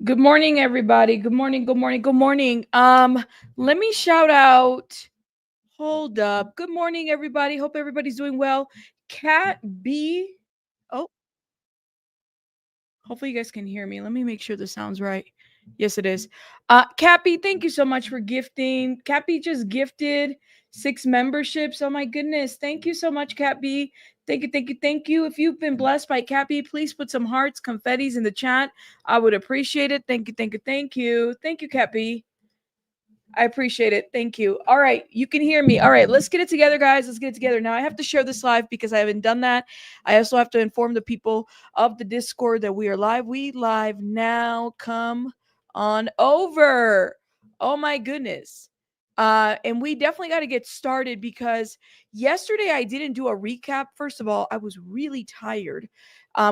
Good morning, everybody. Good morning, good morning, good morning. Let me shout out. Hold up. Good morning, everybody. Hope everybody's doing well. Cat B. Oh, hopefully you guys can hear me. Let me make sure this sounds right. Yes, it is. Cappy, thank you so much for gifting. Cappy just gifted 6 memberships. Oh my goodness. Thank you so much, Cappy. Thank you, thank you, thank you. If you've been blessed by Cappy, please put some hearts, confettis in the chat. I would appreciate it. Thank you, thank you, thank you. Thank you, Cappy. I appreciate it. Thank you. All right, you can hear me. All right, let's get it together, guys. Let's get it together. Now, I have to share this live because I haven't done that. I also have to inform the people of the Discord that we are live. We live now. Come on over. Oh my goodness. And we definitely got to get started because yesterday I didn't do a recap. First of all, I was really tired.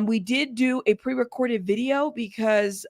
We did do a pre-recorded video because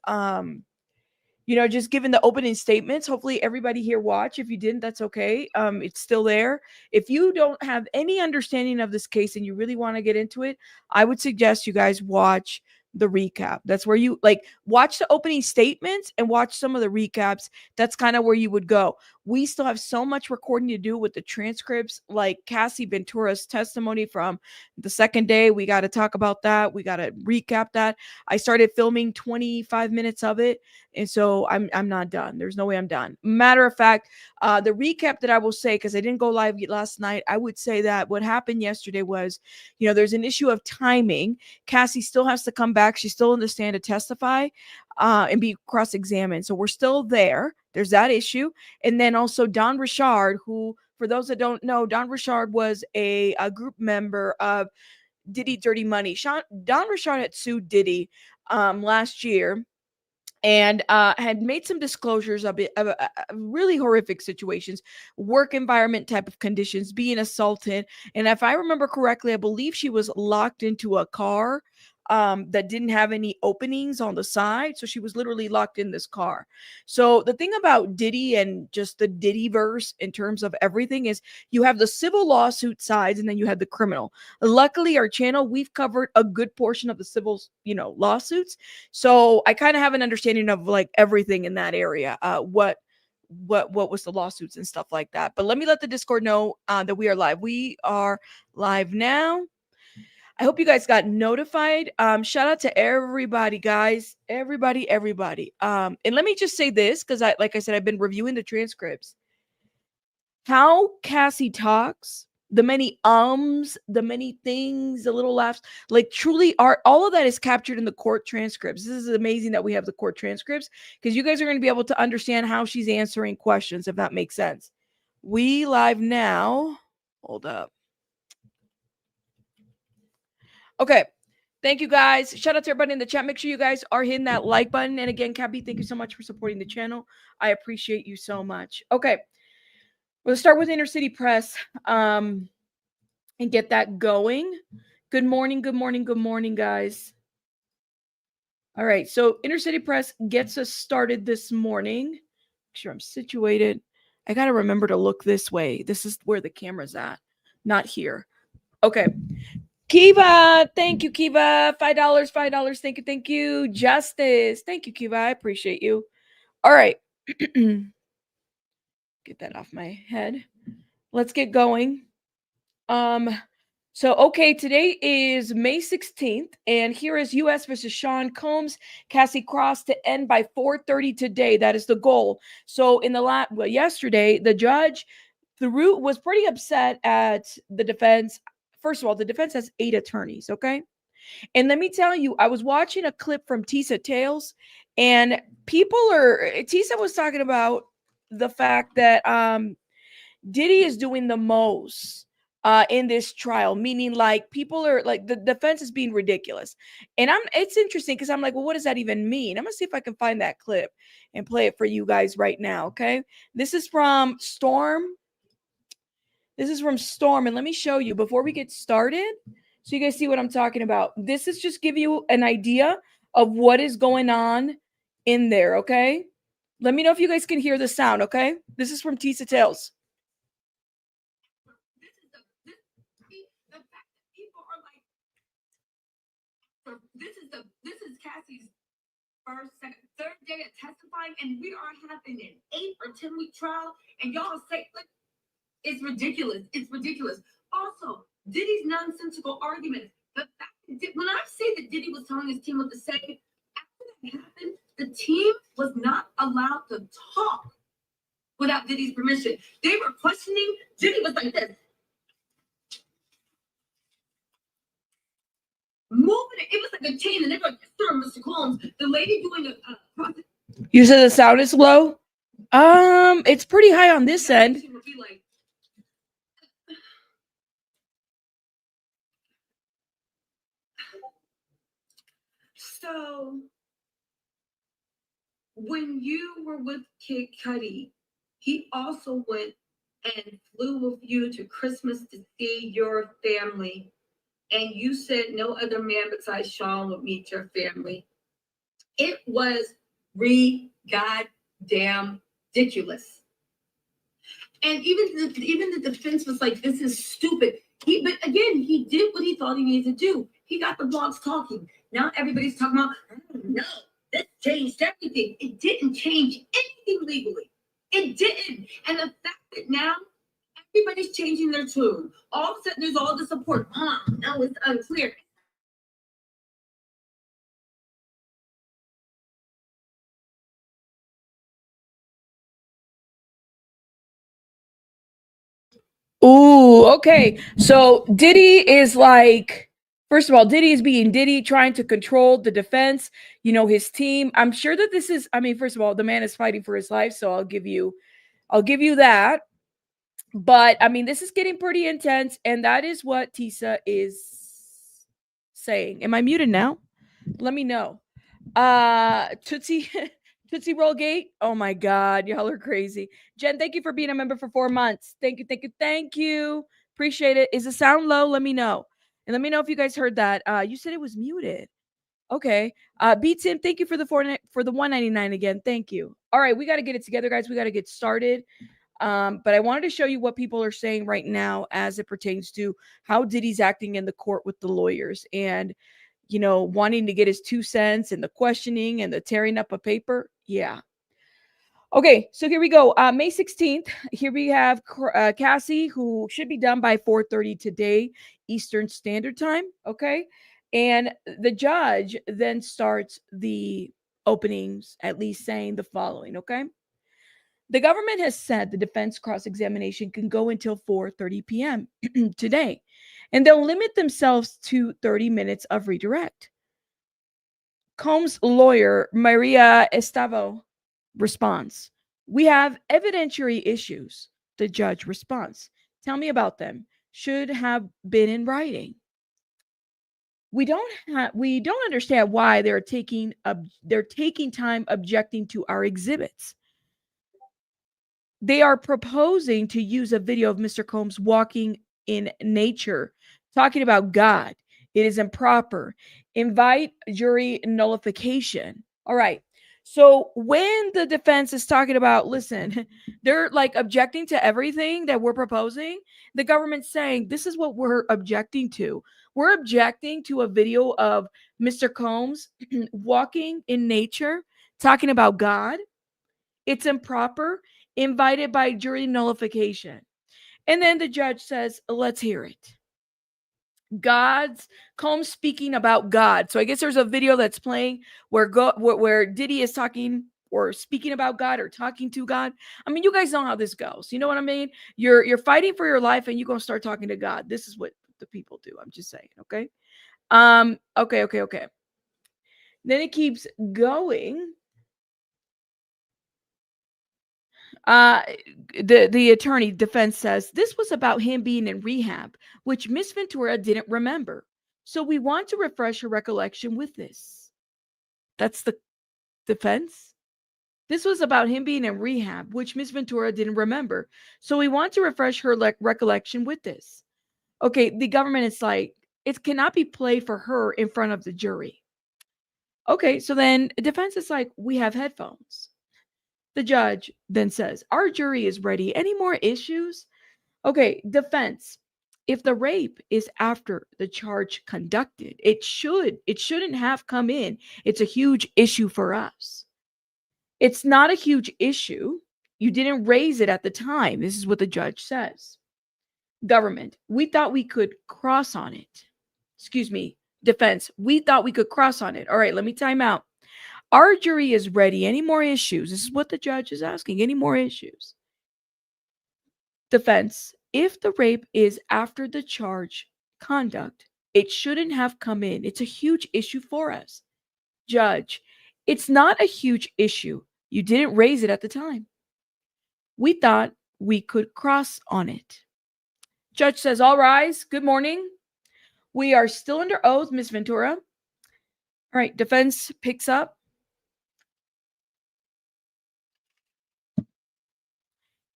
just given the opening statements. Hopefully everybody here watch. If you didn't, that's okay. It's still there. If you don't have any understanding of this case and you really want to get into it, I would suggest you guys watch the recap. That's where you watch the opening statements and watch some of the recaps. That's kind of where you would go. We still have so much recording to do with the transcripts, like Cassie Ventura's testimony from the second day. We got to talk about that. We got to recap that. I started filming 25 minutes of it, and so I'm not done. There's no way I'm done. Matter of fact, the recap that I will say, because I didn't go live last night, I would say that what happened yesterday was, there's an issue of timing. Cassie still has to come back. She's still in the stand to testify and be cross-examined. So we're still there. There's that issue. And then also Don Richard, who, for those that don't know, Don Richard was a group member of Diddy Dirty Money. Don Richard had sued Diddy last year and had made some disclosures of really horrific situations, work environment type of conditions, being assaulted. And if I remember correctly, I believe she was locked into a car that didn't have any openings on the side. So she was literally locked in this car. So the thing about Diddy and just the Diddy verse in terms of everything is you have the civil lawsuit sides and then you have the criminal. Luckily, our channel, we've covered a good portion of the civil, lawsuits. So I kind of have an understanding of like everything in that area. What was the lawsuits and stuff like that. But let me let the Discord know that we are live. We are live now. I hope you guys got notified. Shout out to everybody, guys. Everybody. And let me just say this, because like I said, I've been reviewing the transcripts. How Cassie talks, the many the many things, the little laughs, like truly are all of that is captured in the court transcripts. This is amazing that we have the court transcripts because you guys are going to be able to understand how she's answering questions, if that makes sense. We live now. Hold up. Okay. Thank you guys. Shout out to everybody in the chat. Make sure you guys are hitting that like button. And again, Cabby, thank you so much for supporting the channel. I appreciate you so much. Okay. We'll start with Inner City Press and get that going. Good morning, good morning, good morning, guys. All right. So Inner City Press gets us started this morning. Make sure I'm situated. I got to remember to look this way. This is where the camera's at, not here. Okay. Kiva, thank you, Kiva. $5, $5. Thank you, thank you. Justice, thank you, Kiva. I appreciate you. All right, get that off my head. Let's get going. So okay, today is May 16th, and here is U.S. versus Sean Combs, Cassie Cross to end by 4:30 today. That is the goal. So in the yesterday, the judge was pretty upset at the defense. First of all, the defense has 8 attorneys, okay? And let me tell you, I was watching a clip from Tisa Tales, and Tisa was talking about the fact that Diddy is doing the most in this trial, meaning like people are like the defense is being ridiculous. And it's interesting because I'm like, well, what does that even mean? I'm gonna see if I can find that clip and play it for you guys right now. Okay. This is from Storm. And let me show you before we get started so you guys see what I'm talking about. This is just give you an idea of what is going on in there, okay? Let me know if you guys can hear the sound, okay? This is from Tisa Tales. This is Cassie's first, second, third day of testifying, and we are having an 8 or 10 week trial, and y'all say, like, it's ridiculous. It's ridiculous. Also, Diddy's nonsensical arguments. The fact that when I say that Diddy was telling his team what to say, after that happened, the team was not allowed to talk without Diddy's permission. They were questioning. Diddy was like this, moving it. It was like a chain, and they were like, "Sir, Mr. Combs." The lady doing a You said the sound is low? It's pretty high on this end. would be like, so when you were with Kid Cudi, he also went and flew with you to Christmas to see your family. And you said no other man besides Sean would meet your family. It was goddamn ridiculous. And even the defense was like, this is stupid. But again, he did what he thought he needed to do. He got the blogs talking. Now everybody's talking about, no, this changed everything. It didn't change anything legally. It didn't. And the fact that now everybody's changing their tune. All of a sudden, there's all the support. No, it's unclear. Ooh, okay. So Diddy is like, first of all, Diddy is being Diddy, trying to control the defense, his team. I'm sure that this is, I mean, first of all, the man is fighting for his life, so I'll give you that. But I mean, this is getting pretty intense, and that is what Tisa is saying. Am I muted now? Let me know. Tootsie Tootsie Roll Gate. Oh my god, y'all are crazy. Jen, thank you for being a member for 4 months. Thank you, thank you, thank you. Appreciate it. Is the sound low? Let me know. And let me know if you guys heard that. You said it was muted. Okay. Beats Tim, thank you for the for the 199 again. Thank you. All right, we got to get it together, guys. We got to get started. But I wanted to show you what people are saying right now as it pertains to how Diddy's acting in the court with the lawyers and, wanting to get his 2 cents and the questioning and the tearing up a paper. Yeah. Okay, so here we go. May 16th, here we have Cassie, who should be done by 4:30 today, Eastern Standard Time. Okay. And the judge then starts the openings, at least saying the following. Okay. The government has said the defense cross-examination can go until 4:30 p.m. today, and they'll limit themselves to 30 minutes of redirect. Combs' lawyer, Maria Estavo, responds, "We have evidentiary issues." The judge responds, "Tell me about them. Should have been in writing." We don't understand why they're taking time objecting to our exhibits. They are proposing to use a video of Mr. Combs walking in nature, talking about God. It is improper. Invite jury nullification. All right. So when the defense is talking about, listen, they're like objecting to everything that we're proposing, the government's saying, this is what we're objecting to. We're objecting to a video of Mr. Combs walking in nature, talking about God. It's improper, invited by jury nullification. And then the judge says, let's hear it. Combs speaking about God. So I guess there's a video that's playing where Diddy is talking or speaking about God or talking to God. I mean, you guys know how this goes. You know what I mean? You're fighting for your life and you're going to start talking to God. This is what the people do. I'm just saying, okay? Okay. Then it keeps going. The attorney defense says this was about him being in rehab, which Miss Ventura didn't remember. So we want to refresh her recollection with this. That's the defense. This was about him being in rehab, which Miss Ventura didn't remember. So we want to refresh her recollection with this. Okay, the government is like, it cannot be played for her in front of the jury. Okay, so then defense is like, we have headphones. The judge then says, our jury is ready. Any more issues? Okay, defense. if the rape is after the charge conducted, it shouldn't have come in. It's a huge issue for us. It's not a huge issue. You didn't raise it at the time. This is what the judge says. Government, we thought we could cross on it. Excuse me, defense, we thought we could cross on it. All right, let me time out. Our jury is ready. Any more issues? This is what the judge is asking. Any more issues? Defense, if the rape is after the charge conduct, it shouldn't have come in. It's a huge issue for us. Judge, it's not a huge issue. You didn't raise it at the time. We thought we could cross on it. Judge says, all rise. Good morning. We are still under oath, Ms. Ventura. All right, defense picks up.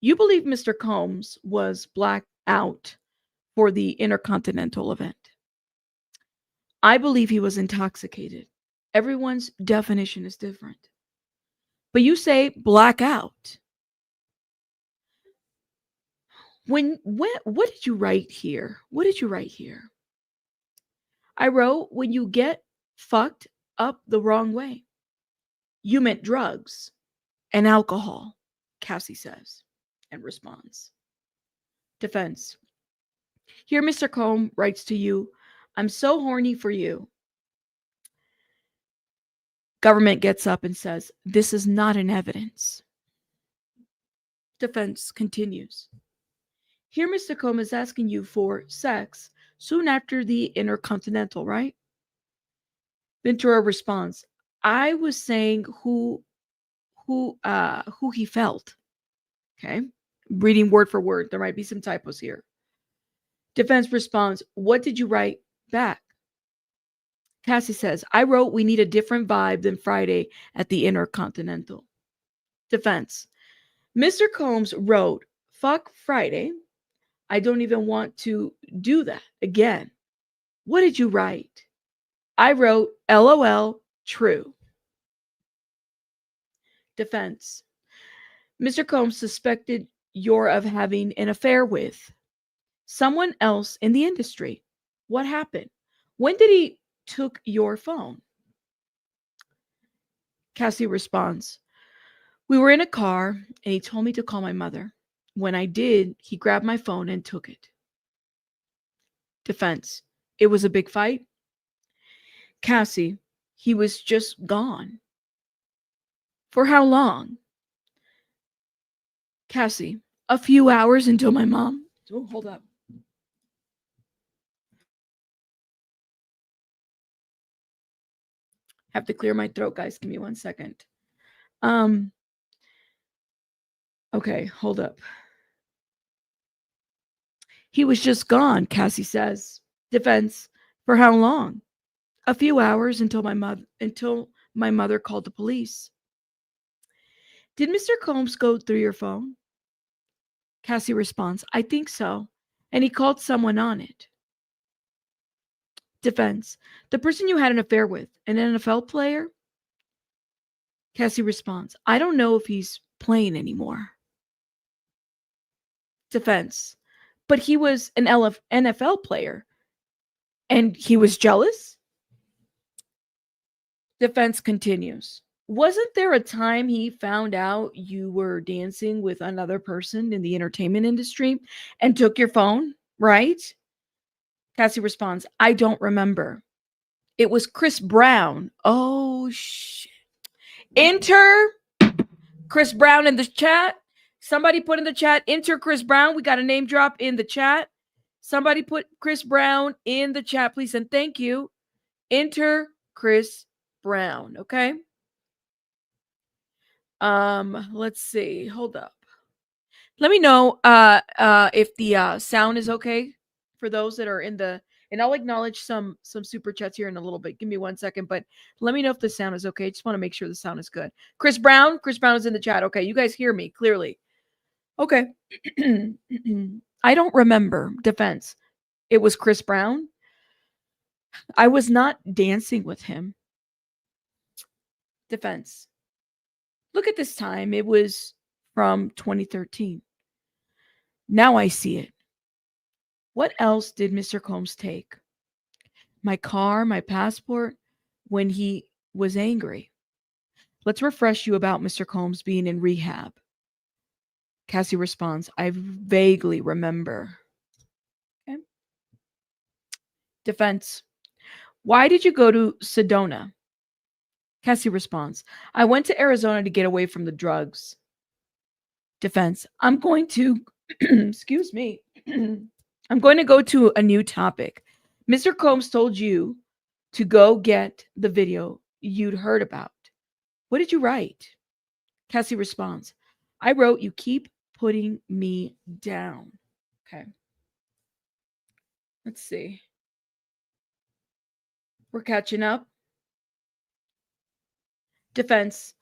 You believe Mr. Combs was blacked out for the Intercontinental event. I believe he was intoxicated. Everyone's definition is different. But you say blackout. What did you write here? What did you write here? I wrote, when you get fucked up the wrong way. You meant drugs and alcohol, Cassie says and responds. Defense. Here, Mr. Combe writes to you, I'm so horny for you. Government gets up and says, this is not an evidence. Defense continues. Here, Mr. Combe is asking you for sex soon after the Intercontinental, right? Ventura responds, I was saying who he felt. Okay. Reading word for word. There might be some typos here. Defense responds, what did you write back? Cassie says, I wrote we need a different vibe than Friday at the Intercontinental. Defense. Mr. Combs wrote, fuck Friday. I don't even want to do that again. What did you write? I wrote, LOL, true. Defense. Mr. Combs suspected you're of having an affair with someone else in the industry. What happened? When did he took your phone? Cassie responds, we were in a car and he told me to call my mother. When I did, he grabbed my phone and took it. Defense. It was a big fight? Cassie, he was just gone. For how long? Cassie, a few hours until my mom. Oh, hold up. Have to clear my throat, guys. Give me 1 second. Okay, hold up. He was just gone, Cassie says. Defense, for how long? A few hours until my mother called the police. Did Mr. Combs go through your phone? Cassie responds, I think so. And he called someone on it. Defense, the person you had an affair with, an NFL player? Cassie responds, I don't know if he's playing anymore. Defense, but he was an NFL player and he was jealous? Defense continues. Wasn't there a time he found out you were dancing with another person in the entertainment industry and took your phone, right? Cassie responds, I don't remember. It was Chris Brown. Oh, shit. Enter Chris Brown in the chat. Somebody put in the chat, enter Chris Brown. We got a name drop in the chat. Somebody put Chris Brown in the chat, please, and thank you. Enter Chris Brown, okay? Let's see. Hold up. Let me know if the sound is okay for those that are in the, and I'll acknowledge some super chats here in a little bit. Give me 1 second, but let me know if the sound is okay. Just want to make sure the sound is good. Chris Brown is in the chat. Okay, you guys hear me clearly. Okay. I don't remember. Defense. It was Chris Brown. I was not dancing with him. Defense. Look at this time. It was from 2013. Now I see it. What else did Mr. Combs take? My car, my passport, when he was angry. Let's refresh you about Mr. Combs being in rehab. Cassie responds, I vaguely remember. Okay. Defense. Why did you go to Sedona? Cassie responds, I went to Arizona to get away from the drugs. Defense. I'm going to, excuse me, I'm going to go to a new topic. Mr. Combs told you to go get the video you'd heard about. What did you write? Cassie responds, I wrote, you keep putting me down. Okay. Let's see. We're catching up. Defense,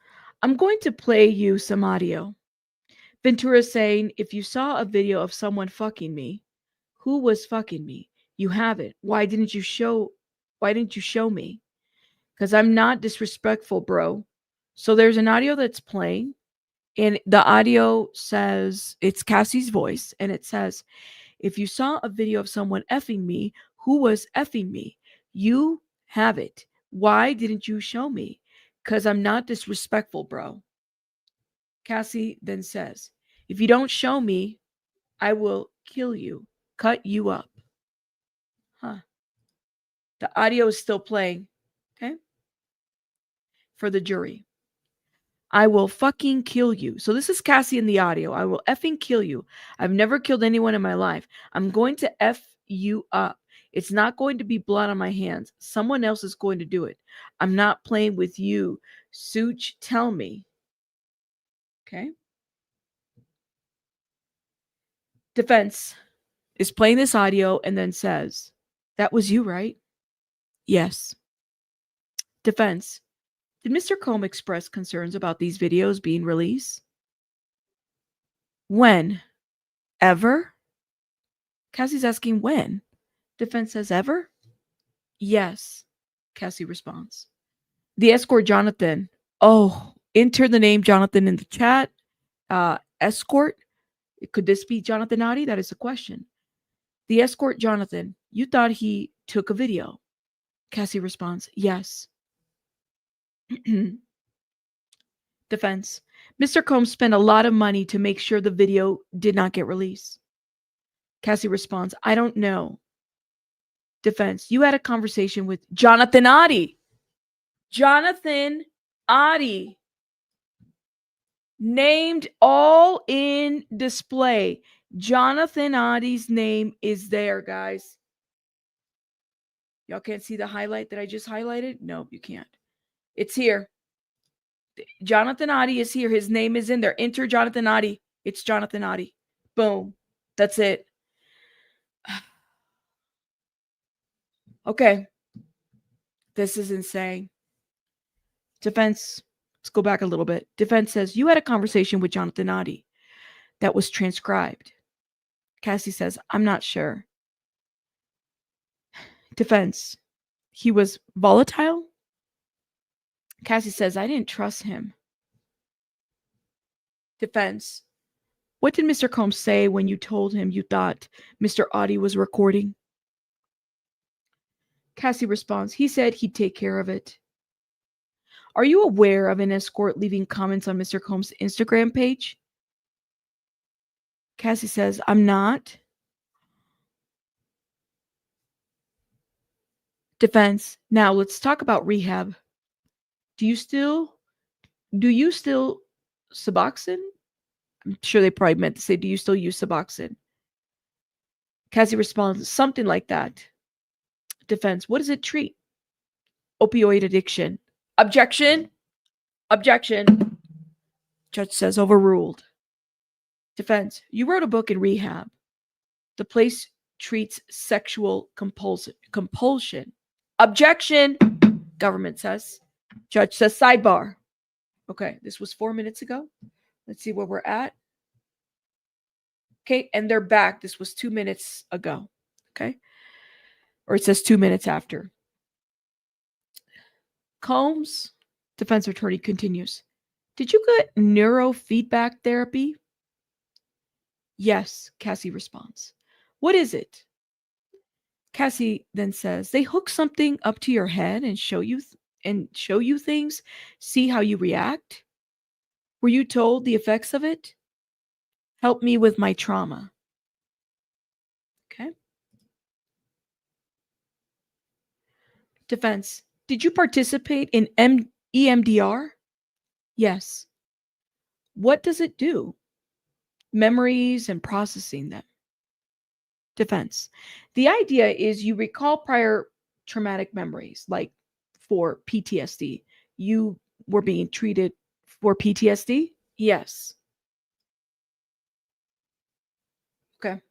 I'm going to play you some audio. Ventura saying, if you saw a video of someone fucking me, who was fucking me? You have it. Why didn't you show me? Because I'm not disrespectful, bro. So there's an audio that's playing, and the audio says, it's Cassie's voice, and it says, if you saw a video of someone effing me, who was effing me? You have it. Why didn't you show me? Because I'm not disrespectful, bro. Cassie then says, if you don't show me, I will kill you, cut you up. Huh. The audio is still playing, okay? For the jury. I will fucking kill you. So this is Cassie in the audio. I will effing kill you. I've never killed anyone in my life. I'm going to F you up. It's not going to be blood on my hands. Someone else is going to do it. I'm not playing with you. Such, tell me. Okay. Defense is playing this audio and then says, that was you, right? Yes. Defense, did Mr. Combe express concerns about these videos being released? When? Ever? Cassie's asking when. Defense says ever? Yes. Cassie responds. The escort Jonathan. Oh, enter the name Jonathan in the chat. Escort. Could this be Jonathan Nadi? That is the question. The escort Jonathan. You thought he took a video. Cassie responds, yes. Defense. Mr. Combs spent a lot of money to make sure the video did not get released. Cassie responds, I don't know. Defense. You had a conversation with Jonathan Adi. Jonathan Adi. Named all in display. Jonathan Adi's name is there, guys. Y'all can't see the highlight that I just highlighted? No, you can't. It's here. Jonathan Adi is here. His name is in there. Enter Jonathan Adi. It's Jonathan Adi. Boom. That's it. Okay. This is insane. Defense, let's go back a little bit. Defense says, you had a conversation with Jonathan Adi that was transcribed. Cassie says, I'm not sure. Defense, he was volatile? Cassie says, I didn't trust him. Defense, what did Mr. Combs say when you told him you thought Mr. Adi was recording? Cassie responds, he said he'd take care of it. Are you aware of an escort leaving comments on Mr. Combs' Instagram page? Cassie says, I'm not. Defense, now let's talk about rehab. Do you still Suboxone? I'm sure they probably meant to say, do you still use Suboxone? Cassie responds, something like that. Defense, what does it treat? Opioid addiction. Objection. Objection. Judge says overruled. Defense, you wrote a book in rehab. The place treats sexual compulsion. Objection. Government says. Judge says sidebar. Okay, this was 4 minutes ago. Let's see where we're at. Okay, and they're back. This was 2 minutes ago. Okay. Or it says 2 minutes after. Combs, defense attorney continues. Did you get neurofeedback therapy? Yes, Cassie responds. What is it? Cassie then says, they hook something up to your head and show you things, see how you react. Were you told the effects of it? Help me with my trauma. Okay. Defense. Did you participate in EMDR? Yes. What does it do? Memories and processing them. Defense. The idea is you recall prior traumatic memories, like for PTSD. You were being treated for PTSD? Yes. Okay.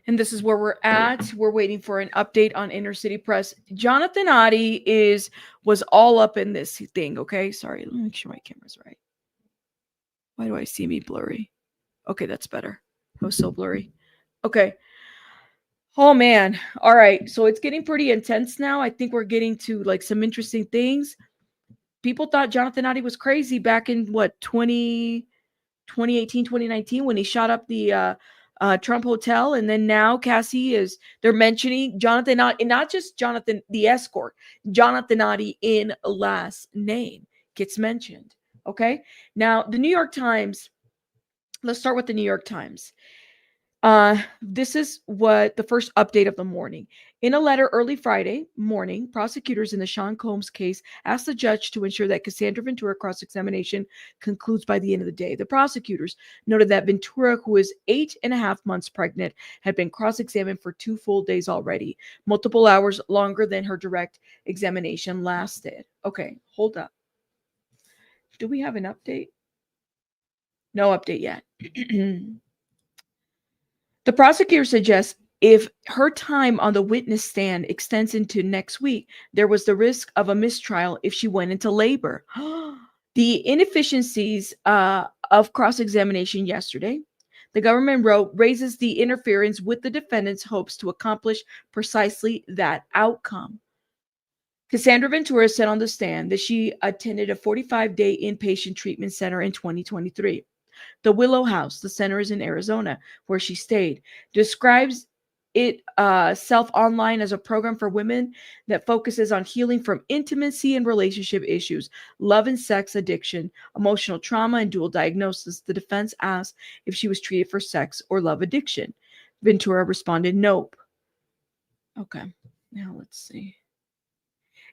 And this is where we're at. We're waiting for an update on Inner City Press. Jonathan Oddie was all up in this thing. Okay. Sorry. Let me make sure my camera's right. Why do I see me blurry? Okay, that's better. It was so blurry. Okay. Oh man. All right. So it's getting pretty intense now. I think we're getting to like some interesting things. People thought Jonathan Oddie was crazy back in what 2018, 2019 when he shot up the Trump Hotel. And then now they're mentioning Jonathan Oddie, and not just Jonathan, the escort, Jonathan Oddie in last name gets mentioned. Okay. Now, the New York Times, let's start with the New York Times. This is what the first update of the morning. In a letter early Friday morning, prosecutors in the Sean Combs case asked the judge to ensure that Cassandra Ventura cross-examination concludes by the end of the day. The prosecutors noted that Ventura, who is 8.5 months pregnant, had been cross-examined for 2 full days already, multiple hours longer than her direct examination lasted. Okay, hold up. Do we have an update? No update yet. The prosecutor suggests if her time on the witness stand extends into next week, there was the risk of a mistrial if she went into labor. The inefficiencies of cross-examination yesterday, the government wrote, raises the interference with the defendant's hopes to accomplish precisely that outcome. Cassandra Ventura said on the stand that she attended a 45-day inpatient treatment center in 2023. The Willow House, the center is in Arizona, where she stayed, describes itself online as a program for women that focuses on healing from intimacy and relationship issues, love and sex addiction, emotional trauma, and dual diagnosis. The defense asked if she was treated for sex or love addiction. Ventura responded, nope. Okay, now let's see.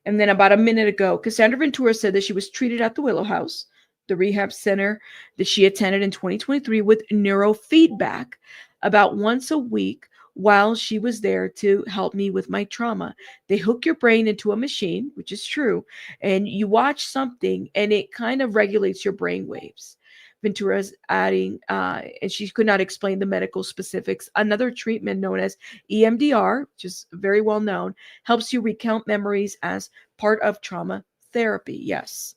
And then about a minute ago, Cassandra Ventura said that she was treated at the Willow House, the rehab center that she attended in 2023, with neurofeedback about once a week while she was there to help me with my trauma. They hook your brain into a machine, which is true, and you watch something and it kind of regulates your brain waves. Ventura's adding, and she could not explain the medical specifics. Another treatment known as EMDR, which is very well known, helps you recount memories as part of trauma therapy. Yes.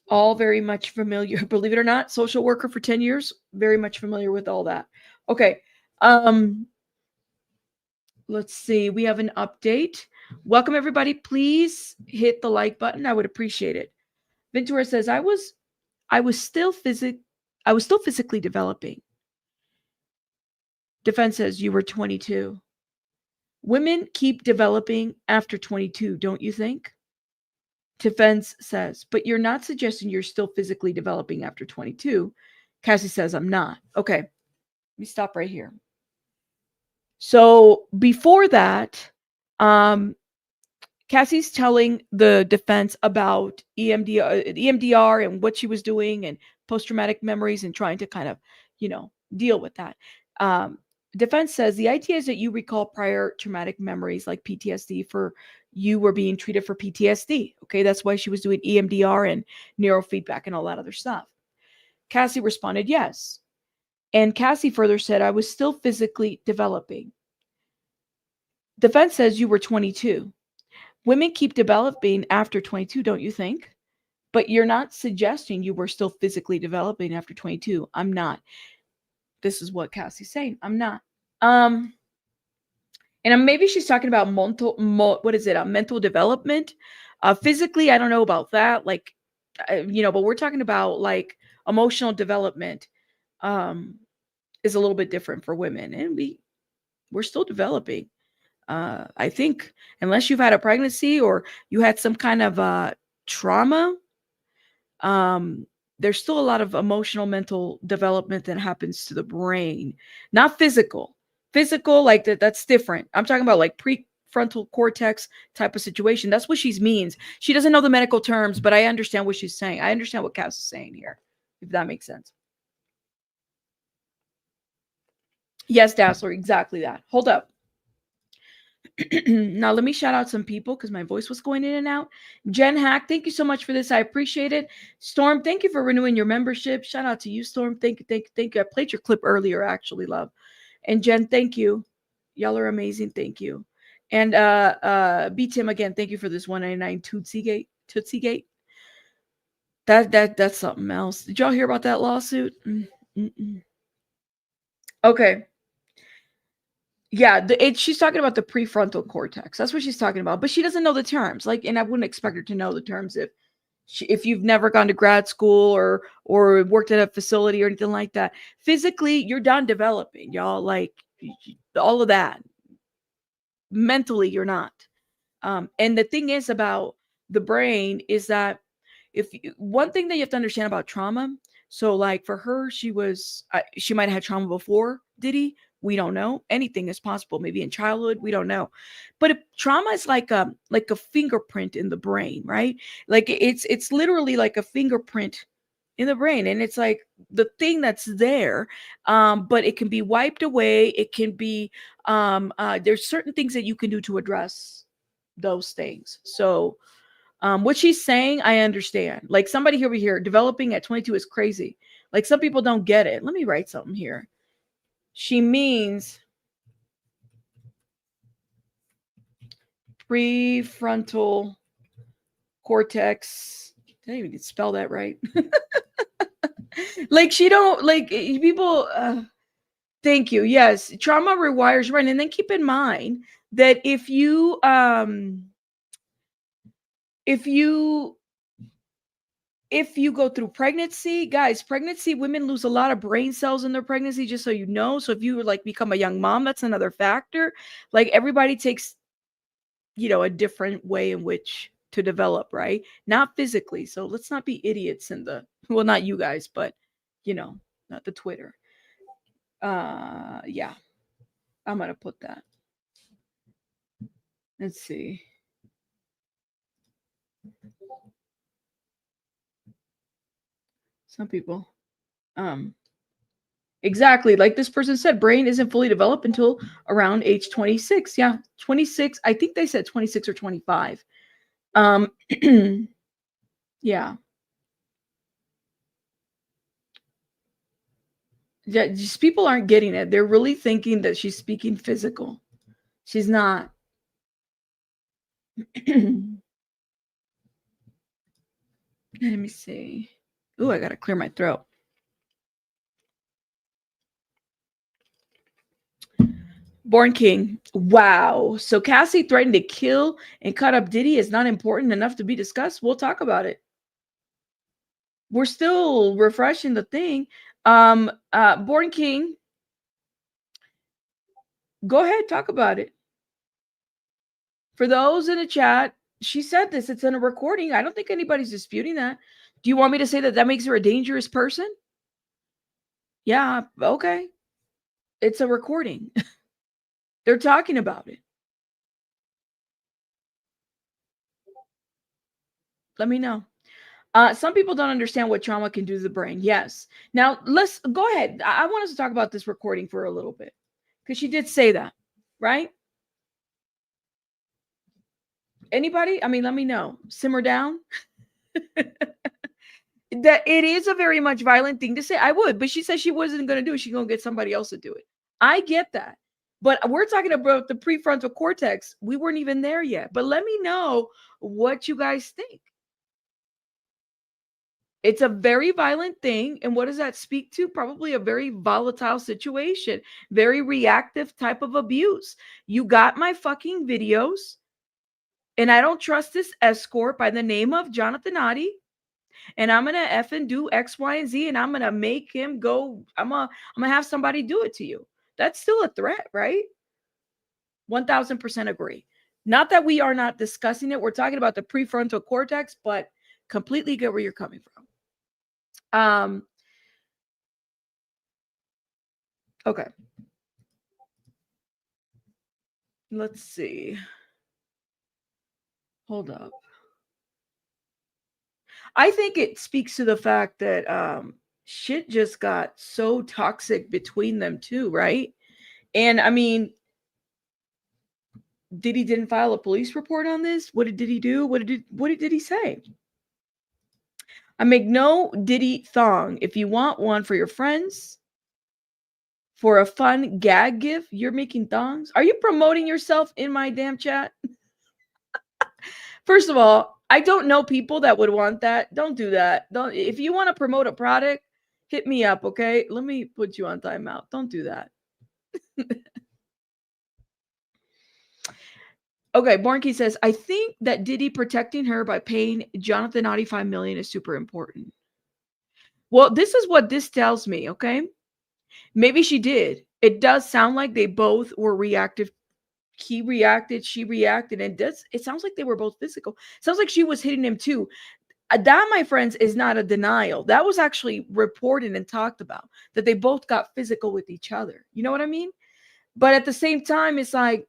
All very much familiar. Believe it or not, social worker for 10 years, very much familiar with all that. Okay. Let's see. We have an update. Welcome everybody. Please hit the like button. I would appreciate it. Ventura says, I was still physically developing. Defense says you were 22. Women keep developing after 22, don't you think? Defense says, but you're not suggesting you're still physically developing after 22. Cassie says, I'm not. Okay. Let me stop right here. So before that, Cassie's telling the defense about EMDR and what she was doing and post-traumatic memories and trying to kind of, deal with that. Defense says the idea is that you recall prior traumatic memories like PTSD for you were being treated for PTSD. Okay, that's why she was doing EMDR and neurofeedback and all that other stuff. Cassie responded, yes. And Cassie further said, I was still physically developing. Defense says you were 22. Women keep developing after 22, don't you think? But you're not suggesting you were still physically developing after 22. I'm not. This is what Cassie's saying. I'm not. And maybe she's talking about mental development. Physically, I don't know about that. Like, but we're talking about like emotional development. is a little bit different for women, and we're still developing. I think unless you've had a pregnancy or you had some kind of trauma, um, there's still a lot of emotional, mental development that happens to the brain, not physical. Physical, like that's different. I'm talking about like prefrontal cortex type of situation. That's what she means. She doesn't know the medical terms, but I understand what she's saying. I understand what Cass is saying here, if that makes sense. Yes, Dazzler, exactly that. Hold up. Now let me shout out some people because my voice was going in and out. Jen Hack, thank you so much for this. I appreciate it. Storm, thank you for renewing your membership. Shout out to you, Storm. Thank you, thank you, thank you. I played your clip earlier, actually, love. And Jen, thank you. Y'all are amazing. Thank you. And B Tim again, thank you for this 199 Tootsie Gate. Tootsie Gate. That's something else. Did y'all hear about that lawsuit? Okay. Yeah, she's talking about the prefrontal cortex. That's what she's talking about. But she doesn't know the terms. Like, and I wouldn't expect her to know the terms if you've never gone to grad school or worked at a facility or anything like that. Physically, you're done developing, y'all. Like all of that. Mentally, you're not. And the thing is about the brain is that one thing that you have to understand about trauma. So, like for her, she might have had trauma before Diddy. We don't know. Anything is possible. Maybe in childhood, we don't know. But trauma is like a fingerprint in the brain, right? Like it's literally like a fingerprint in the brain, and it's like the thing that's there. But it can be wiped away. It can be there's certain things that you can do to address those things. So what she's saying, I understand. Like somebody over here, developing at 22 is crazy. Like some people don't get it. Let me write something here. She means prefrontal cortex. Did I even spell that right? Like she don't like people. Thank you. Yes, trauma rewires right, and then keep in mind that if you go through pregnancy, guys, women lose a lot of brain cells in their pregnancy, just so you know. So if you like become a young mom, that's another factor. Like everybody takes, a different way in which to develop, right? Not physically. So let's not be idiots well, not you guys, but not the Twitter. Yeah. I'm going to put that. Let's see. Some people. Exactly. Like this person said, brain isn't fully developed until around age 26. Yeah. 26. I think they said 26 or 25. Yeah. Yeah. Just people aren't getting it. They're really thinking that she's speaking physical. She's not. Let me see. Ooh, I got to clear my throat. Born King. Wow. So Cassie threatened to kill and cut up Diddy is not important enough to be discussed. We'll talk about it. We're still refreshing the thing. Born King. Go ahead, talk about it. For those in the chat, she said this. It's in a recording. I don't think anybody's disputing that. Do you want me to say that makes her a dangerous person? Yeah, okay. It's a recording. They're talking about it. Let me know. Some people don't understand what trauma can do to the brain. Yes. Now, let's go ahead. I want us to talk about this recording for a little bit because she did say that, right? Anybody? I mean, let me know. Simmer down. That it is a very much violent thing to say. I would, but she said she wasn't going to do it. She's going to get somebody else to do it. I get that. But we're talking about the prefrontal cortex. We weren't even there yet. But let me know what you guys think. It's a very violent thing. And what does that speak to? Probably a very volatile situation, very reactive type of abuse. You got my fucking videos, and I don't trust this escort by the name of Jonathan Adi. and I'm gonna effing do X, Y, and Z, and I'm gonna make him go. I'm gonna have somebody do it to you. That's still a threat, right? 1000% agree. Not that we are not discussing it. We're talking about the prefrontal cortex, but completely get where you're coming from. Okay. Let's see. Hold up. I think it speaks to the fact that shit just got so toxic between them too, right? And I mean, Diddy didn't file a police report on this. What did he do? What did he say? I make no Diddy thong. If you want one for your friends, for a fun gag gift, you're making thongs. Are you promoting yourself in my damn chat? First of all, I don't know people that would want that. Don't do that. Don't. If you want to promote a product, hit me up, okay? Let me put you on timeout. Don't do that. Okay, Bornke says, I think that Diddy protecting her by paying Jonathan $95 million is super important. Well, this is what this tells me, okay? Maybe she did. It does sound like they both were reactive. He reacted, she reacted, and it sounds like they were both physical. Sounds like she was hitting him too. That, my friends, is not a denial. That was actually reported and talked about, that they both got physical with each other. You know what I mean? But at the same time, it's like,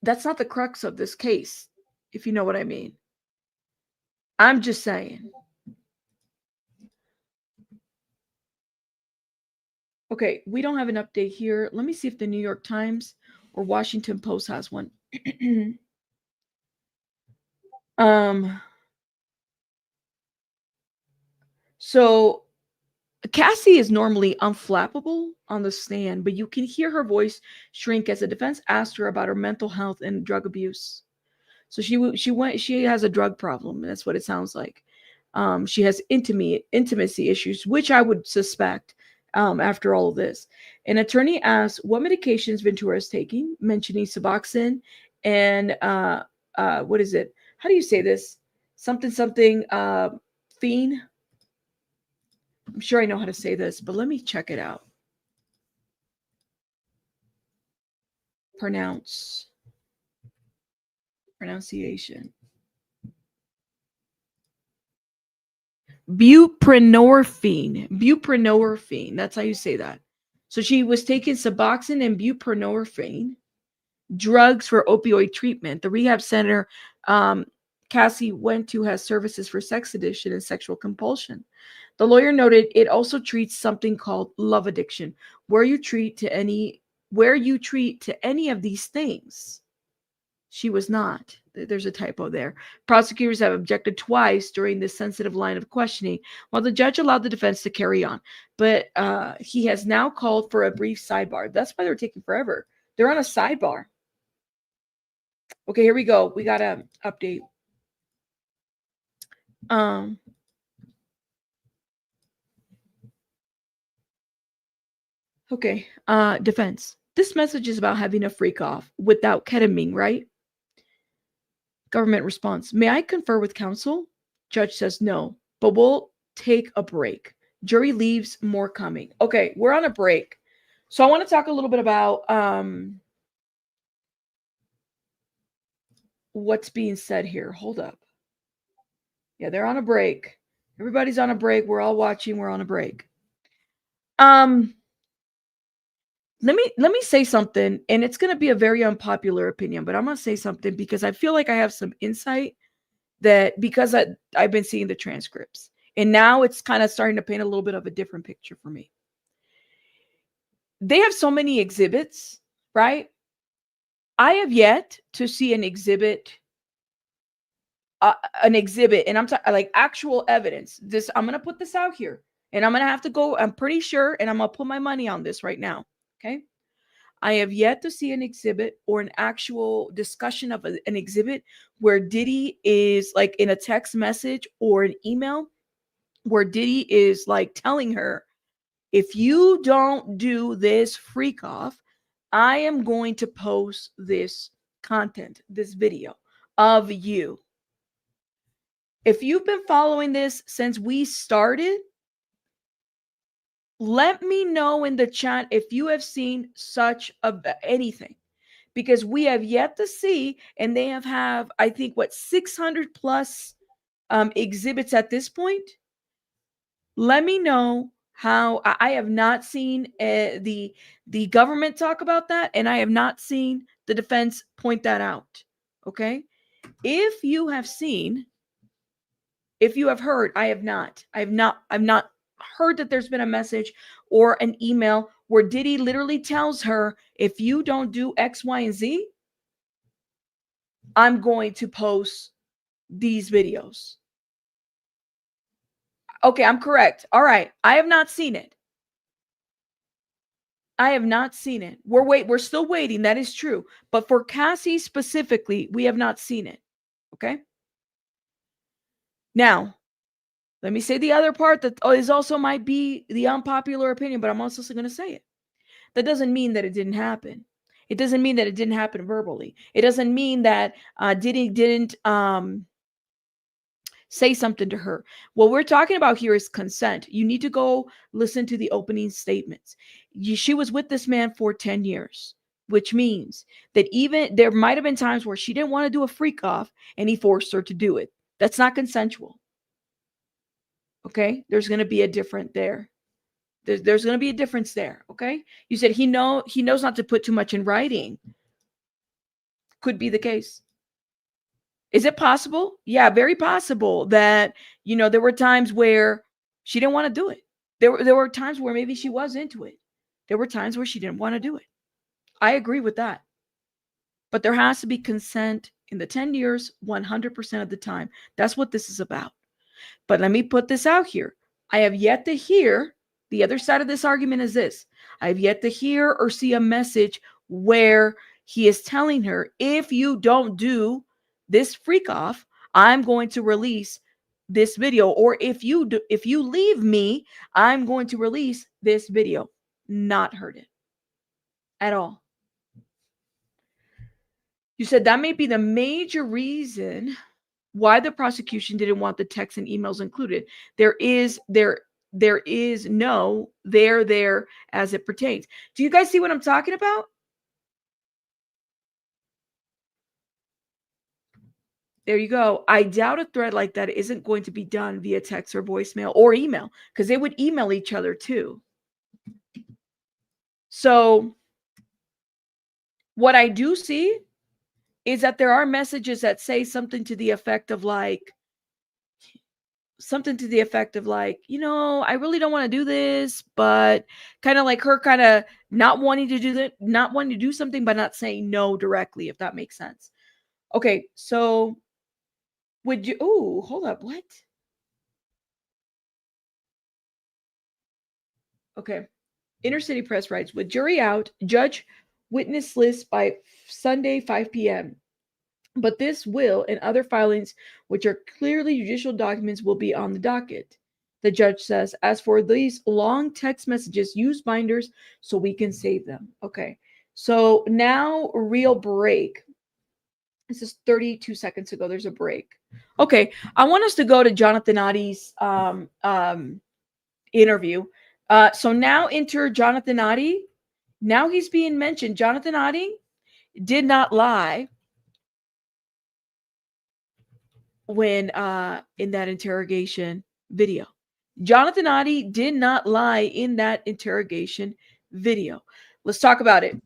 that's not the crux of this case, if you know what I mean. I'm just saying. Okay, we don't have an update here. Let me see if the New York Times or Washington Post has one. So Cassie is normally unflappable on the stand, but you can hear her voice shrink as the defense asked her about her mental health and drug abuse. So she has a drug problem. That's what it sounds like. She has intimacy issues, which I would suspect after all of this. An attorney asked what medications Ventura is taking, mentioning Suboxone and what is it? How do you say this? Something fiend. I'm sure I know how to say this, but let me check it out. Pronunciation. Buprenorphine. That's how you say that. So she was taking Suboxone and buprenorphine, drugs for opioid treatment. The rehab center Cassie went to has services for sex addiction and sexual compulsion. The lawyer noted it also treats something called love addiction, where you treat to any of these things. She was not. There's a typo there. Prosecutors have objected twice during this sensitive line of questioning, while the judge allowed the defense to carry on. But he has now called for a brief sidebar. That's why they're taking forever. They're on a sidebar. Okay, here we go. We got an update. Okay, defense. This message is about having a freak off without ketamine, right? Government response. May I confer with counsel? Judge says no, but we'll take a break. Jury leaves, more coming. Okay, we're on a break. So I want to talk a little bit about what's being said here. Hold up. Yeah, they're on a break. Everybody's on a break. We're all watching. We're on a break. Let me say something, and it's going to be a very unpopular opinion, but I'm going to say something because I feel like I have some insight that because I've been seeing the transcripts, and now it's kind of starting to paint a little bit of a different picture for me. They have so many exhibits, right? I have yet to see an exhibit, and I'm talking like actual evidence. I'm going to put this out here, and I'm going to have to go. I'm pretty sure, and I'm going to put my money on this right now. Okay. I have yet to see an exhibit or an actual discussion of an exhibit where Diddy is like in a text message or an email where Diddy is like telling her, if you don't do this freak off, I am going to post this content, this video of you. If you've been following this since we started, let me know in the chat if you have seen such anything, because we have yet to see, and they have I think, what, 600 plus exhibits at this point. Let me know how. I have not seen the government talk about that, and I have not seen the defense point that out. Okay, if you have seen, if you have heard, I've not heard that there's been a message or an email where Diddy literally tells her, if you don't do X, Y, and Z, I'm going to post these videos. Okay, I'm correct. All right. I have not seen it. I have not seen it. We're still waiting. That is true. But for Cassie specifically, we have not seen it. Okay. Now, let me say the other part that is also might be the unpopular opinion, but I'm also going to say it. That doesn't mean that it didn't happen. It doesn't mean that it didn't happen verbally. It doesn't mean that Diddy didn't say something to her. What we're talking about here is consent. You need to go listen to the opening statements. She was with this man for 10 years, which means that even there might have been times where she didn't want to do a freak off and he forced her to do it. That's not consensual. Okay? There's going to be a difference there. There's going to be a difference there. Okay? You said he knows not to put too much in writing. Could be the case. Is it possible? Yeah, very possible that, there were times where she didn't want to do it. There were times where maybe she was into it. There were times where she didn't want to do it. I agree with that. But there has to be consent in the 10 years, 100% of the time. That's what this is about. But let me put this out here. I have yet to hear, the other side of this argument is this. I have yet to hear or see a message where he is telling her, if you don't do this freak off, I'm going to release this video. Or if you leave me, I'm going to release this video. Not heard it at all. You said that may be the major reason why the prosecution didn't want the texts and emails included. There is no there as it pertains. Do you guys see what I'm talking about? There you go. I doubt a thread like that isn't going to be done via text or voicemail or email, because they would email each other too. So what I do see is that there are messages that say something to the effect of like, I really don't want to do this, but kind of like her kind of not wanting to do that, not wanting to do something, but not saying no directly, if that makes sense. Okay, so would you, hold up, what? Okay. Inner City Press writes, with jury out, judge witness list by Sunday, 5 p.m. But this will and other filings, which are clearly judicial documents, will be on the docket. The judge says, as for these long text messages, use binders so we can save them. Okay. So now, real break. This is 32 seconds ago. There's a break. Okay. I want us to go to Jonathan Adi's interview. So now enter Jonathan Adi. Now he's being mentioned. Jonathan Adi did not lie when in that interrogation video. Jonathan Adi did not lie in that interrogation video. Let's talk about it.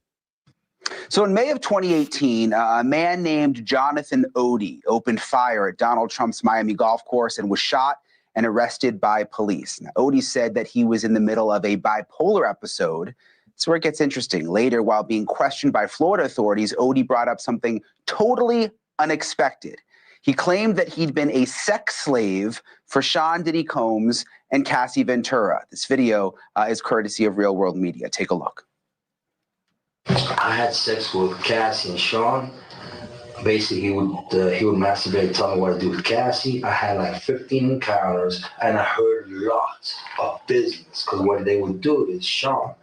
So in May of 2018, a man named Jonathan Odie opened fire at Donald Trump's Miami golf course and was shot and arrested by police. Now, Odie said that he was in the middle of a bipolar episode. That's where it gets interesting. Later, while being questioned by Florida authorities, Odie brought up something totally unexpected. He claimed that he'd been a sex slave for Sean Diddy Combs and Cassie Ventura. This video is courtesy of Real World Media. Take a look. I had sex with Cassie and Sean. Basically, he would masturbate, tell me what to do with Cassie. I had like 15 encounters, and I heard lots of business. Because what they would do is Sean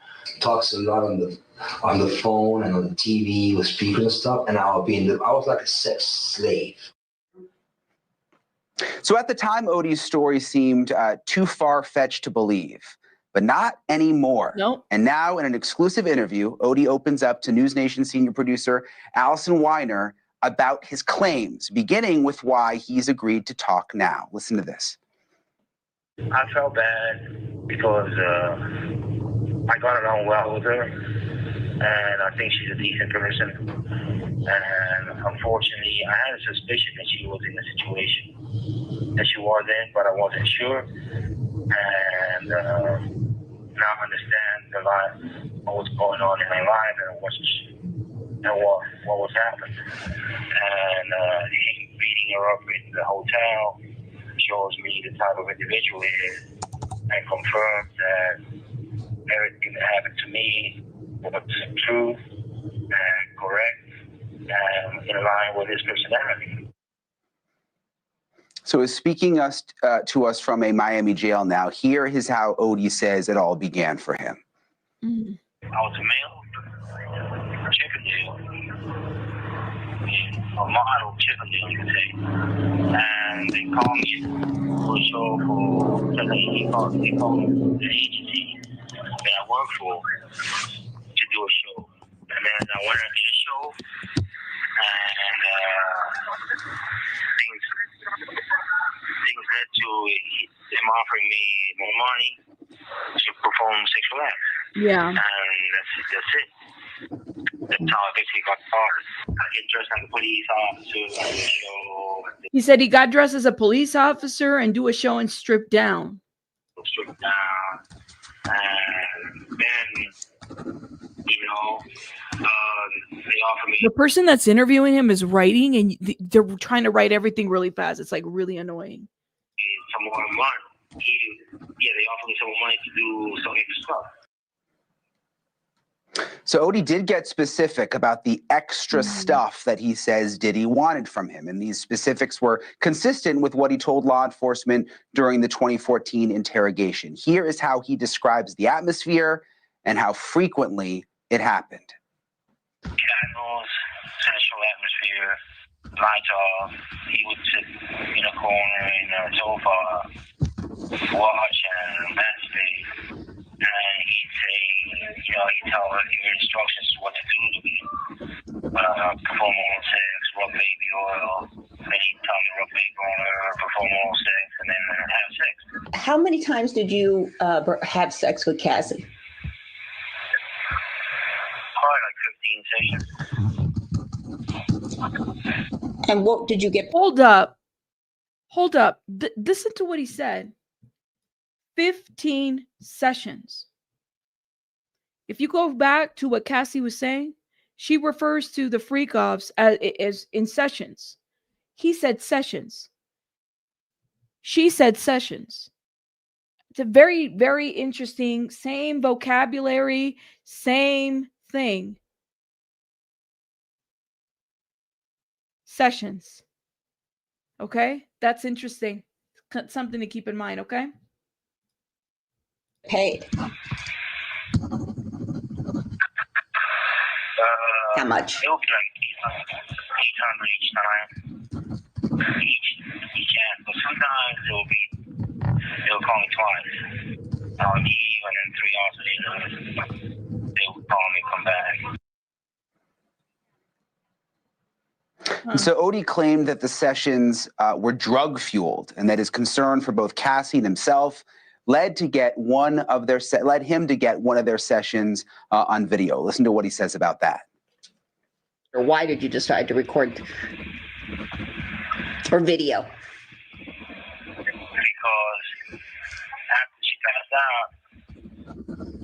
talks a lot on the phone and on the TV with speakers and stuff, and I was like a sex slave. So at the time, Odie's story seemed too far-fetched to believe, but not anymore. Nope. And now in an exclusive interview, Odie opens up to News Nation senior producer Allison Weiner about his claims, beginning with why he's agreed to talk now. Listen to this. I felt bad because I got along well with her, and I think she's a decent person. And unfortunately, I had a suspicion that she was in a situation that she was in, but I wasn't sure. And now I understand what was going on in my life and what was happening. And him beating her up in the hotel shows me the type of individual he is, and confirms that everything that happened to me was true and correct and in line with his personality. So is speaking to us from a Miami jail now. Here is how Odie says it all began for him. Mm. I was a male Chippendale, a model Chippendale, you could say. And they called me for a show they called the agency that I work for to do a show. And then I went and did a show, and things led to them offering me more money to perform sexual acts. Yeah. And that's it. That's how I basically got started. I get dressed like a police officer, I do a show. He said he got dressed as a police officer and do a show and strip down. Strip down. And then, they offer me. The person that's interviewing him is writing, and they're trying to write everything really fast. It's like really annoying. Some more money. They offered me some more money to do some extra stuff. So Odie did get specific about the extra stuff that he says Diddy wanted from him. And these specifics were consistent with what he told law enforcement during the 2014 interrogation. Here is how he describes the atmosphere and how frequently it happened. Candles, sensual atmosphere, lights off. He would sit in a corner in a sofa, watch and masturbate. And he'd say, he'd tell her, give her instructions what to do to me. Perform oral sex, rub baby oil. Then he'd tell me to rub baby on her, perform oral sex, and then have sex. How many times did you have sex with Cassie? Probably like 15 sessions. And what did you get? Hold up. Listen to what he said. 15 sessions. If you go back to what Cassie was saying, she refers to the freak offs as in sessions. He said sessions. She said sessions. It's a very, very interesting, same vocabulary, same thing. Sessions. Okay? That's interesting. Something to keep in mind, okay? Paid. How much? It would be like 800 each time. Each act. But sometimes they'll call me twice. I'll leave, and then 3 hours later, they will call me, come back. So Odie claimed that the sessions were drug-fueled and that his concern for both Cassie and himself led him to get one of their sessions on video. Listen to what he says about that. Or why did you decide to record or video? Because after she passed out,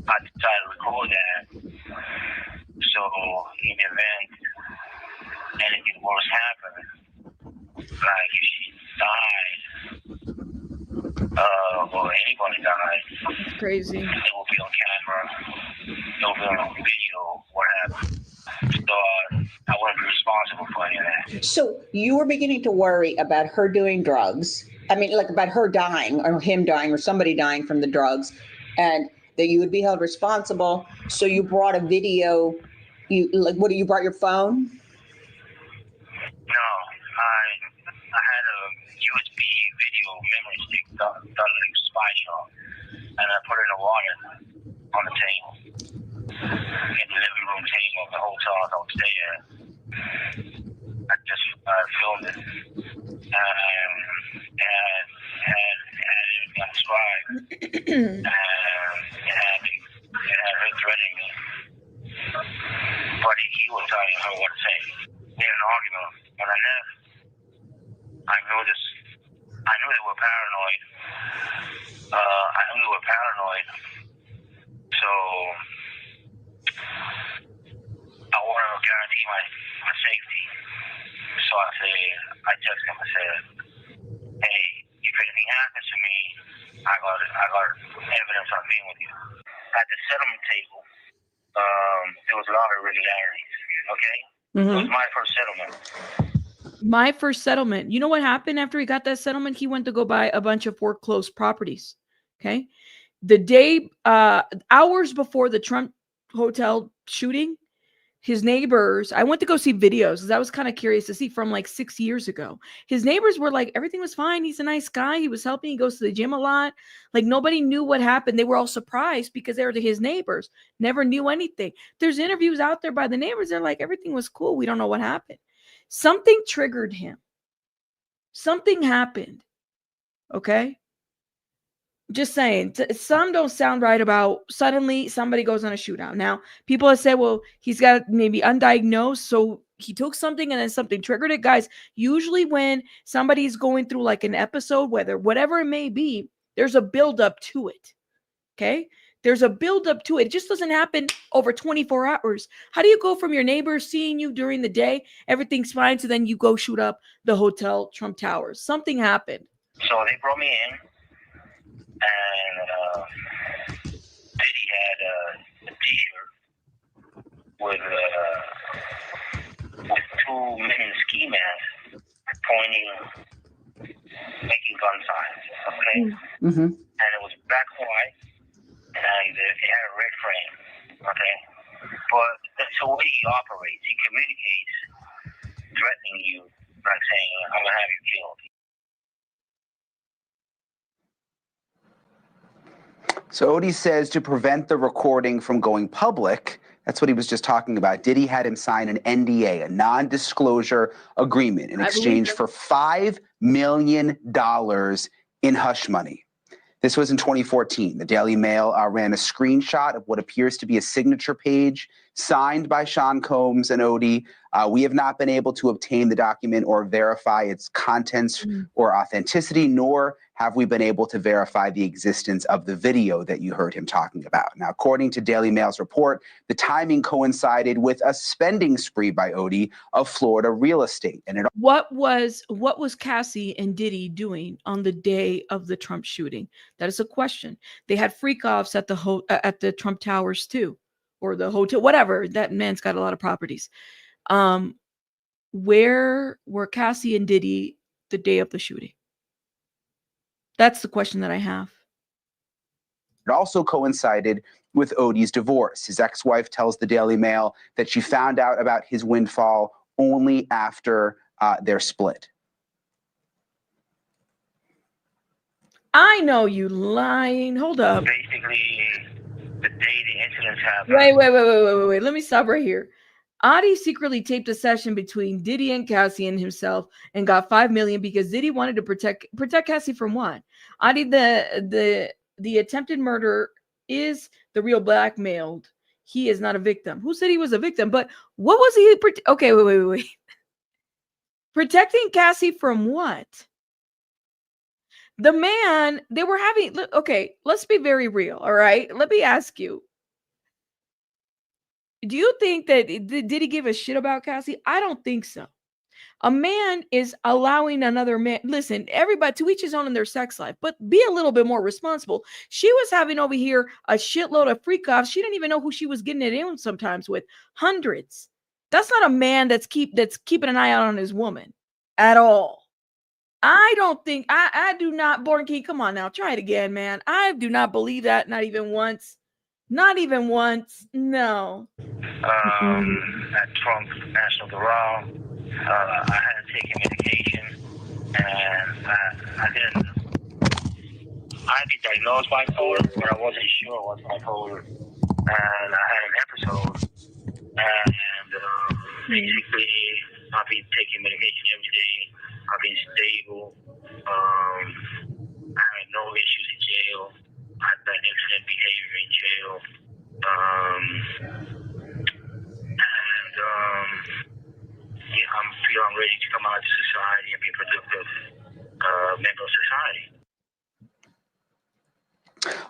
I decided to record that. So in the event anything worse happened, like if she died, or anybody died, It's crazy. it will be on camera, it will be on video, what happened. So I wouldn't be responsible for any of that. So you were beginning to worry about her doing drugs. I mean, like about her dying or him dying or somebody dying from the drugs, and that you would be held responsible. So you brought a video. You brought your phone? No, I had a USB by Sean, and I put it in the water on the table, in the living room table of the hotel I was staying at. I just filmed it, and had everything described, and it had her threatening me, but he was telling her what to say. We had an argument. When I left, I knew they were paranoid. So I wanted to guarantee my safety. So I texted him and said, hey, if anything happens to me, I got evidence I'm being with you. At the settlement table, there was a lot of irregularities, okay? Mm-hmm. It was my first settlement. My first settlement. You know what happened after he got that settlement? He went to go buy a bunch of foreclosed properties. Okay. The day, hours before the Trump hotel shooting, his neighbors, I went to go see videos because I was kind of curious to see from like 6 years ago. His neighbors were like, everything was fine. He's a nice guy. He was helping. He goes to the gym a lot. Like nobody knew what happened. They were all surprised because they were his neighbors. Never knew anything. There's interviews out there by the neighbors. They're like, everything was cool. We don't know what happened. Something triggered him. Something happened. Okay. Just saying, some don't sound right about suddenly somebody goes on a shootout. Now, people have said, well, he's got maybe undiagnosed, so he took something and then something triggered it. Guys, usually when somebody's going through like an episode, whatever it may be, there's a buildup to it. Okay? There's a buildup to it. It just doesn't happen over 24 hours. How do you go from your neighbors seeing you during the day, everything's fine, so then you go shoot up the hotel Trump Towers? Something happened. So they brought me in, and Diddy had a T-shirt with two men in ski masks pointing, making gun signs. Okay, Mm-hmm. and it was black and white, and it had a red frame. Okay, but that's the way he operates. He communicates, threatening you, like saying, "I'm gonna have you killed." So Odie says to prevent the recording from going public, that's what he was just talking about, Diddy had him sign an NDA, a non-disclosure agreement, in exchange for $5 million in hush money. This was in 2014. The Daily Mail ran a screenshot of what appears to be a signature page signed by Sean Combs and Odie. We have not been able to obtain the document or verify its contents or authenticity, nor have we been able to verify the existence of the video that you heard him talking about. Now, according to Daily Mail's report, the timing coincided with a spending spree by Odie of Florida real estate. And what was Cassie and Diddy doing on the day of the Trump shooting? That is a question. They had freak-offs at the Trump Towers too, or the hotel, whatever. That man's got a lot of properties. Where were Cassie and Diddy the day of the shooting? That's the question that I have. It also coincided with Odie's divorce. His ex-wife tells the Daily Mail that she found out about his windfall only after their split. I know you lying. Hold up. Basically, the day the incidents happened. Wait. Let me stop right here. Adi secretly taped a session between Diddy and Cassie and himself and got $5 million because Diddy wanted to protect Cassie from what? Adi, the attempted murder is the real blackmailed. He is not a victim. Who said he was a victim? But what was he? Okay, wait. Protecting Cassie from what? The man, they were having, okay, let's be very real, all right? Let me ask you. Do you think that did he give a shit about Cassie? I don't think so. A man is allowing another man. Listen, everybody to each his own in their sex life, but be a little bit more responsible. She was having over here a shitload of freak offs. She didn't even know who she was getting it in sometimes with. Hundreds. That's not a man that's keeping an eye out on his woman at all. I don't think I do not. Born King, come on now, try it again, man. I do not believe that. Not even once. Not even once. No. At Trump National Doral, I had to take medication, and I I had been diagnosed bipolar, but I wasn't sure I was bipolar. And I had an episode, and basically, I've been taking medication every day. I've been stable. I had no issues in jail. I had that excellent behavior in jail. Yeah, I'm ready to come out to society and be a productive member of society.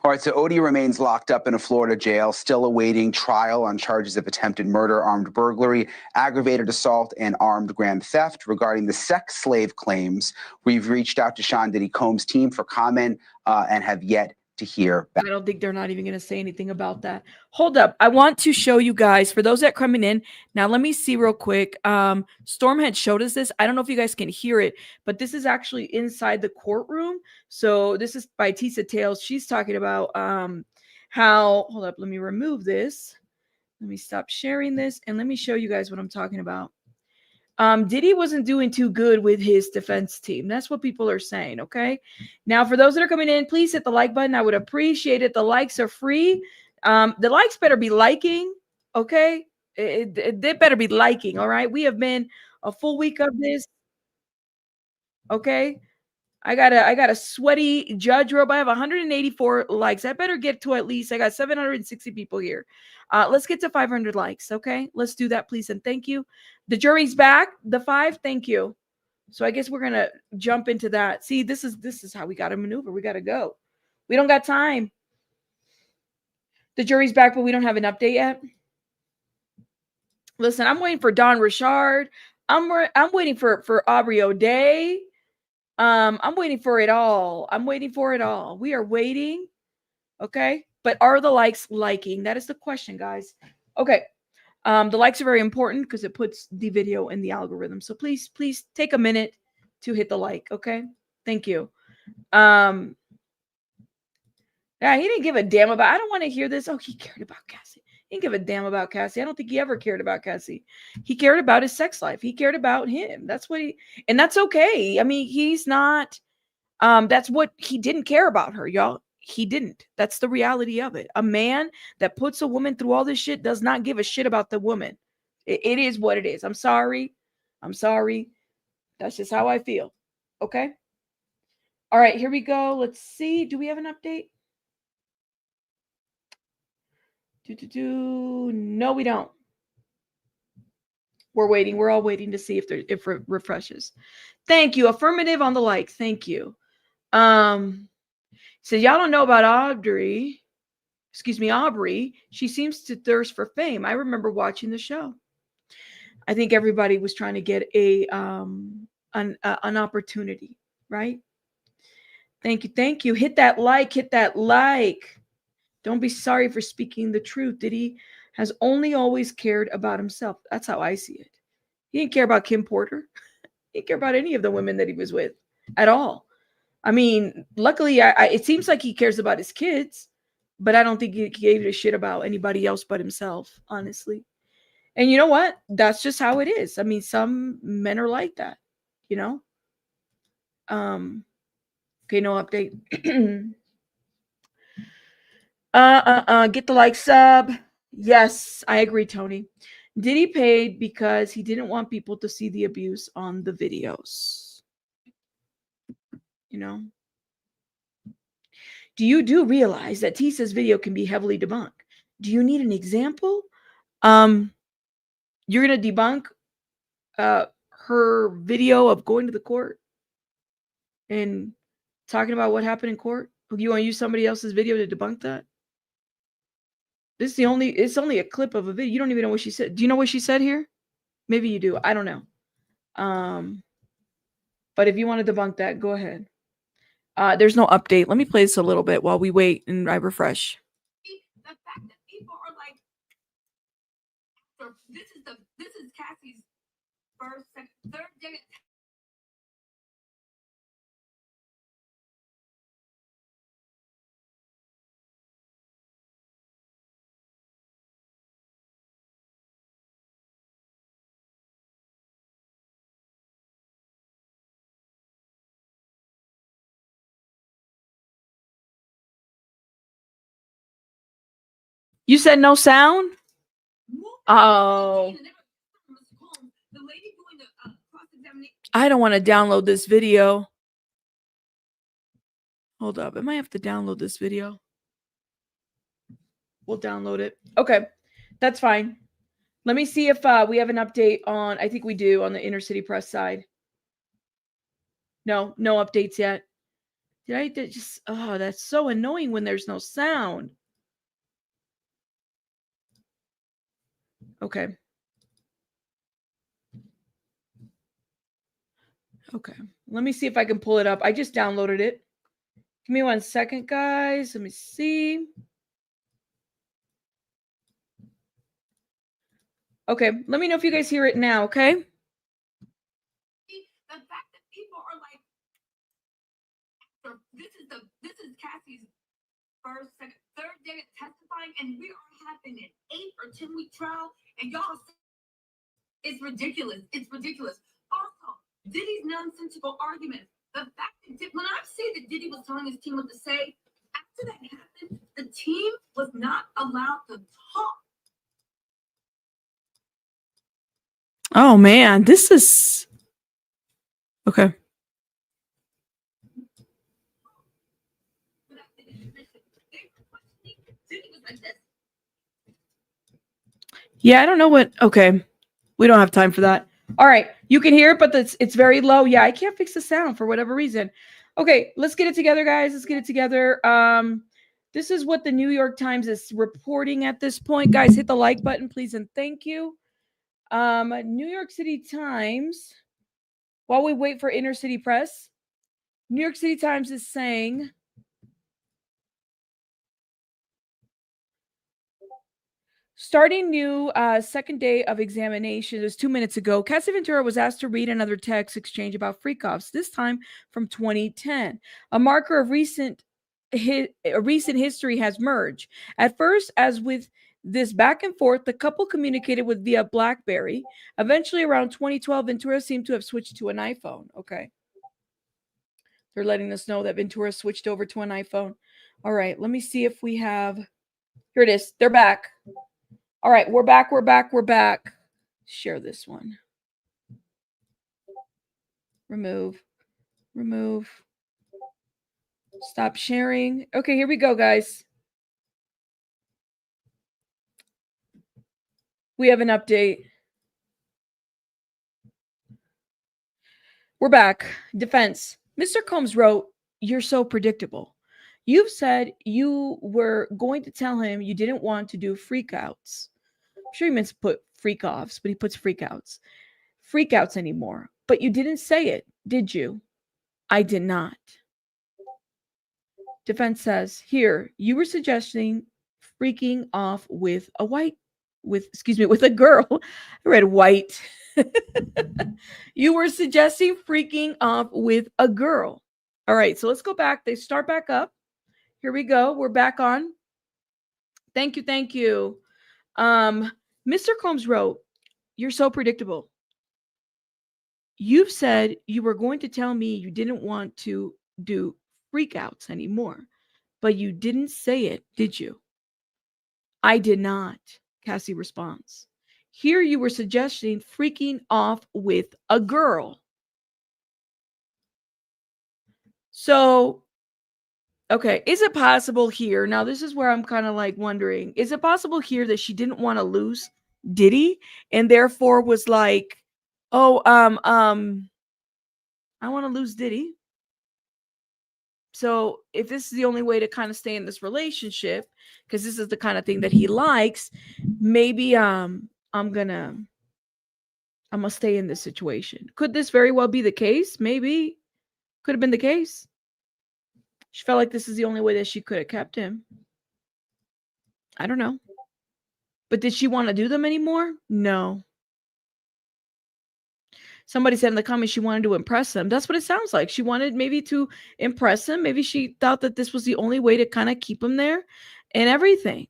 All right, so Odie remains locked up in a Florida jail, still awaiting trial on charges of attempted murder, armed burglary, aggravated assault, and armed grand theft. Regarding the sex slave claims, we've reached out to Sean Diddy Combs' team for comment and have yet to hear back. I don't think they're not even going to say anything about that. Hold up. I want to show you guys, for those that are coming in, now let me see real quick. Storm had showed us this. I don't know if you guys can hear it, but this is actually inside the courtroom. So this is by Tisa Tales. She's talking about how, hold up, let me remove this. Let me stop sharing this and let me show you guys what I'm talking about. Diddy wasn't doing too good with his defense team. That's what people are saying, okay? Now, for those that are coming in, please hit the like button. I would appreciate it. The likes are free. The likes better be liking, okay? They better be liking, all right? We have been a full week of this, okay? I got a sweaty judge robe. I have 184 likes. I better get to at least, I got 760 people here. Let's get to 500 likes, okay? Let's do that, please, and thank you. The jury's back. The 5, thank you. So I guess we're gonna jump into that. See, this is how we got to maneuver. We got to go. We don't got time. The jury's back, but we don't have an update yet. Listen, I'm waiting for Don Richard. I'm waiting for Aubrey O'Day. I'm waiting for it all. I'm waiting for it all. We are waiting. Okay. But are the likes liking? That is the question, guys. Okay. The likes are very important because it puts the video in the algorithm. So please take a minute to hit the like. Okay. Thank you. Yeah, he didn't give a damn about, I don't want to hear this. Oh, he cared about Cassie. He didn't give a damn about Cassie. I don't think he ever cared about Cassie. He cared about his sex life. He cared about him. That's what and that's okay. I mean, he's not, that's what he didn't care about her, y'all. He didn't. That's the reality of it. A man that puts a woman through all this shit does not give a shit about the woman. It is what it is. I'm sorry. That's just how I feel. Okay. All right, here we go. Let's see. Do we have an update? No, we don't. We're waiting. We're all waiting to see if it refreshes. Thank you. Affirmative on the like. Thank you. So y'all don't know about Aubrey. She seems to thirst for fame. I remember watching the show. I think everybody was trying to get an opportunity, right? Thank you. Hit that like. Don't be sorry for speaking the truth. Diddy has only always cared about himself. That's how I see it. He didn't care about Kim Porter. He didn't care about any of the women that he was with at all. I mean, luckily, it seems like he cares about his kids, but I don't think he gave a shit about anybody else but himself, honestly. And you know what? That's just how it is. I mean, some men are like that, you know? Okay, no update. Get the like, sub. Yes, I agree, Tony. Diddy paid because he didn't want people to see the abuse on the videos. You know? Do you realize that Tisa's video can be heavily debunked? Do you need an example? You're going to debunk her video of going to the court and talking about what happened in court? You want to use somebody else's video to debunk that? It's only a clip of a video. You don't even know what she said. Do you know what she said here? Maybe you do. I don't know. But if you want to debunk that, go ahead. There's no update. Let me play this a little bit while we wait and I refresh. The fact that people are like, this is Cassie's first, second, third day. You said no sound? Multiple Oh. times, the lady doing the cross-examination. I don't want to download this video. Hold up. I might have to download this video. We'll download it. Okay. That's fine. Let me see if we have an update on, I think we do, on the inner city press side. No updates yet. Did I just, oh, that's so annoying when there's no sound. Okay. Okay. Let me see if I can pull it up. I just downloaded it. Give me 1 second, guys. Let me see. Okay. Let me know if you guys hear it now, okay? The fact that people are like, this is Cassie's first, second, third day of testifying, and we are having an 8 or 10 week trial, and y'all, it's ridiculous. It's ridiculous. Also, Diddy's nonsensical argument. The fact that when I say that Diddy was telling his team what to say, after that happened, the team was not allowed to talk. Oh, man. This is... Okay. Yeah, I don't know what... Okay. We don't have time for that. All right. You can hear it, but it's very low. Yeah, I can't fix the sound for whatever reason. Okay, let's get it together, guys. Let's get it together. This is what the New York Times is reporting at this point. Guys, hit the like button, please, and thank you. New York City Times, while we wait for inner city press, New York City Times is saying... Starting new second day of examination. It was 2 minutes ago. Cassie Ventura was asked to read another text exchange about freak-offs, this time from 2010. A marker of recent history has merged. At first, as with this back and forth, the couple communicated with via BlackBerry. Eventually, around 2012, Ventura seemed to have switched to an iPhone. Okay. They're letting us know that Ventura switched over to an iPhone. All right, let me see if we have... Here it is. They're back. All right, we're back. Share this one. Remove. Stop sharing. Okay, here we go, guys. We have an update. We're back. Defense. Mr. Combs wrote, "You're so predictable. You've said you were going to tell him you didn't want to do freakouts." I'm sure he meant to put freak-offs, but he puts freakouts. Freakouts anymore. But you didn't say it, did you? I did not. Defense says, here, you were suggesting freaking off with a girl. I read white. You were suggesting freaking off with a girl. All right, so let's go back. They start back up. Here we go. We're back on. Thank you. Mr. Combs wrote, "You're so predictable. You've said you were going to tell me you didn't want to do freakouts anymore, but you didn't say it, did you?" I did not, Cassie responds. Here you were suggesting freaking off with a girl. So, okay, is it possible here? Now, this is where I'm kind of like wondering, is it possible here that she didn't want to lose Diddy and therefore was like, oh, I want to lose Diddy. So if this is the only way to kind of stay in this relationship, because this is the kind of thing that he likes, maybe I'm gonna stay in this situation. Could this very well be the case? Maybe. Could have been the case. She felt like this is the only way that she could have kept him. I don't know. But did she want to do them anymore? No. Somebody said in the comments she wanted to impress him. That's what it sounds like. She wanted maybe to impress him. Maybe she thought that this was the only way to kind of keep him there and everything.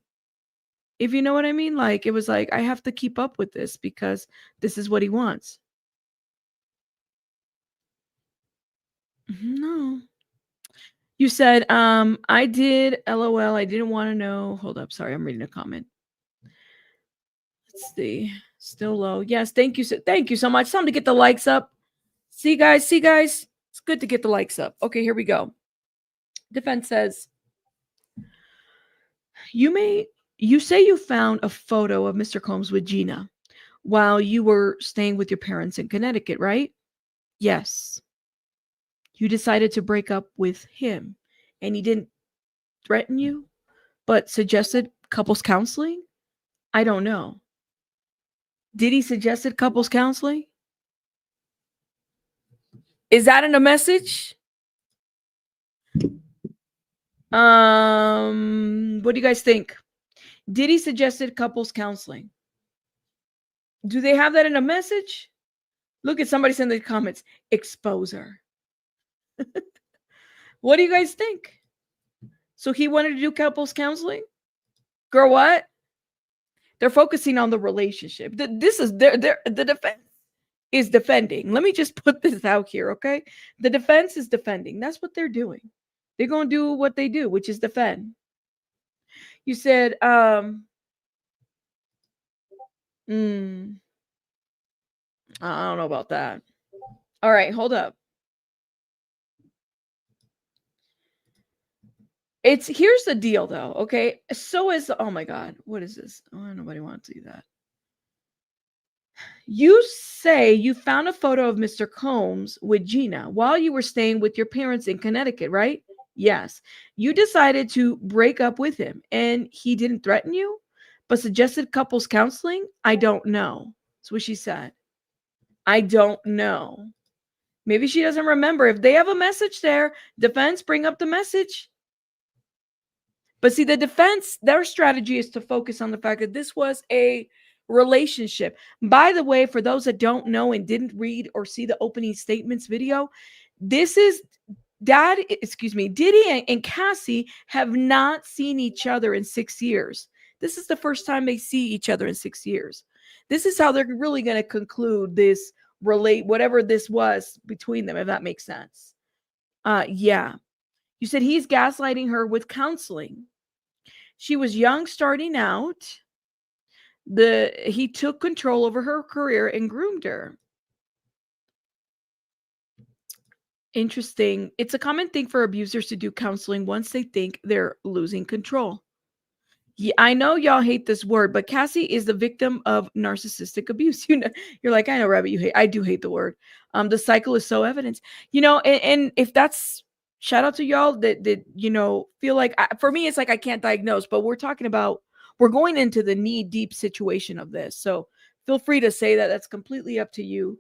If you know what I mean? Like, it was like, I have to keep up with this because this is what he wants. No. You said, I did, LOL. I didn't want to know. Hold up. Sorry, I'm reading a comment. Let's see. Still low. Yes, thank you. Thank you so much. Time to get the likes up. See, guys. It's good to get the likes up. Okay, here we go. Defense says, you say you found a photo of Mr. Combs with Gina while you were staying with your parents in Connecticut, right? Yes. You decided to break up with him, and he didn't threaten you, but suggested couples counseling? I don't know. Did he suggested couples counseling? Is that in a message? What do you guys think? Did he suggested couples counseling? Do they have that in a message? Look at somebody in the comments. Expose her. What do you guys think? So he wanted to do couples counseling? Girl, what? They're focusing on the relationship. This is the defense is defending. Let me just put this out here, okay? The defense is defending. That's what they're doing. They're going to do what they do, which is defend. You said, I don't know about that. All right, hold up. Here's the deal though, okay? So is, oh my God, what is this? Oh, nobody wants to see that. You say you found a photo of Mr. Combs with Gina while you were staying with your parents in Connecticut, right? Yes. You decided to break up with him and he didn't threaten you, but suggested couples counseling? I don't know. That's what she said. I don't know. Maybe she doesn't remember. If they have a message there, defense, bring up the message. But see, the defense, their strategy is to focus on the fact that this was a relationship. By the way, for those that don't know and didn't read or see the opening statements video, Diddy and Cassie have not seen each other in 6 years. This is the first time they see each other in 6 years. This is how they're really going to conclude this whatever this was between them, if that makes sense. Yeah. You said he's gaslighting her with counseling. She was young starting out. He took control over her career and groomed her. Interesting. It's a common thing for abusers to do counseling once they think they're losing control. Yeah, I know y'all hate this word, but Cassie is the victim of narcissistic abuse. You're like, I know, Rabbit, I do hate the word. The cycle is so evident. And if that's, shout out to y'all that feel like, for me, it's like I can't diagnose, but we're going into the knee-deep situation of this. So feel free to say that. That's completely up to you.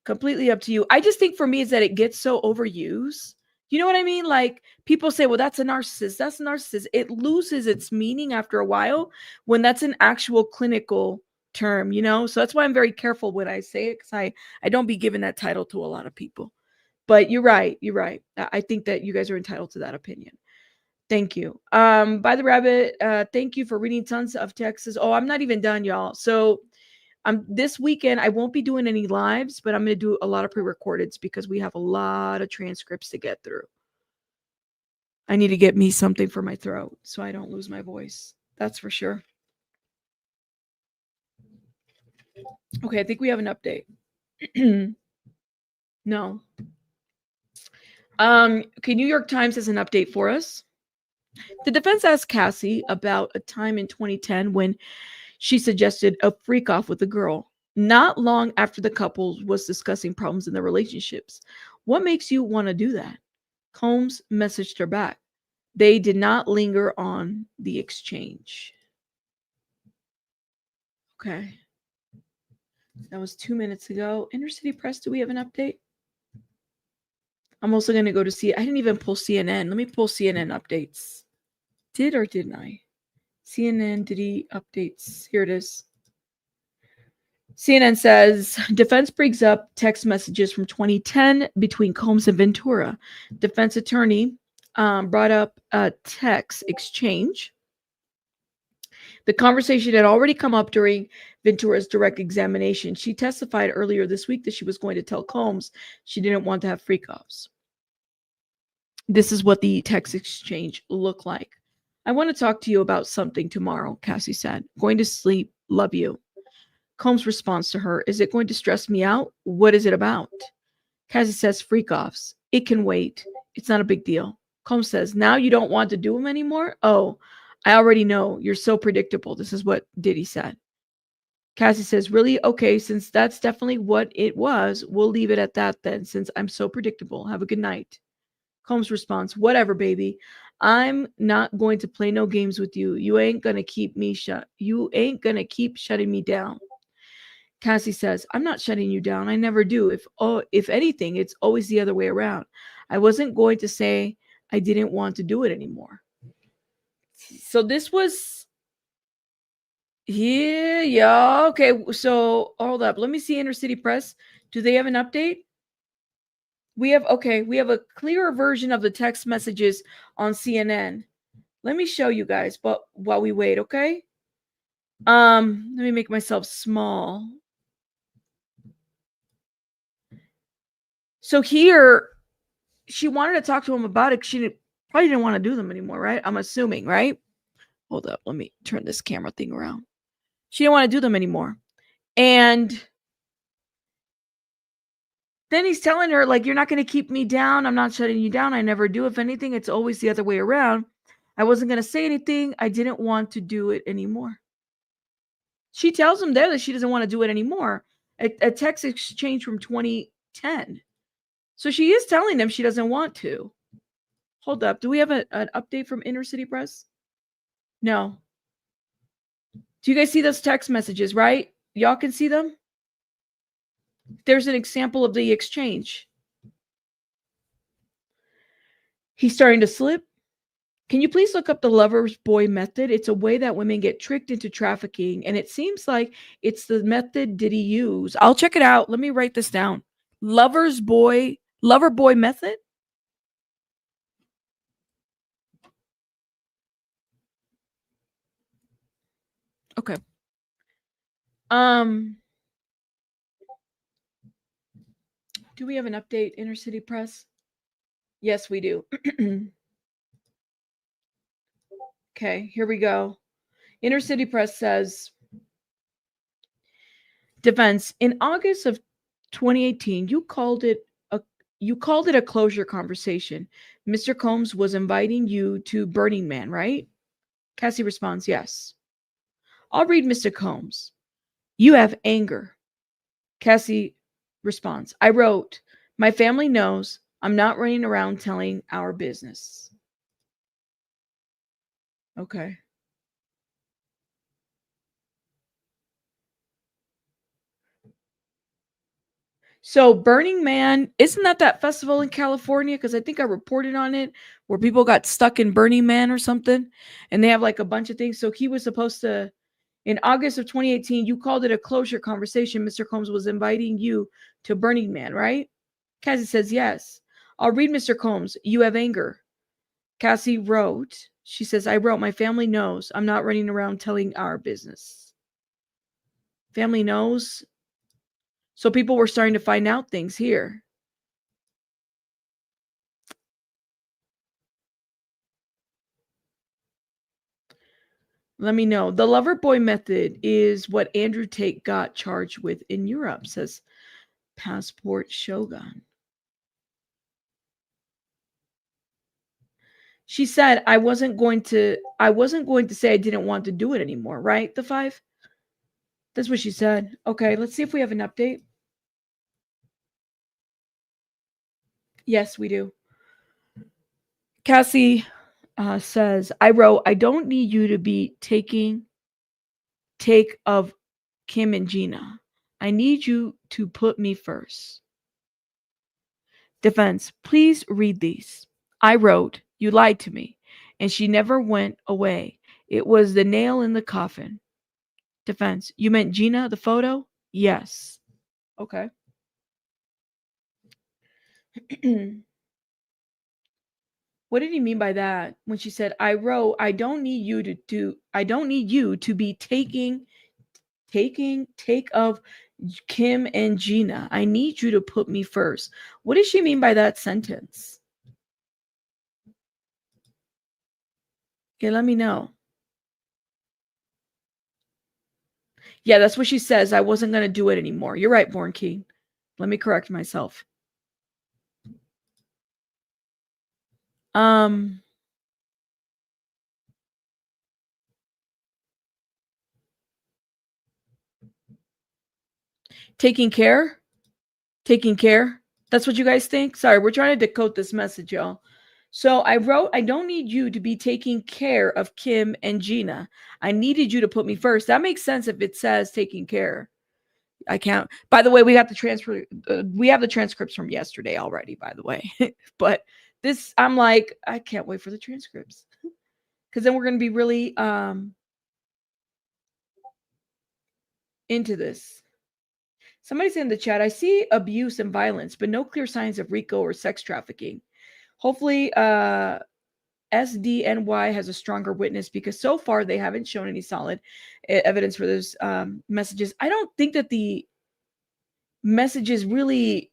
Completely up to you. I just think for me is that it gets so overused. You know what I mean? Like people say, well, that's a narcissist. That's a narcissist. It loses its meaning after a while when that's an actual clinical term, So that's why I'm very careful when I say it, because I don't be giving that title to a lot of people. But you're right. You're right. I think that you guys are entitled to that opinion. Thank you. By the Rabbit, thank you for reading tons of texts. Oh, I'm not even done, y'all. So this weekend, I won't be doing any lives, but I'm going to do a lot of pre-recordeds because we have a lot of transcripts to get through. I need to get me something for my throat so I don't lose my voice. That's for sure. Okay, I think we have an update. No. Okay, New York Times has an update for us. The defense asked Cassie about a time in 2010 when she suggested a freak off with a girl, not long after the couple was discussing problems in their relationships. What makes you want to do that? Combs messaged her back. They did not linger on the exchange. Okay. That was 2 minutes ago. Inner City Press, do we have an update? I'm also going to go to see. I didn't even pull CNN. Let me pull CNN updates. Did or didn't I? CNN Diddy updates. Here it is. CNN says defense brings up text messages from 2010 between Combs and Ventura. Defense attorney brought up a text exchange. The conversation had already come up during Ventura's direct examination. She testified earlier this week that she was going to tell Combs she didn't want to have freak-offs. This is what the text exchange looked like. I want to talk to you about something tomorrow, Cassie said. Going to sleep. Love you. Combs' response to her, is it going to stress me out? What is it about? Cassie says, freak offs. It can wait. It's not a big deal. Combs says, now you don't want to do them anymore? Oh, I already know. You're so predictable. This is what Diddy said. Cassie says, really? Okay, since that's definitely what it was, we'll leave it at that then, since I'm so predictable. Have a good night. Combs' response, whatever, baby. I'm not going to play no games with you. You ain't gonna keep shutting me down. Cassie says, I'm not shutting you down. I never do. If anything, it's always the other way around. I wasn't going to say I didn't want to do it anymore. So this was here, yeah. Okay, so hold up. Let me see Inner City Press. Do they have an update? We have a clearer version of the text messages on CNN. Let me show you guys, but while we wait, okay? Let me make myself small. So here, she wanted to talk to him about it. She probably didn't want to do them anymore, right? I'm assuming, right? Hold up. Let me turn this camera thing around. She didn't want to do them anymore. And then he's telling her, like, you're not going to keep me down. I'm not shutting you down. I never do. If anything, it's always the other way around. I wasn't going to say anything. I didn't want to do it anymore. She tells him there that she doesn't want to do it anymore. A text exchange from 2010. So she is telling him she doesn't want to. Hold up. Do we have an update from Inner City Press? No. Do you guys see those text messages, right? Y'all can see them? There's an example of the exchange. He's starting to slip. Can you please look up the lover's boy method? It's a way that women get tricked into trafficking, and it seems like it's the method Diddy used. I'll check it out. Let me write this down. Lover boy method? Okay. Do we have an update, Inner City Press? Yes, we do. Okay, here we go. Inner City Press says, defense, in August of 2018, you called it a closure conversation. Mr. Combs was inviting you to Burning Man, right? Cassie responds, yes. I'll read Mr. Combs. You have anger. Cassie responds, I wrote, my family knows I'm not running around telling our business. Okay. So Burning Man, isn't that festival in California? Because I think I reported on it where people got stuck in Burning Man or something. And they have like a bunch of things. So he was supposed to, in August of 2018, you called it a closure conversation. Mr. Combs was inviting you to Burning Man, right? Cassie says, yes. I'll read Mr. Combs. You have anger. Cassie wrote, she says, I wrote, my family knows I'm not running around telling our business. Family knows. So people were starting to find out things here. Let me know. The lover boy method is what Andrew Tate got charged with in Europe, says Passport Shogun. She said, I wasn't going to say I didn't want to do it anymore, right? The 5? That's what she said. Okay, let's see if we have an update. Yes, we do. Cassie says, I wrote, I don't need you to be take of Kim and Gina. I need you to put me first. Defense, please read these. I wrote, you lied to me, and she never went away. It was the nail in the coffin. Defense, you meant Gina, the photo? Yes. Okay. What did he mean by that? When she said, I wrote, I don't need you to be take of Kim and Gina. I need you to put me first. What does she mean by that sentence? Yeah, let me know. Yeah, that's what she says. I wasn't going to do it anymore. You're right, Born King. Let me correct myself. Taking care. That's what you guys think? Sorry, we're trying to decode this message, y'all. So I wrote, I don't need you to be taking care of Kim and Gina. I needed you to put me first. That makes sense if it says taking care. I can't. By the way, we got the transfer. We have the transcripts from yesterday already, by the way. But this, I'm like, I can't wait for the transcripts. Because then we're going to be really into this. Somebody's in the chat. I see abuse and violence, but no clear signs of RICO or sex trafficking. Hopefully, SDNY has a stronger witness because so far they haven't shown any solid evidence for those messages. I don't think that the messages really.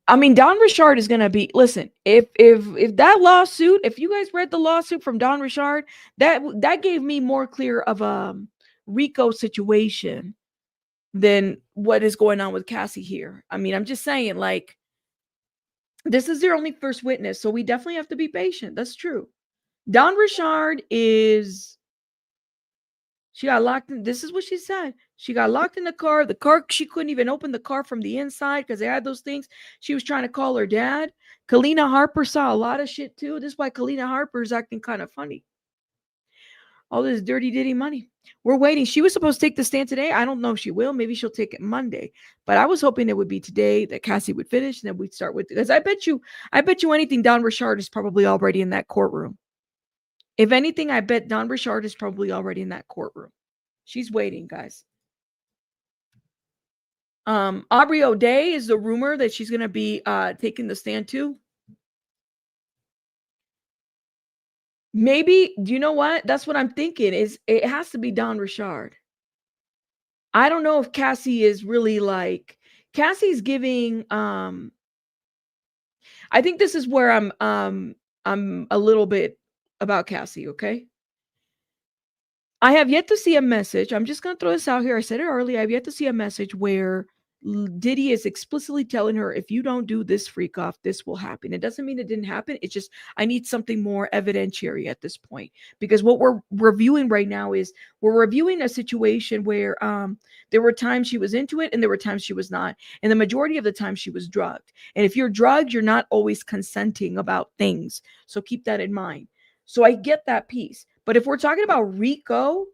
I mean, Don Richard is gonna be. Listen, if that lawsuit, if you guys read the lawsuit from Don Richard, that gave me more clear of a RICO situation than what is going on with Cassie here. I mean, I'm just saying, like, this is their only first witness, so we definitely have to be patient. That's true. Don Richard is. She got locked in. This is what she said. She got locked in the car. The car, she couldn't even open the car from the inside because they had those things. She was trying to call her dad. Kalina Harper saw a lot of shit too. This is why Kalina Harper is acting kind of funny. All this dirty Diddy money. We're waiting. She was supposed to take the stand today. I don't know if she will. Maybe she'll take it Monday. But I was hoping it would be today that Cassie would finish and then we'd start with, because I bet you anything Don Richard is probably already in that courtroom. If anything, I bet Don Richard is probably already in that courtroom. She's waiting, guys. Aubrey O'Day is the rumor that she's going to be taking the stand too. Maybe, do you know what? That's what I'm thinking, is it has to be Don Richard. I don't know if Cassie is really like, Cassie's giving, I think this is where I'm a little bit about Cassie, okay? I have yet to see a message. I'm just going to throw this out here. I said it earlier. I have yet to see a message where Diddy is explicitly telling her, if you don't do this freak off, this will happen. It doesn't mean it didn't happen. It's just, I need something more evidentiary at this point, because what we're reviewing right now is we're reviewing a situation where there were times she was into it and there were times she was not. And the majority of the time she was drugged. And if you're drugged, you're not always consenting about things. So keep that in mind. So I get that piece. But if we're talking about RICO,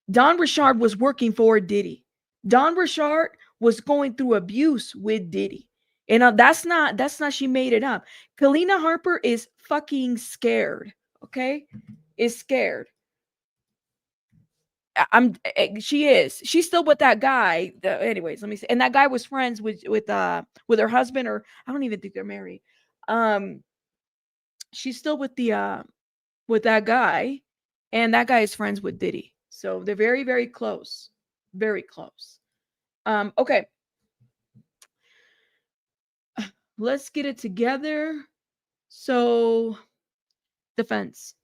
Don Richard was working for Diddy. Don Richard was going through abuse with Diddy. And that's not, she made it up. Kalina Harper is fucking scared. Okay? Is scared. She's still with that guy. Anyways, let me say. And that guy was friends with her husband, or I don't even think they're married. She's still with that guy, and that guy is friends with Diddy. So they're very, very close. Very close. Okay. Let's get it together. So, defense.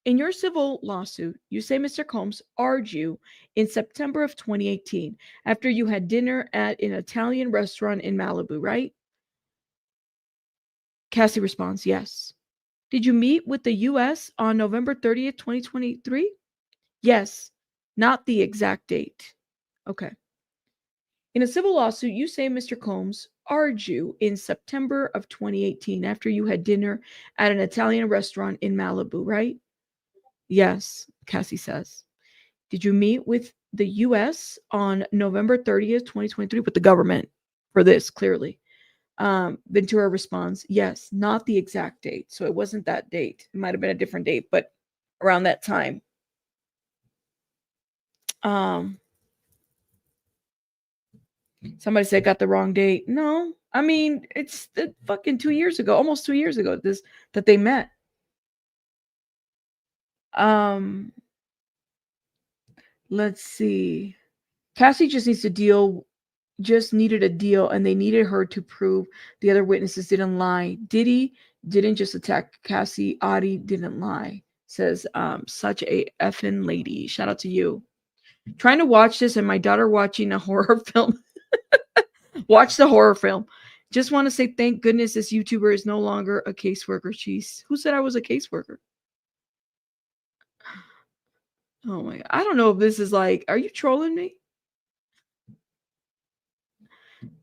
In your civil lawsuit, you say Mr. Combs argued you in September of 2018 after you had dinner at an Italian restaurant in Malibu, right? Cassie responds, yes. Did you meet with the U.S. on November 30th, 2023? Yes, not the exact date. Okay. In a civil lawsuit, you say Mr. Combs argued you in September of 2018 after you had dinner at an Italian restaurant in Malibu, right? Yes, Cassie says. Did you meet with the U.S. on November 30th, 2023 with the government for this, clearly? Ventura responds, yes, not the exact date. So it wasn't that date. It might have been a different date, but around that time. Somebody said got the wrong date. No, I mean, it's fucking 2 years ago, almost 2 years ago, that they met. Let's see. Cassie just needs to deal just needed a deal, and they needed her to prove the other witnesses didn't lie. Diddy didn't just attack Cassie. Adi didn't lie. Says such a effing lady. Shout out to you. Trying to watch this and my daughter watching a horror film. Watch the horror film. Just want to say thank goodness this YouTuber is no longer a caseworker. Jeez. Who said I was a caseworker? Oh my God. I don't know if this is like, are you trolling me?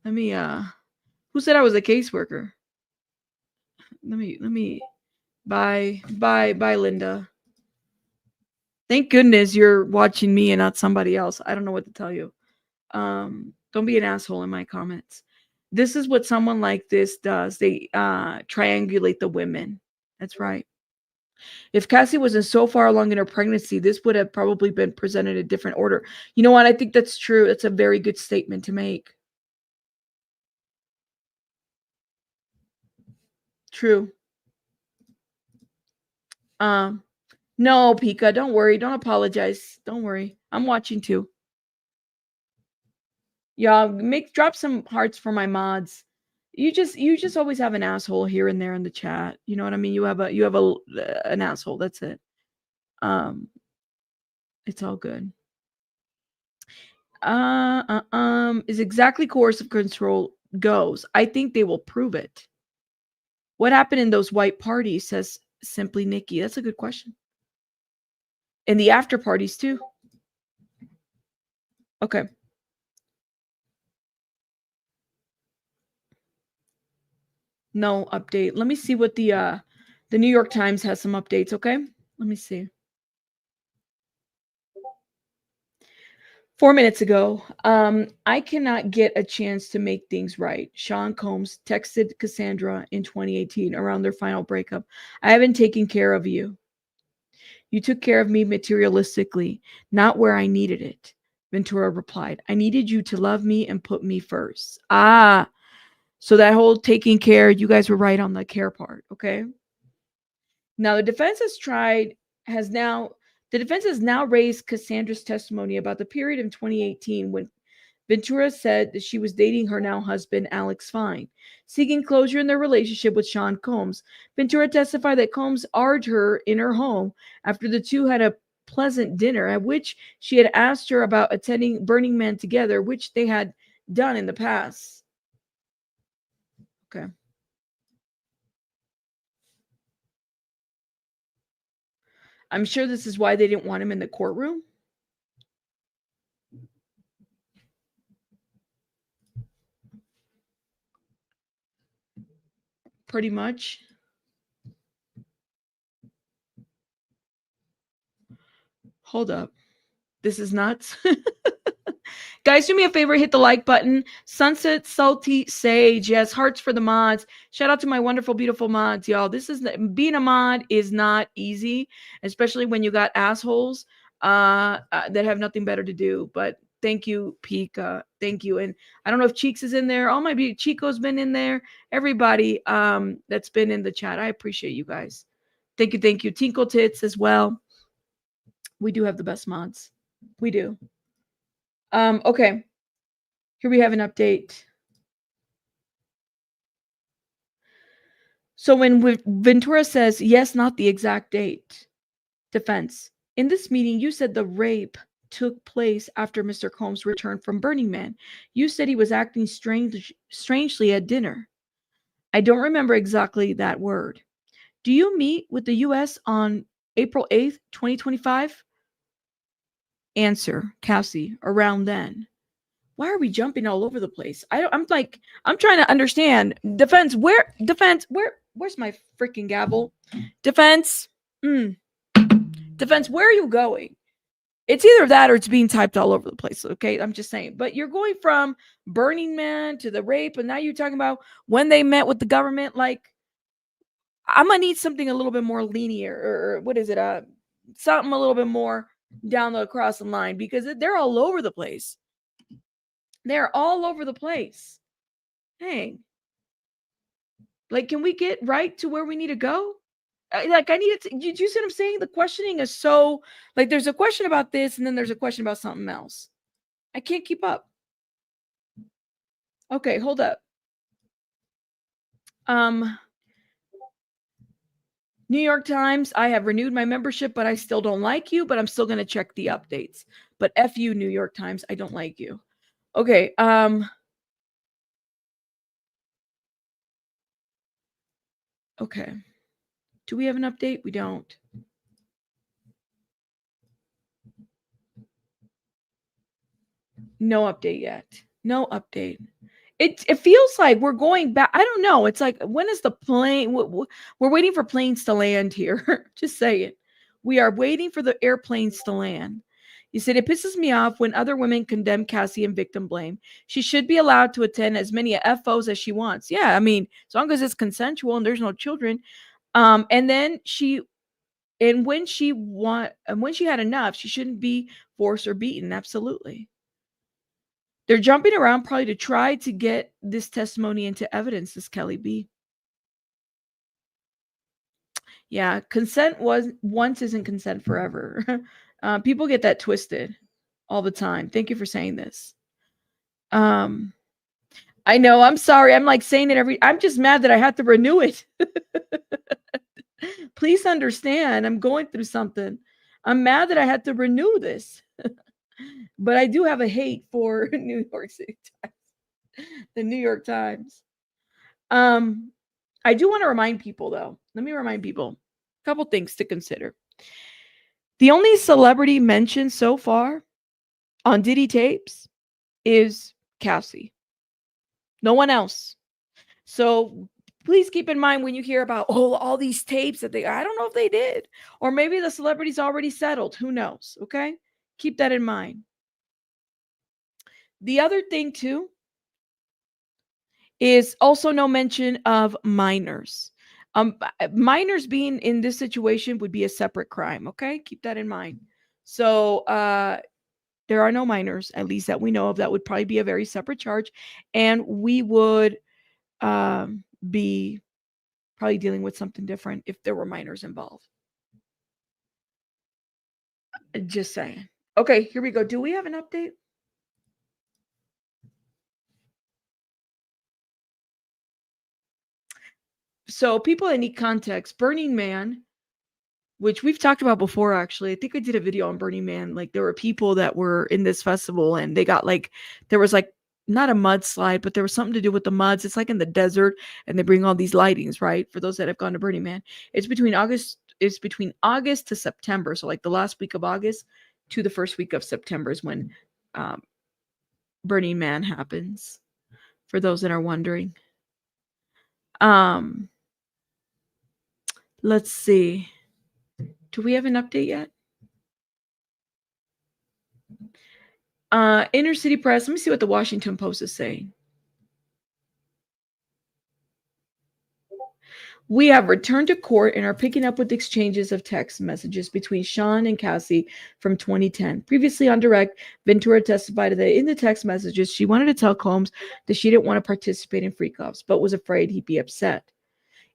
Let me who said I was a caseworker? Let me bye Linda. Thank goodness you're watching me and not somebody else. I don't know what to tell you. Don't be an asshole in my comments. This is what someone like this does. They triangulate the women. That's right. If Cassie wasn't so far along in her pregnancy, this would have probably been presented in a different order. You know what? I think that's true. That's a very good statement to make. True. No, Pika, don't worry. Don't apologize. Don't worry. I'm watching too. Y'all drop some hearts for my mods. You just always have an asshole here and there in the chat. You know what I mean? You have an asshole. That's it. It's all good. Is exactly coercive control goes. I think they will prove it. What happened in those white parties, says Simply Nikki. That's a good question. And the after parties too. Okay. No update. Let me see what the New York Times has some updates, okay? Let me see. 4 minutes ago, I cannot get a chance to make things right. Sean Combs texted Cassandra in 2018 around their final breakup. I haven't taken care of you. You took care of me materialistically, not where I needed it. Ventura replied, I needed you to love me and put me first. So that whole taking care, you guys were right on the care part, okay? Now the defense has now raised Cassandra's testimony about the period in 2018 when Ventura said that she was dating her now husband, Alex Fine, seeking closure in their relationship with Sean Combs. Ventura testified that Combs urged her in her home after the two had a pleasant dinner at which she had asked her about attending Burning Man together, which they had done in the past. Okay. I'm sure this is why they didn't want him in the courtroom. Pretty much. Hold up. This is nuts. Guys, do me a favor, hit the like button. Sunset Salty Sage. Yes, hearts for the mods. Shout out to my wonderful, beautiful mods, y'all. Being a mod is not easy, especially when you got assholes that have nothing better to do. But thank you, Pika. Thank you. And I don't know if Cheeks is in there. All my Chico's been in there. Everybody that's been in the chat. I appreciate you guys. Thank you. Thank you. Tinkle Tits as well. We do have the best mods. We do. Okay. Here we have an update. So when Ventura says, yes, not the exact date. Defense. In this meeting, you said the rape took place after Mr. Combs returned from Burning Man. You said he was acting strangely at dinner. I don't remember exactly that word. Do you meet with the U.S. on April 8th, 2025? Answer, Cassie, around then. Why are we jumping all over the place? I'm trying to understand. Defense, where's my freaking gavel? Defense, Defense, where are you going? It's either that or it's being typed all over the place, okay? I'm just saying. But you're going from Burning Man to the rape, and now you're talking about when they met with the government. Like, I'm going to need something a little bit more linear, or what is it? Something a little bit more down the across the line, because they're all over the place. They're all over the place. Dang. Like, can we get right to where we need to go? Like, I need it. You see what I'm saying? The questioning is so, like, there's a question about this, and then there's a question about something else. I can't keep up. Okay, hold up. New York Times, I have renewed my membership, but I still don't like you, but I'm still going to check the updates. But F you, New York Times, I don't like you. Okay, okay. Do we have an update? We don't. No update yet. No update. It feels like we're going back. I don't know. It's like, when is the plane? We're waiting for planes to land here. Just say it. We are waiting for the airplanes to land. You said, it pisses me off when other women condemn Cassie and victim blame. She should be allowed to attend as many FOs as she wants. Yeah, I mean, as long as it's consensual and there's no children. And then when she had enough, she shouldn't be forced or beaten. Absolutely. They're jumping around probably to try to get this testimony into evidence, says Kelly B. Yeah, consent was once isn't consent forever. People get that twisted all the time. Thank you for saying this. I know, I'm sorry. I'm like saying it I'm just mad that I had to renew it. Please understand, I'm going through something. I'm mad that I had to renew this. But I do have a hate for New York City Times, the New York Times. I do want to remind people, though. Let me remind people a couple things to consider. The only celebrity mentioned so far on Diddy tapes is Cassie. No one else. So please keep in mind when you hear about all these tapes that I don't know if they did, or maybe the celebrity's already settled. Who knows? Okay, keep that in mind. The other thing too is also no mention of minors. Minors being in this situation would be a separate crime. Okay, keep that in mind. So there are no minors, at least that we know of. That would probably be a very separate charge, and we would be probably dealing with something different if there were minors involved. Just saying. Okay, here we go. Do we have an update? So people that need context, Burning Man, which we've talked about before, actually. I think I did a video on Burning Man. Like, there were people that were in this festival and they got there was not a mudslide, but there was something to do with the muds. It's like in the desert and they bring all these lightings, right? For those that have gone to Burning Man. It's between August to September. So like the last week of August to the first week of September is when Burning Man happens, for those that are wondering. Let's see. Do we have an update yet? Inner City Press. Let me see what the Washington Post is saying. We have returned to court and are picking up with exchanges of text messages between Sean and Cassie from 2010. Previously on direct, Ventura testified that in the text messages, she wanted to tell Combs that she didn't want to participate in freak-offs, but was afraid he'd be upset.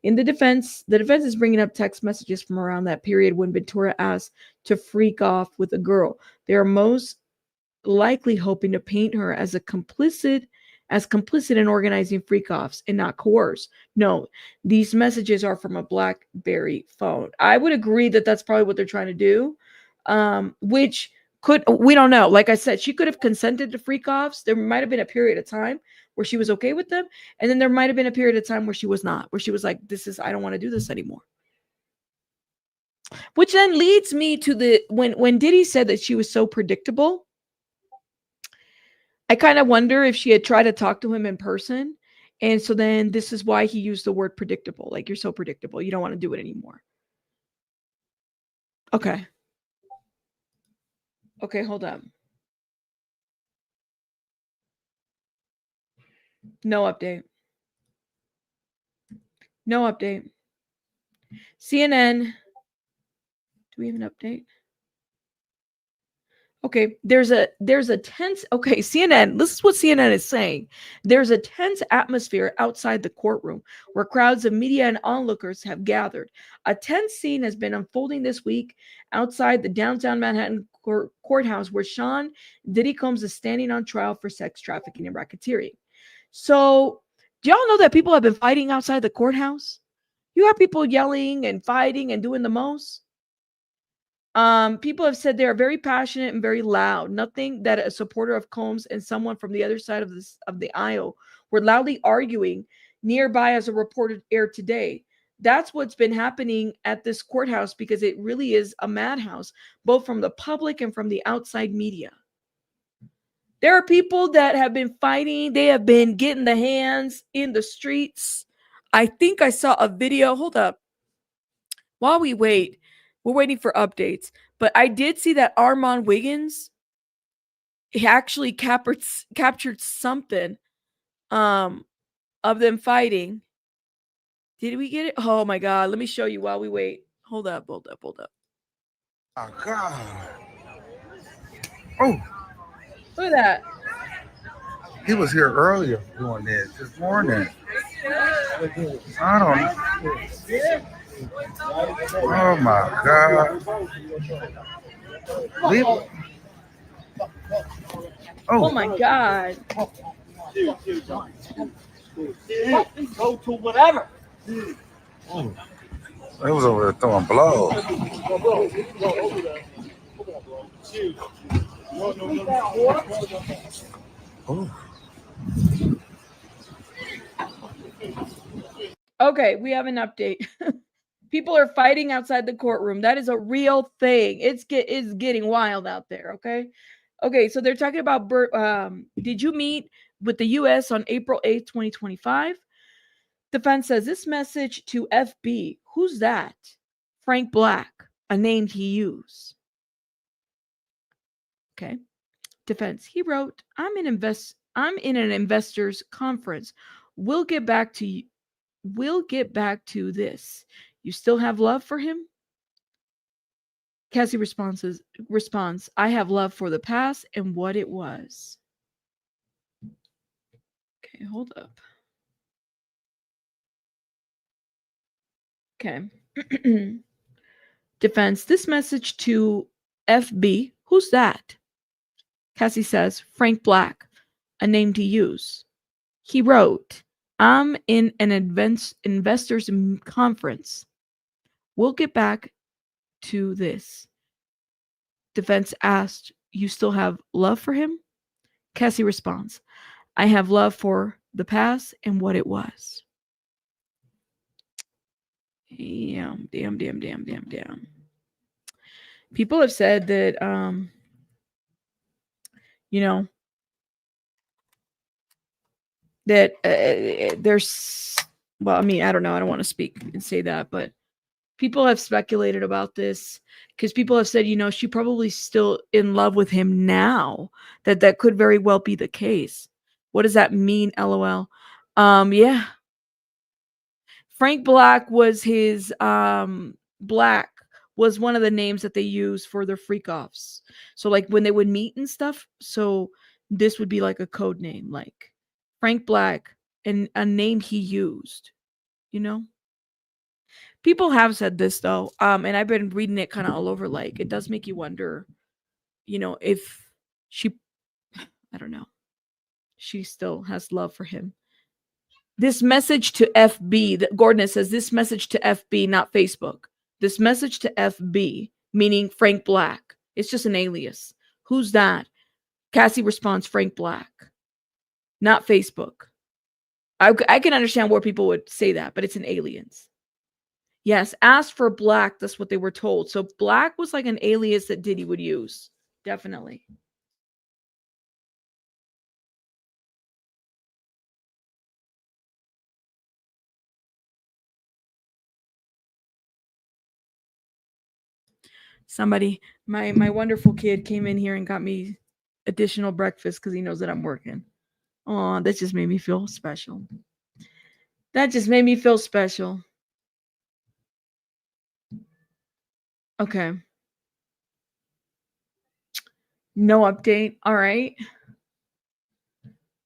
In the defense is bringing up text messages from around that period when Ventura asked to freak off with a girl. They are most likely hoping to paint her as complicit in organizing freak-offs and not coerce. No, these messages are from a BlackBerry phone. I would agree that that's probably what they're trying to do, which we don't know. Like I said, she could have consented to freak-offs. There might have been a period of time where she was okay with them, and then there might have been a period of time where she was not, where she was like, I don't want to do this anymore. Which then leads me to when Diddy said that she was so predictable, I kind of wonder if she had tried to talk to him in person. And so then this is why he used the word predictable. Like, you're so predictable. You don't want to do it anymore. Okay. Okay, hold up. No update. No update. CNN. Do we have an update? Okay, there's a tense, okay, CNN, this is what CNN is saying. There's a tense atmosphere outside the courtroom where crowds of media and onlookers have gathered. A tense scene has been unfolding this week outside the downtown Manhattan courthouse where Sean Diddy Combs is standing on trial for sex trafficking and racketeering. So, do y'all know that people have been fighting outside the courthouse? You have people yelling and fighting and doing the most. People have said they are very passionate and very loud. Nothing that a supporter of Combs and someone from the other side of the aisle were loudly arguing nearby, as a report aired today. That's what's been happening at this courthouse, because it really is a madhouse, both from the public and from the outside media. There are people that have been fighting. They have been getting the hands in the streets. I think I saw a video. Hold up. While we wait, we're waiting for updates. But I did see that Armand Wiggins, he actually captured something of them fighting. Did we get it? Oh my God. Let me show you while we wait. Hold up. Oh God. Oh, Look at that. he was here earlier doing this morning. I don't know. Oh my God. Leave. Oh my God. Go to whatever. Oh, they was over there throwing blows. Oh. Okay, we have an update. People are fighting outside the courtroom. That is a real thing. It's getting wild out there, okay? Okay, so they're talking about did you meet with the US on April 8th, 2025? Defense says this message to FB. Who's that? Frank Black, a name he used. Okay. Defense. He wrote, I'm in an investors conference. We'll get back to this. You still have love for him? Cassie responds, I have love for the past and what it was. Okay, hold up. Okay. Defense, this message to FB. Who's that? Cassie says, Frank Black, a name to use. He wrote, I'm in an investors conference. We'll get back to this. Defense asked, you still have love for him? Cassie responds, I have love for the past and what it was. Damn. People have said that, that there's, well, I mean, I don't know. I don't want to speak and say that, but people have speculated about this because people have said, she probably still in love with him now, that could very well be the case. What does that mean? LOL. Yeah. Frank Black was his, Black was one of the names that they use for their freak offs. So like when they would meet and stuff. So this would be like a code name, like Frank Black, and a name he used, People have said this though. And I've been reading it kind of all over. Like it does make you wonder, if I don't know, she still has love for him. This message to FB, that Gordon says this message to FB, not Facebook. This message to FB, meaning Frank Black. It's just an alias. Who's that? Cassie responds, Frank Black, not Facebook. I can understand where people would say that, but it's an alias. Yes, ask for Black. That's what they were told. So Black was like an alias that Diddy would use. Definitely. Somebody, my wonderful kid came in here and got me additional breakfast because he knows that I'm working. Oh, that just made me feel special. Okay. No update. All right.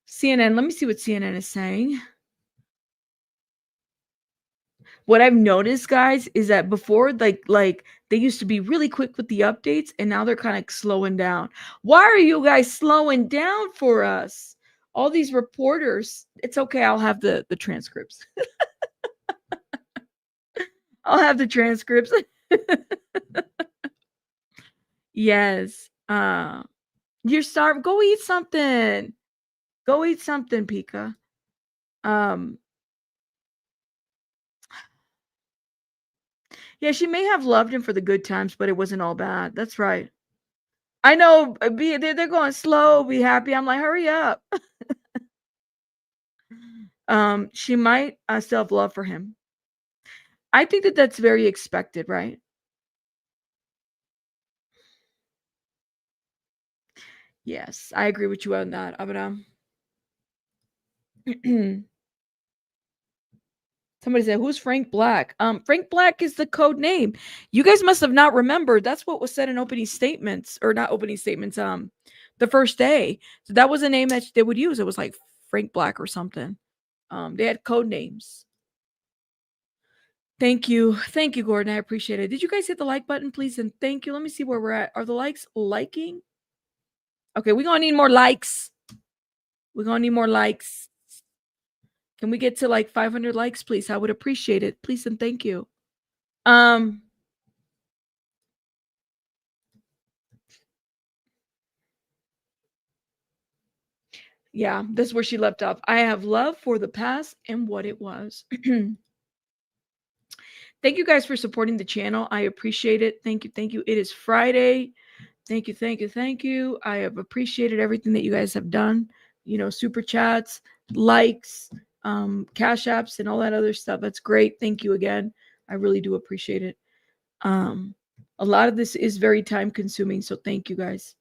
CNN. Let me see what CNN is saying. What I've noticed, guys, is that before, like they used to be really quick with the updates, and now they're kind of slowing down. Why are you guys slowing down for us? all these reporters. It's okay. I'll have the transcripts. I'll have the transcripts. Yes. You're starving. Go eat something. Go eat something, Pika. Yeah, she may have loved him for the good times, but it wasn't all bad. That's right. I know. They're going slow. Be happy. I'm like, hurry up. She might still have love for him. I think that that's very expected, right? Yes, I agree with you on that, Abraham. Somebody said, "Who's Frank Black?" Frank Black is the code name. You guys must have not remembered. That's what was said in opening statements, or not opening statements. The first day. So that was a name that they would use. It was like Frank Black or something. They had code names. Thank you, Gordon. I appreciate it. Did you guys hit the like button, please? And thank you. Let me see where we're at. Are the likes liking? Okay, we're gonna need more likes. We're gonna need more likes. Can we get to like 500 likes, please? I would appreciate it. Please and thank you. Yeah, this is where she left off. I have love for the past and what it was. Thank you guys for supporting the channel. I appreciate it. Thank you. Thank you. It is Friday. Thank you. Thank you. Thank you. I have appreciated everything that you guys have done. You know, super chats, likes, cash apps, and all that other stuff. That's great. Thank you again. I really do appreciate it. A lot of this is very time consuming, so thank you guys.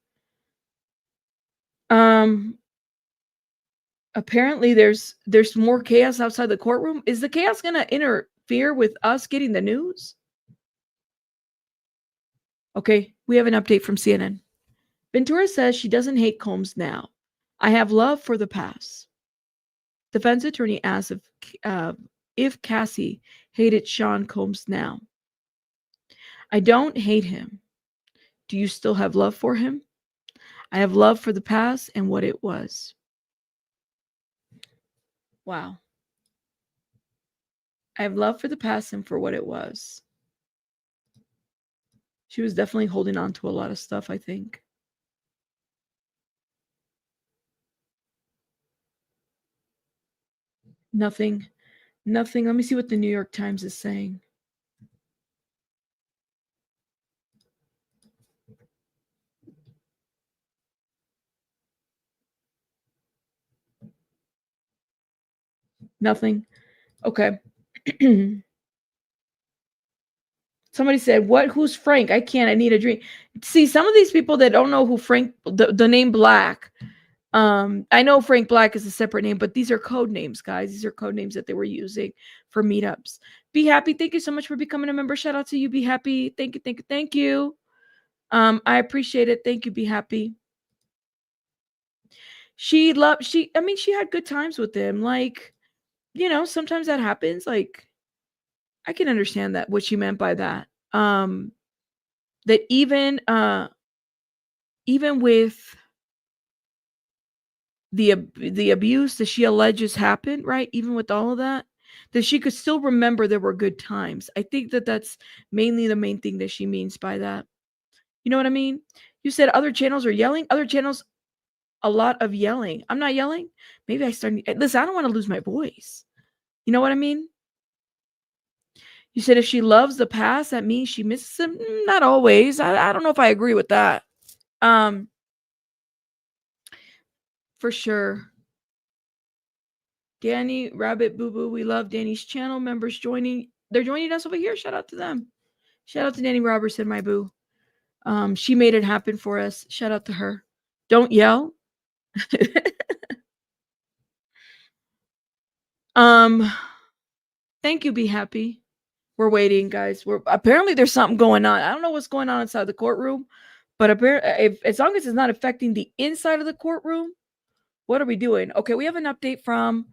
Apparently there's more chaos outside the courtroom. Is the chaos going to interfere with us getting the news? Okay, we have an update from CNN. Ventura says she doesn't hate Combs now. I have love for the past. Defense attorney asks if Cassie hated Sean Combs now. I don't hate him. Do you still have love for him? I have love for the past and what it was. Wow. I have love for the past and for what it was. She was definitely holding on to a lot of stuff, I think. Nothing. Let me see what the New York Times is saying. Nothing. Okay. Somebody said, "What? Who's Frank? I can't. I need a drink." See, some of these people that don't know who Frank, the name Black. I know Frank Black is a separate name, but these are code names, guys. These are code names that they were using for meetups. Be Happy. Thank you so much for becoming a member. Shout out to you, Be Happy. Thank you. Thank you. Thank you. I appreciate it. Thank you, Be Happy. She had good times with him. Like, you know, sometimes that happens. Like, I can understand that, what she meant by that. That even with the abuse that she alleges happened, right? Even with all of that she could still remember there were good times. I think that that's mainly the main thing that she means by that. You know what I mean? You said other channels are yelling. Other channels, a lot of yelling. I'm not yelling. Maybe listen, I don't want to lose my voice. You know what I mean? You said if she loves the past, that means she misses him. Not always. I don't know if I agree with that. For sure. Danny, Rabbit, Boo Boo. We love Danny's channel members joining. They're joining us over here. Shout out to them. Shout out to Danny Robertson, my boo. She made it happen for us. Shout out to her. Don't yell. Thank you, Be Happy. We're waiting, guys. Apparently there's something going on. I don't know what's going on inside the courtroom, but apparently, as long as it's not affecting the inside of the courtroom, what are we doing? Okay, we have an update from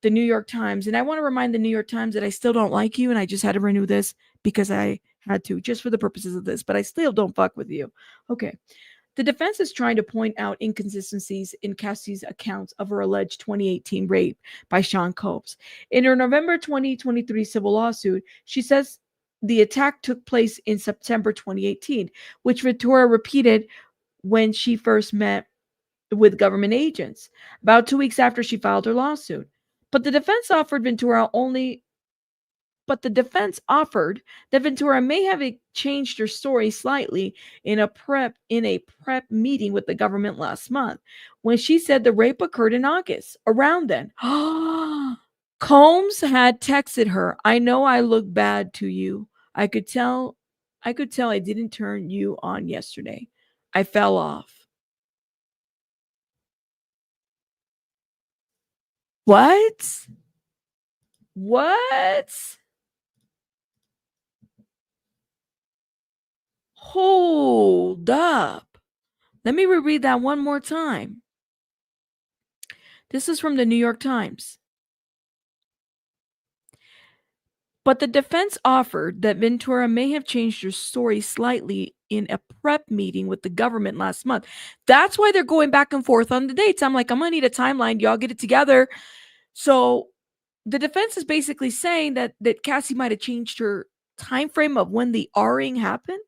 the New York Times, and I want to remind the New York Times that I still don't like you, and I just had to renew this because I had to, just for the purposes of this, but I still don't fuck with you. Okay. The defense is trying to point out inconsistencies in Cassie's accounts of her alleged 2018 rape by Sean Combs. In her November 2023 civil lawsuit, she says the attack took place in September 2018, which Ventura repeated when she first met with government agents, about 2 weeks after she filed her lawsuit. But the defense offered that Ventura may have changed her story slightly in a prep meeting with the government last month, when she said the rape occurred in August. Around then, Combs had texted her, "I know I look bad to you. I could tell I didn't turn you on yesterday. I fell off." What? What? Hold up. Let me reread that one more time. This is from the New York Times. But the defense offered that Ventura may have changed her story slightly in a prep meeting with the government last month. That's why they're going back and forth on the dates. I'm like, I'm going to need a timeline. Y'all get it together. So the defense is basically saying that Cassie might have changed her time frame of when the R-ing happened.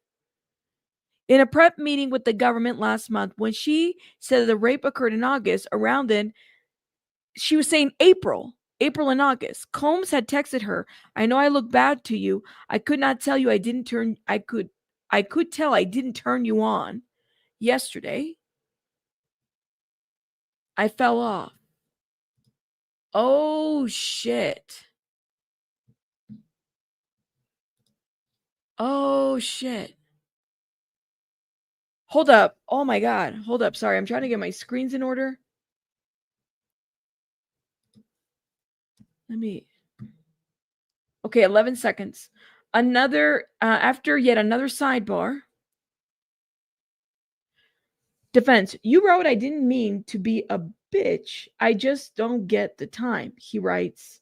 In a prep meeting with the government last month, when she said the rape occurred in August, around then, she was saying April and August. Combs had texted her, "I know I look bad to you. I could not tell you I could tell I didn't turn you on yesterday. I fell off." Oh shit. Oh shit. Hold up. Oh my God. Hold up. Sorry. I'm trying to get my screens in order. Okay, 11 seconds. After yet another sidebar. Defense, you wrote, "I didn't mean to be a bitch. I just don't get the time," he writes.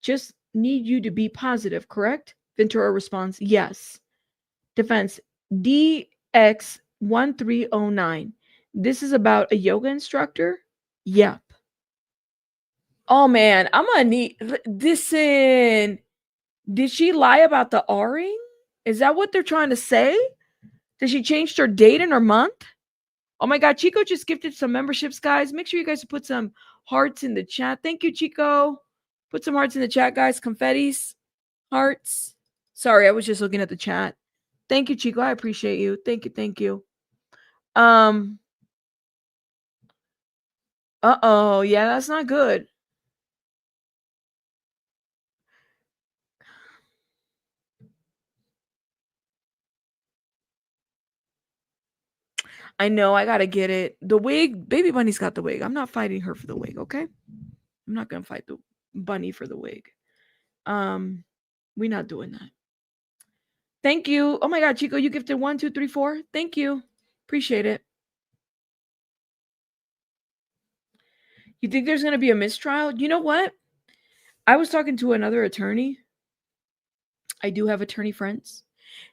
"Just need you to be positive, correct?" Ventura responds, "Yes." Defense, DX1309. "This is about a yoga instructor?" "Yep." Oh man, I'm gonna need listen. Did she lie about the R-ing? Is that what they're trying to say? Did she change her date and her month? Oh my God, Chico just gifted some memberships, guys. Make sure you guys put some hearts in the chat. Thank you, Chico. Put some hearts in the chat, guys. Confettis, hearts. Sorry, I was just looking at the chat. Thank you, Chico. I appreciate you. Thank you. Thank you. Uh-oh. Yeah, that's not good. I know. I got to get it. The wig. Baby Bunny's got the wig. I'm not fighting her for the wig, okay? I'm not going to fight the bunny for the wig. We're not doing that. Thank you. Oh my God, Chico, you gifted 1, 2, 3, 4. Thank you. Appreciate it. You think there's going to be a mistrial? You know what? I was talking to another attorney. I do have attorney friends.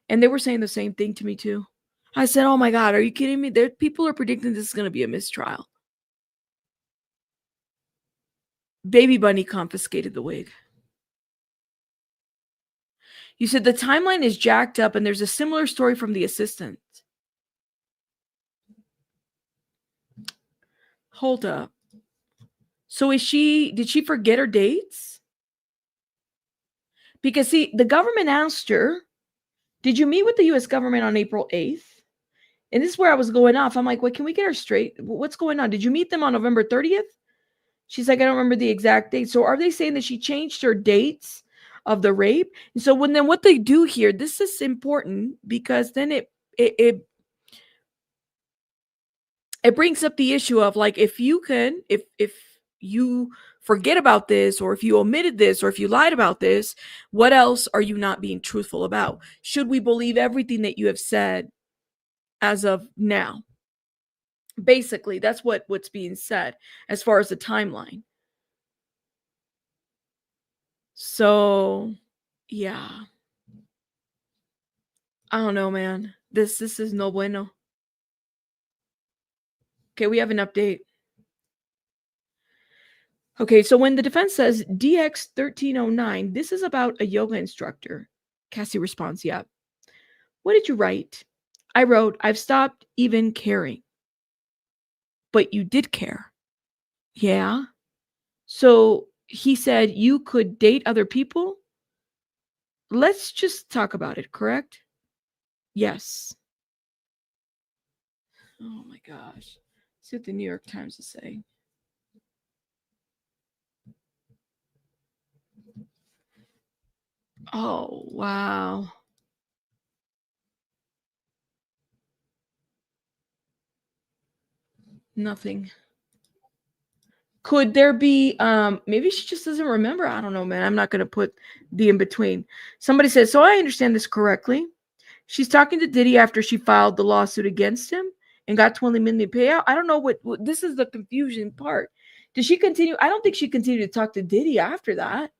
And they were saying the same thing to me too. I said, "Oh my God, are you kidding me? People are predicting this is going to be a mistrial." Baby Bunny confiscated the wig. You said the timeline is jacked up and there's a similar story from the assistant. Hold up. So did she forget her dates? Because see, the government asked her, "Did you meet with the US government on April 8th? And this is where I was going off. I'm like, "Wait, can we get her straight? What's going on? Did you meet them on November 30th? She's like, "I don't remember the exact date." So are they saying that she changed her dates of the rape? And so what they do here, this is important because then it brings up the issue of like, if you forget about this, or if you omitted this, or if you lied about this, what else are you not being truthful about? Should we believe everything that you have said as of now? Basically, that's what's being said as far as the timeline. So, yeah. I don't know, man. This is no bueno. Okay, we have an update. Okay, so when the defense says DX 1309, this is about a yoga instructor. Cassie responds, yeah. What did you write? I wrote, I've stopped even caring. But you did care. Yeah. So he said you could date other people? Let's just talk about it, correct? Yes. Oh my gosh. See what the New York Times is saying. Oh, wow. Nothing. Could there be maybe she just doesn't remember? I don't know, man. I'm not going to put the in between. Somebody says, so I understand this correctly. She's talking to Diddy after she filed the lawsuit against him and got 20 million payout. I don't know what this is the confusion part. Did she continue? I don't think she continued to talk to Diddy after that.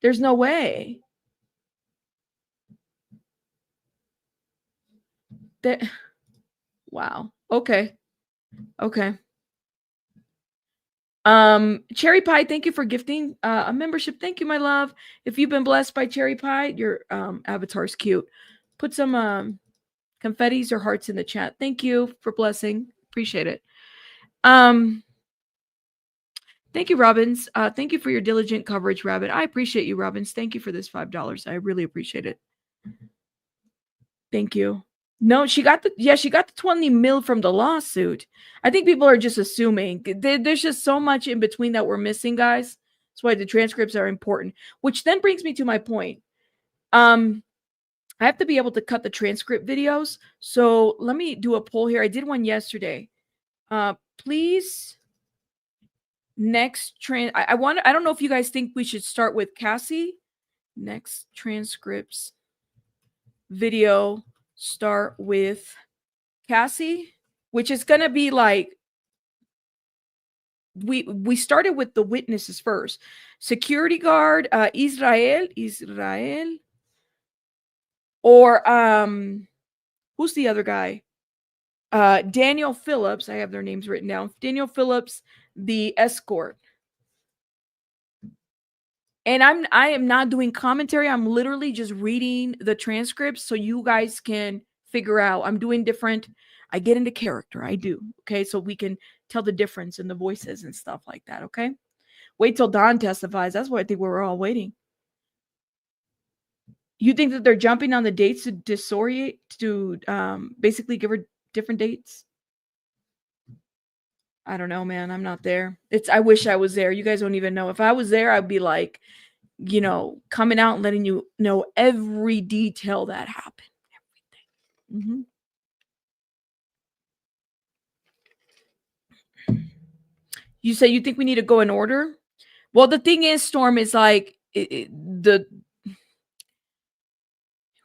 There's no way. That wow. Okay. Okay. Cherry Pie, thank you for gifting a membership. Thank you, my love. If you've been blessed by Cherry Pie, your avatar's cute. Put some confettis or hearts in the chat. Thank you for blessing. Appreciate it. Thank you, Robbins. Thank you for your diligent coverage, Rabbit. I appreciate you, Robbins. Thank you for this $5. I really appreciate it. Thank you. No, she got the 20 mil from the lawsuit. I think people are just assuming. There's just so much in between that we're missing, guys. That's why the transcripts are important. Which then brings me to my point. I have to be able to cut the transcript videos. So let me do a poll here. I did one yesterday. Please. Next I don't know if you guys think we should start with Cassie. Next transcripts video start with Cassie, which is gonna be like we started with the witnesses first. Security guard, Israel, or who's the other guy? Daniel Phillips. I have their names written down. Daniel Phillips, the escort. And I am not doing commentary. I'm literally just reading the transcripts so you guys can figure out. I'm doing different. I get into character. I do. Okay. So we can tell the difference in the voices and stuff like that. Okay. Wait till Dawn testifies. That's what I think we're all waiting. You think that they're jumping on the dates to disorient, to basically give her different dates? I don't know, man. I'm not there. I wish I was there. You guys don't even know. If I was there, I'd be like, you know, coming out and letting you know every detail that happened. Everything. You say you think we need to go in order? Well, the thing is, Storm, is like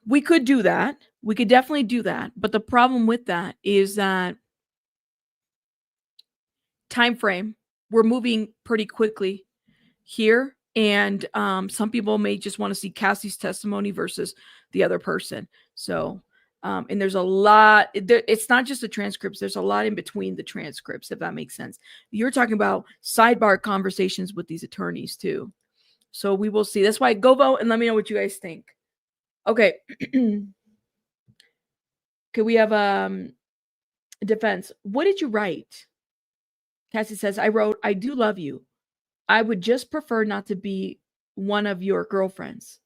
we could do that. We could definitely do that. But the problem with that is that time frame. We're moving pretty quickly here. And some people may just want to see Cassie's testimony versus the other person. So, and there's a lot. It's not just the transcripts. There's a lot in between the transcripts, if that makes sense. You're talking about sidebar conversations with these attorneys too. So we will see. That's why go vote and let me know what you guys think. Okay. Okay, we have defense. What did you write? Cassie says, I wrote, I do love you. I would just prefer not to be one of your girlfriends.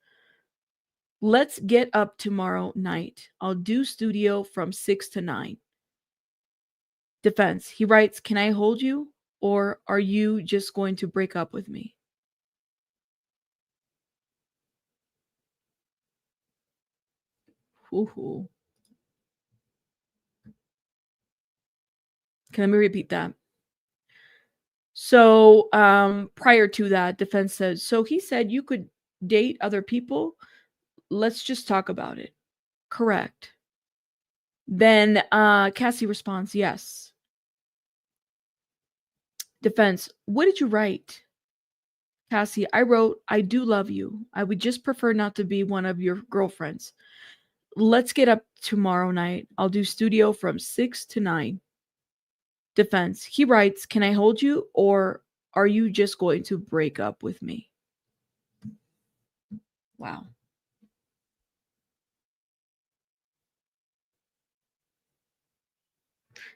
Let's get up tomorrow night. I'll do studio from 6 to 9. Defense. He writes, can I hold you? Or are you just going to break up with me? Ooh. Can let me repeat that. So prior to that, defense says, so he said you could date other people. Let's just talk about it. Correct. Then Cassie responds, yes. Defense, what did you write? Cassie, I wrote, I do love you. I would just prefer not to be one of your girlfriends. Let's get up tomorrow night. I'll do studio from 6 to 9. Defense. He writes, "Can I hold you, or are you just going to break up with me?" Wow.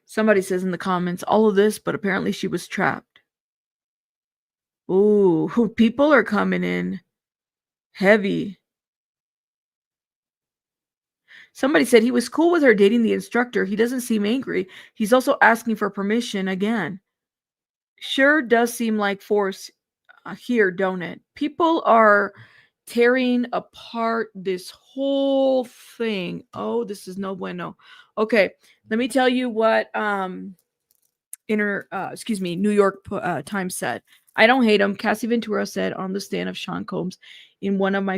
Somebody says in the comments, all of this, but apparently she was trapped. Ooh, people are coming in heavy. Somebody said he was cool with her dating the instructor. He doesn't seem angry. He's also asking for permission again. Sure does seem like force here, don't it? People are tearing apart this whole thing. Oh, this is no bueno. Okay, let me tell you what New York Times said. "I don't hate him," Cassie Ventura said on the stand of Sean Combs in one of my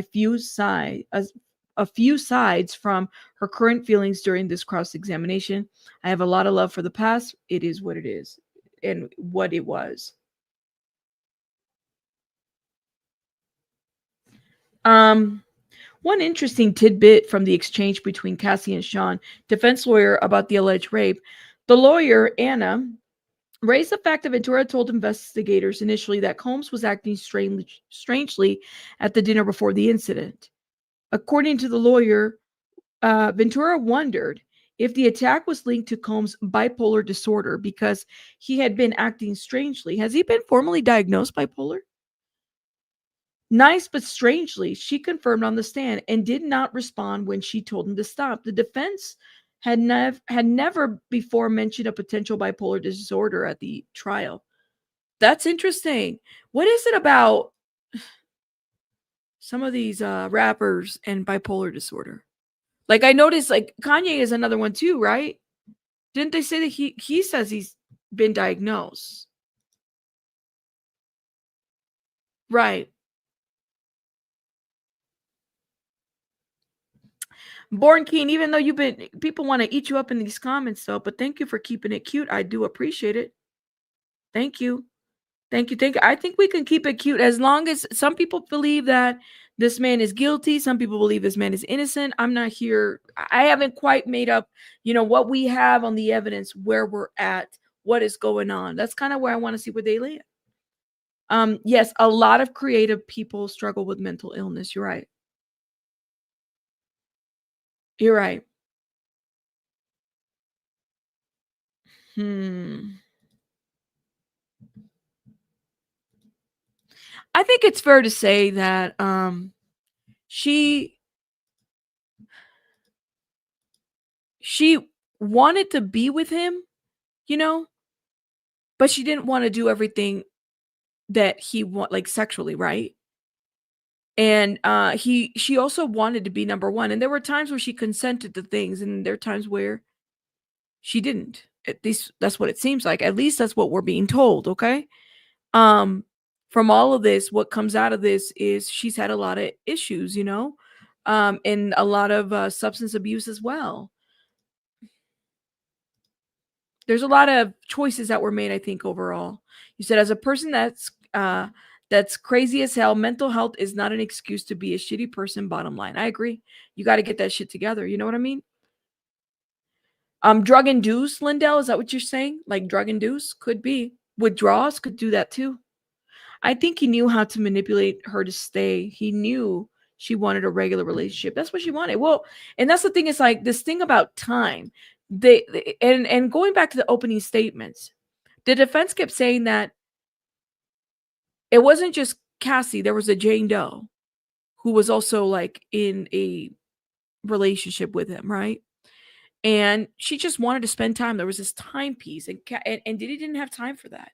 a few sides from her current feelings during this cross-examination. "I have a lot of love for the past. It is what it is and what it was." One interesting tidbit from the exchange between Cassie and Sean, defense lawyer, about the alleged rape. The lawyer, Anna, raised the fact that Ventura told investigators initially that Combs was acting strangely at the dinner before the incident. According to the lawyer, Ventura wondered if the attack was linked to Combs' bipolar disorder because he had been acting strangely. Has he been formally diagnosed bipolar? Nice, but strangely, she confirmed on the stand and did not respond when she told him to stop. The defense had never before mentioned a potential bipolar disorder at the trial. That's interesting. What is it about some of these rappers and bipolar disorder? Like, I noticed, like, Kanye is another one too, right? Didn't they say that he says he's been diagnosed? Right. Born King, even though people want to eat you up in these comments, though, but thank you for keeping it cute. I do appreciate it. Thank you. Thank you. Thank you. I think we can keep it cute as long as some people believe that this man is guilty. Some people believe this man is innocent. I'm not here. I haven't quite made up, what we have on the evidence, where we're at, what is going on. That's kind of where I want to see where they land. Yes, a lot of creative people struggle with mental illness. You're right. You're right. I think it's fair to say that she wanted to be with him, but she didn't want to do everything that he like sexually, right? And she also wanted to be number one. And there were times where she consented to things, and there are times where she didn't. At least that's what it seems like. At least that's what we're being told, okay? From all of this, what comes out of this is she's had a lot of issues, and a lot of substance abuse as well. There's a lot of choices that were made, I think, overall. You said, as a person that's crazy as hell, mental health is not an excuse to be a shitty person, bottom line. I agree. You got to get that shit together. You know what I mean? Drug induced, Lindell, is that what you're saying? Like drug induced? Could be. Withdrawals could do that too. I think he knew how to manipulate her to stay. He knew she wanted a regular relationship. That's what she wanted. Well, and that's the thing, is like this thing about time. And going back to the opening statements, the defense kept saying that it wasn't just Cassie. There was a Jane Doe who was also like in a relationship with him, right? And she just wanted to spend time. There was this timepiece, and Diddy didn't have time for that.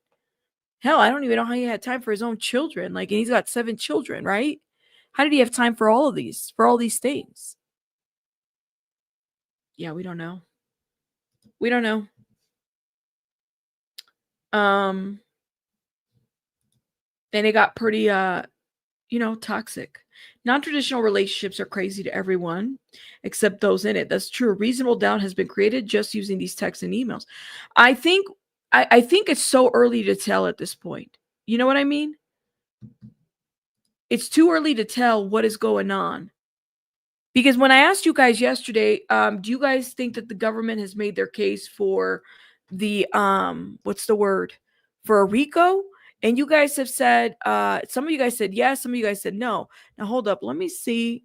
Hell, I don't even know how he had time for his own children. Like, and he's got 7 children, right? How did he have time for all these things? Yeah, we don't know. We don't know. And it got pretty, toxic. Non-traditional relationships are crazy to everyone except those in it. That's true. A reasonable doubt has been created just using these texts and emails. I think it's so early to tell at this point. You know what I mean? It's too early to tell what is going on. Because when I asked you guys yesterday, do you guys think that the government has made their case for the what's the word for a RICO, and you guys have said some of you guys said yes, some of you guys said no. Now hold up, let me see.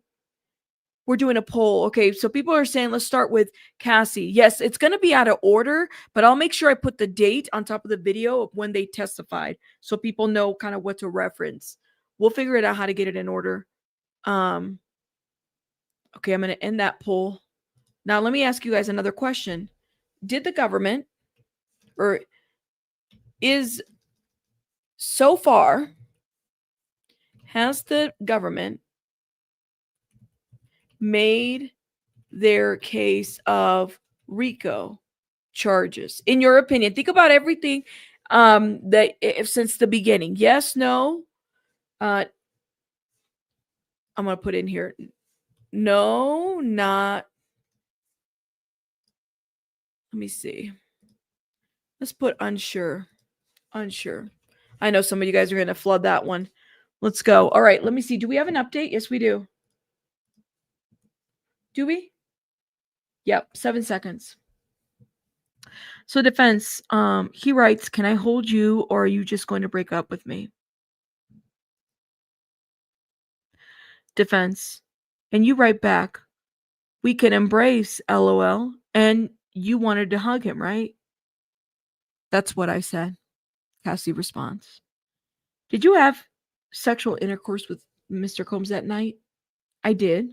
We're doing a poll. Okay, so people are saying let's start with Cassie. Yes, it's going to be out of order, but I'll make sure I put the date on top of the video of when they testified so people know kind of what to reference. We'll figure it out how to get it in order. Okay, I'm going to end that poll. Now let me ask you guys another question. Did the government, or is so far, has the government made their case of RICO charges? In your opinion, think about everything that if since the beginning. Yes, no. I'm gonna put in here. No, not. Let me see. Let's put unsure. Unsure. I know some of you guys are gonna flood that one. Let's go. All right, let me see. Do we have an update? Yes, we do. Do we? Yep, 7 seconds. So defense, he writes, can I hold you or are you just going to break up with me? Defense, and you write back, we can embrace, LOL, and you wanted to hug him, right? That's what I said. Cassie responds, did you have sexual intercourse with Mr. Combs that night? I did.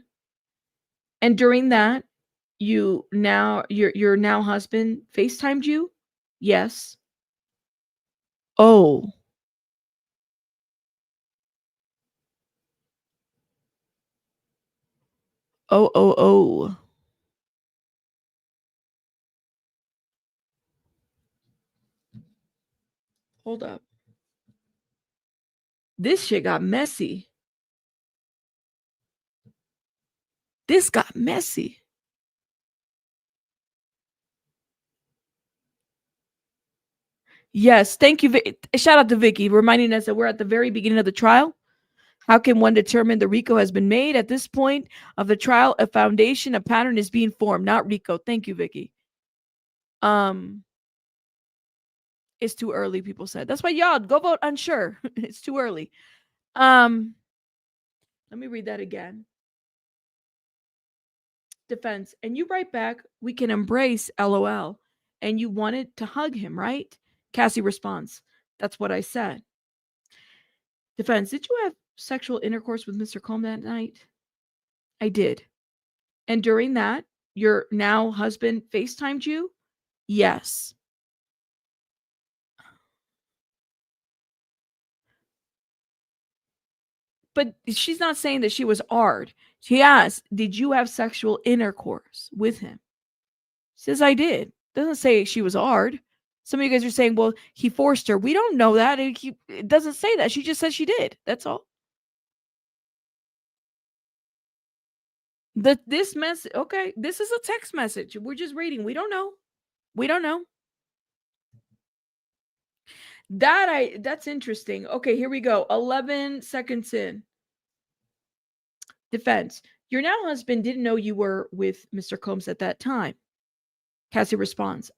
And during that, your now husband FaceTimed you? Yes. Oh. Oh. Hold up. This shit got messy. This got messy. Yes, thank you. Shout out to Vicky reminding us that we're at the very beginning of the trial. How can one determine the RICO has been made? At this point of the trial, a foundation, a pattern is being formed, not RICO. Thank you, Vicky. It's too early, people said. That's why y'all go vote unsure. It's too early. Let me read that again. Defense, and you write back, we can embrace, LOL, and you wanted to hug him, right? Cassie responds, that's what I said. Defense, did you have sexual intercourse with Mr. Combs that night? I did. And during that, your now husband FaceTimed you? Yes. But she's not saying that she was AR'd. She asked, did you have sexual intercourse with him? She says, I did. Doesn't say she was AR'd. Some of you guys are saying, well, he forced her. We don't know that. It doesn't say that. She just said she did. That's all. This message, okay, this is a text message. We're just reading. We don't know. We don't know. That's interesting. Okay, here we go. 11 seconds in. Defense. Your now husband didn't know you were with Mr. Combs at that time. Cassie responds,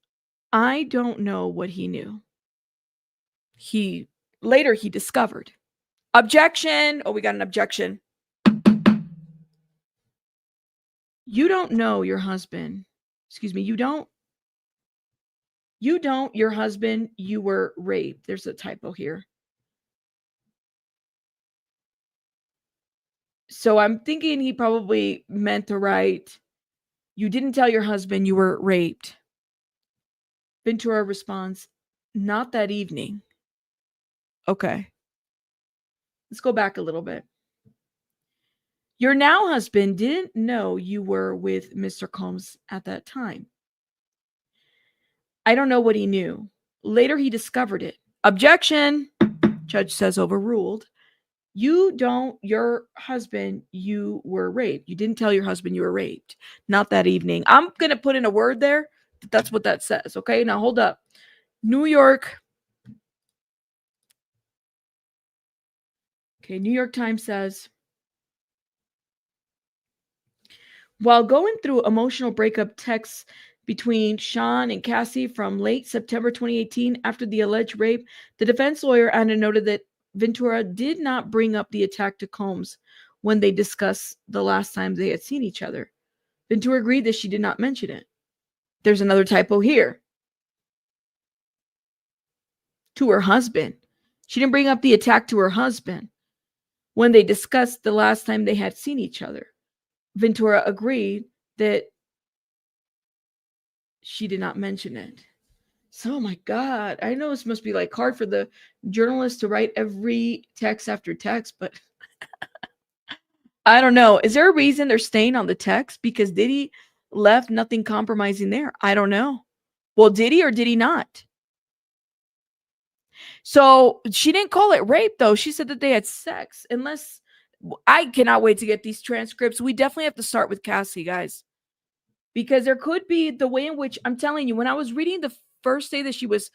I don't know what he knew. Later he discovered. Objection. Oh, we got an objection. You don't know your husband. Excuse me. You don't, your husband, you were raped. There's a typo here. So I'm thinking he probably meant to write, you didn't tell your husband you were raped. Ventura responds, not that evening. Okay. Let's go back a little bit. Your now husband didn't know you were with Mr. Combs at that time. I don't know what he knew. Later he discovered it. Objection. Judge says overruled. Your husband, you were raped. You didn't tell your husband you were raped. Not that evening. I'm going to put in a word there. That's what that says. Okay, now hold up. New York. Okay, New York Times says, while going through emotional breakup texts between Sean and Cassie from late September 2018 after the alleged rape. The defense lawyer Anna noted that Ventura did not bring up the attack to Combs when they discussed the last time they had seen each other. Ventura agreed that she did not mention it. There's another typo here. To her husband. She didn't bring up the attack to her husband when they discussed the last time they had seen each other. Ventura agreed that she did not mention it. So, oh my God, I know this must be like hard for the journalist to write every text after text, but I don't know. Is there a reason they're staying on the text? Because Diddy left nothing compromising there. I don't know. Well, did he or did he not? So she didn't call it rape, though. She said that they had sex. Unless I cannot wait to get these transcripts. We definitely have to start with Cassie, guys, because there could be the way in which I'm telling you, when I was reading the first day that she was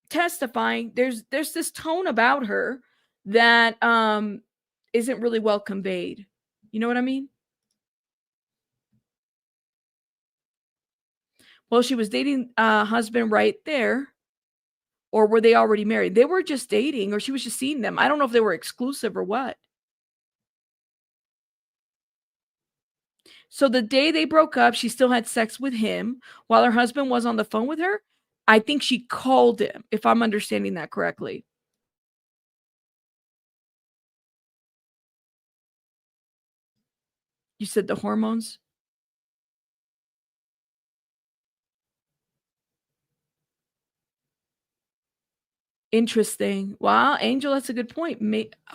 testifying, there's this tone about her that isn't really well conveyed. You know what I mean? Well, she was dating a husband right there. Or were they already married? They were just dating, or she was just seeing them. I don't know if they were exclusive or what. So the day they broke up, she still had sex with him while her husband was on the phone with her. I think she called him, if I'm understanding that correctly. You said the hormones? Interesting. Wow, Angel, that's a good point.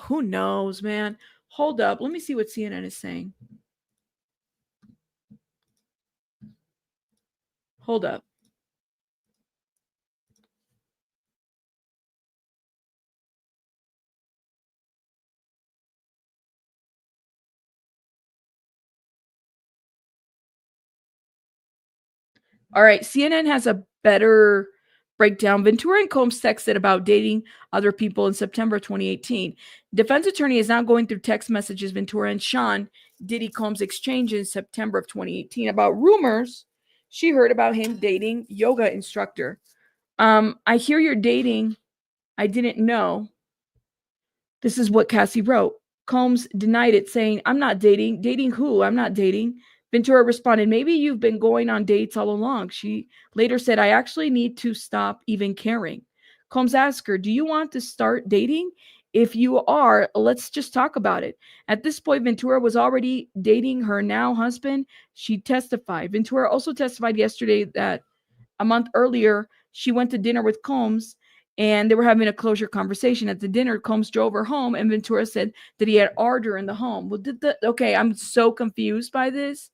Who knows, man? Hold up. Let me see what CNN is saying. Hold up. All right, CNN has a better breakdown. Ventura and Combs texted about dating other people in September 2018. Defense attorney is now going through text messages Ventura and Sean Diddy Combs exchange in September of 2018 about rumors she heard about him dating yoga instructor. I hear you're dating. I didn't know. This is what Cassie wrote. Combs denied it, saying, I'm not dating. Dating who? I'm not dating. Ventura responded, maybe you've been going on dates all along. She later said, I actually need to stop even caring. Combs asked her, do you want to start dating? If you are, let's just talk about it. At this point, Ventura was already dating her now husband. She testified. Ventura also testified yesterday that a month earlier, she went to dinner with Combs and they were having a closure conversation. At the dinner, Combs drove her home and Ventura said that he had ardor in the home. Well, okay, I'm so confused by this.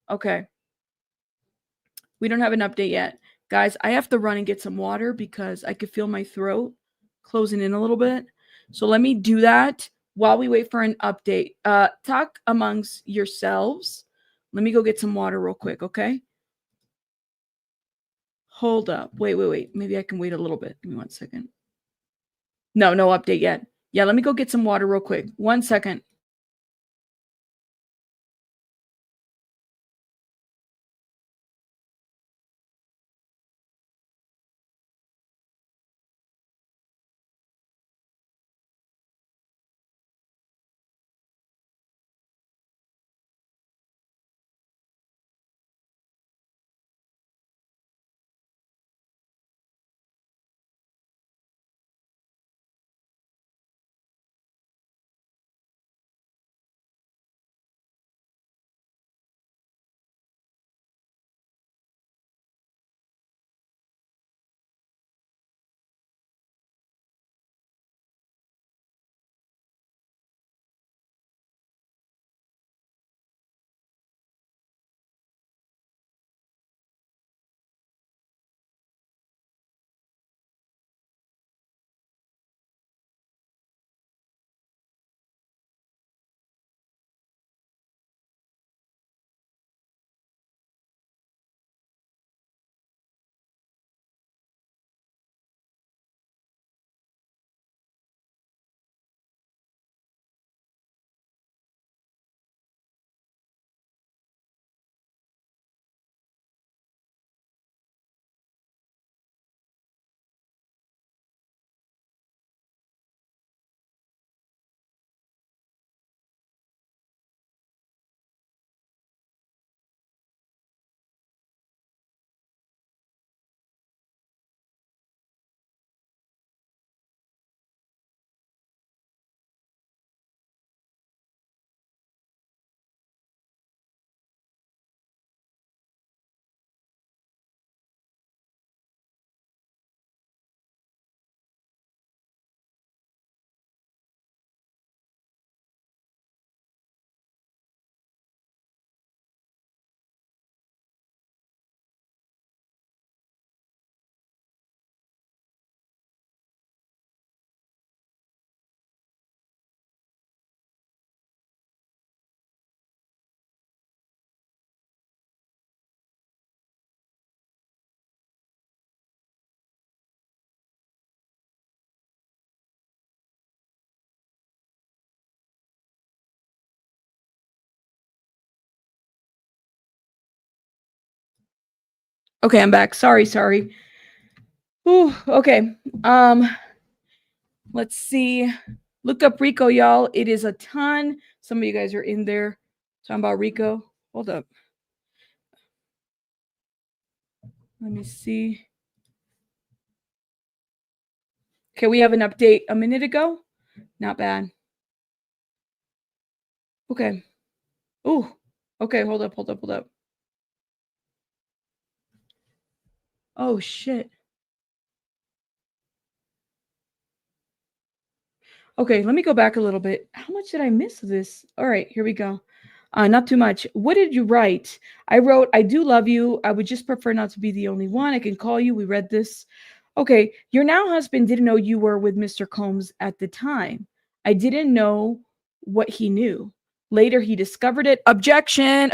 Okay. We don't have an update yet. Guys, I have to run and get some water because I could feel my throat closing in a little bit. So let me do that while we wait for an update. Talk amongst yourselves. Let me go get some water real quick, okay? Hold up. Wait. Maybe I can wait a little bit. Give me 1 second. No update yet. Yeah, let me go get some water real quick. 1 second. Okay, I'm back. Sorry. Ooh, okay. Let's see. Look up Rico, y'all. It is a ton. Some of you guys are in there talking about Rico. Hold up. Let me see. Okay, we have an update a minute ago. Not bad. Okay. Ooh. Okay, hold up. Oh, shit. Okay, let me go back a little bit. How much did I miss of this? All right, here we go. Not too much. What did you write? I wrote, I do love you. I would just prefer not to be the only one. I can call you. We read this. Okay, your now husband didn't know you were with Mr. Combs at the time. I didn't know what he knew. Later, he discovered it. Objection.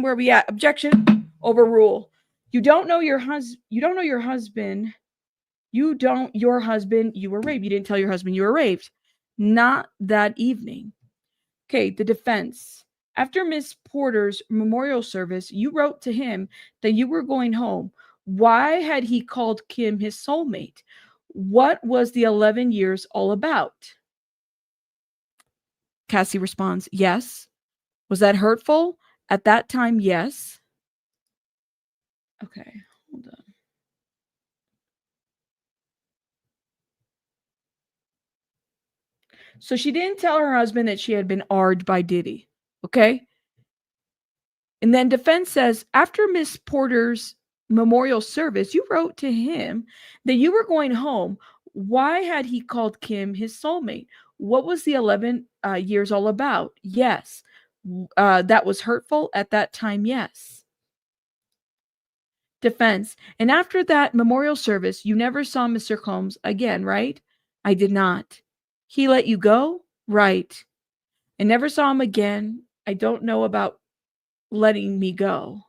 Where are we at? Objection. Overrule. You don't know your husband. You were raped. You didn't tell your husband you were raped. Not that evening. Okay, the defense. After Miss Porter's memorial service, you wrote to him that you were going home. Why had he called Kim his soulmate? What was the 11 years all about? Cassie responds, yes. Was that hurtful? At that time, yes. Okay, hold on. So she didn't tell her husband that she had been AR'd by Diddy. Okay. And then defense says, after Miss Porter's memorial service, you wrote to him that you were going home. Why had he called Kim his soulmate? What was the 11 years all about? Yes. That was hurtful at that time. Yes. Defense. And after that memorial service, you never saw Mr. Combs again, right? I did not. He let you go? Right. I never saw him again. I don't know about letting me go.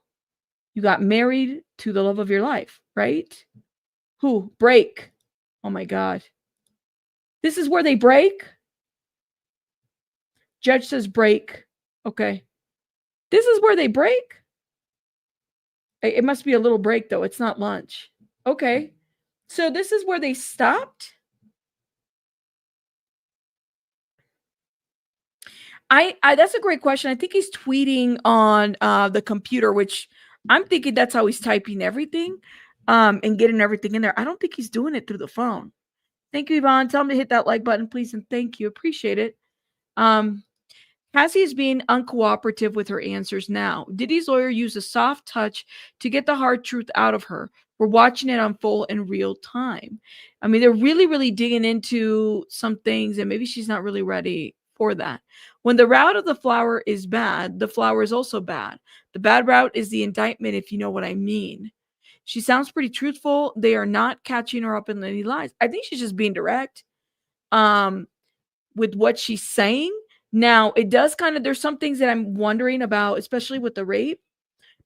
You got married to the love of your life, right? Who? Break. Oh my God. This is where they break? Judge says break. Okay. This is where they break? It must be a little break though. It's not lunch. Okay. So this is where they stopped? I that's a great question. I think he's tweeting on the computer, which I'm thinking that's how he's typing everything and getting everything in there. I don't think he's doing it through the phone. Thank you, Yvonne. Tell him to hit that like button, please, and thank you. Appreciate it. Cassie is being uncooperative with her answers now. Diddy's lawyer used a soft touch to get the hard truth out of her. We're watching it unfold in real time. I mean, they're really, really digging into some things, and maybe she's not really ready for that. When the route of the flower is bad, the flower is also bad. The bad route is the indictment, if you know what I mean. She sounds pretty truthful. They are not catching her up in any lies. I think she's just being direct with what she's saying. Now, it does there's some things that I'm wondering about, especially with the rape,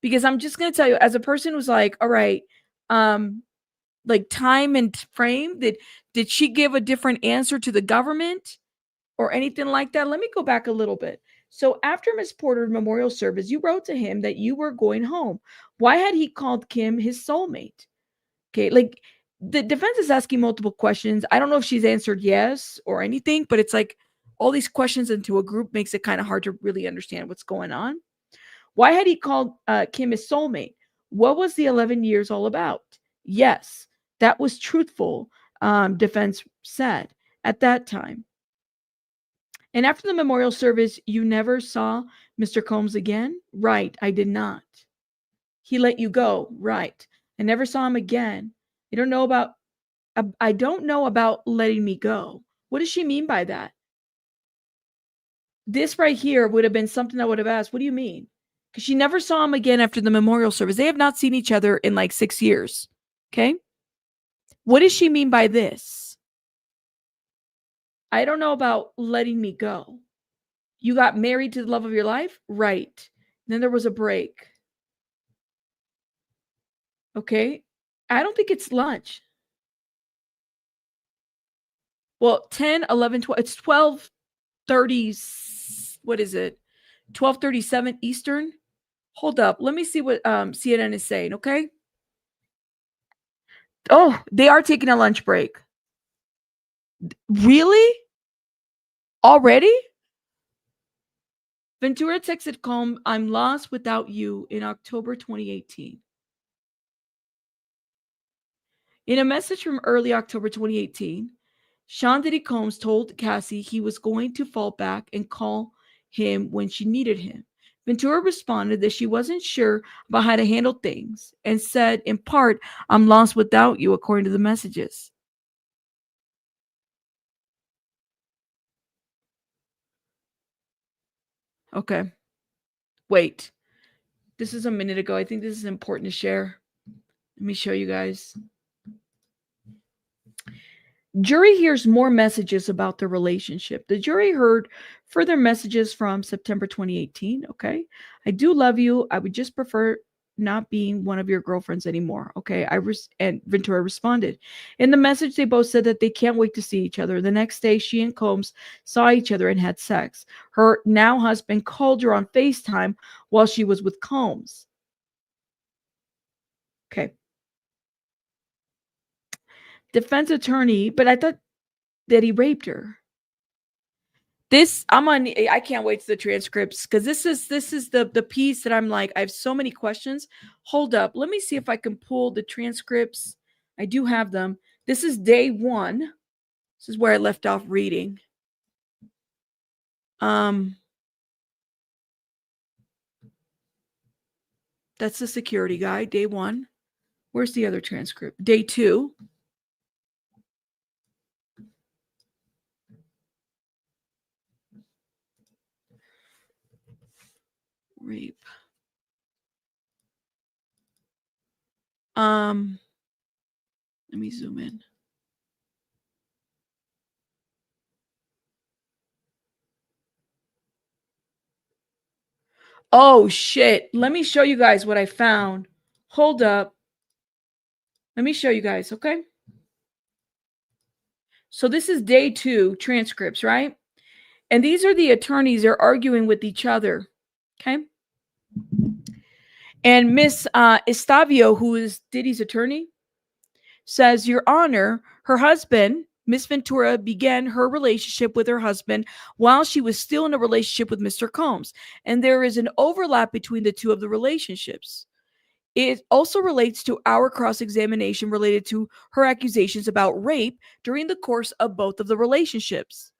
because I'm just going to tell you, as a person who's like, all right, like time and frame, did she give a different answer to the government or anything like that? Let me go back a little bit. So after Miss Porter's memorial service, you wrote to him that you were going home. Why had he called Kim his soulmate? Okay, like the defense is asking multiple questions. I don't know if she's answered yes or anything, but it's like all these questions into a group makes it kind of hard to really understand what's going on. Why had he called Kim his soulmate? What was the 11 years all about? Yes, that was truthful, defense said at that time. And after the memorial service, you never saw Mr. Combs again? Right, I did not. He let you go? Right. I never saw him again. I don't know about letting me go. What does she mean by that? This right here would have been something I would have asked. What do you mean? Because she never saw him again after the memorial service. They have not seen each other in like 6 years. Okay. What does she mean by this? I don't know about letting me go. You got married to the love of your life? Right. Then there was a break. Okay. I don't think it's lunch. Well, 10, 11, 12. It's 12:30. What is it? 12:37 Eastern. Hold up. Let me see what CNN is saying, okay? Oh, they are taking a lunch break. Really? Already? Ventura texted Combs, "I'm lost without you," in October 2018. In a message from early October 2018, Sean Diddy Combs told Cassie he was going to fall back and call him when she needed him. Ventura responded that she wasn't sure about how to handle things and said, in part, "I'm lost without you," according to the messages. Okay. Wait. This is a minute ago. I think this is important to share. Let me show you guys. Jury hears more messages about the relationship. The jury heard further messages from September 2018. Okay. "I do love you. I would just prefer not being one of your girlfriends anymore." Okay. And Ventura responded. In the message, they both said that they can't wait to see each other. The next day, she and Combs saw each other and had sex. Her now husband called her on FaceTime while she was with Combs. Okay. Defense attorney, but I thought that he raped her. I can't wait to the transcripts, because this is the piece that I'm like, I have so many questions. Hold up. Let me see if I can pull the transcripts. I do have them. This is day 1. This is where I left off reading. That's the security guy, day 1. Where's the other transcript? Day 2. Rape. Let me zoom in. Oh shit. Let me show you guys what I found. Hold up. Let me show you guys, okay? So this is day 2 transcripts, right? And these are the attorneys. They're arguing with each other, okay? And Miss Estavio, who is Diddy's attorney, says, "Your Honor, her husband, Miss Ventura, began her relationship with her husband while she was still in a relationship with Mr. Combs. And there is an overlap between the two of the relationships. It also relates to our cross-examination related to her accusations about rape during the course of both of the relationships."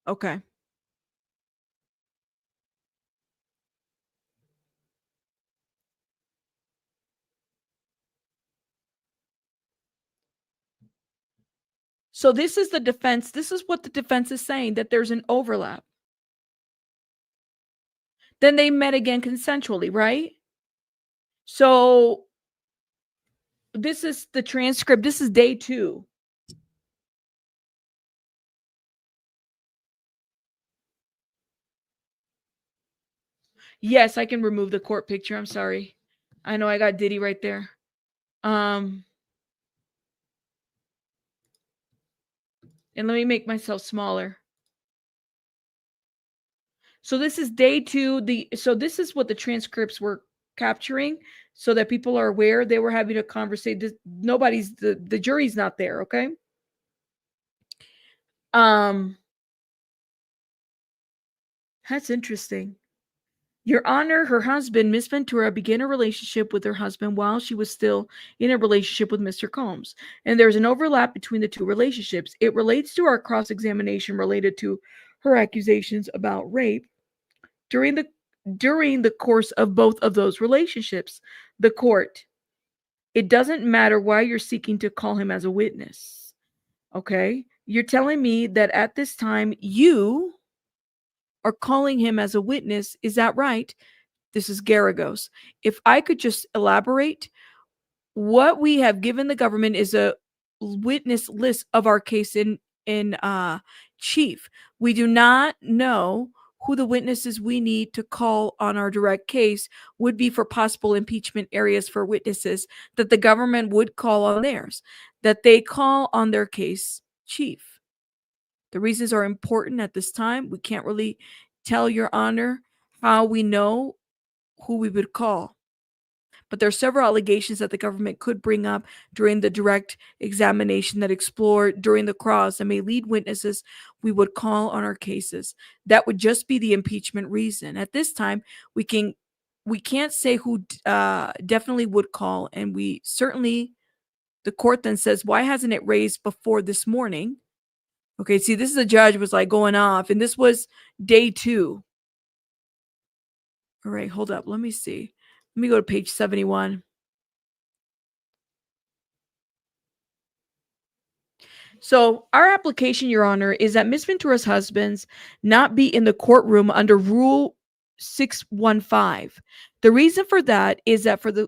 Okay. So this is the defense. This is what the defense is saying, that there's an overlap. Then they met again consensually, right? So this is the transcript. This is day 2. Yes, I can remove the court picture. I'm sorry. I know I got Diddy right there. And let me make myself smaller. So this is day 2. So this is what the transcripts were capturing, so that people are aware. They were having a conversation. The jury's not there, okay? That's interesting. "Your Honor, her husband, Miss Ventura, began a relationship with her husband while she was still in a relationship with Mr. Combs. And there's an overlap between the two relationships. It relates to our cross-examination related to her accusations about rape during the course of both of those relationships." The court: "It doesn't matter why you're seeking to call him as a witness. Okay? You're telling me that at this time you are calling him as a witness. Is that right?" This is Garagos. "If I could just elaborate, what we have given the government is a witness list of our case in chief. We do not know who the witnesses we need to call on our direct case would be for possible impeachment areas for witnesses that the government would call on theirs, that they call on their case chief. The reasons are important at this time. We can't really tell Your Honor how we know who we would call. But there are several allegations that the government could bring up during the direct examination that explore during the cross and may lead witnesses we would call on our cases. That would just be the impeachment reason. At this time, we can't say who definitely would call, and we certainly, the court then says, why hasn't it raised before this morning? Okay, see, this is a judge was like going off, and this was day 2. All right, hold up. Let me see. Let me go to page 71. So our application, Your Honor, is that Ms. Ventura's husbands not be in the courtroom under Rule 615. The reason for that is that for the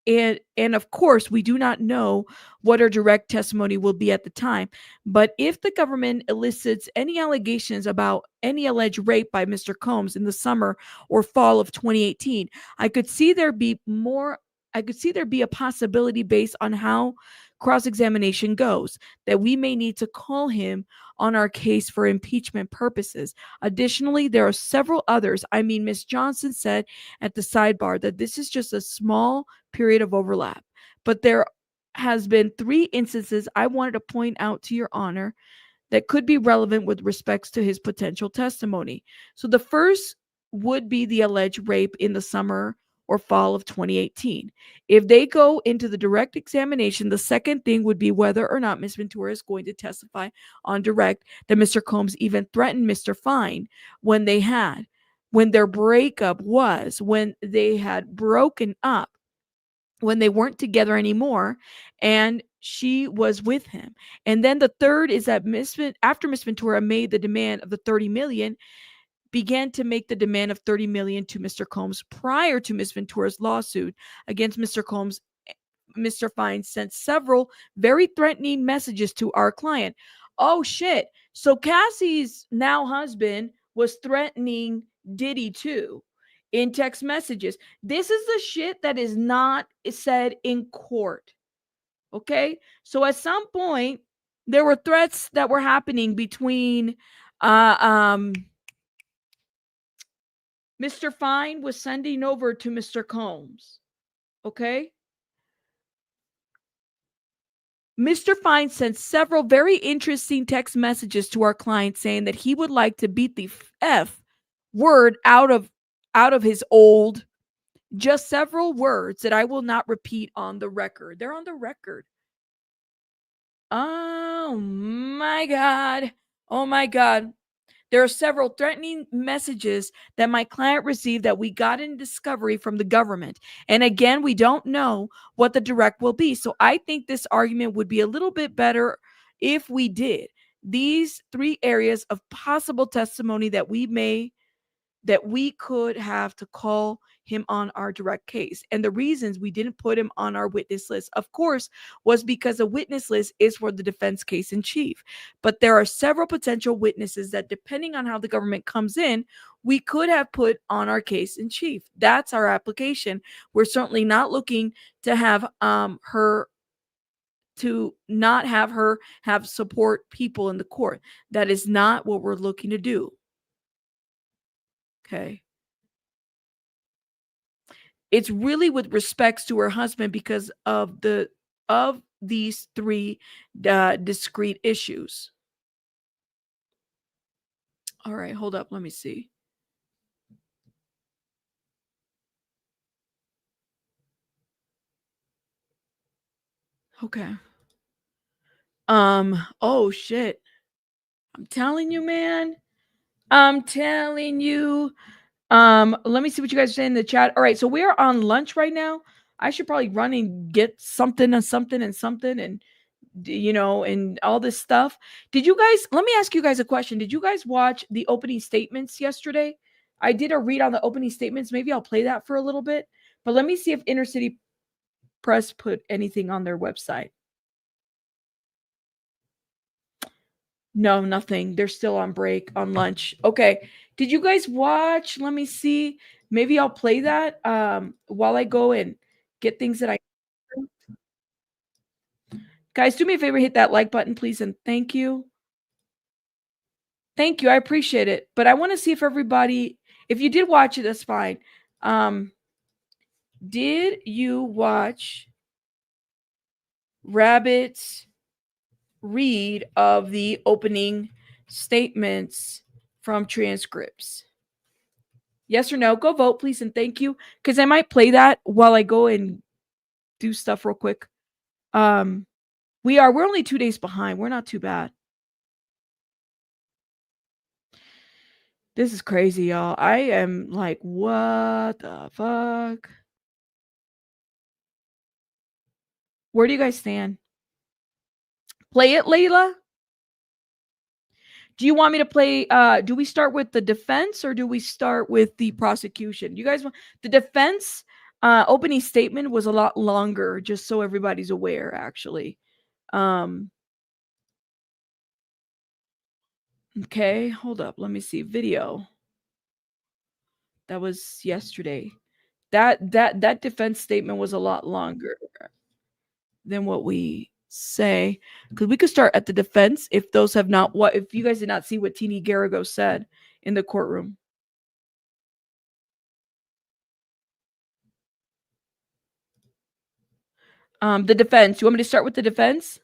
and of course we do not know what her direct testimony will be at the time. But if the government elicits any allegations about any alleged rape by Mr. Combs in the summer or fall of 2018, I could see there be a possibility based on how cross-examination goes that we may need to call him on our case for impeachment purposes. Additionally, there are several others. I mean, Ms. Johnson said at the sidebar that this is just a small period of overlap, but there has been 3 instances I wanted to point out to Your Honor that could be relevant with respects to his potential testimony. So the first would be the alleged rape in the summer or fall of 2018. If they go into the direct examination, the second thing would be whether or not Ms. Ventura is going to testify on direct that Mr. Combs even threatened Mr. Fine when their breakup was, when they had broken up, when they weren't together anymore, and she was with him. And then the third is that after Ms. Ventura made the demand of the $30 million, began to make the demand of $30 million to Mr. Combs prior to Ms. Ventura's lawsuit against Mr. Combs. Mr. Fine sent several very threatening messages to our client. Oh shit. So Cassie's now husband was threatening Diddy too in text messages. This is the shit that is not said in court. Okay? So at some point there were threats that were happening between Mr. Fine was sending over to Mr. Combs. Okay? Mr. Fine sent several very interesting text messages to our client saying that he would like to beat the F word out of his old, just several words that I will not repeat on the record. They're on the record. Oh my God. Oh my God. There are several threatening messages that my client received that we got in discovery from the government. And again, we don't know what the direct will be. So I think this argument would be a little bit better if we did these 3 areas of possible testimony that we could have to call him on our direct case. And the reasons we didn't put him on our witness list, of course, was because a witness list is for the defense case in chief. But there are several potential witnesses that, depending on how the government comes in, we could have put on our case in chief. That's our application. We're certainly not looking to have her have support people in the court. That is not what we're looking to do. Okay. It's really with respects to her husband because of these 3 discrete issues. All right, hold up. Let me see. Okay. Oh shit. I'm telling you, man. I'm telling you. Let me see what you guys are saying in the chat. All right, so we are on lunch right now. I should probably run and get something and something and something and and all this stuff. Let me ask you guys a question. Did you guys watch the opening statements yesterday? I did a read on the opening statements. Maybe I'll play that for a little bit. But let me see if Inner City Press put anything on their website. No, nothing. They're still on break, on lunch. Okay. Did you guys watch? Let me see. Maybe I'll play that while I go and get things that I... Guys, do me a favor, hit that like button, please, and thank you. Thank you. I appreciate it. But I want to see if everybody, if you did watch it, that's fine. Did you watch Rabbit's read of the opening statements from transcripts? Yes or no? Go vote, please, and thank you. Because I might play that while I go and do stuff real quick. We're only 2 days behind. We're not too bad. This is crazy, y'all. I am like, what the fuck? Where do you guys stand? Play it, Layla? Do you want me to play? Do we start with the defense or do we start with the prosecution? You guys want the defense opening statement was a lot longer, just so everybody's aware, actually. Okay, hold up. Let me see. Video. That was yesterday. That defense statement was a lot longer than what we say, because we could start at the defense if those have not if you guys did not see what Teeny Garrigo said in the courtroom. The defense. You want me to start with the defense?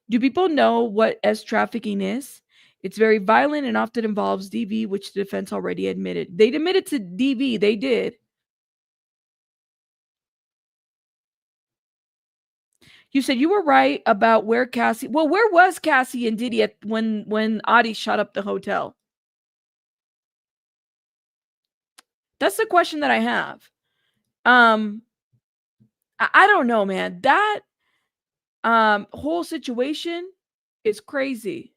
Do people know what S trafficking is? It's very violent and often involves DV, which the defense already admitted. They admitted to DV. They did. You said you were right about where Cassie. Well, where was Cassie and Diddy when Adi shot up the hotel? That's the question that I have. I don't know, man. That whole situation is crazy.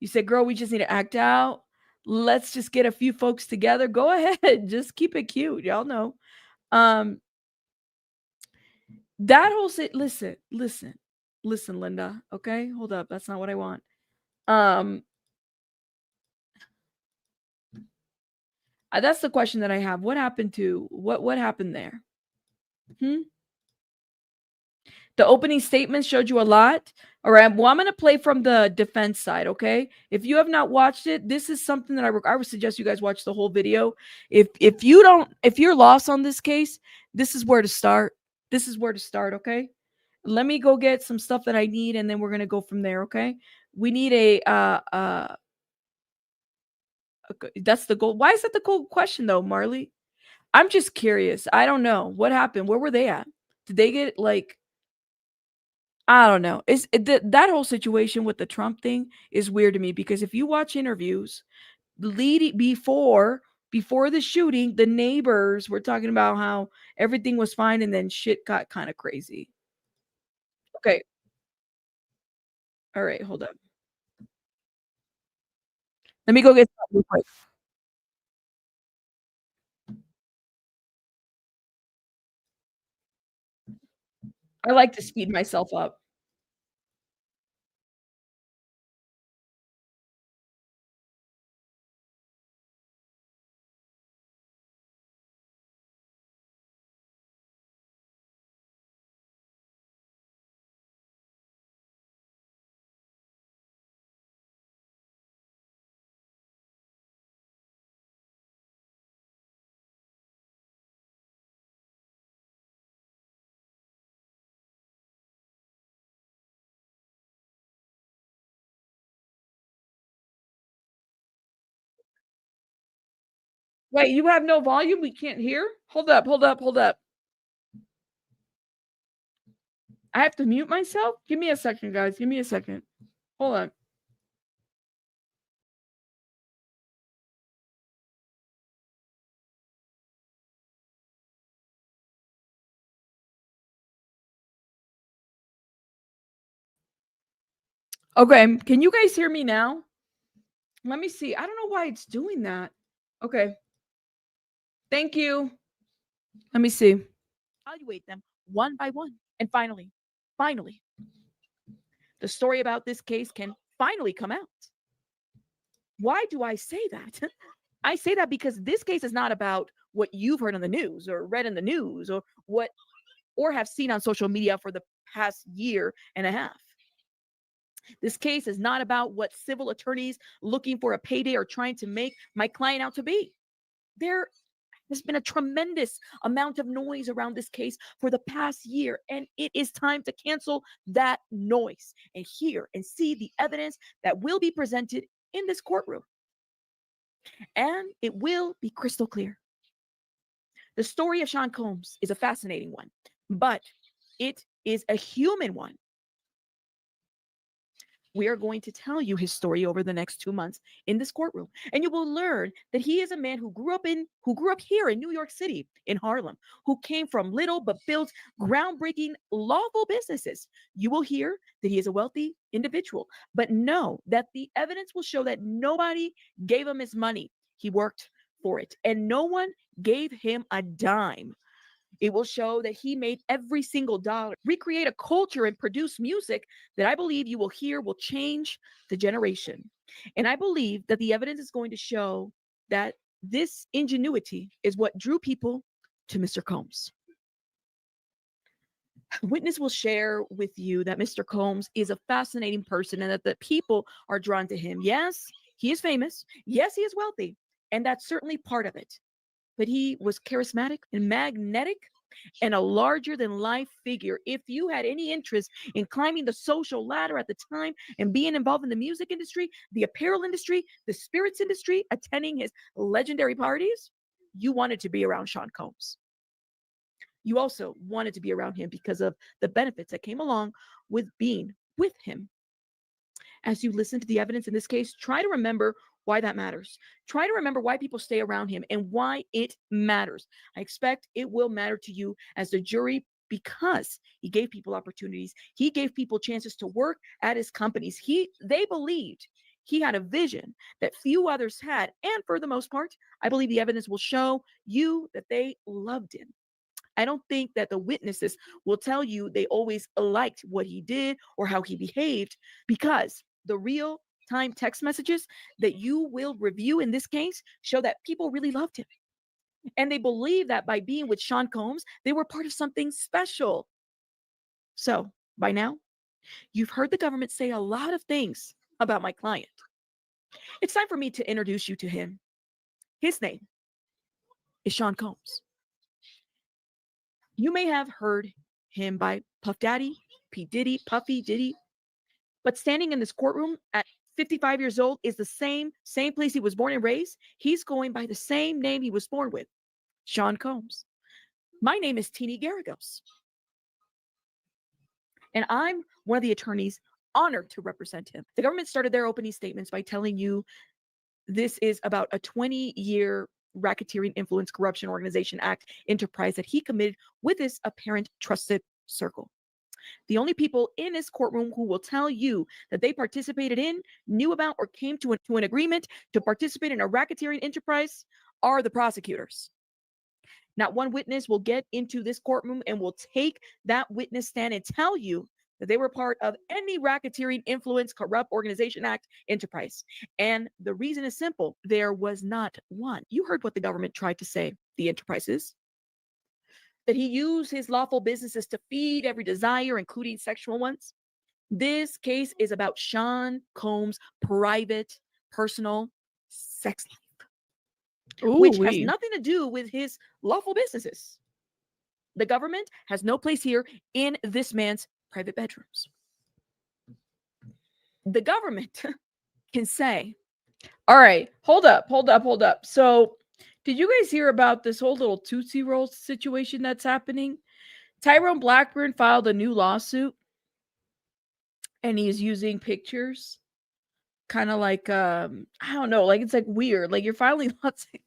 You said, girl, we just need to act out. Let's just get a few folks together. Go ahead. Just keep it cute. Y'all know. That whole listen, Linda. Okay, hold up. That's not what I want. That's the question that I have. What happened to what happened there? The opening statement showed you a lot. All right. Well, I'm going to play from the defense side. Okay. If you have not watched it, this is something that I would suggest you guys watch the whole video. If you're lost on this case, this is where to start. This is where to start. Okay. Let me go get some stuff that I need, and then we're going to go from there. Okay. We need that's the goal. Why is that the cool question though, Marley? I'm just curious. I don't know what happened. Where were they at? Did they get like, I don't know. That whole situation with the Trump thing is weird to me, because if you watch interviews leading before the shooting, the neighbors were talking about how everything was fine, and then shit got kind of crazy. Okay. All right, hold up. Let me go get some real quick. I like to speed myself up. Wait, you have no volume? We can't hear? Hold up. I have to mute myself? Give me a second, guys. Give me a second. Hold on. Okay, can you guys hear me now? Let me see. I don't know why it's doing that. Okay. Thank you. Let me see. Evaluate them one by one. And finally, the story about this case can finally come out. Why do I say that? I say that because this case is not about what you've heard on the news or read in the news or have seen on social media for the past year and a half. This case is not about what civil attorneys looking for a payday are trying to make my client out to be. There There's been a tremendous amount of noise around this case for the past year, and it is time to cancel that noise and hear and see the evidence that will be presented in this courtroom. And it will be crystal clear. The story of Sean Combs is a fascinating one, but it is a human one. We are going to tell you his story over the next 2 months in this courtroom, and you will learn that he is a man who grew up here in New York City, in Harlem, who came from little but built groundbreaking lawful businesses. You will hear that he is a wealthy individual, but know that the evidence will show that nobody gave him his money. He worked for it, and no one gave him a dime. It will show that he made every single dollar, recreate a culture, and produce music that I believe you will hear will change the generation. And I believe that the evidence is going to show that this ingenuity is what drew people to Mr. Combs. Witness will share with you that Mr. Combs is a fascinating person and that the people are drawn to him. Yes, he is famous. Yes, he is wealthy. And that's certainly part of it. But he was charismatic and magnetic and a larger than life figure. If you had any interest in climbing the social ladder at the time and being involved in the music industry, the apparel industry, the spirits industry, attending his legendary parties, you wanted to be around Sean Combs. You also wanted to be around him because of the benefits that came along with being with him. As you listen to the evidence in this case, try to remember why that matters. Try to remember why people stay around him and why it matters. I expect it will matter to you as the jury because he gave people opportunities. He gave people chances to work at his companies. They believed he had a vision that few others had. And for the most part, I believe the evidence will show you that they loved him. I don't think that the witnesses will tell you they always liked what he did or how he behaved, because the real time text messages that you will review in this case show that people really loved him. And they believe that by being with Sean Combs, they were part of something special. So by now, you've heard the government say a lot of things about my client. It's time for me to introduce you to him. His name is Sean Combs. You may have heard him by Puff Daddy, P. Diddy, Puffy, Diddy, but standing in this courtroom at 55 years old is the same place he was born and raised. He's going by the same name he was born with, Sean Combs. My name is Teeny Garagos, and I'm one of the attorneys honored to represent him. The government started their opening statements by telling you this is about a 20-year racketeering influence corruption organization act enterprise that he committed with his apparent trusted circle. The only people in this courtroom who will tell you that they participated in, knew about, or came to an agreement to participate in a racketeering enterprise are the prosecutors. Not one witness will get into this courtroom and will take that witness stand and tell you that they were part of any racketeering influence corrupt organization act enterprise. And the reason is simple. There was not one. You heard what the government tried to say, the enterprises. That he used his lawful businesses to feed every desire, including sexual ones. This case is about Sean Combs' private, personal sex life, which has nothing to do with his lawful businesses. The government has no place here in this man's private bedrooms. The government can say, all right, hold up. So did you guys hear about this whole little Tootsie Roll situation that's happening? Tyrone Blackburn filed a new lawsuit, and he's using pictures, kind of like, I don't know, like it's like weird. Like you're filing lots of...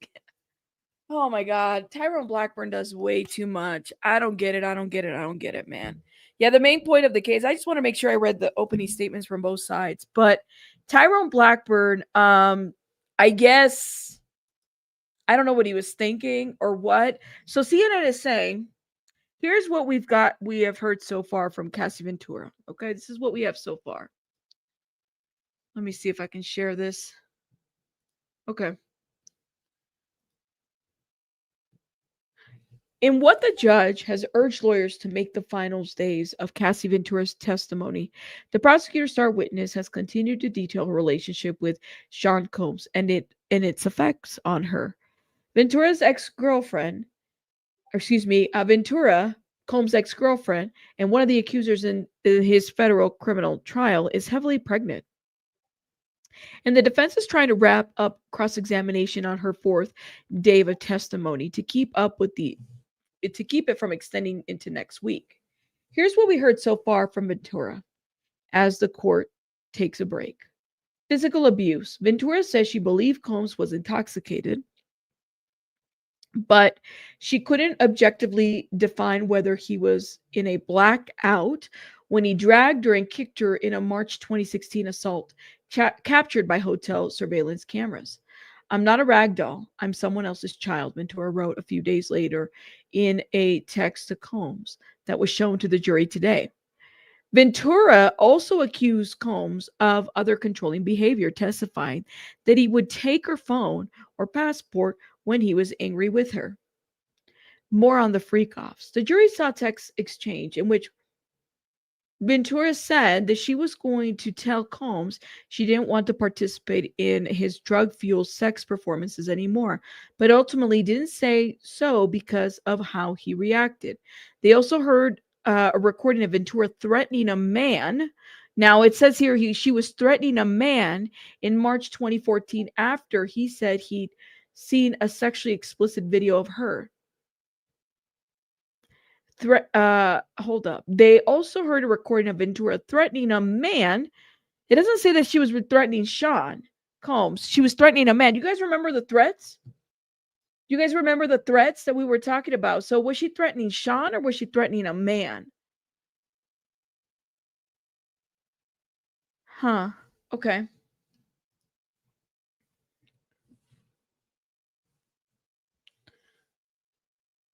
Oh my God, Tyrone Blackburn does way too much. I don't get it, man. Yeah, the main point of the case, I just want to make sure I read the opening statements from both sides. But Tyrone Blackburn, I guess, I don't know what he was thinking or what. So CNN is saying, here's what we have heard so far from Cassie Ventura. Okay, this is what we have so far. Let me see if I can share this. Okay. In what the judge has urged lawyers to make the final days of Cassie Ventura's testimony, the prosecutor's star witness has continued to detail her relationship with Sean Combs and its effects on her. Ventura's ex-girlfriend, or excuse me, Ventura, Combs' ex-girlfriend, and one of the accusers in his federal criminal trial is heavily pregnant. And the defense is trying to wrap up cross-examination on her fourth day of testimony to keep it from extending into next week. Here's what we heard so far from Ventura as the court takes a break. Physical abuse. Ventura says she believed Combs was intoxicated, but she couldn't objectively define whether he was in a blackout when he dragged her and kicked her in a March 2016 assault captured by hotel surveillance cameras. I'm not a rag doll. I'm someone else's child, Ventura wrote a few days later in a text to Combs that was shown to the jury today. Ventura also accused Combs of other controlling behavior, testifying that he would take her phone or passport when he was angry with her. More on the freak-offs. The jury saw text exchange in which Ventura said that she was going to tell Combs she didn't want to participate in his drug-fueled sex performances anymore, but ultimately didn't say so because of how he reacted. They also heard a recording of Ventura threatening a man. Now, it says here she was threatening a man in March 2014 after he said he'd seen a sexually explicit video of her. Hold up. They also heard a recording of Ventura threatening a man. It doesn't say that she was threatening Sean Combs. She was threatening a man. You guys remember the threats? You guys remember the threats that we were talking about? So was she threatening Sean or was she threatening a man? Huh. Okay.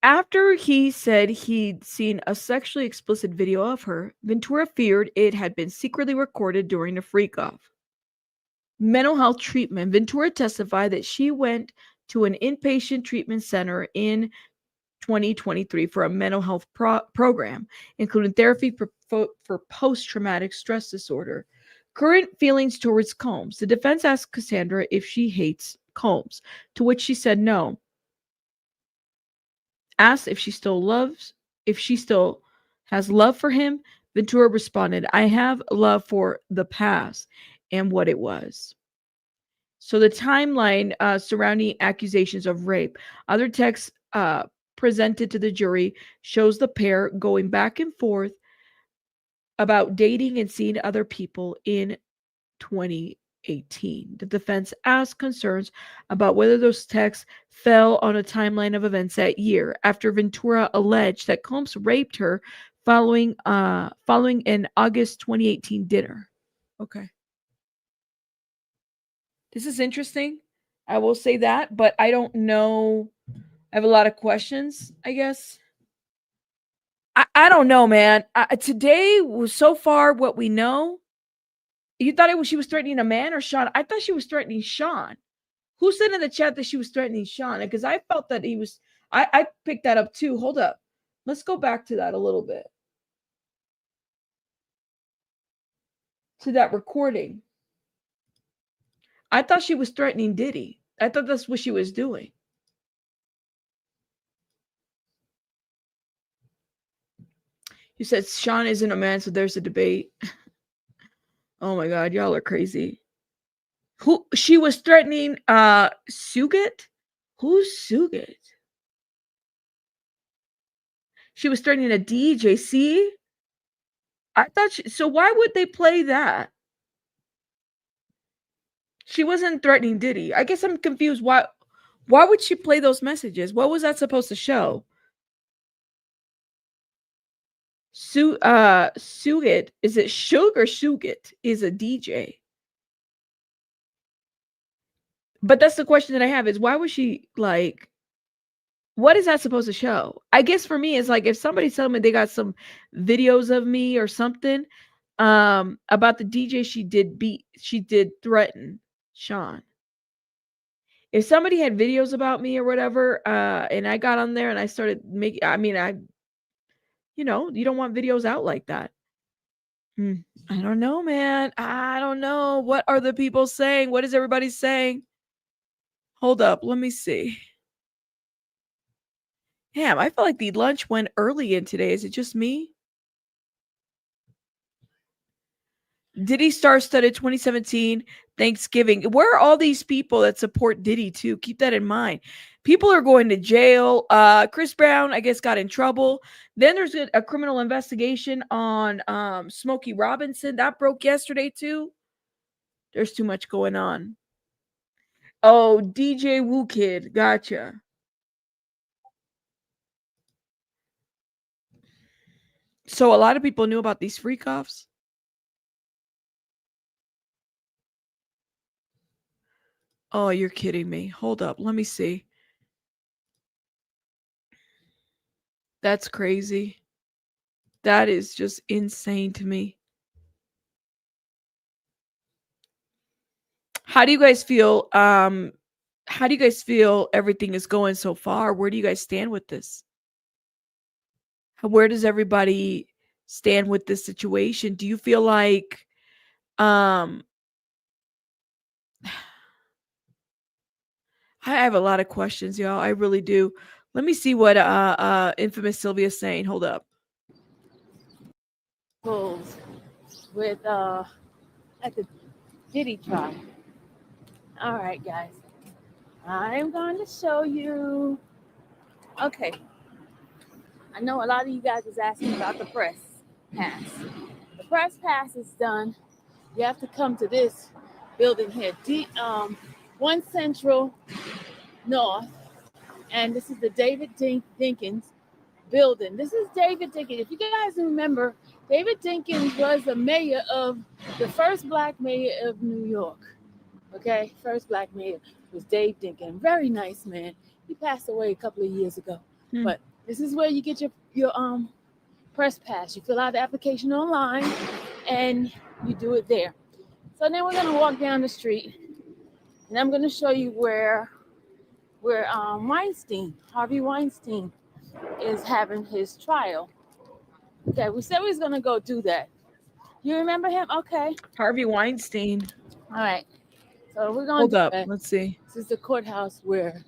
After he said he'd seen a sexually explicit video of her, Ventura feared it had been secretly recorded during a freak-off. Mental health treatment. Ventura testified that she went to an inpatient treatment center in 2023 for a mental health program, including therapy for post-traumatic stress disorder. Current feelings towards Combs. The defense asked Cassandra if she hates Combs, to which she said no. Asked if she still has love for him, Ventura responded, I have love for the past and what it was. So the timeline surrounding accusations of rape. Other texts presented to the jury shows the pair going back and forth about dating and seeing other people in 2018. The defense asked concerns about whether those texts fell on a timeline of events that year after Ventura alleged that Combs raped her following an August 2018 dinner. Okay. This is interesting. I will say that, but I don't know. I have a lot of questions, I guess. I don't know, man. Today was so far what we know. You thought she was threatening a man or Sean? I thought she was threatening Sean. Who said in the chat that she was threatening Sean? Because I felt that he was. I picked that up too. Hold up. Let's go back to that a little bit. To that recording. I thought she was threatening Diddy. I thought that's what she was doing. You said Sean isn't a man, so there's a debate. Oh my God, y'all are crazy. Who she was threatening Sugat? Who's Sugat? She was threatening a DJ. See? I thought so why would they play that? She wasn't threatening Diddy. I guess I'm confused. Why would she play those messages? What was that supposed to show? Sugat, is it Shug or Sugat is a DJ? But that's the question that I have is why was she like, what is that supposed to show? I guess for me, it's like if somebody's telling me they got some videos of me or something about the DJ she did threaten Sean. If somebody had videos about me or whatever, and I got on there and I started making, you don't want videos out like that. I don't know, man. I don't know. What are the people saying? What is everybody saying? Hold up. Let me see. Damn, I feel like the lunch went early in today. Is it just me? Diddy star-studded 2017 Thanksgiving. Where are all these people that support Diddy too? Keep that in mind. People are going to jail. Chris Brown, I guess, got in trouble. Then there's a criminal investigation on Smokey Robinson. That broke yesterday too. There's too much going on. Oh, DJ Woo Kid. Gotcha. So a lot of people knew about these freak offs. Oh, you're kidding me. Hold up. Let me see. That's crazy. That is just insane to me. How do you guys feel? How do you guys feel everything is going so far? Where do you guys stand with this? Where does everybody stand with this situation? Do you feel like I have a lot of questions, y'all. I really do. Let me see what infamous Sylvia's saying. Hold up. With at the Diddy Trial. All right, guys. I'm going to show you. Okay. I know a lot of you guys is asking about the press pass. The press pass is done. You have to come to this building here, 1 Central North, and this is the David Dinkins building. This is David Dinkins. If you guys remember, David Dinkins was the mayor of the first black mayor of New York. Okay, first black mayor was Dave Dinkins. Very nice man. He passed away a couple of years ago. But this is where you get your press pass. You fill out the application online, and you do it there. So then we're gonna walk down the street, and I'm gonna show you where Harvey Weinstein, is having his trial. Okay, we said we was gonna go do that. You remember him? Okay. Harvey Weinstein. All right. So we're gonna Hold do up. that. Let's see. This is the courthouse where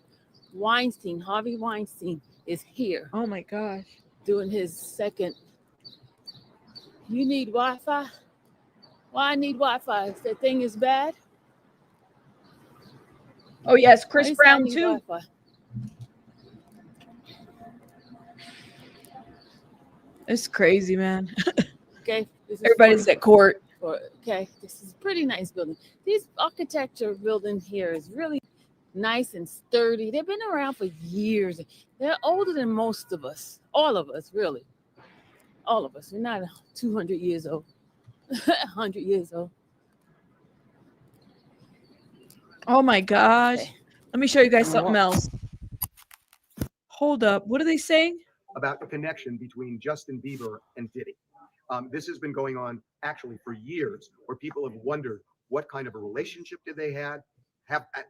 Harvey Weinstein, is here. Oh my gosh. Doing his second. You need Wi-Fi? Why I need Wi-Fi? If the thing is bad? Oh yes, Chris Why Brown I need too. Wi-Fi? It's crazy, man. Okay. This is Everybody's at court. Okay, this is a pretty nice building. This architecture building here is really nice and sturdy. They've been around for years. They're older than most of us. All of us, really. All of us. We're not 200 years old. 100 years old. Oh my gosh. Okay. Let me show you guys something else. Hold up. What are they saying? About the connection between Justin Bieber and Diddy. This has been going on actually for years, where people have wondered what kind of a relationship did they have,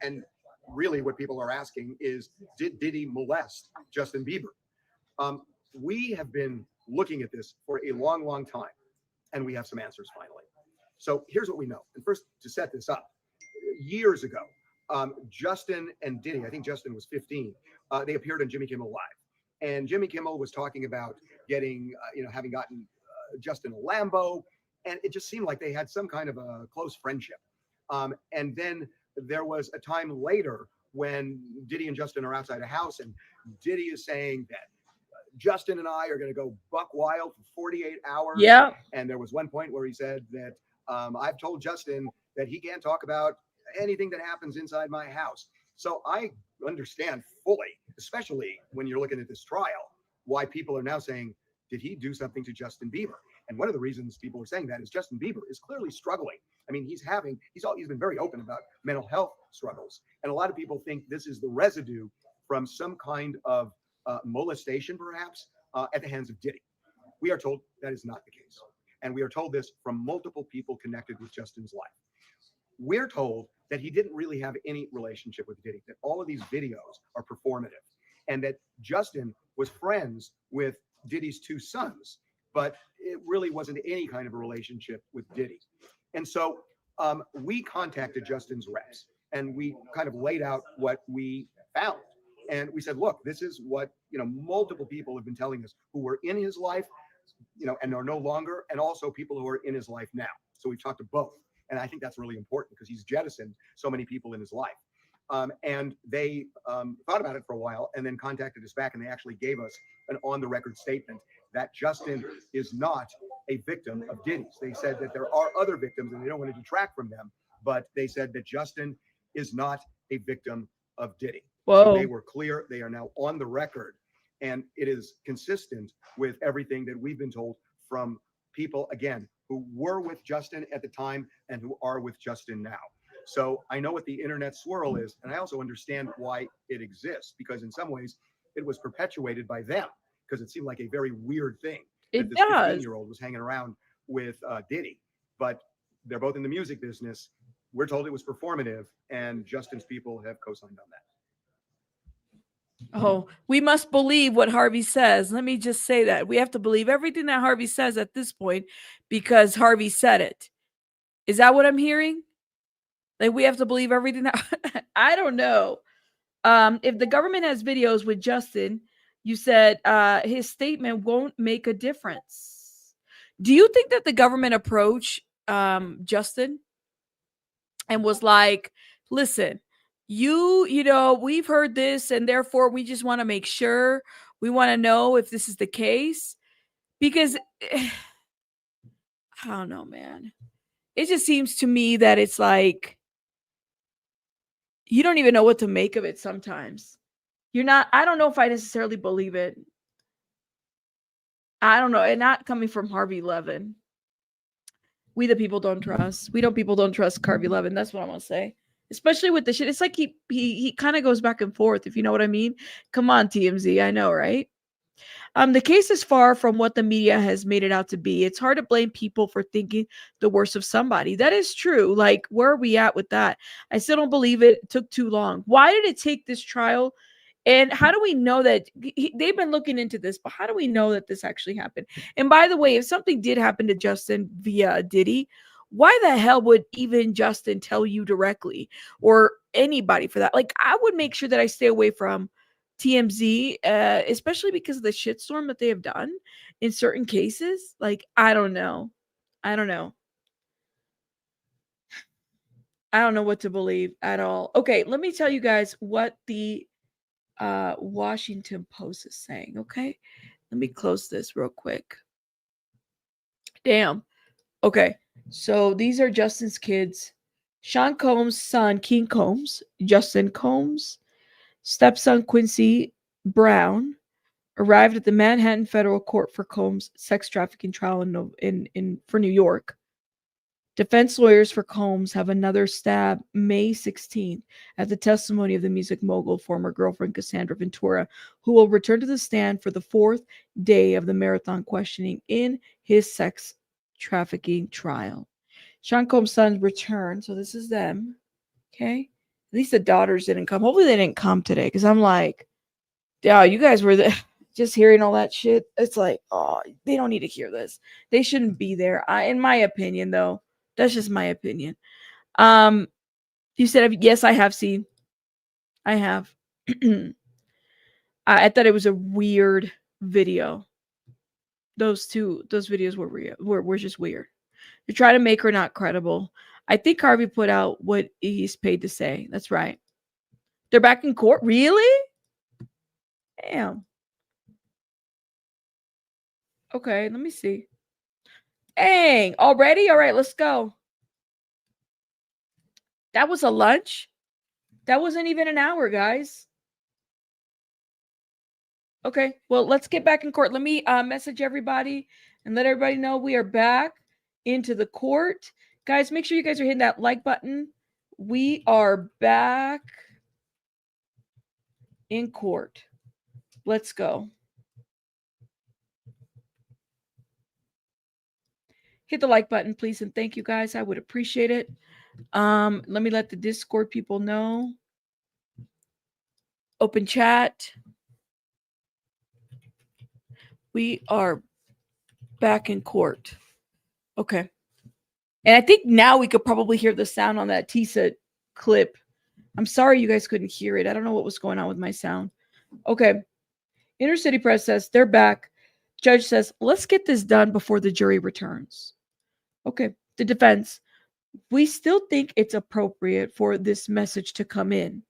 and really what people are asking is, did Diddy molest Justin Bieber? We have been looking at this for a long, long time, and we have some answers finally. So here's what we know. And first, to set this up, years ago, Justin and Diddy, I think Justin was 15, they appeared on Jimmy Kimmel Live. And Jimmy Kimmel was talking about getting, having gotten Justin a Lambo, and it just seemed like they had some kind of a close friendship. And then there was a time later when Diddy and Justin are outside a house, and Diddy is saying that Justin and I are going to go buck wild for 48 hours. Yeah. And there was one point where he said that I've told Justin that he can't talk about anything that happens inside my house. So I understand fully, especially when you're looking at this trial, why people are now saying, did he do something to Justin Bieber? And one of the reasons people are saying that is Justin Bieber is clearly struggling. I mean, he's been very open about mental health struggles. And a lot of people think this is the residue from some kind of molestation, perhaps, at the hands of Diddy. We are told that is not the case. And we are told this from multiple people connected with Justin's life. We're told that he didn't really have any relationship with Diddy, that all of these videos are performative, and that Justin was friends with Diddy's two sons, but it really wasn't any kind of a relationship with Diddy. And so we contacted Justin's reps, and we kind of laid out what we found. And we said, look, this is what multiple people have been telling us who were in his life, and are no longer, and also people who are in his life now. So we've talked to both. And I think that's really important because he's jettisoned so many people in his life. And they thought about it for a while and then contacted us back, and they actually gave us an on-the-record statement that Justin is not a victim of Diddy's. They said that there are other victims, and they don't want to detract from them, but they said that Justin is not a victim of Diddy. Whoa. So they were clear. They are now on the record, and it is consistent with everything that we've been told from people, again, who were with Justin at the time and who are with Justin now. So I know what the internet swirl is, and I also understand why it exists, because in some ways it was perpetuated by them, because it seemed like a very weird thing. It this does. 15-year-old was hanging around with Diddy, but they're both in the music business. We're told it was performative, and Justin's people have co-signed on that. Oh, we must believe what Harvey says. Let me just say that. We have to believe everything that Harvey says at this point because Harvey said it. Is that what I'm hearing? Like, we have to believe everything that I don't know. If the government has videos with Justin, you said his statement won't make a difference. Do you think that the government approached Justin and was like, listen, we've heard this, and therefore we just want to make sure, we want to know if this is the case? Because I don't know, man. It just seems to me that it's like you don't even know what to make of it sometimes. I don't know if I necessarily believe it. I don't know. And not coming from Harvey Levin. We the people don't trust. People don't trust Harvey Levin. That's what I want to say. Especially with the shit. It's like he kind of goes back and forth, if you know what I mean. Come on, TMZ. I know, right? The case is far from what the media has made it out to be. It's hard to blame people for thinking the worst of somebody. That is true. Like, where are we at with that? I still don't believe it took too long. Why did it take this trial? And how do we know that they've been looking into this, but how do we know that this actually happened? And by the way, if something did happen to Justin via Diddy, why the hell would even Justin tell you directly, or anybody for that? Like, I would make sure that I stay away from TMZ, especially because of the shitstorm that they have done in certain cases. Like, I don't know. I don't know what to believe at all. Okay, let me tell you guys what the Washington Post is saying. Okay, let me close this real quick. Damn. Okay, so these are Justin's kids. Sean Combs' son, King Combs, Justin Combs, stepson Quincy Brown, arrived at the Manhattan Federal Court for Combs' sex trafficking trial for New York. Defense lawyers for Combs have another stab May 16th at the testimony of the music mogul former girlfriend Cassie Ventura, who will return to the stand for the fourth day of the marathon questioning in his sex trafficking trial. Sean Combs' sons return, so this is them. Okay, at least the daughters didn't come. Hopefully they didn't come today, because I'm like, yeah, you guys were there. Just hearing all that shit, it's like, oh, they don't need to hear this. They shouldn't be there. In my opinion, though. That's just my opinion. You said, yes, I have seen. I have. I thought it was a weird video. Those videos were just weird. They try to make her not credible. I think Harvey put out what he's paid to say. That's right. They're back in court? Really? Damn. Okay, let me see. Dang, already? All right, let's go. That was a lunch? That wasn't even an hour, guys. Okay, well, let's get back in court. Let me message everybody and let everybody know we are back into the court. Guys, make sure you guys are hitting that like button. We are back in court. Let's go. Hit the like button, please, and thank you, guys. I would appreciate it. Let me let the Discord people know. Open chat. We are back in court. Okay. And I think now we could probably hear the sound on that Tisa clip. I'm sorry you guys couldn't hear it. I don't know what was going on with my sound. Okay. Inner City Press says they're back. Judge says, let's get this done before the jury returns. Okay. The defense, we still think it's appropriate for this message to come in.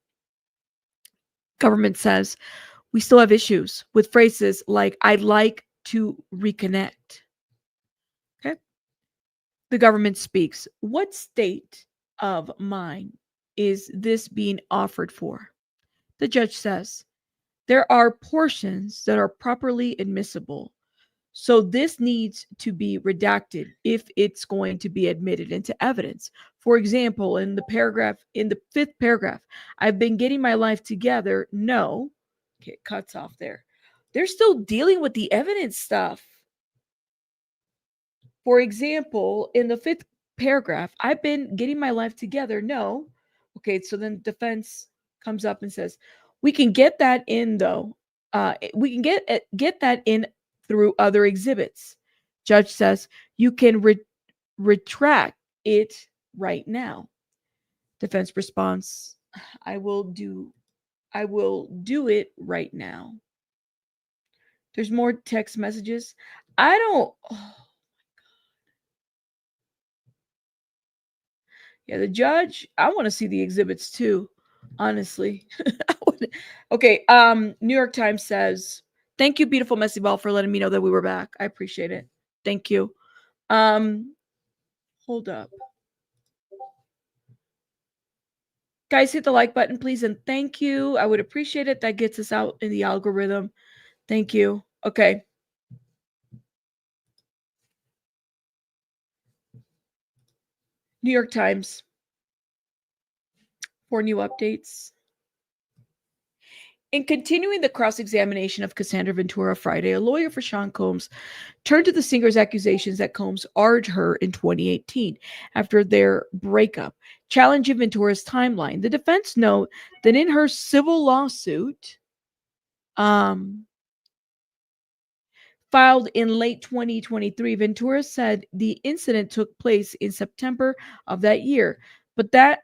Government says, we still have issues with phrases like, I'd like to reconnect. Okay. The government speaks. What state of mind is this being offered for? The judge says, there are portions that are properly admissible. So this needs to be redacted if it's going to be admitted into evidence. For example, in the 5th paragraph, I've been getting my life together. No. Okay, it cuts off there. They're still dealing with the evidence stuff. For example, in the 5th paragraph, I've been getting my life together. No. Okay, so then defense comes up and says, we can get that in though. We can get that in through other exhibits. Judge says, you can retract it right now. Defense response, I will do it right now. There's more text messages. I don't. Oh. Yeah, the judge, I want to see the exhibits too, honestly. Okay, New York Times says, thank you, beautiful messy ball, for letting me know that we were back. I appreciate it. Thank you. Hold up. Guys, hit the like button, please, and thank you. I would appreciate it. That gets us out in the algorithm. Thank you. Okay. New York Times. 4 new updates. In continuing the cross-examination of Cassandra Ventura Friday, a lawyer for Sean Combs turned to the singer's accusations that Combs argued her in 2018 after their breakup, challenging Ventura's timeline. The defense note that in her civil lawsuit, filed in late 2023, Ventura said the incident took place in September of that year, but that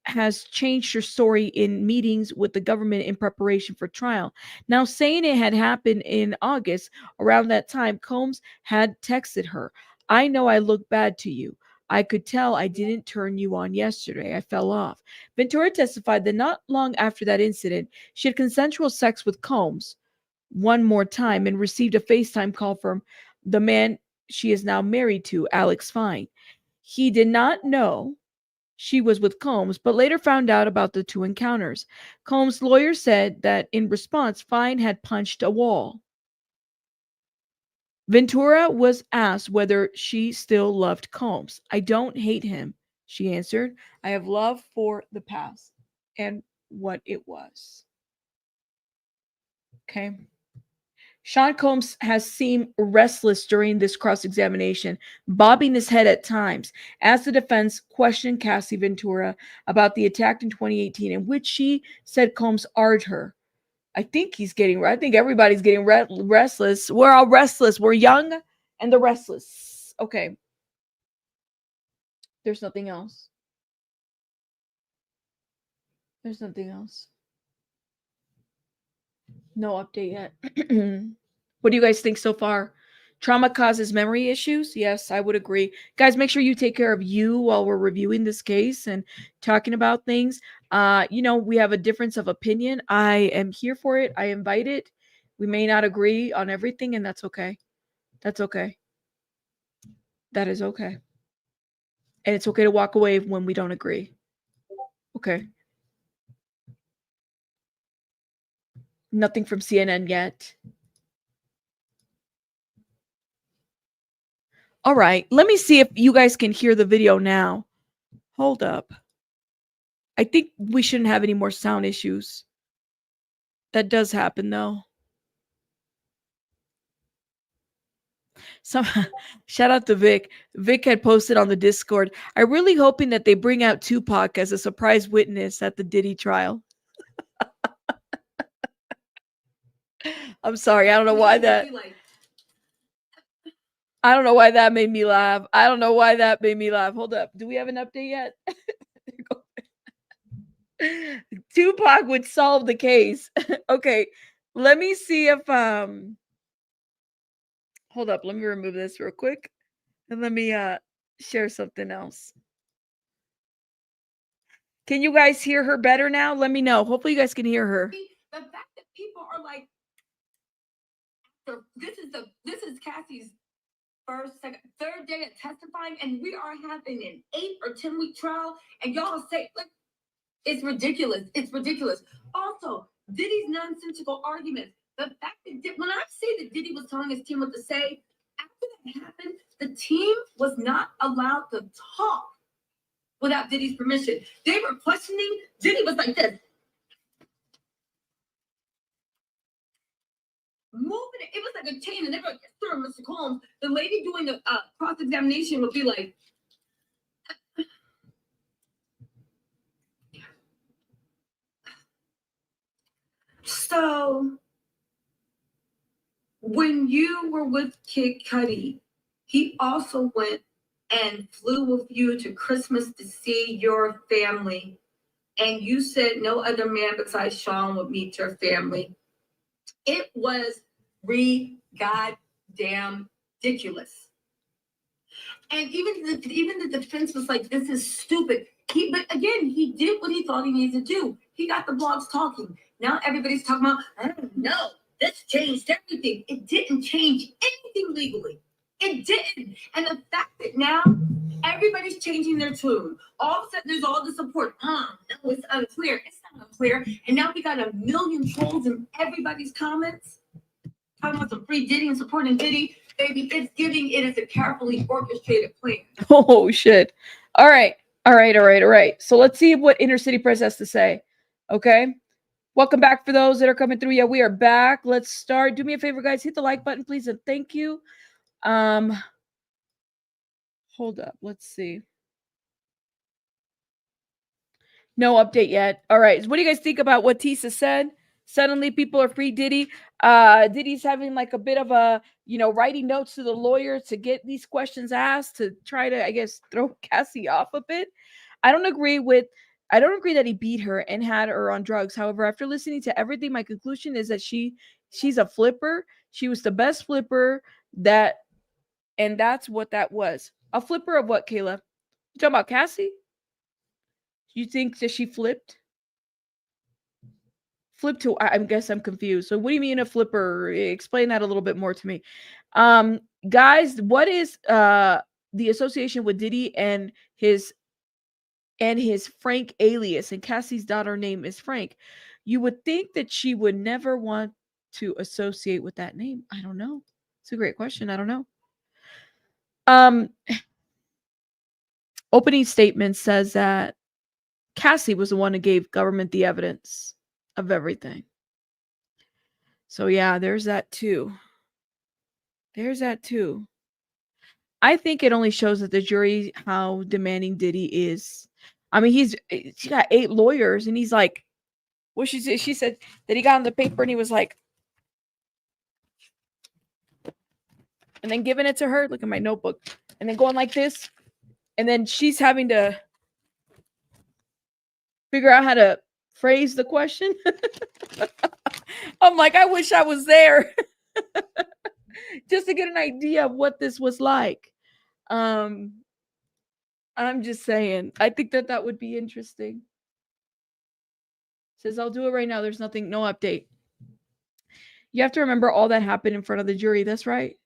has changed her story in meetings with the government in preparation for trial. Now, saying it had happened in August, around that time, Combs had texted her, I know I look bad to you. I could tell I didn't turn you on yesterday. I fell off. Ventura testified that not long after that incident, she had consensual sex with Combs one more time and received a FaceTime call from the man she is now married to, Alex Fine. He did not know she was with Combs, but later found out about the two encounters. Combs' lawyer said that in response, Fine had punched a wall. Ventura was asked whether she still loved Combs. I don't hate him, she answered. I have love for the past and what it was. Okay. Sean Combs has seemed restless during this cross-examination, bobbing his head at times as the defense questioned Cassie Ventura about the attack in 2018 in which she said Combs argued her. I think everybody's getting restless. We're all restless. We're young and the restless. Okay. There's nothing else. There's nothing else. No update yet. What do you guys think so far? Trauma causes memory issues? Yes, I would agree. Guys, make sure you take care of you while we're reviewing this case and talking about things. We have a difference of opinion. I am here for it. I invite it. We may not agree on everything, and that's okay. That's okay. That is okay. And it's okay to walk away when we don't agree. Okay. Nothing from CNN yet. All right. Let me see if you guys can hear the video now. Hold up. I think we shouldn't have any more sound issues. That does happen, though. Shout out to Vic. Vic had posted on the Discord. I'm really hoping that they bring out Tupac as a surprise witness at the Diddy trial. I'm sorry. I don't know why that made me laugh. I don't know why that made me laugh. Hold up. Do we have an update yet? Tupac would solve the case. Okay. Let me see if hold up, let me remove this real quick. And let me share something else. Can you guys hear her better now? Let me know. Hopefully you guys can hear her. The fact that people are like, this is Cassie's first, second, third day of testifying, and we are having an 8 or 10 week trial, and y'all say like it's ridiculous. It's ridiculous. Also, Diddy's nonsensical arguments. The fact that when I say that Diddy was telling his team what to say, after that happened, the team was not allowed to talk without Diddy's permission. They were questioning. Diddy was like this. Moving it. It was like a chain, and they were like, sir, Mr. Combs. The lady doing the cross-examination would be like, so when you were with Kid Cudi, he also went and flew with you to Christmas to see your family. And you said no other man besides Sean would meet your family. It was goddamn ridiculous. And even the defense was like, this is stupid. But again, he did what he thought he needed to do. He got the blogs talking. Now everybody's talking about, I don't know, this changed everything. It didn't change anything legally. It didn't. And the fact that now everybody's changing their tune. All of a sudden, there's all the support. No, it's unclear. It's not unclear. And now we got a million trolls in everybody's comments talking about some free Diddy and supporting Diddy. Baby, it's giving it as a carefully orchestrated plan. Oh, shit. All right. So let's see what Inner City Press has to say. Okay. Welcome back for those that are coming through. Yeah, we are back. Let's start. Do me a favor, guys. Hit the like button, please, and thank you. Hold up. Let's see. No update yet. All right. So what do you guys think about what Tisa said? Suddenly people are free Diddy. Diddy's having like a bit of a, writing notes to the lawyer to get these questions asked to try to, I guess, throw Cassie off a bit. I don't agree that he beat her and had her on drugs. However, after listening to everything, my conclusion is that she's a flipper. She was the best flipper and that's what that was. A flipper of what, Kayla? You talking about Cassie? You think that she flipped? Flip to, I guess I'm confused. So what do you mean a flipper? Explain that a little bit more to me. Guys, what is the association with Diddy and his Frank alias? And Cassie's daughter name is Frank. You would think that she would never want to associate with that name. I don't know. It's a great question. I don't know. Opening statement says that Cassie was the one who gave government the evidence of everything. So yeah, there's that too. I think it only shows that the jury how demanding Diddy is. I mean, she got 8 lawyers, and he's like, what she said? She said that he got on the paper and he was like, and then giving it to her. Look at my notebook, and then going like this, and then she's having to figure out how to phrase the question. I'm like, I wish I was there just to get an idea of what this was like. I'm just saying, I think that would be interesting. Says, I'll do it right now. There's no update. You have to remember all that happened in front of the jury. That's right.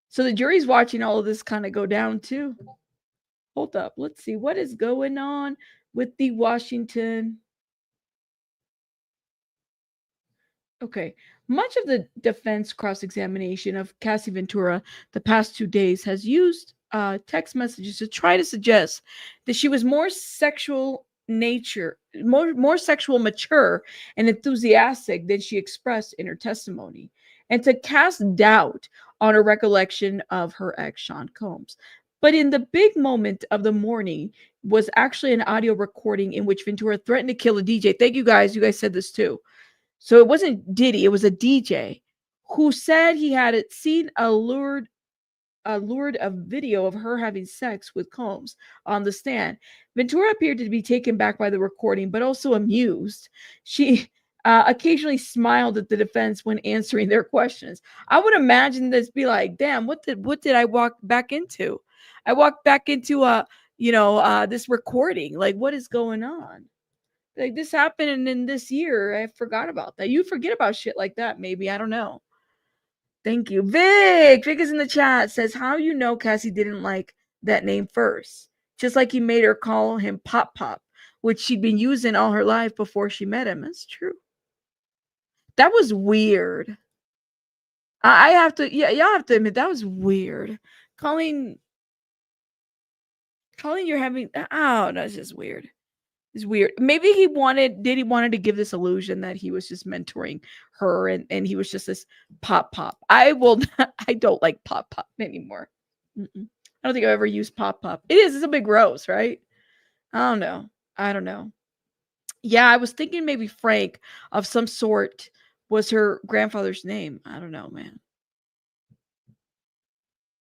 So the jury's watching all of this kind of go down too. Hold up. Let's see what is going on with the Washington. Okay. Much of the defense cross-examination of Cassie Ventura the past 2 days has used text messages to try to suggest that she was more sexual mature and enthusiastic than she expressed in her testimony, and to cast doubt on her recollection of her ex, Sean Combs. But in the big moment of the morning was actually an audio recording in which Ventura threatened to kill a DJ. Thank you guys. You guys said this too. So it wasn't Diddy. It was a DJ who said he had seen a lured video of her having sex with Combs on the stand. Ventura appeared to be taken back by the recording, but also amused. She occasionally smiled at the defense when answering their questions. I would imagine this be like, damn, what did I walk back into? I walked back into this recording. Like, what is going on? Like, this happened in this year. I forgot about that. You forget about shit like that, maybe. I don't know. Thank you. Vic is in the chat, says, how you know Cassie didn't like that name first? Just like he made her call him Pop Pop, which she'd been using all her life before she met him. That's true. That was weird. I have to, yeah, y'all have to admit that was weird. Calling you're having, oh, that's just weird. It's weird. Maybe he wanted to give this illusion that he was just mentoring her and he was just this Pop Pop. I don't like Pop Pop anymore. I don't think I've ever used Pop Pop. It's a big gross, right? I don't know. Yeah, I was thinking maybe Frank of some sort was her grandfather's name. I don't know, man.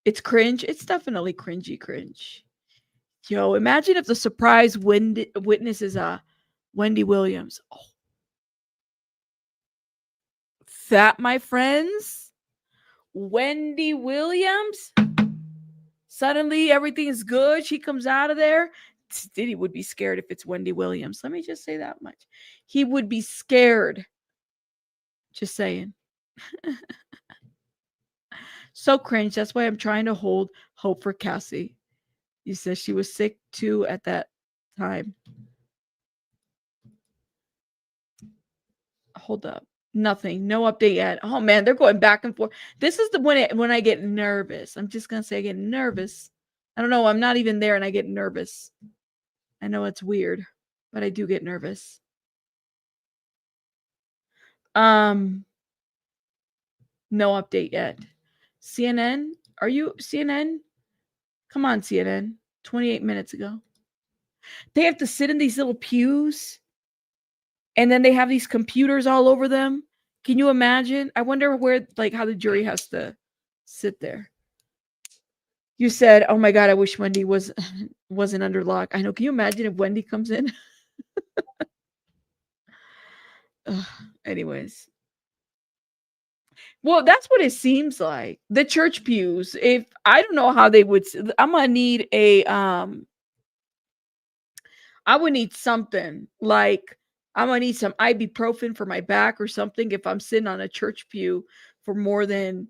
It's cringe. It's definitely cringe. Yo, imagine if the surprise witness is Wendy Williams. Oh. That, my friends, Wendy Williams. Suddenly everything is good. She comes out of there. Diddy would be scared if it's Wendy Williams. Let me just say that much. He would be scared. Just saying. So cringe. That's why I'm trying to hold hope for Cassie. You said she was sick too at that time. Hold up. Nothing. No update yet. Oh man, they're going back and forth. This is the when I get nervous. I'm just gonna say I get nervous. I don't know. I'm not even there and I get nervous. I know it's weird, but I do get nervous. No update yet. CNN? Are you CNN? Come on, CNN. 28 minutes ago. They have to sit in these little pews and then they have these computers all over them. Can you imagine? I wonder how the jury has to sit there. You said, oh my God, I wish Wendy wasn't under lock. I know. Can you imagine if Wendy comes in? Anyways. Well, that's what it seems like. The church pews. If I don't know how they would, I'm gonna need I would need something like I'm gonna need some ibuprofen for my back or something if I'm sitting on a church pew for more than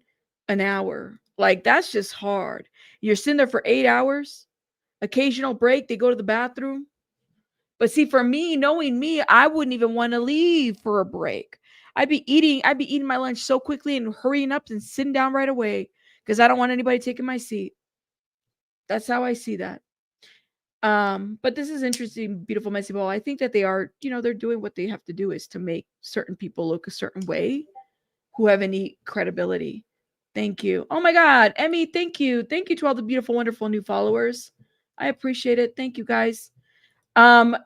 an hour. Like, that's just hard. You're sitting there for 8 hours, occasional break, they go to the bathroom. But see, for me, knowing me, I wouldn't even want to leave for a break. I'd be eating my lunch so quickly and hurrying up and sitting down right away because I don't want anybody taking my seat. That's how I see that. But this is interesting, beautiful, messy ball. I think that they are, they're doing what they have to do is to make certain people look a certain way who have any credibility. Thank you. Oh my God, Emmy, thank you. Thank you to all the beautiful, wonderful new followers. I appreciate it. Thank you, guys.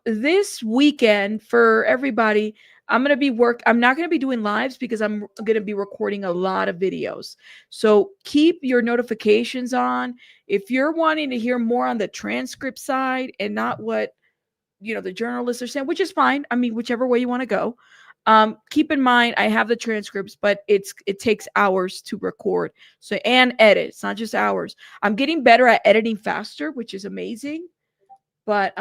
This weekend for everybody, I'm not going to be doing lives because I'm going to be recording a lot of videos. So keep your notifications on. If you're wanting to hear more on the transcript side and not what, the journalists are saying, which is fine. I mean, whichever way you want to go. Keep in mind, I have the transcripts, but it takes hours to record. So, and edit. It's not just hours. I'm getting better at editing faster, which is amazing. But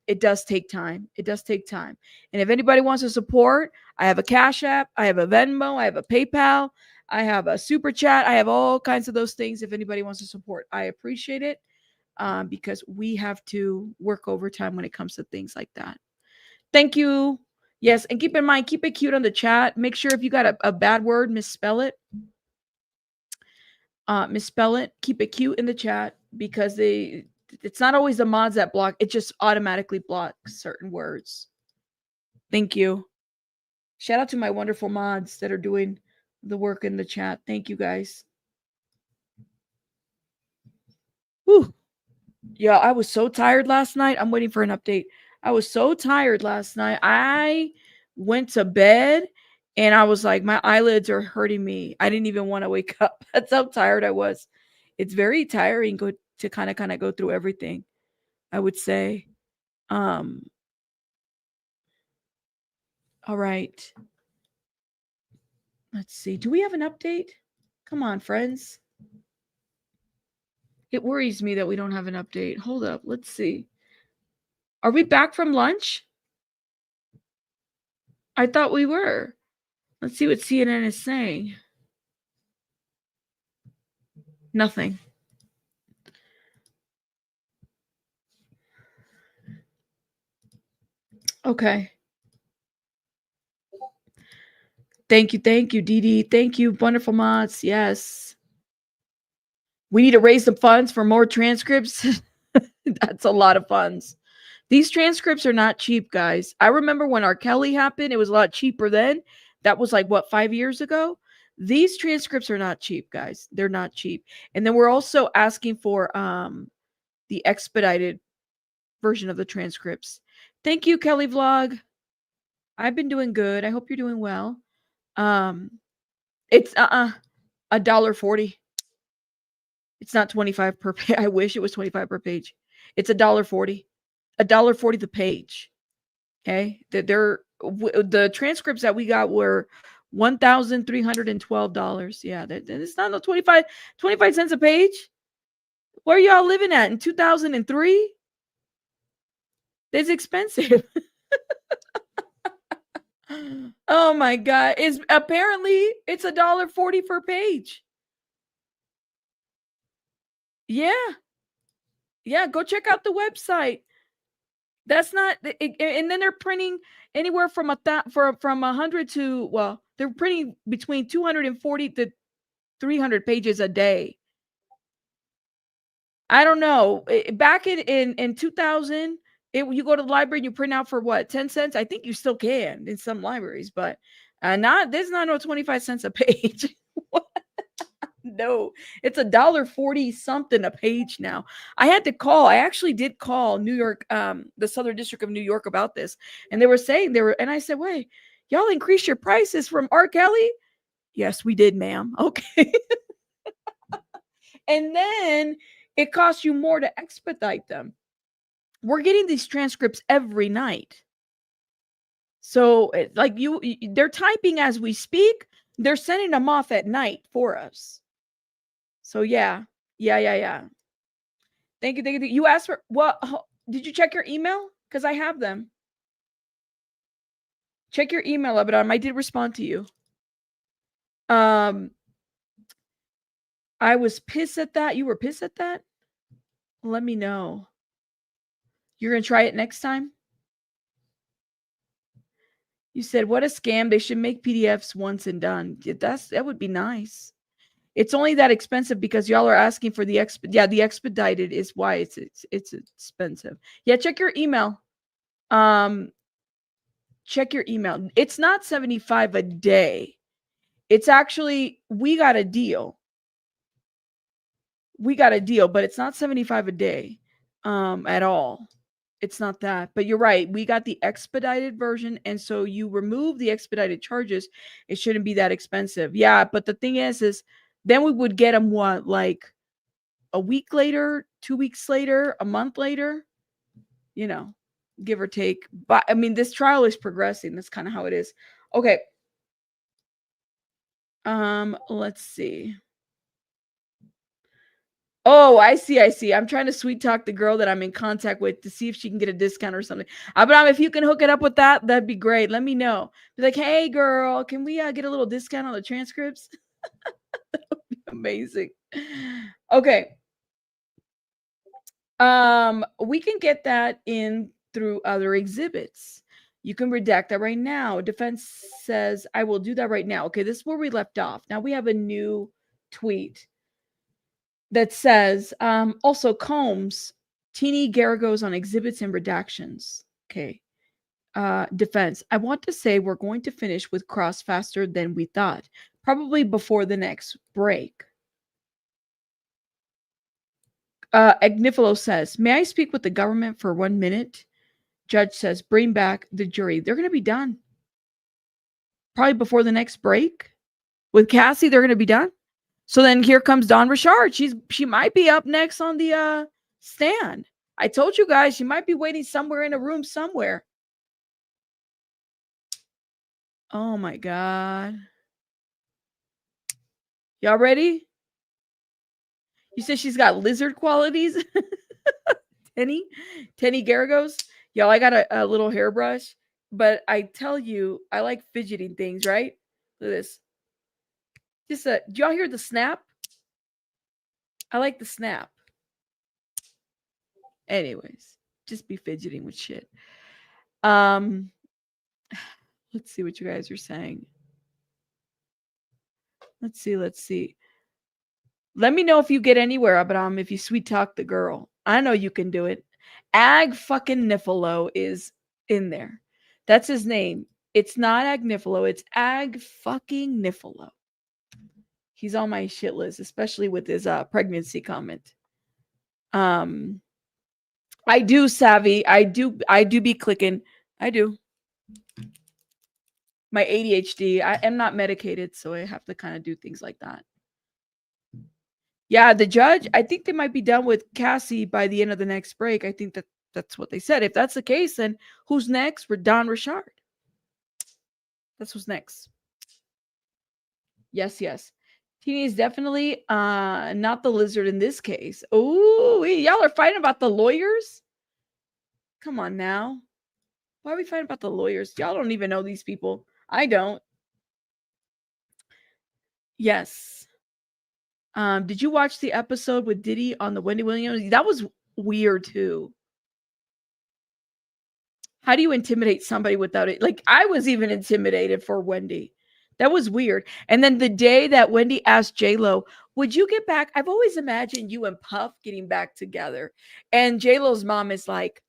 it does take time. It does take time. And if anybody wants to support, I have a Cash App, I have a Venmo, I have a PayPal, I have a Super Chat, I have all kinds of those things. If anybody wants to support, I appreciate it because we have to work overtime when it comes to things like that. Thank you. Yes, and keep in mind, keep it cute on the chat. Make sure if you got a bad word, misspell it. Keep it cute in the chat because it's not always the mods that block. It just automatically blocks certain words. Thank you. Shout out to my wonderful mods that are doing the work in the chat. Thank you, guys. Whew. Yeah, I was so tired last night. I'm waiting for an update. I was so tired last night. I went to bed and I was like, my eyelids are hurting me. I didn't even want to wake up. That's how tired I was. It's very tiring to kind of go through everything, I would say. All right. Let's see. Do we have an update? Come on, friends. It worries me that we don't have an update. Hold up. Let's see. Are we back from lunch? I thought we were. Let's see what CNN is saying. Nothing. Okay. Thank you, Didi. Thank you, wonderful mods. Yes. We need to raise the funds for more transcripts. That's a lot of funds. These transcripts are not cheap, guys. I remember when R. Kelly happened, it was a lot cheaper then. That was like, what, 5 years ago? These transcripts are not cheap, guys. They're not cheap. And then we're also asking for the expedited version of the transcripts. Thank you, Kelly Vlog. I've been doing good. I hope you're doing well. It's $1.40. It's not 25 per page. I wish it was 25 per page. It's $1.40. $1.40 the page. Okay, the transcripts that we got were $1,312. Yeah, it's not no 25 cents a page. Where y'all living at in 2003? That's expensive. Oh my God! It's $1.40 per page. Yeah. Go check out the website. That's not, and then they're printing anywhere from 100 to, well, they're printing between 240 to 300 pages a day. I don't know. Back in 2000, you go to the library and you print out for what, 10 cents? I think you still can in some libraries, but there's not no 25 cents a page. No, it's $1.40 something a page now. I actually did call New York, the Southern District of New York about this. And they were saying and I said, wait, y'all increased your prices from R. Kelly? Yes, we did, ma'am. Okay. And then it costs you more to expedite them. We're getting these transcripts every night. So like they're typing as we speak. They're sending them off at night for us. So yeah. Thank you. You asked for what? Did you check your email? Because I have them. Check your email, Abraham. I did respond to you. I was pissed at that. You were pissed at that? Let me know. You're gonna try it next time? You said, what a scam. They should make PDFs once and done. That would be nice. It's only that expensive because y'all are asking for the the expedited is why it's expensive. Yeah, check your email. Check your email. It's not $75 a day. It's actually, we got a deal. But it's not $75 a day at all. It's not that. But you're right. We got the expedited version. And so you remove the expedited charges. It shouldn't be that expensive. Yeah. But the thing is then we would get them what, like a week later, 2 weeks later, a month later, give or take. But I mean, this trial is progressing. That's kind of how it is. Okay. Let's see. Oh, I see. I'm trying to sweet talk the girl that I'm in contact with to see if she can get a discount or something. Abraham, if you can hook it up with that, that'd be great. Let me know. Be like, hey girl, can we get a little discount on the transcripts? That would be amazing. Okay. We can get that in through other exhibits. You can redact that right now. Defense says, I will do that right now. Okay, this is where we left off. Now we have a new tweet that says, also Combs, Teeny Garagos on exhibits and redactions. Okay. Defense, I want to say we're going to finish with Cross faster than we thought, probably before the next break. Agnifilo says, may I speak with the government for 1 minute? Judge says, bring back the jury. They're going to be done. Probably before the next break. With Cassie, they're going to be done. So then here comes Dawn Richard. She might be up next on the stand. I told you guys, she might be waiting somewhere in a room somewhere. Oh my God. Y'all ready? You said she's got lizard qualities? Tenny Garagos. Y'all, I got a little hairbrush, but I tell you, I like fidgeting things, right? Look at this. Do y'all hear the snap? I like the snap. Anyways, just be fidgeting with shit. Let's see what you guys are saying. Let's see. Let me know if you get anywhere, Abraham, if you sweet talk the girl. I know you can do it. Ag fucking Nifalo is in there. That's his name. It's not Agnifalo. It's Ag fucking Nifalo. He's on my shit list, especially with his pregnancy comment. I do, Savvy. I do be clicking. I do. My ADHD. I am not medicated, so I have to kind of do things like that. Yeah, the judge, I think they might be done with Cassie by the end of the next break. I think that's what they said. If that's the case, then who's next? For Don Richard. That's who's next. Yes. Teeny is definitely not the lizard in this case. Oh, y'all are fighting about the lawyers? Come on now. Why are we fighting about the lawyers? Y'all don't even know these people. I don't. Yes. Did you watch the episode with Diddy on the Wendy Williams? That was weird too. How do you intimidate somebody without it? Like, I was even intimidated for Wendy. That was weird. And then the day that Wendy asked J-Lo, would you get back? I've always imagined you and Puff getting back together. And J-Lo's mom is like,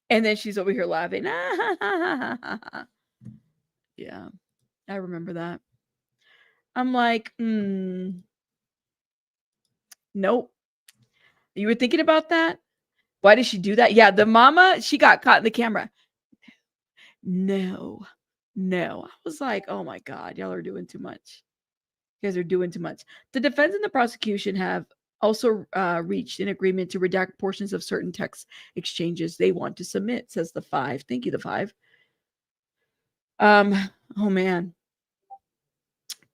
and then she's over here laughing. Yeah, I remember that. I'm like, nope. You were thinking about that? Why did she do that? Yeah, the mama, she got caught in the camera. No. I was like, oh my God, y'all are doing too much. You guys are doing too much. The defense and the prosecution have also reached an agreement to redact portions of certain text exchanges they want to submit, says the 5. Thank you, the 5. Oh man.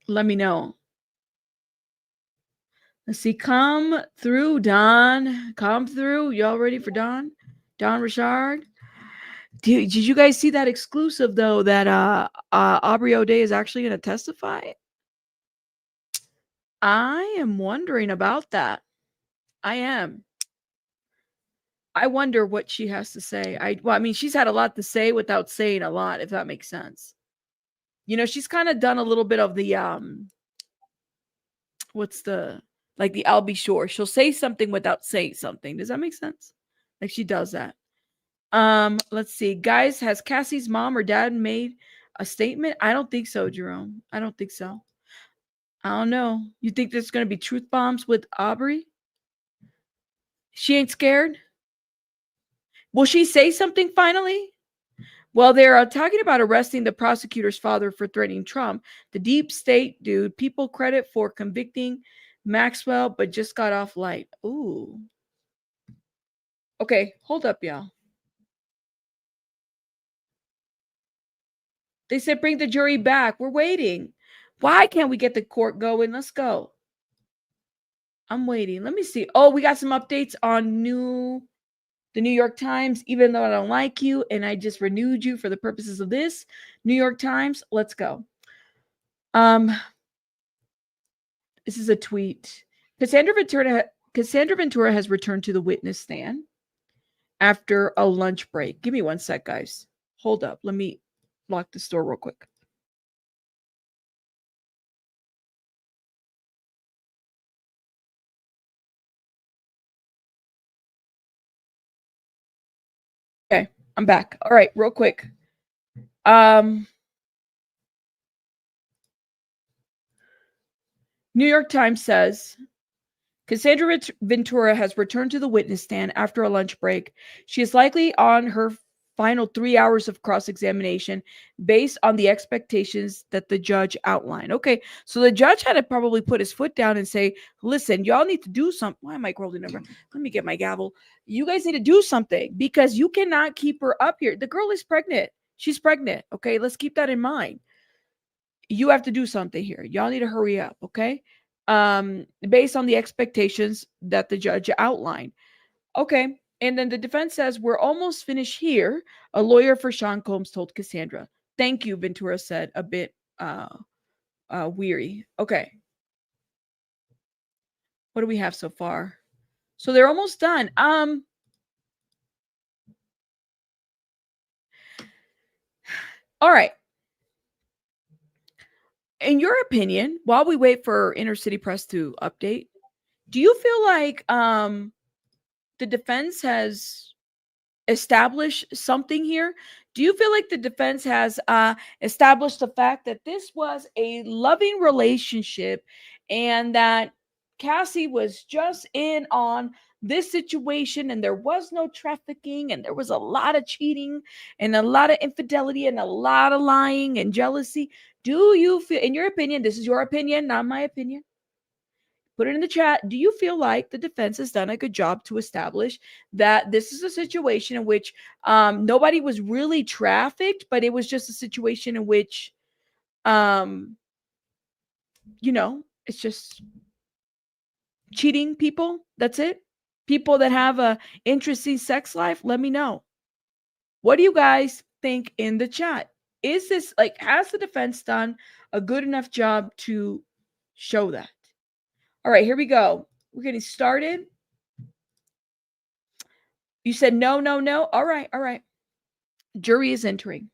Let me know. Let's see. Come through, Don. Come through. Y'all ready for Don? Don Richard. Did you guys see that exclusive though that Aubrey O'Day is actually going to testify? I am wondering about that. I am. I wonder what she has to say. I mean, she's had a lot to say without saying a lot, if that makes sense. You know, she's kind of done a little bit of the like the I'll be sure. She'll say something without saying something. Does that make sense? Like she does that. Let's see. Guys, has Cassie's mom or dad made a statement? I don't think so, Jerome. I don't think so. I don't know. You think there's going to be truth bombs with Aubrey? She ain't scared? Will she say something finally? Well, they're talking about arresting the prosecutor's father for threatening Trump. The deep state dude, people credit for convicting Maxwell, but just got off light. Ooh. Okay, hold up, y'all. They said bring the jury back. We're waiting. Why can't we get the court going? Let's go. I'm waiting. Let me see. Oh, we got some updates on the New York Times, even though I don't like you and I just renewed you for the purposes of this. New York Times, let's go. This is a tweet. Cassandra Ventura has returned to the witness stand after a lunch break. Give me one sec, guys. Hold up. Let me lock this door real quick. Okay, I'm back. All right, real quick. New York Times says Cassandra Ventura has returned to the witness stand after a lunch break. She is likely on her final 3 hours of cross-examination based on the expectations that the judge outlined. Okay, so the judge had to probably put his foot down and say, listen, y'all need to do something. Why am I rolling over? Let me get my gavel. You guys need to do something because you cannot keep her up here. The girl is pregnant. She's pregnant. Okay, let's keep that in mind. You have to do something here. Y'all need to hurry up. Okay, based on the expectations that the judge outlined. Okay. And then the defense says, we're almost finished here. A lawyer for Sean Combs told Cassandra. Thank you, Ventura said, a bit weary. Okay. What do we have so far? So they're almost done. All right. In your opinion, while we wait for Inner City Press to update, do you feel like the defense has established something here? Do you feel like the defense has established the fact that this was a loving relationship and that Cassie was just in on this situation and there was no trafficking and there was a lot of cheating and a lot of infidelity and a lot of lying and jealousy? Do you feel, in your opinion, this is your opinion, not my opinion, put it in the chat. Do you feel like the defense has done a good job to establish that this is a situation in which nobody was really trafficked, but it was just a situation in which, it's just cheating people? That's it. People that have a interesting sex life, let me know. What do you guys think in the chat? Is this like, has the defense done a good enough job to show that? All right, here we go. We're getting started. You said no, no, no. All right, all right. Jury is entering.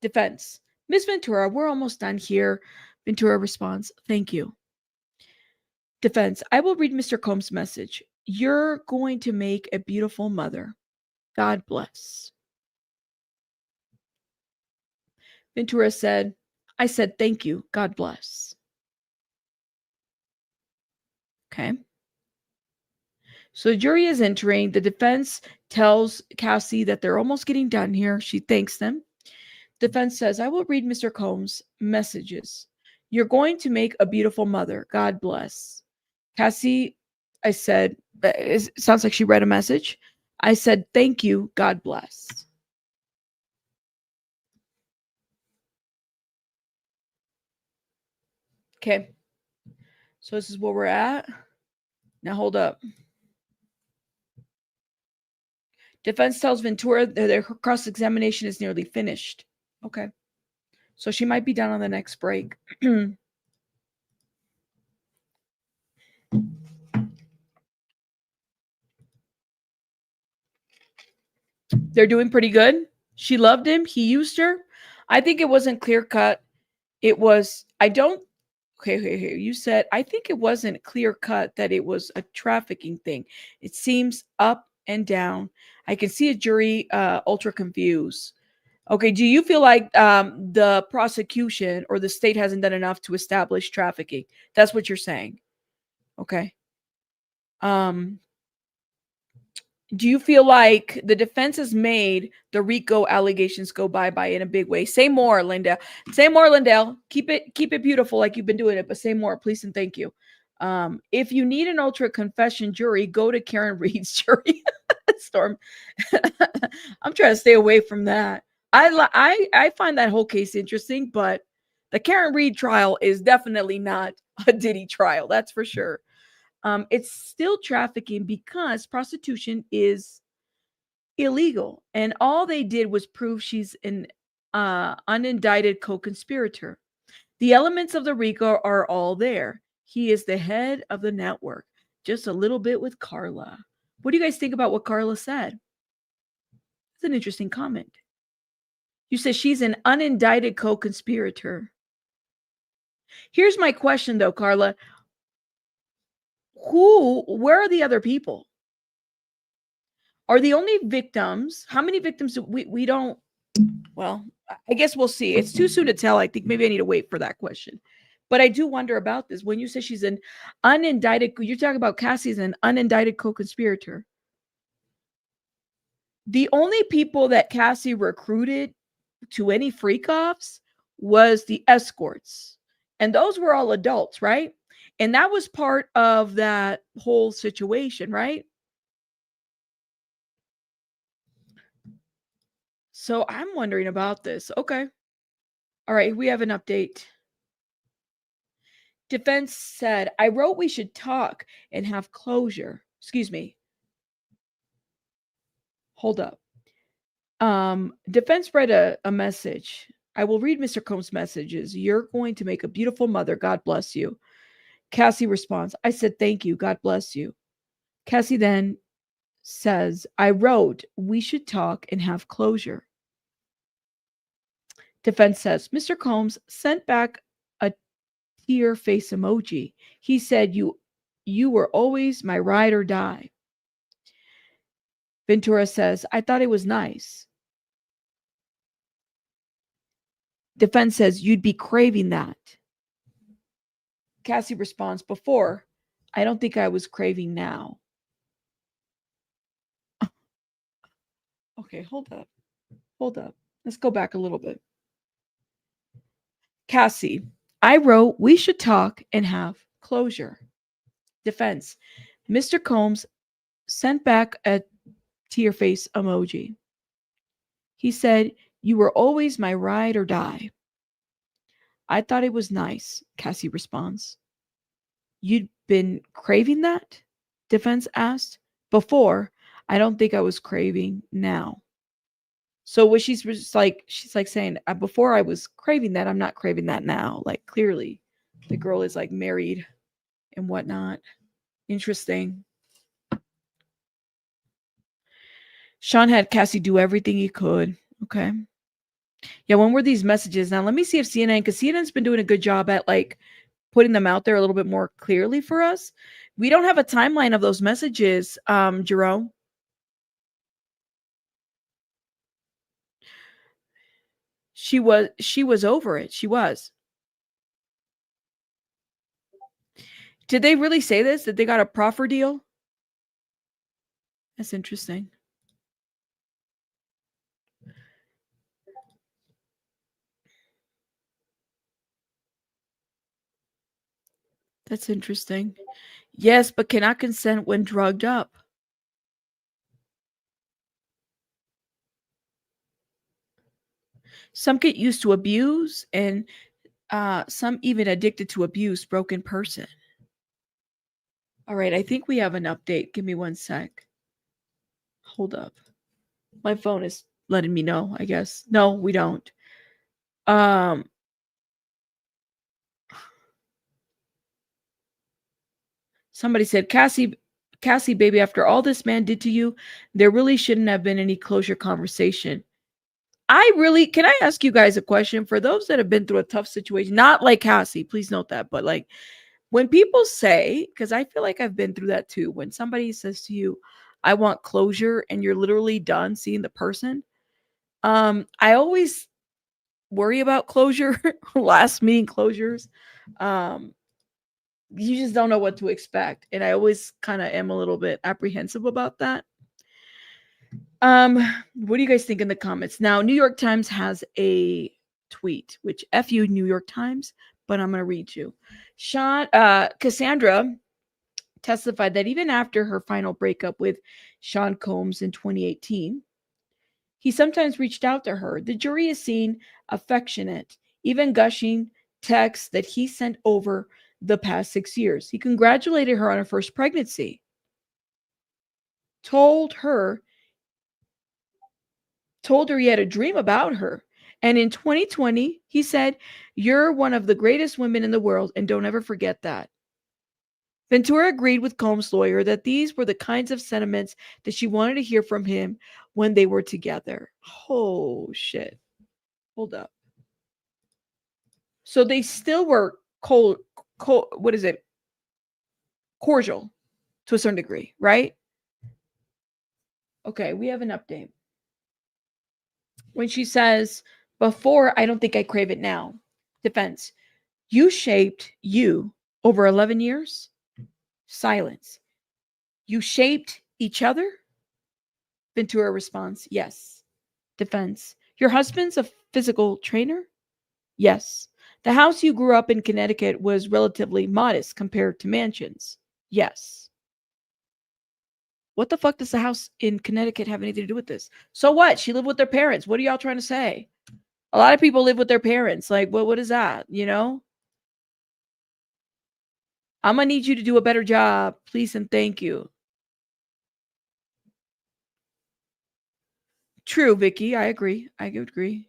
Defense. Ms. Ventura, we're almost done here. Ventura responds, thank you. Defense. I will read Mr. Combs' message. You're going to make a beautiful mother. God bless. Ventura said, I said thank you. God bless. Okay. So the jury is entering. The defense tells Cassie that they're almost getting done here. She thanks them. Defense says, I will read Mr. Combs' messages. You're going to make a beautiful mother. God bless. Cassie, I said, it sounds like she read a message. I said, thank you. God bless. Okay. So this is where we're at. Now hold up. Defense tells Ventura that their cross-examination is nearly finished. Okay. So she might be done on the next break. They're doing pretty good. She loved him. He used her. I think it wasn't clear-cut. It was, okay. You said, I think it wasn't clear-cut that it was a trafficking thing. It seems up and down. I can see a jury ultra confused. Okay, do you feel like the prosecution or the state hasn't done enough to establish trafficking? That's what you're saying. Okay. Do you feel like the defense has made the RICO allegations go bye-bye in a big way? Say more, Lindell. Say more, Lindell. Keep it beautiful like you've been doing it, but say more, please and thank you. If you need an ultra confession jury, go to Karen Reed's jury. Storm. I'm trying to stay away from that. I find that whole case interesting, but the Karen Reed trial is definitely not a Diddy trial. That's for sure. It's still trafficking because prostitution is illegal. And all they did was prove she's an unindicted co-conspirator. The elements of the RICO are all there. He is the head of the network. Just a little bit with Carla. What do you guys think about what Carla said? It's an interesting comment. You said she's an unindicted co-conspirator. Here's my question, though, Carla. Where are the other people? Are the only victims? How many victims we don't? Well, I guess we'll see. It's too soon to tell. I think maybe I need to wait for that question. But I do wonder about this. When you say she's an unindicted, you're talking about Cassie's an unindicted co-conspirator. The only people that Cassie recruited to any freak-offs was the escorts. And those were all adults, right? And that was part of that whole situation, right? So I'm wondering about this. Okay. All right. We have an update. Defense said, I wrote we should talk and have closure. Excuse me. Hold up. Defense read a message. I will read Mr. Combs' messages. You're going to make a beautiful mother. God bless you. Cassie responds, I said, thank you. God bless you. Cassie then says, I wrote we should talk and have closure. Defense says, Mr. Combs sent back a tear face emoji. He said, you were always my ride or die. Ventura says, I thought it was nice. Defense says, you'd be craving that. Cassie responds, before, I don't think I was craving now. Okay, hold up. Hold up. Let's go back a little bit. Cassie, I wrote we should talk and have closure. Defense, Mr. Combs sent back a tear face emoji. He said, you were always my ride or die. I thought it was nice, Cassie responds. You'd been craving that? Defense asked. Before, I don't think I was craving now. So what she's like saying, before I was craving that, I'm not craving that now. Like clearly the girl is like married and whatnot. Interesting. Sean had Cassie do everything he could. Okay. Yeah, when were these messages? Now let me see if CNN, because CNN's been doing a good job at like putting them out there a little bit more clearly for us. We don't have a timeline of those messages, Jerome. She was over it. She was. Did they really say this? That they got a proffer deal? That's interesting. That's interesting. Yes, but cannot consent when drugged up. Some get used to abuse, and some even addicted to abuse, broken person. All right, I think we have an update. Give me one sec. Hold up. My phone is letting me know, I guess. No, we don't. Somebody said, Cassie, baby, after all this man did to you, there really shouldn't have been any closure conversation. Can I ask you guys a question? For those that have been through a tough situation, not like Cassie, please note that, but like when people say, because I feel like I've been through that too, when somebody says to you, I want closure, and you're literally done seeing the person, I always worry about closure, last meeting closures. You just don't know what to expect. And I always kind of am a little bit apprehensive about that. What do you guys think in the comments? Now, New York Times has a tweet, which F you, New York Times, but I'm going to read you. Cassandra testified that even after her final breakup with Sean Combs in 2018, he sometimes reached out to her. The jury is seen affectionate, even gushing texts that he sent over the past 6 years. He congratulated her on her first pregnancy, told her he had a dream about her. And in 2020, he said, you're one of the greatest women in the world, and don't ever forget that. Ventura agreed with Combs' lawyer that these were the kinds of sentiments that she wanted to hear from him when they were together. Oh, shit. Hold up. So they still were cordial to a certain degree, right? Okay, we have an update. When she says, before, I don't think I crave it now. Defense, you shaped you over 11 years? Silence. You shaped each other? Ventura responds, yes. Defense, your husband's a physical trainer? Yes. The house you grew up in Connecticut was relatively modest compared to mansions? Yes. What the fuck does the house in Connecticut have anything to do with this? So what? She lived with their parents. What are y'all trying to say? A lot of people live with their parents. Like, what is that? You know? I'm gonna need you to do a better job, please and thank you. True, Vicky. I agree. I would agree.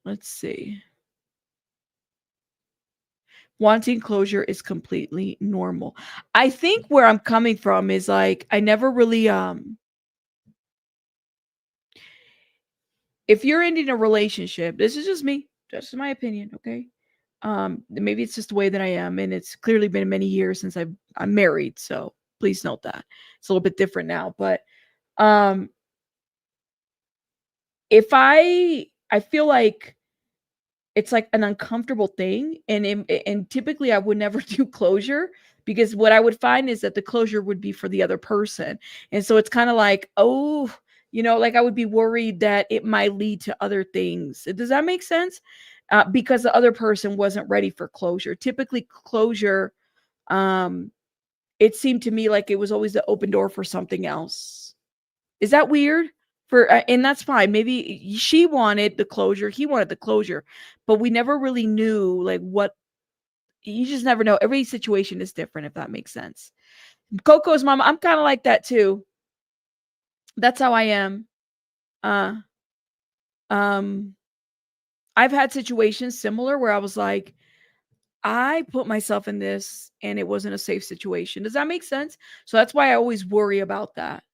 Let's see. Wanting closure is completely normal. I think where I'm coming from is like I never really if you're ending a relationship, this is just me, just my opinion, okay? Maybe it's just the way that I am, and it's clearly been many years since I'm married, so please note that. It's a little bit different now, but if I feel like it's like an uncomfortable thing, and typically I would never do closure, because what I would find is that the closure would be for the other person. And so it's kind of like, oh, like I would be worried that it might lead to other things. Does that make sense? Because the other person wasn't ready for closure. Typically closure, it seemed to me like it was always the open door for something else. Is that weird? And that's fine. Maybe she wanted the closure, he wanted the closure, but we never really knew like what. You just never know. Every situation is different, if that makes sense. Coco's mama, I'm kind of like that too. That's how I am. I've had situations similar where I was like, I put myself in this and it wasn't a safe situation. Does that make sense? So that's why I always worry about that.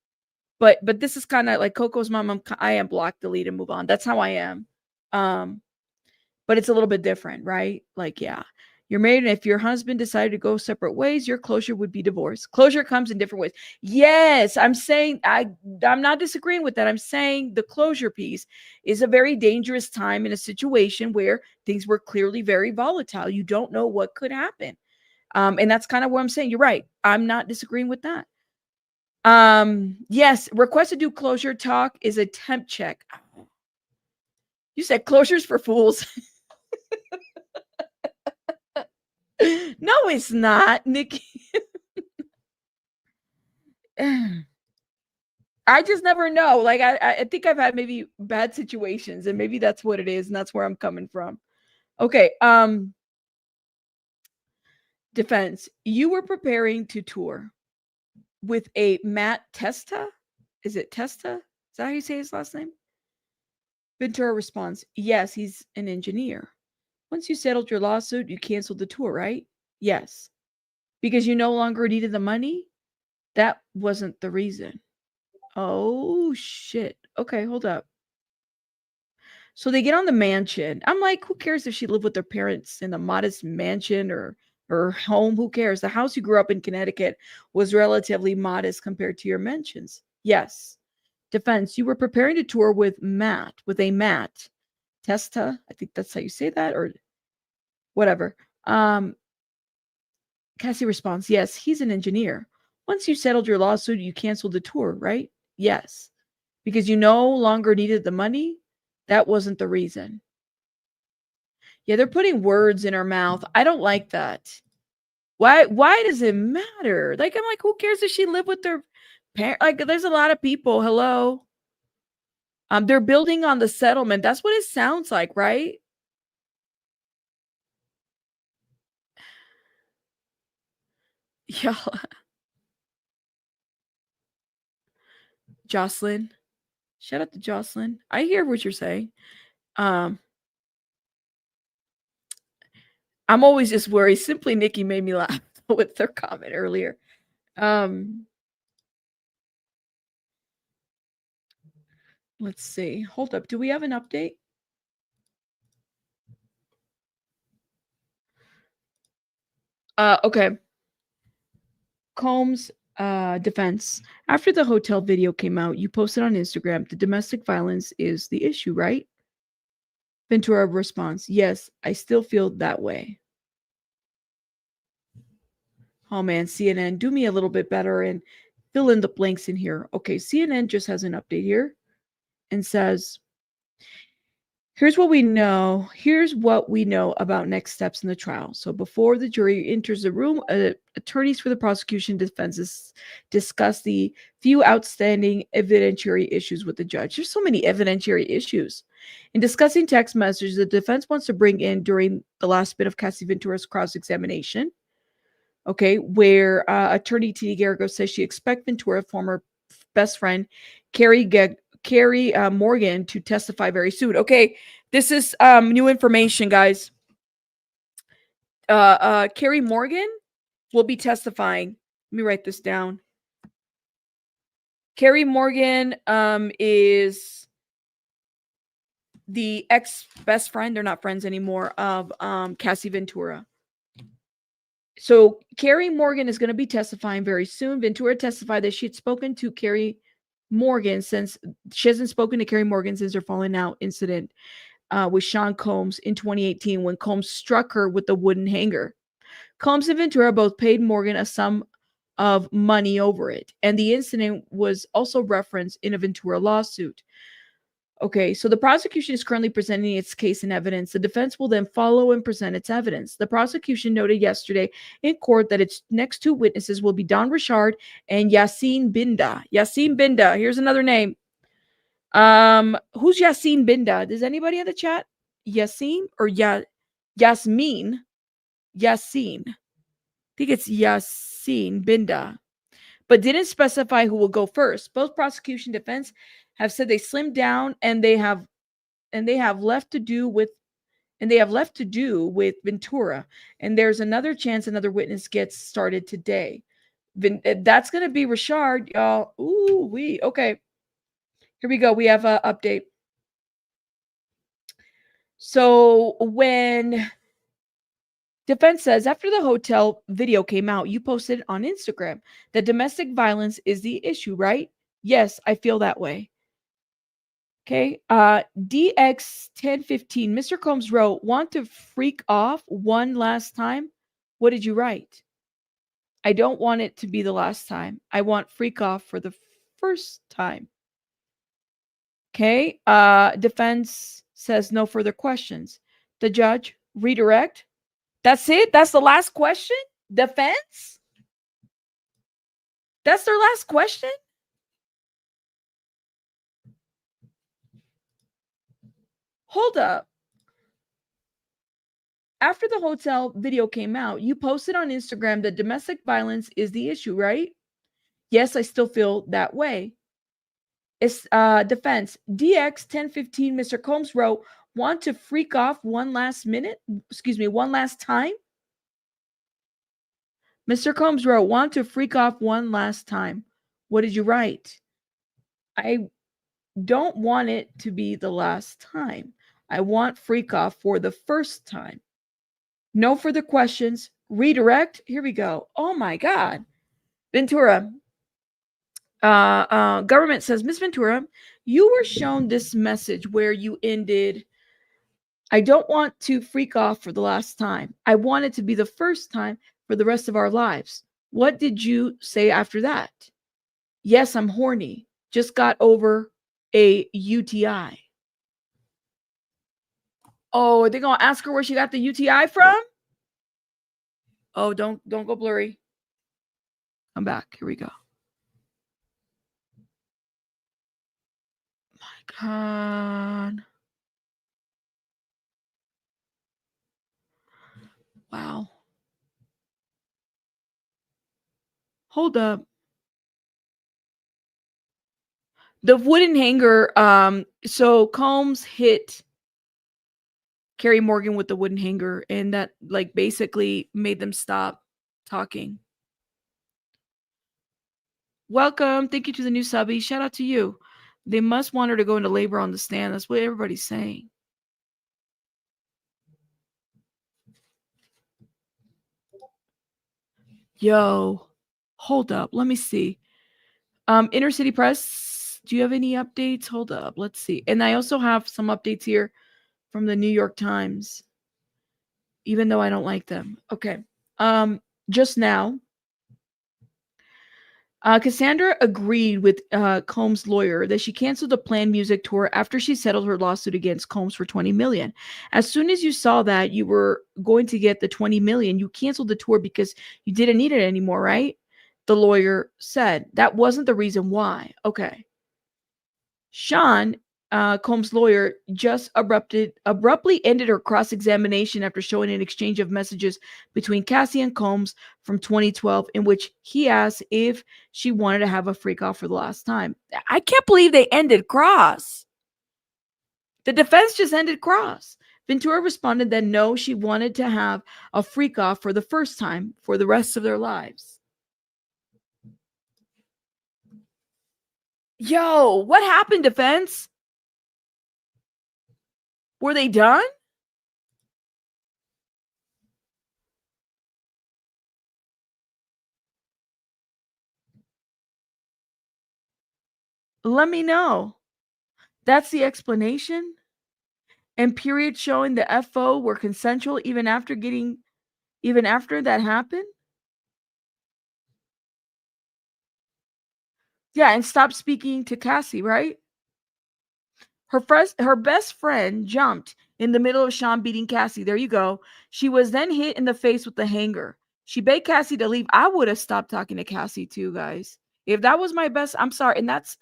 But this is kind of like Coco's mom. I am block, delete, and move on. That's how I am. But it's a little bit different, right? Like, yeah, you're married, and if your husband decided to go separate ways, your closure would be divorce. Closure comes in different ways. Yes, I'm saying I'm not disagreeing with that. I'm saying the closure piece is a very dangerous time in a situation where things were clearly very volatile. You don't know what could happen. And that's kind of what I'm saying. You're right. I'm not disagreeing with that. Yes, request to do closure talk is a temp check. You said closures for fools. No, it's not, Nikki. I just never know. Like I think I've had maybe bad situations, and maybe that's what it is, and that's where I'm coming from. Okay. Defense. You were preparing to tour with a Matt Testa. Is it Testa? Is that how you say his last name? Ventura responds, yes, he's an engineer. Once you settled your lawsuit, you canceled the tour, right? Yes. Because you no longer needed the money? That wasn't the reason. Oh, shit. Okay, hold up. So they get on the mansion. I'm like, who cares if she lived with her parents in a modest mansion or home? Who cares? The house you grew up in Connecticut was relatively modest compared to your mansions. Yes. Defense, you were preparing to tour with a Matt Testa. I think that's how you say that, or whatever. Cassie responds, yes, he's an engineer. Once you settled your lawsuit, you canceled the tour, right? Yes. Because you no longer needed the money? That wasn't the reason. Yeah, they're putting words in her mouth. I don't like that. Why does it matter? Like, I'm like, who cares if she lived with their parents? Like, there's a lot of people. Hello. They're building on the settlement. That's what it sounds like, right? Yeah. Jocelyn. Shout out to Jocelyn. I hear what you're saying. I'm always just worried. Simply Nikki made me laugh with their comment earlier. Let's see. Hold up. Do we have an update? Okay. Combs defense. After the hotel video came out, you posted on Instagram, the domestic violence is the issue, right? Ventura responds, yes, I still feel that way. Oh man, CNN, do me a little bit better and fill in the blanks in here. Okay, CNN just has an update here and says, Here's what we know. Here's what we know about next steps in the trial. So before the jury enters the room, attorneys for the prosecution defenses discuss the few outstanding evidentiary issues with the judge. There's so many evidentiary issues. In discussing text messages, the defense wants to bring in during the last bit of Cassie Ventura's cross-examination, okay, where attorney T.D. Garrigo says she expects Ventura, former best friend, Carrie Morgan, to testify very soon. Okay, this is new information, guys. Carrie Morgan will be testifying. Let me write this down. Carrie Morgan is the ex-best friend, they're not friends anymore, of Cassie Ventura. So Carrie Morgan is going to be testifying very soon. Ventura testified that she had spoken to Carrie Morgan since she hasn't spoken to Carrie Morgan since her falling out incident with Sean Combs in 2018 when Combs struck her with the wooden hanger. Combs and Ventura both paid Morgan a sum of money over it, and the incident was also referenced in a Ventura lawsuit. Okay, so the prosecution is currently presenting its case and evidence. The defense will then follow and present its evidence. The prosecution noted yesterday in court that its next two witnesses will be Don Richard and Yassine Binda. Yassine Binda, here's another name. Who's Yassine Binda? Does anybody in the chat? Yassine or Yasmin? Yassine. I think it's Yassine Binda, but didn't specify who will go first. Both prosecution defense have said they slimmed down and they have left to do with Ventura. And there's another chance another witness gets started today. That's gonna be Richard, y'all. Okay. Here we go. We have an update. So when defense says, after the hotel video came out, you posted on Instagram that domestic violence is the issue, right? Yes, I feel that way. Okay. DX1015, Mr. Combs wrote, want to freak off one last time? What did you write? I don't want it to be the last time. I want freak off for the first time. Okay. Defense says no further questions. The judge, redirect. That's it? That's the last question? Defense? That's their last question? Hold up. After the hotel video came out, you posted on Instagram that domestic violence is the issue, right? Yes, I still feel that way. It's defense. DX1015, Mr. Combs wrote, want to freak off one last time? Mr. Combs wrote, want to freak off one last time. What did you write? I don't want it to be the last time. I want freak off for the first time. No further questions. Redirect. Here we go. Oh my God. Ventura. Government says, Miss Ventura, you were shown this message where you ended, I don't want to freak off for the last time. I want it to be the first time for the rest of our lives. What did you say after that? Yes, I'm horny. Just got over a UTI. Oh, are they gonna ask her where she got the UTI from? Oh, don't go blurry. I'm back. Here we go. My God. Wow. Hold up. The wooden hanger, so Combs hit Carrie Morgan with the wooden hanger, and that like basically made them stop talking. Welcome. Thank you to the new subby. Shout out to you. They must want her to go into labor on the stand. That's what everybody's saying. Yo, hold up. Let me see. Inner City Press, do you have any updates? Hold up. Let's see. And I also have some updates here from the New York Times, even though I don't like them. Okay. Just now, Cassandra agreed with Combs' lawyer that she canceled the planned music tour after she settled her lawsuit against Combs for $20 million. As soon as you saw that you were going to get the $20 million, you canceled the tour because you didn't need it anymore, right? The lawyer said. That wasn't the reason why. Okay. Sean, Combs' lawyer, just abruptly ended her cross-examination after showing an exchange of messages between Cassie and Combs from 2012 in which he asked if she wanted to have a freak off for the last time. I can't believe they ended cross. The defense just ended cross. Ventura responded that no, she wanted to have a freak off for the first time for the rest of their lives. Yo, what happened, defense? Were they done? Let me know. That's the explanation? And periods showing the FO were consensual even after that happened? Yeah, and stop speaking to Cassie, right? Her best friend jumped in the middle of Sean beating Cassie. There you go. She was then hit in the face with the hanger. She begged Cassie to leave. I would have stopped talking to Cassie too, guys. If that was my best, I'm sorry. And that's,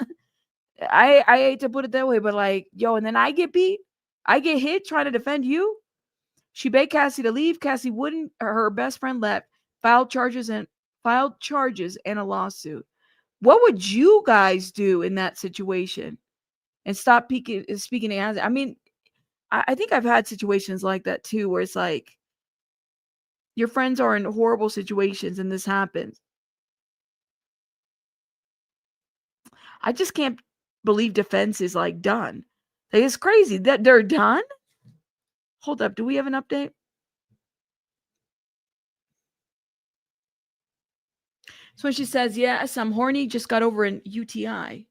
I hate to put it that way, but like, yo, and then I get beat. I get hit trying to defend you. She begged Cassie to leave. Cassie wouldn't. Her best friend left, filed charges and a lawsuit. What would you guys do in that situation? And stop speaking as. I mean, I think I've had situations like that too, where it's like your friends are in horrible situations and this happens. I just can't believe defense is like done. Like, it's crazy that they're done. Hold up. Do we have an update? So when she says, yes, I'm horny, just got over an UTI.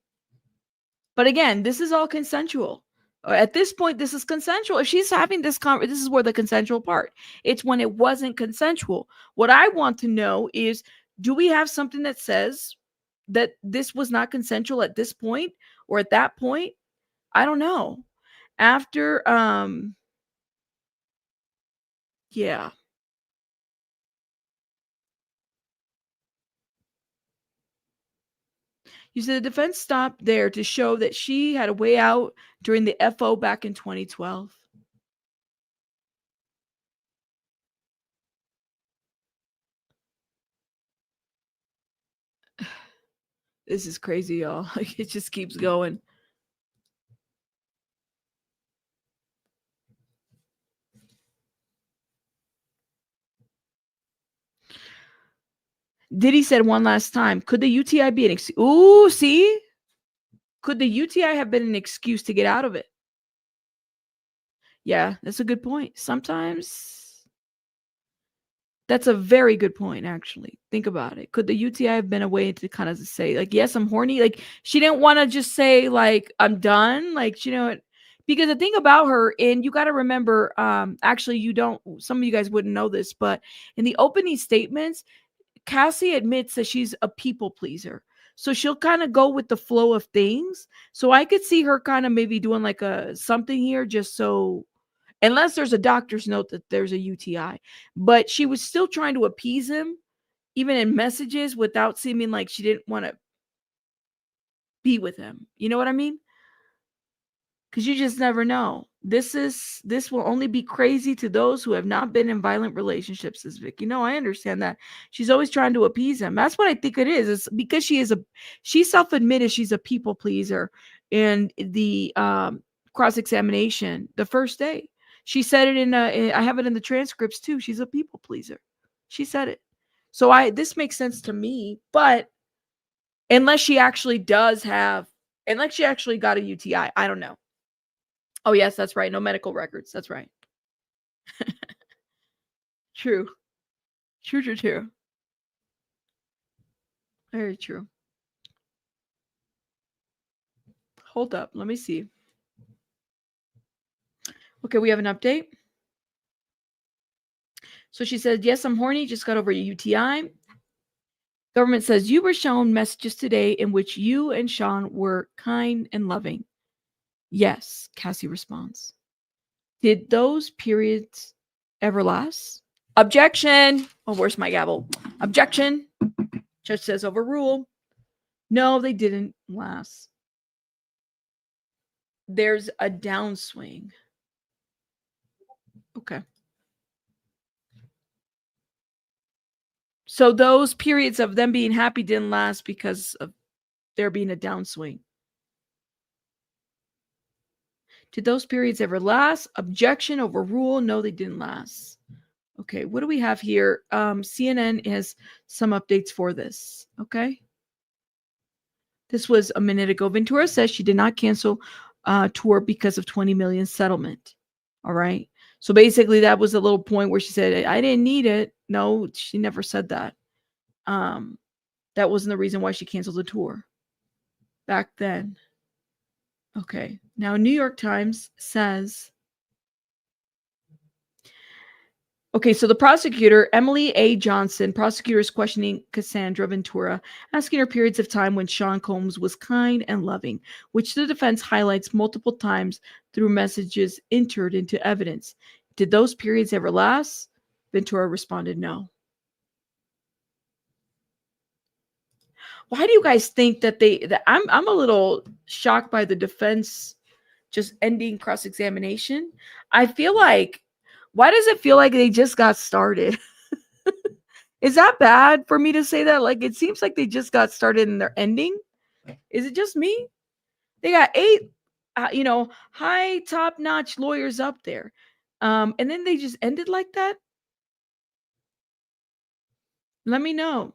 But again, this is all consensual. At this point, this is consensual. If she's having this this is where the consensual part. It's when it wasn't consensual. What I want to know is, do we have something that says that this was not consensual at this point or at that point? I don't know. After, yeah. You said the defense stopped there to show that she had a way out during the FO back in 2012. This is crazy, y'all. Like, it just keeps going. Diddy said one last time, could the UTI be an excuse? Ooh, see? Could the UTI have been an excuse to get out of it? Yeah, that's a good point. Sometimes that's a very good point, actually. Think about it. Could the UTI have been a way to kind of say, like, yes, I'm horny? Like, she didn't want to just say, like, I'm done. Like, you know, because the thing about her, and you got to remember, actually, some of you guys wouldn't know this, but in the opening statements, Cassie admits that she's a people pleaser. So she'll kind of go with the flow of things. So I could see her kind of maybe doing like something here just so, unless there's a doctor's note that there's a UTI. But she was still trying to appease him, even in messages, without seeming like she didn't want to be with him. You know what I mean? Because you just never know. This will only be crazy to those who have not been in violent relationships, says Vicky. No, I understand that. She's always trying to appease him. That's what I think it is. It's because she self-admitted she's a people pleaser. And the cross-examination, the first day, she said it I have it in the transcripts too. She's a people pleaser. She said it. So this makes sense to me, but unless she actually got a UTI, I don't know. Oh, yes, that's right. No medical records. That's right. True. True. Very true. Hold up. Let me see. Okay, we have an update. So she said, yes, I'm horny. Just got over a UTI. Government says you were shown messages today in which you and Sean were kind and loving. Yes, Cassie responds. Did those periods ever last? Objection. Oh, where's my gavel? Objection. Judge says overrule. No, they didn't last. There's a downswing. Okay. So those periods of them being happy didn't last because of there being a downswing. Did those periods ever last? Objection, overrule. No, they didn't last. Okay, what do we have here? CNN has some updates for this. Okay. This was a minute ago. Ventura says she did not cancel tour because of 20 million settlement. All right. So basically that was a little point where she said, I didn't need it. No, she never said that. That wasn't the reason why she canceled the tour back then. Okay. Now, New York Times says, okay, so the prosecutor, Emily A. Johnson, prosecutor is questioning Cassandra Ventura, asking her periods of time when Sean Combs was kind and loving, which the defense highlights multiple times through messages entered into evidence. Did those periods ever last? Ventura responded, no. Why do you guys think that I'm a little shocked by the defense just ending cross-examination? I feel like, why does it feel like they just got started? Is that bad for me to say that? Like, it seems like they just got started and they're ending. Is it just me? They got 8, high top-notch lawyers up there. And then they just ended like that? Let me know.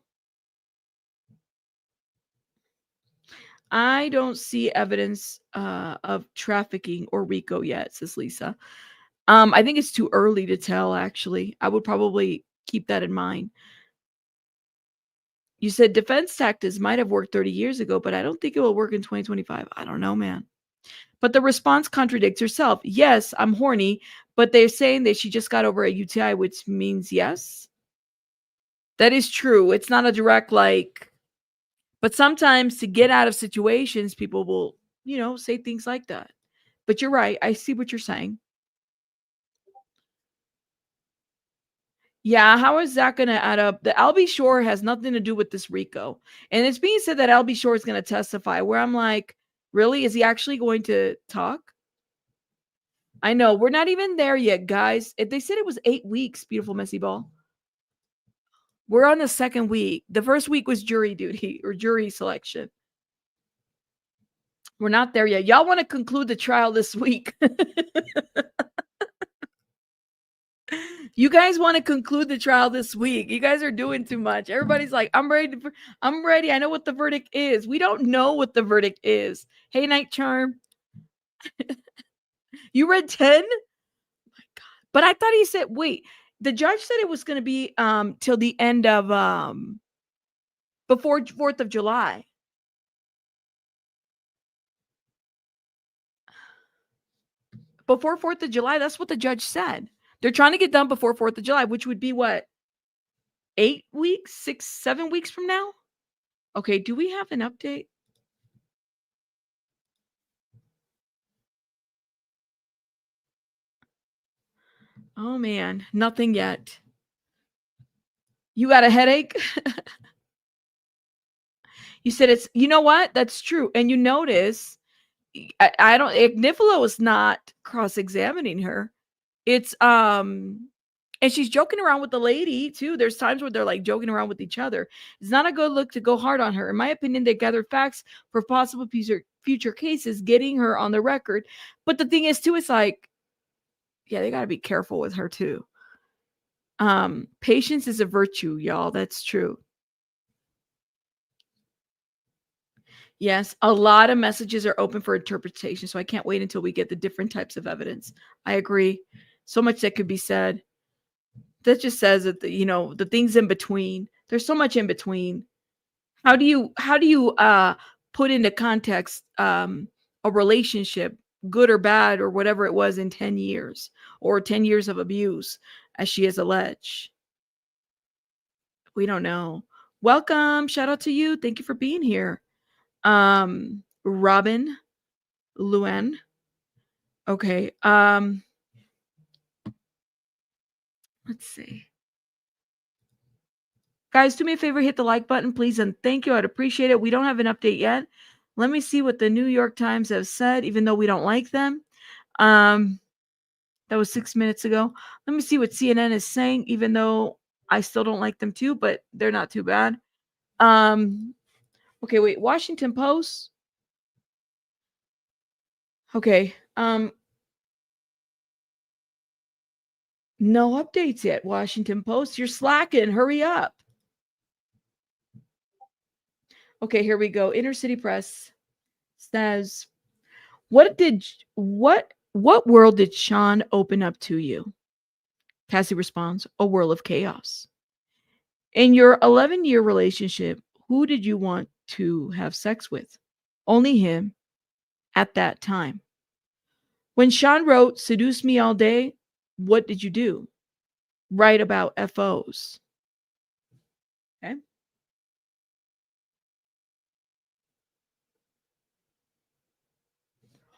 I don't see evidence of trafficking or RICO yet, says Lisa. I think it's too early to tell, actually. I would probably keep that in mind. You said defense tactics might have worked 30 years ago, but I don't think it will work in 2025. I don't know, man. But the response contradicts herself. Yes, I'm horny, but they're saying that she just got over a UTI, which means yes. That is true. It's not a direct like, but sometimes to get out of situations, people will, say things like that. But you're right. I see what you're saying. Yeah, how is that going to add up? The Albie Shore has nothing to do with this RICO. And it's being said that Albie Shore is going to testify, where I'm like, really? Is he actually going to talk? I know. We're not even there yet, guys. They said it was 8 weeks, beautiful messy ball. We're on the second week. The first week was jury duty or jury selection. We're not there yet. Y'all want to conclude the trial this week. You guys want to conclude the trial this week. You guys are doing too much. Everybody's like, I'm ready. I'm ready. I know what the verdict is. We don't know what the verdict is. Hey, Night Charm. You read 10? Oh my God. But I thought he said, wait, the judge said it was going to be till the end of before 4th of July. Before 4th of July, that's what the judge said. They're trying to get done before 4th of July, which would be what? 8 weeks, 6, 7 weeks from now? Okay, do we have an update? Oh man, nothing yet. You got a headache? You said it's, you know what? That's true. And you notice, I don't, Ignifilo is not cross-examining her. It's, and she's joking around with the lady too. There's times where they're like joking around with each other. It's not a good look to go hard on her. In my opinion, they gathered facts for possible future cases, getting her on the record. But the thing is too, it's like, yeah, they got to be careful with her too. Patience is a virtue, y'all. That's true. Yes, a lot of messages are open for interpretation. So I can't wait until we get the different types of evidence. I agree. So much that could be said. That just says that the things in between. There's so much in between. How do you put into context a relationship, good or bad, or whatever it was in 10 years, or 10 years of abuse, as she has alleged? We don't know. Welcome. Shout out to you. Thank you for being here. Robin Luen. Okay. Let's see. Guys, do me a favor, hit the like button, please, and thank you. I'd appreciate it. We don't have an update yet. Let me see what the New York Times have said, even though we don't like them. That was 6 minutes ago. Let me see what CNN is saying, even though I still don't like them too, but they're not too bad. Okay, wait. Washington Post. Okay. No updates yet, Washington Post. You're slacking. Hurry up. Okay, here we go. Inner City Press says, what world did Sean open up to you? Cassie responds, a world of chaos. In your 11-year relationship, who did you want to have sex with? Only him at that time. When Sean wrote, seduce me all day, what did you do? Write about FOs. Okay.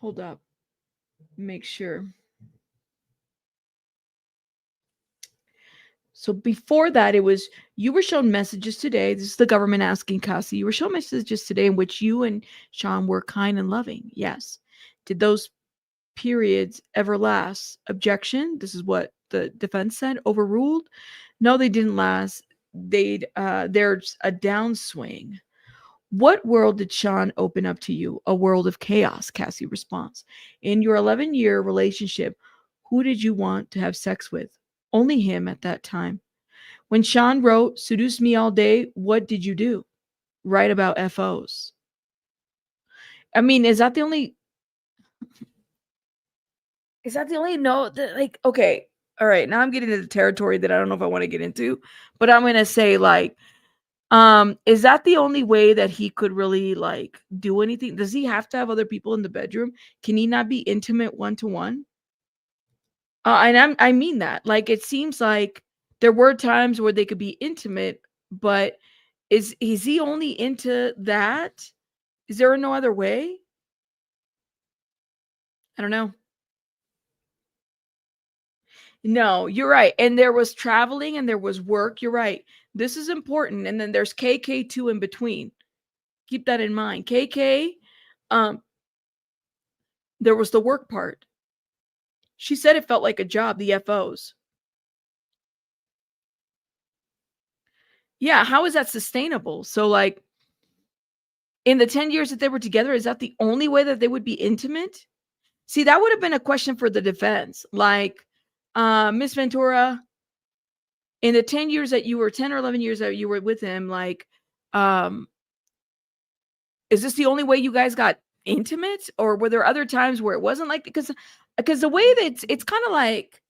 Hold up. Make sure. So before that, it was, you were shown messages today. This is the government asking Cassie. You were shown messages today in which you and Sean were kind and loving. Yes. Did those periods ever last? Objection. This is what the defense said. Overruled. No, they didn't last. There's a downswing. What world did Sean open up to you? A world of chaos, Cassie responds. In your 11-year relationship, who did you want to have sex with? Only him at that time. When Sean wrote, seduce me all day, what did you do? Write about FOs. I mean, is that the only no, like, okay, all right, now I'm getting into the territory that I don't know if I want to get into, but I'm going to say, like, is that the only way that he could really, like, do anything? Does he have to have other people in the bedroom? Can he not be intimate one-to-one? And I mean that. Like, it seems like there were times where they could be intimate, but is he only into that? Is there no other way? I don't know. No, you're right. And there was traveling and there was work. You're right. This is important. And then there's KK2 in between. Keep that in mind. KK, there was the work part. She said it felt like a job, the FOs. Yeah, how is that sustainable? So, like, in the 10 years that they were together, is that the only way that they would be intimate? See, that would have been a question for the defense. Like, Miss Ventura, in the 10 years that you were, 10 or 11 years that you were with him, like, is this the only way you guys got intimate? Or were there other times where it wasn't like, because the way that it's kind of like,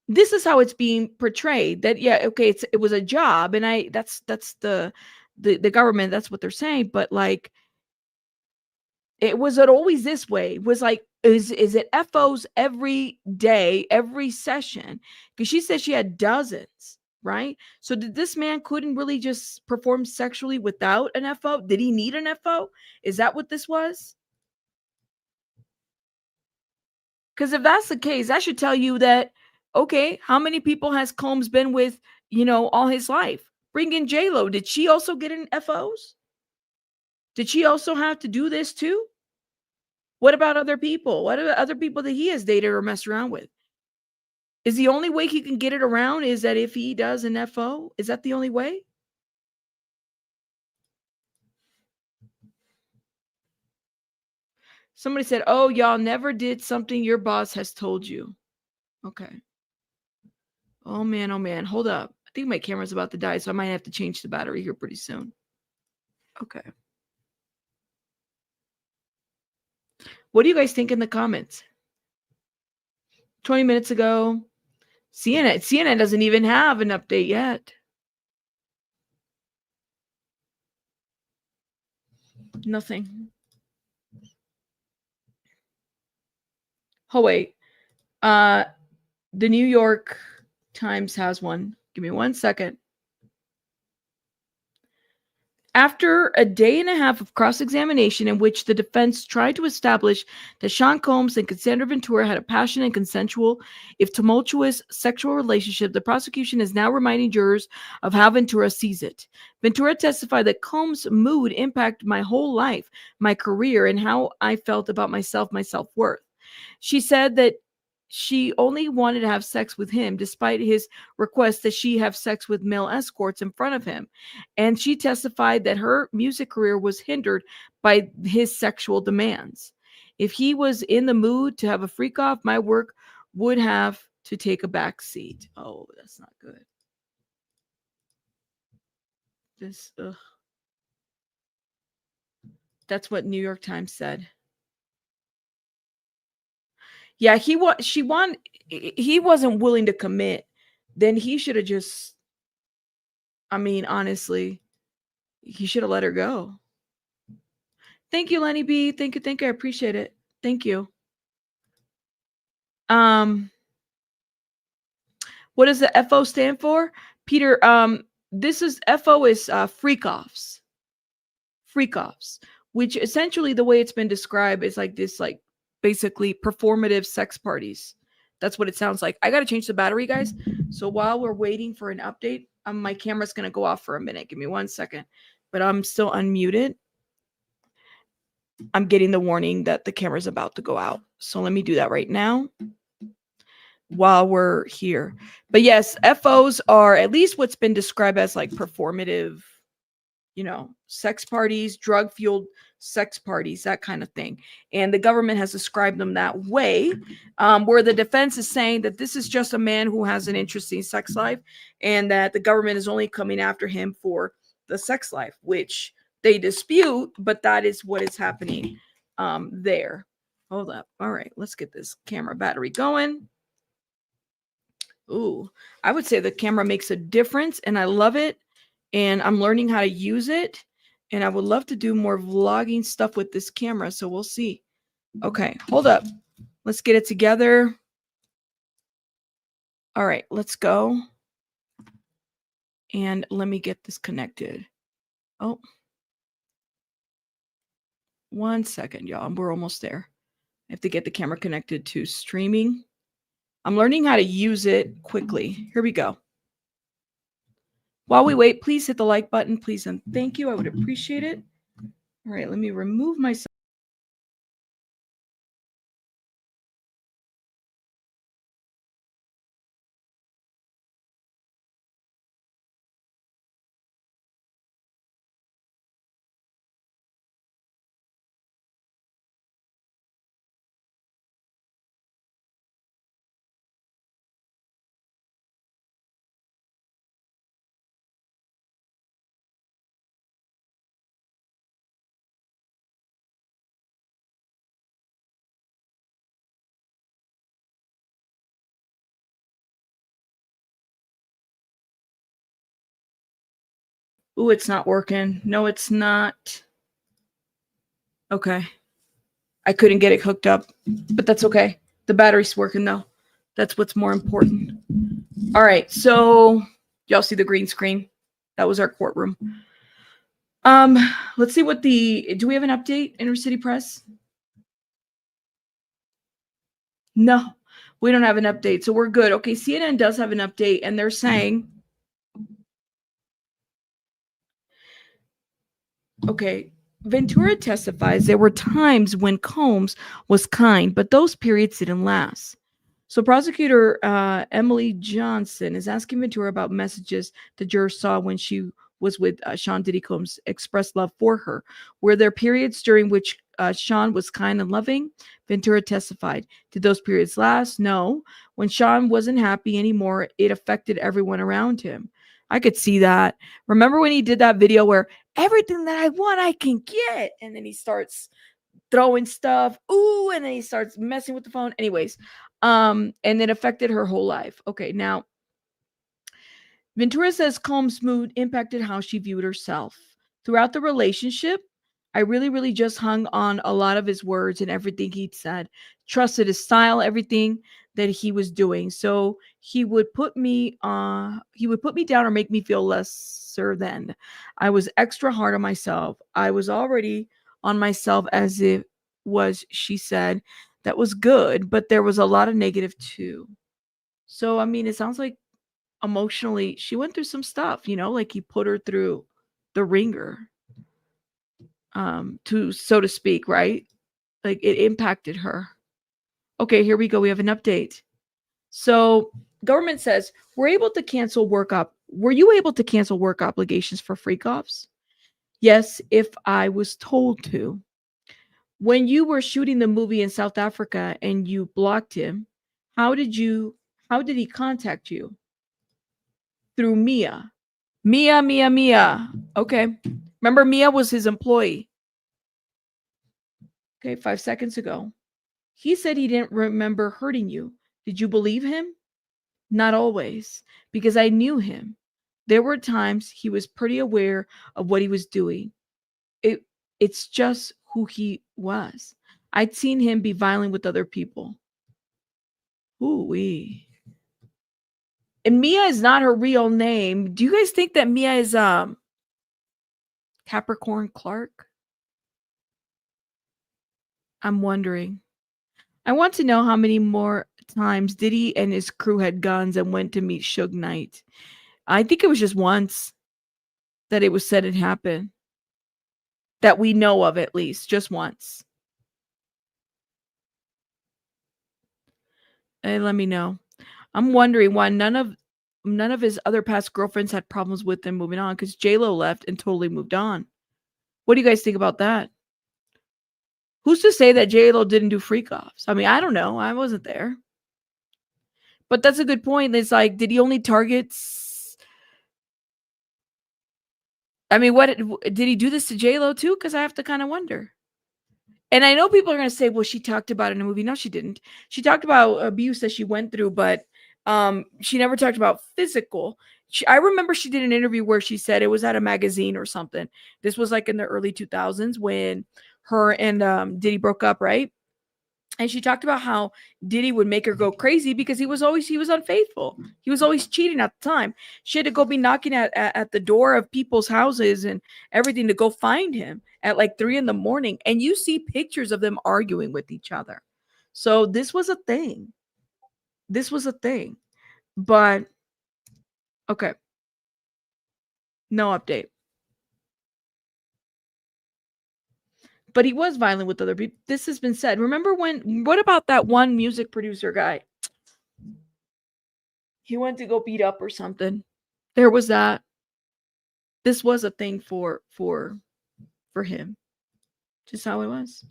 this is how it's being portrayed, that, yeah, okay, it was a job, and that's the government, that's what they're saying, but, like, it was it always this way? It was like, is it FOs every day, every session? Because she said she had dozens, right? So did this man couldn't really just perform sexually without an FO? Did he need an FO? Is that what this was? Because if that's the case, that should tell you that, okay, how many people has Combs been with, all his life? Bring in J-Lo. Did she also get in FOs? Did she also have to do this too? What about other people? What about other people that he has dated or messed around with? Is the only way he can get it around is that if he does an FO? Is that the only way? Somebody said, oh, y'all never did something your boss has told you. Okay. Oh, man. Hold up. I think my camera's about to die, so I might have to change the battery here pretty soon. Okay. What do you guys think in the comments? 20 minutes ago, CNN doesn't even have an update yet. Nothing. Oh, wait. The New York Times has one. Give me 1 second. After a day and a half of cross-examination in which the defense tried to establish that Sean Combs and Cassandra Ventura had a passionate and consensual, if tumultuous, sexual relationship, the prosecution is now reminding jurors of how Ventura sees it. Ventura testified that Combs' mood impacted my whole life, my career, and how I felt about myself, my self-worth. She said that she only wanted to have sex with him despite his request that she have sex with male escorts in front of him. And she testified that her music career was hindered by his sexual demands. If he was in the mood to have a freak off, my work would have to take a back seat. Oh, that's not good. This, ugh. That's what New York Times said. Yeah, he wasn't willing to commit. Then he should have just, I mean, honestly, he should have let her go. Thank you, Lenny B. Thank you. I appreciate it. Thank you. What does the FO stand for? Peter, this is FO is freak offs. Freak offs, which essentially the way it's been described is like this, like basically performative sex parties. That's what it sounds like. I got to change the battery, guys. So while we're waiting for an update, my camera's going to go off for a minute. Give me 1 second. But I'm still unmuted. I'm getting the warning that the camera's about to go out. So let me do that right now while we're here. But yes, FOs are at least what's been described as like performative, you know, sex parties, drug-fueled sex parties, that kind of thing. And the government has described them that way, where the defense is saying that this is just a man who has an interesting sex life and that the government is only coming after him for the sex life, which they dispute, but that is what is happening there. Hold up. All right, let's get this camera battery going. Ooh, I would say the camera makes a difference and I love it. And I'm learning how to use it. And I would love to do more vlogging stuff with this camera. So we'll see. Okay, hold up. Let's get it together. All right, let's go. And let me get this connected. Oh. 1 second, y'all. We're almost there. I have to get the camera connected to streaming. I'm learning how to use it quickly. Here we go. While we wait, please hit the like button, please, and thank you. I would appreciate it. All right, let me remove myself. Ooh, it's not working. No, it's not. Okay. I couldn't get it hooked up, but that's okay. The battery's working though. That's what's more important. All right. So y'all see the green screen? That was our courtroom. Let's see what do we have an update, Inner City Press? No, we don't have an update. So we're good. Okay. CNN does have an update and they're saying, okay, Ventura testifies there were times when Combs was kind, but those periods didn't last. So prosecutor Emily Johnson is asking Ventura about messages the jurors saw when she was with Sean Diddy Combs expressed love for her. Were there periods during which Sean was kind and loving? Ventura testified. Did those periods last? No. When Sean wasn't happy anymore, it affected everyone around him. I could see that. Remember when he did that video where everything that I want, I can get. And then he starts throwing stuff. Ooh, and then he starts messing with the phone. Anyways, and it affected her whole life. Okay, now, Ventura says Combs' mood impacted how she viewed herself. Throughout the relationship, I really, really just hung on a lot of his words and everything he'd said. Trusted his style, everything that he was doing. So he would put me down or make me feel lesser than. I was extra hard on myself. I was already on myself as it was, she said. That was good, but there was a lot of negative too. So I mean, it sounds like emotionally she went through some stuff, like he put her through the ringer, to so to speak, right? Like it impacted her. Okay, here we go. We have an update. So government says were you able to cancel work obligations for freak offs? Yes, if I was told to. When you were shooting the movie in South Africa and you blocked him, how did he contact you? Through Mia. Mia. Okay. Remember, Mia was his employee. Okay, 5 seconds ago. He said he didn't remember hurting you. Did you believe him? Not always, because I knew him. There were times he was pretty aware of what he was doing. It's just who he was. I'd seen him be violent with other people. Ooh-wee. And Mia is not her real name. Do you guys think that Mia is Capricorn Clark? I'm wondering. I want to know how many more times Diddy and his crew had guns and went to meet Suge Knight. I think it was just once that it was said it happened. That we know of, at least. Just once. And let me know. I'm wondering why none of his other past girlfriends had problems with him moving on, because J-Lo left and totally moved on. What do you guys think about that? Who's to say that J-Lo didn't do freak offs? I mean, I don't know. I wasn't there. But that's a good point. It's like, did he only target? I mean, what did he do this to J-Lo too? Because I have to kind of wonder. And I know people are going to say, well, she talked about it in a movie. No, she didn't. She talked about abuse that she went through, but she never talked about physical. I remember she did an interview where she said it was at a magazine or something. This was like in the early 2000s when her and Diddy broke up, right? And she talked about how Diddy would make her go crazy because he was unfaithful. He was always cheating at the time. She had to go be knocking at the door of people's houses and everything to go find him at like 3 a.m. And you see pictures of them arguing with each other. So this was a thing. But okay. No update. But he was violent with other people. This has been said. Remember what about that one music producer guy? He went to go beat up or something. There was that. This was a thing for him. Just how it was,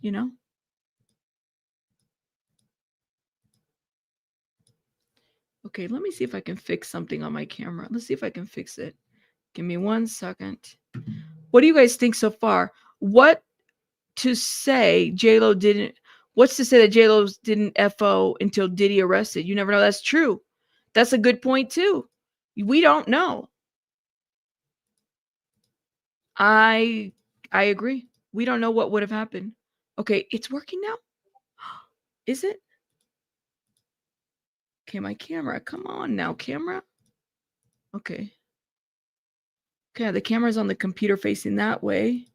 Okay, let me see if I can fix something on my camera. Let's see if I can fix it. Give me 1 second. What do you guys think so far? What's to say that J-Lo didn't FO until Diddy arrested? You never know. That's true. That's a good point too. We don't know. I agree. We don't know what would have happened. Okay, it's working now. Is it? Okay, my camera. Come on now, camera. Okay. Okay, the camera's on the computer facing that way.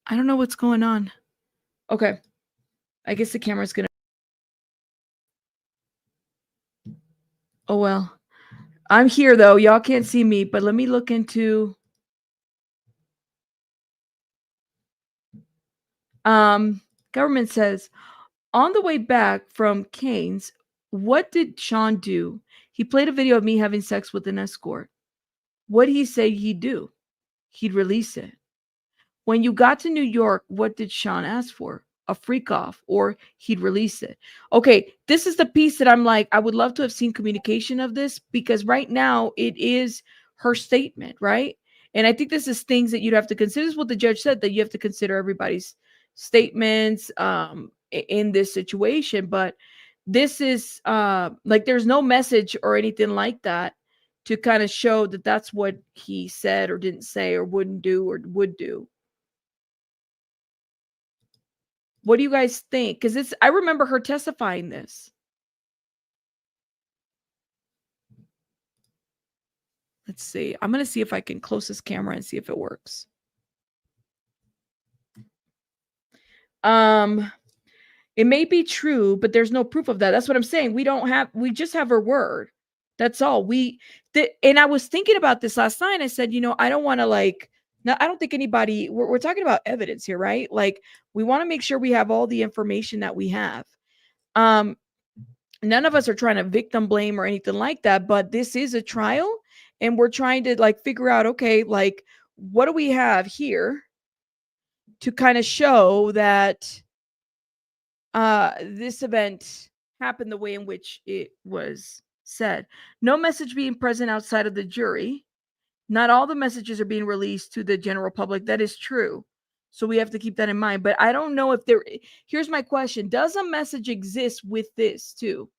I don't know what's going on. Okay. I guess the camera's gonna. Oh well. I'm here though. Y'all can't see me, but let me look into government says on the way back from Cane's, what did Sean do? He played a video of me having sex with an escort. What did he say he'd do? He'd release it. When you got to New York, what did Sean ask for? A freak off, or he'd release it. Okay, this is the piece that I'm like, I would love to have seen communication of this, because right now it is her statement, right? And I think this is things that you'd have to consider. This is what the judge said, that you have to consider everybody's statements in this situation. But this is like, there's no message or anything like that to kind of show that that's what he said or didn't say or wouldn't do or would do. What do you guys think? Because I remember her testifying this. Let's see. I'm going to see if I can close this camera and see if it works. It may be true, but there's no proof of that. That's what I'm saying. We just have her word. That's all. And I was thinking about this last night. I said, I don't want to I don't think anybody, we're talking about evidence here, right? Like, we want to make sure we have all the information that we have. None of us are trying to victim blame or anything like that, but this is a trial and we're trying to figure out, okay, what do we have here to kind of show that this event happened the way in which it was said. No message being present outside of the jury. Not all the messages are being released to the general public. That is true. So we have to keep that in mind. But I don't know if here's my question. Does a message exist with this too?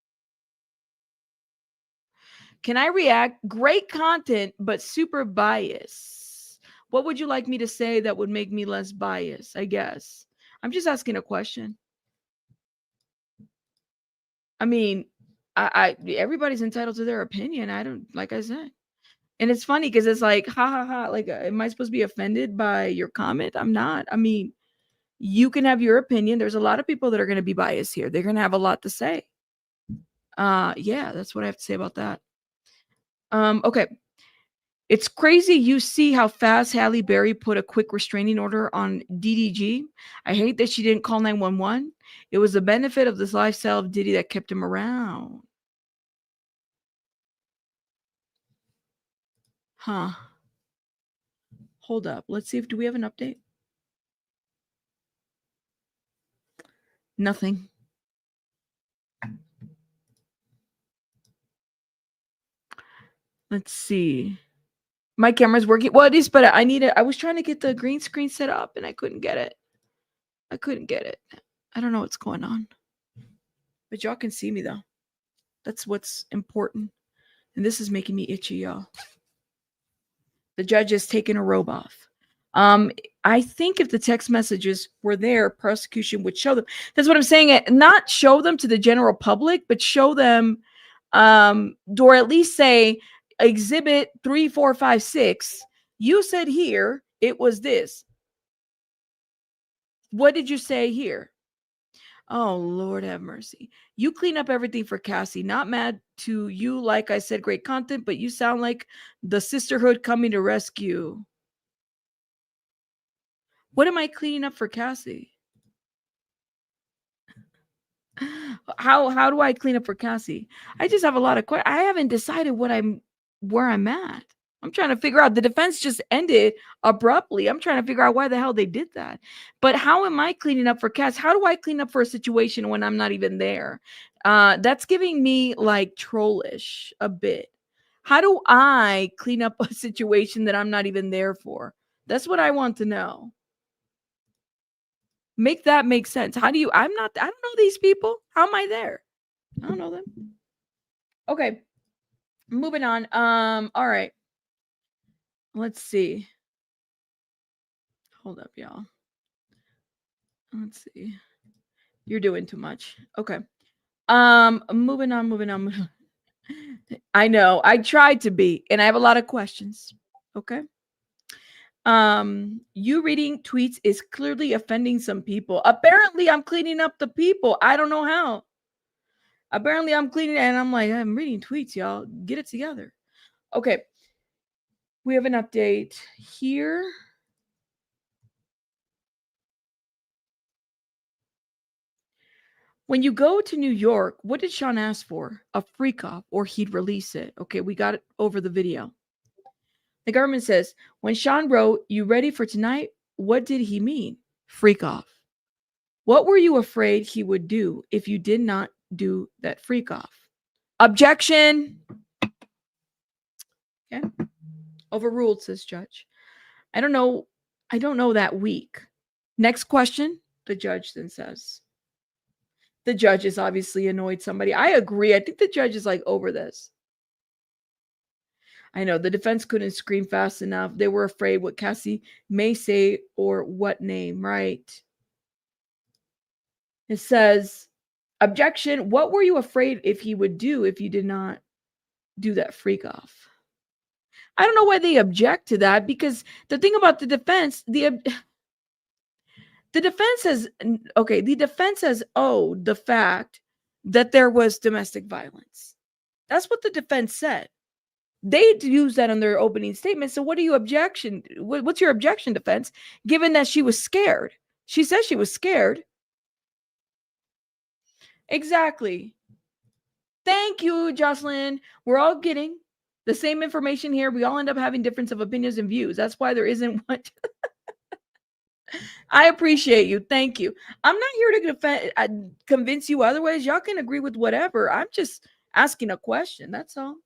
Can I react? Great content, but super biased. What would you like me to say that would make me less biased? I guess. I'm just asking a question. I mean, everybody's entitled to their opinion. I don't, like I said. And it's funny because it's like, ha ha ha. Like, am I supposed to be offended by your comment? I'm not. I mean, you can have your opinion. There's a lot of people that are going to be biased here. They're going to have a lot to say. Yeah, that's what I have to say about that. Okay. It's crazy. You see how fast Halle Berry put a quick restraining order on DDG. I hate that she didn't call 911. It was the benefit of this lifestyle of Diddy that kept him around. Huh. Hold up. Let's see do we have an update? Nothing. Let's see. My camera's working. Well, it is, but I was trying to get the green screen set up and I couldn't get it. I don't know what's going on. But y'all can see me though. That's what's important. And this is making me itchy, y'all. The judge is taking a robe off. I think if the text messages were there, prosecution would show them. That's what I'm saying. Not show them to the general public, but show them, or at least say, exhibit 3, 4, 5, 6. You said here it was this. What did you say here? Oh, Lord have mercy. You clean up everything for Cassie. Not mad to you. Like I said, great content, but you sound like the sisterhood coming to rescue. What am I cleaning up for Cassie? How do I clean up for Cassie? I just have a lot of questions. I haven't decided where I'm at. I'm trying to figure out. The defense just ended abruptly. I'm trying to figure out why the hell they did that. But how am I cleaning up for Cass? How do I clean up for a situation when I'm not even there? That's giving me like trollish a bit. How do I clean up a situation that I'm not even there for? That's what I want to know. Make that make sense. I don't know these people. How am I there? I don't know them. Okay. Moving on. All right. Let's see. Hold up, y'all. Let's see. You're doing too much. Okay. Moving on. I know. I tried to be, and I have a lot of questions. Okay. You reading tweets is clearly offending some people. Apparently, I'm cleaning up the people. I don't know how. Apparently, I'm cleaning, and I'm like, I'm reading tweets, y'all. Get it together. Okay. We have an update here. When you go to New York, what did Sean ask for? A freak off, or he'd release it. Okay, we got it over the video. The government says, when Sean wrote, "You ready for tonight?" What did he mean? Freak off. What were you afraid he would do if you did not do that freak off? Objection. Okay. Overruled, says judge. I don't know that week. Next question, the judge then says. The judge is obviously annoyed somebody. I agree. I think the judge is like over this. I know the defense couldn't scream fast enough. They were afraid what Cassie may say or what name, right? It says, objection. What were you afraid if he would do if you did not do that freak off? I don't know why they object to that, because the thing about the defense, the defense has, okay, the defense has owed the fact that there was domestic violence. That's what the defense said. They use that in their opening statement. So what are you objection? What's your objection, defense? Given that she was scared. She says she was scared. Exactly. Thank you, Jocelyn. We're all getting the same information here. We all end up having difference of opinions and views. That's why there isn't one. I appreciate you. Thank you. I'm not here to convince you otherwise. Y'all can agree with whatever. I'm just asking a question. That's all.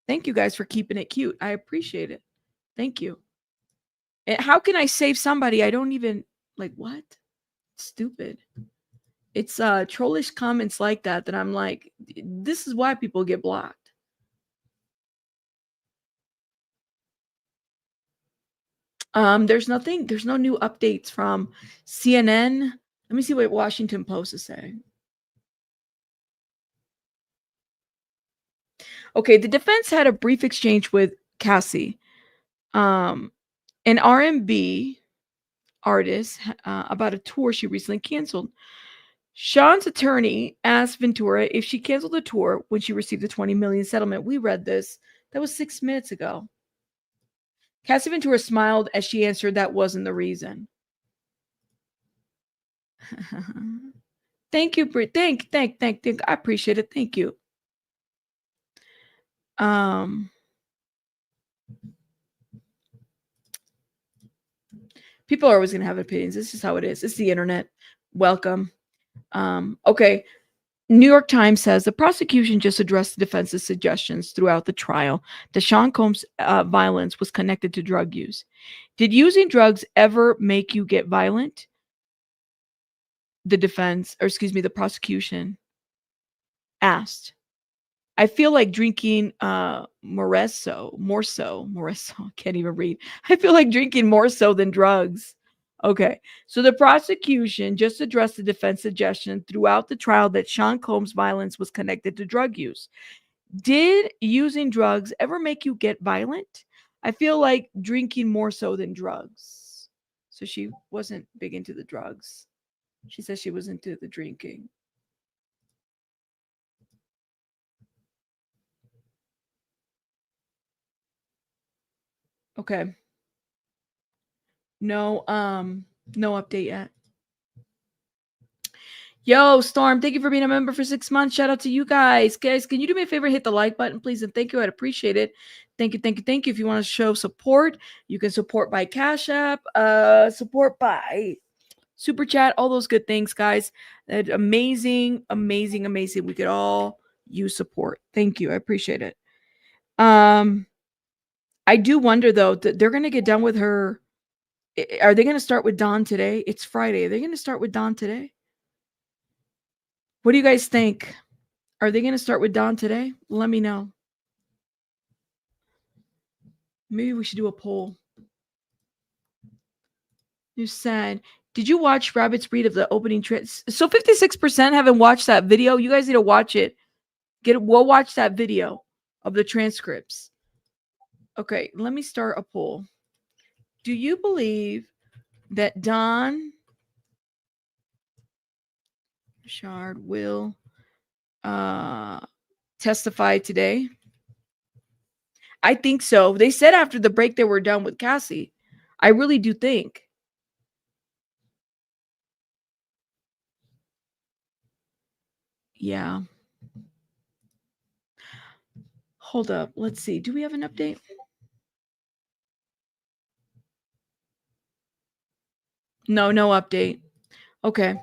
Thank you guys for keeping it cute. I appreciate it. Thank you. And how can I save somebody? I don't even, like, what? Stupid. It's trollish comments like that I'm like, this is why people get blocked. There's no new updates from CNN. Let me see what Washington Post is saying. Okay, the defense had a brief exchange with Cassie, an R&B artist, about a tour she recently canceled. Sean's attorney asked Ventura if she canceled the tour when she received the $20 million settlement. We read this. That was 6 minutes ago. Cassie Ventura smiled as she answered that wasn't the reason. Thank you, Britt. Thank. I appreciate it. Thank you. People are always going to have opinions. This is how it is. It's the internet. Welcome. Okay. New York Times says the prosecution just addressed the defense's suggestions throughout the trial that Sean Combs' violence was connected to drug use. Did using drugs ever make you get violent? The prosecution asked. I feel like drinking more so, can't even read. I feel like drinking more so than drugs. Okay, so the prosecution just addressed the defense suggestion throughout the trial that Sean Combs' violence was connected to drug use. Did using drugs ever make you get violent? I feel like drinking more so than drugs. So she wasn't big into the drugs. She says she was into the drinking. Okay. No update yet. Yo, Storm, thank you for being a member for 6 months. Shout out to you guys. Guys, can you do me a favor? Hit the like button, please. And thank you. I'd appreciate it. Thank you. If you want to show support, you can support by Cash App, support by Super Chat, all those good things, guys. Amazing. We could all use support. Thank you. I appreciate it. I do wonder, though, that they're going to get done with her. Are they going to start with Dawn today? It's Friday. Are they going to start with Dawn today? What do you guys think? Are they going to start with Dawn today? Let me know. Maybe we should do a poll. You said, did you watch Rabbit's Breed of the opening tricks? So 56% haven't watched that video. You guys need to watch it. We'll watch that video of the transcripts. Okay, let me start a poll. Do you believe that Don Shard will testify today? I think so. They said after the break they were done with Cassie. I really do think. Yeah. Hold up. Let's see. Do we have an update? No update. Okay.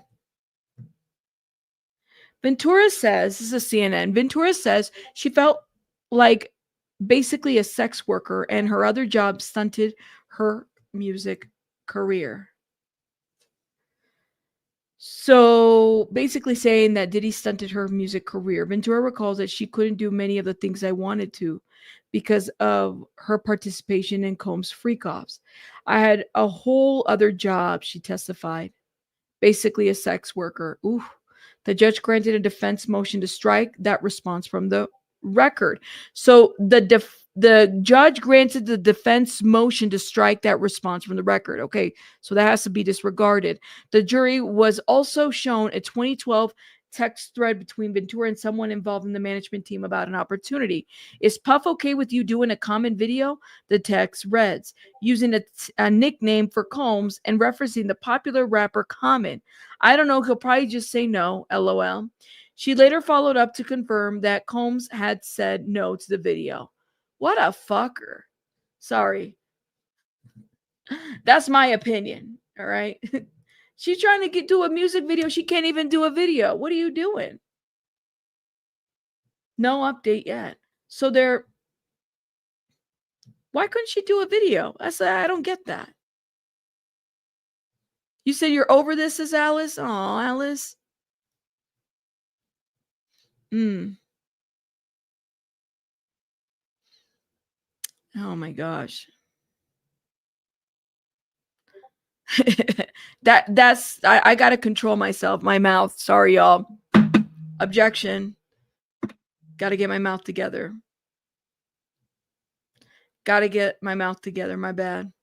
Ventura says, this is CNN, Ventura says she felt like basically a sex worker and her other job stunted her music career. So basically saying that Diddy stunted her music career. Ventura recalls that she couldn't do many of the things I wanted to because of her participation in Combs' freak-offs. I had a whole other job, she testified. Basically a sex worker. Ooh. The judge granted a defense motion to strike that response from the record. So the judge granted the defense motion to strike that response from the record. Okay, so that has to be disregarded. The jury was also shown a 2012 text thread between Ventura and someone involved in the management team about an opportunity. Is Puff okay with you doing a common video? The text reads, using a nickname for Combs and referencing the popular rapper Common. I don't know, he'll probably just say no, lol. She later followed up to confirm that Combs had said no to the video. What a fucker. Sorry. That's my opinion, all right? She's trying to do a music video. She can't even do a video. What are you doing? No update yet. So why couldn't she do a video? I don't get that. You said you're over this, as Alice? Oh, Alice. Oh my gosh. I gotta control myself, my mouth. Sorry, y'all. Objection. Gotta get my mouth together. Gotta get my mouth together. My bad.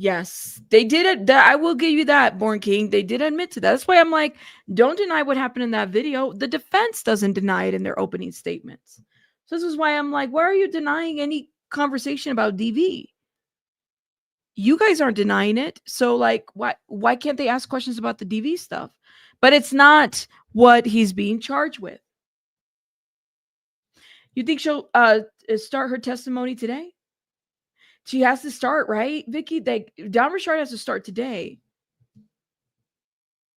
Yes, they did it. That I will give you that, Born King. They did admit to that. That's why I'm like, don't deny what happened in that video. The defense doesn't deny it in their opening statements. So this is why I'm like, why are you denying any conversation about DV? You guys aren't denying it. So like, why can't they ask questions about the DV stuff? But it's not what he's being charged with. You think she'll start her testimony today? She has to start, right, Vicky? Don Richard has to start today.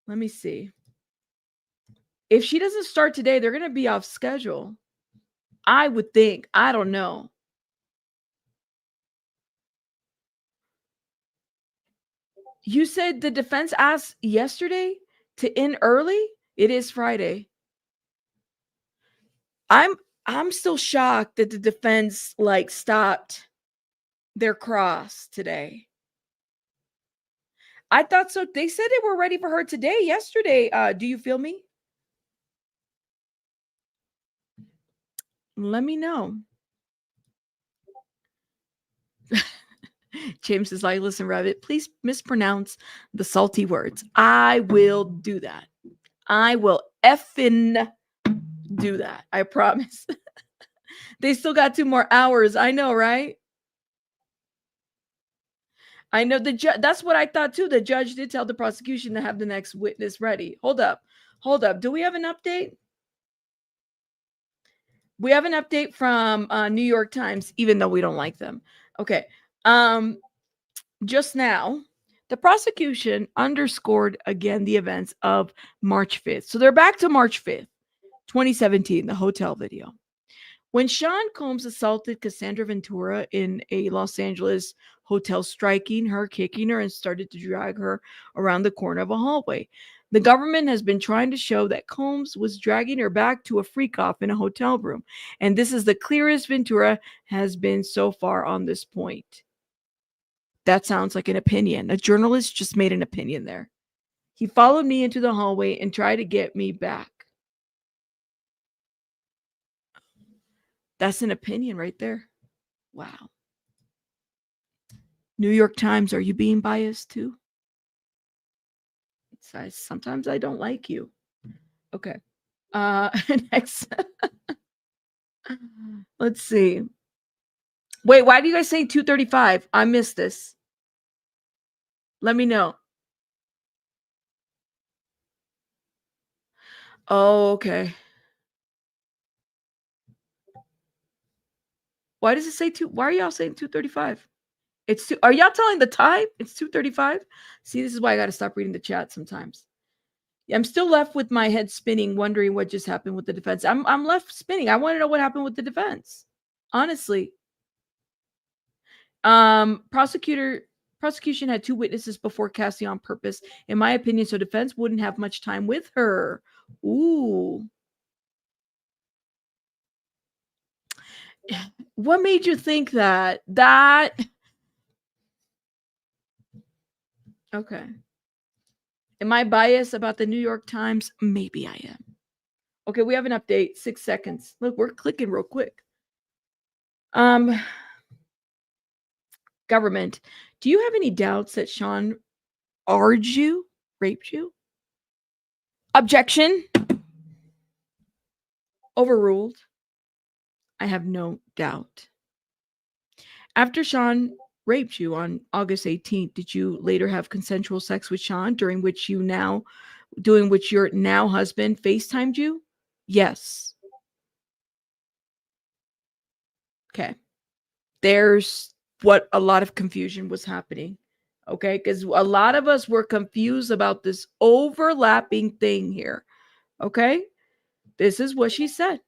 Let me see. If she doesn't start today, they're going to be off schedule. I would think. I don't know. You said the defense asked yesterday to end early? It is Friday. I'm still shocked that the defense stopped their cross today. I thought so. They said they were ready for her today, yesterday. Do you feel me? Let me know. James says, like, listen, Rabbit, please mispronounce the salty words. I will do that. I will effing do that. I promise. They still got 2 more hours. I know, right? I know that's what I thought too. The judge did tell the prosecution to have the next witness ready. Hold up. Do we have an update? We have an update from New York Times, even though we don't like them. Okay. Just now, the prosecution underscored again the events of March 5th. So they're back to March 5th, 2017, the hotel video. When Sean Combs assaulted Cassandra Ventura in a Los Angeles hotel, striking her, kicking her, and started to drag her around the corner of a hallway. The government has been trying to show that Combs was dragging her back to a freak-off in a hotel room. And this is the clearest Ventura has been so far on this point. That sounds like an opinion. A journalist just made an opinion there. He followed me into the hallway and tried to get me back. That's an opinion right there. Wow. New York Times, are you being biased too? Sometimes I don't like you. Okay. Next. Let's see. Wait, why do you guys say 2:35? I missed this. Let me know. Oh, okay. Why does it say 2? Why are y'all saying 2:35? It's 2. Are y'all telling the time? It's 2:35. See, this is why I got to stop reading the chat sometimes. I'm still left with my head spinning, wondering what just happened with the defense. I'm left spinning. I want to know what happened with the defense. Honestly. Prosecutor Prosecution had 2 witnesses before Cassie on purpose, in my opinion, so defense wouldn't have much time with her. Ooh. What made you think that? Okay. Am I biased about the New York Times? Maybe I am. Okay, we have an update. 6 seconds. Look, we're clicking real quick. Government, do you have any doubts that Sean raped you? Objection. Overruled. I have no doubt. After Sean raped you on August 18th, did you later have consensual sex with Sean during which your now husband FaceTimed you? Yes. Okay. There's what a lot of confusion was happening. Okay, because a lot of us were confused about this overlapping thing here. Okay, this is what she said.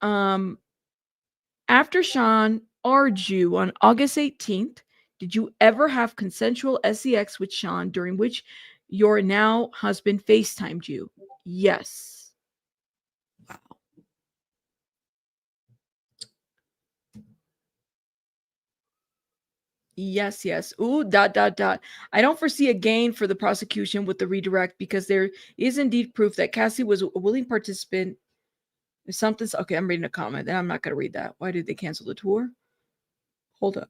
After Sean R'd you on August 18th, did you ever have consensual sex with Sean during which your now husband FaceTimed you? Yes. Wow. Yes, yes. Ooh, ... I don't foresee a gain for the prosecution with the redirect because there is indeed proof that Cassie was a willing participant. If something's okay, I'm reading a comment. I'm not going to read that. Why did they cancel the tour? Hold up.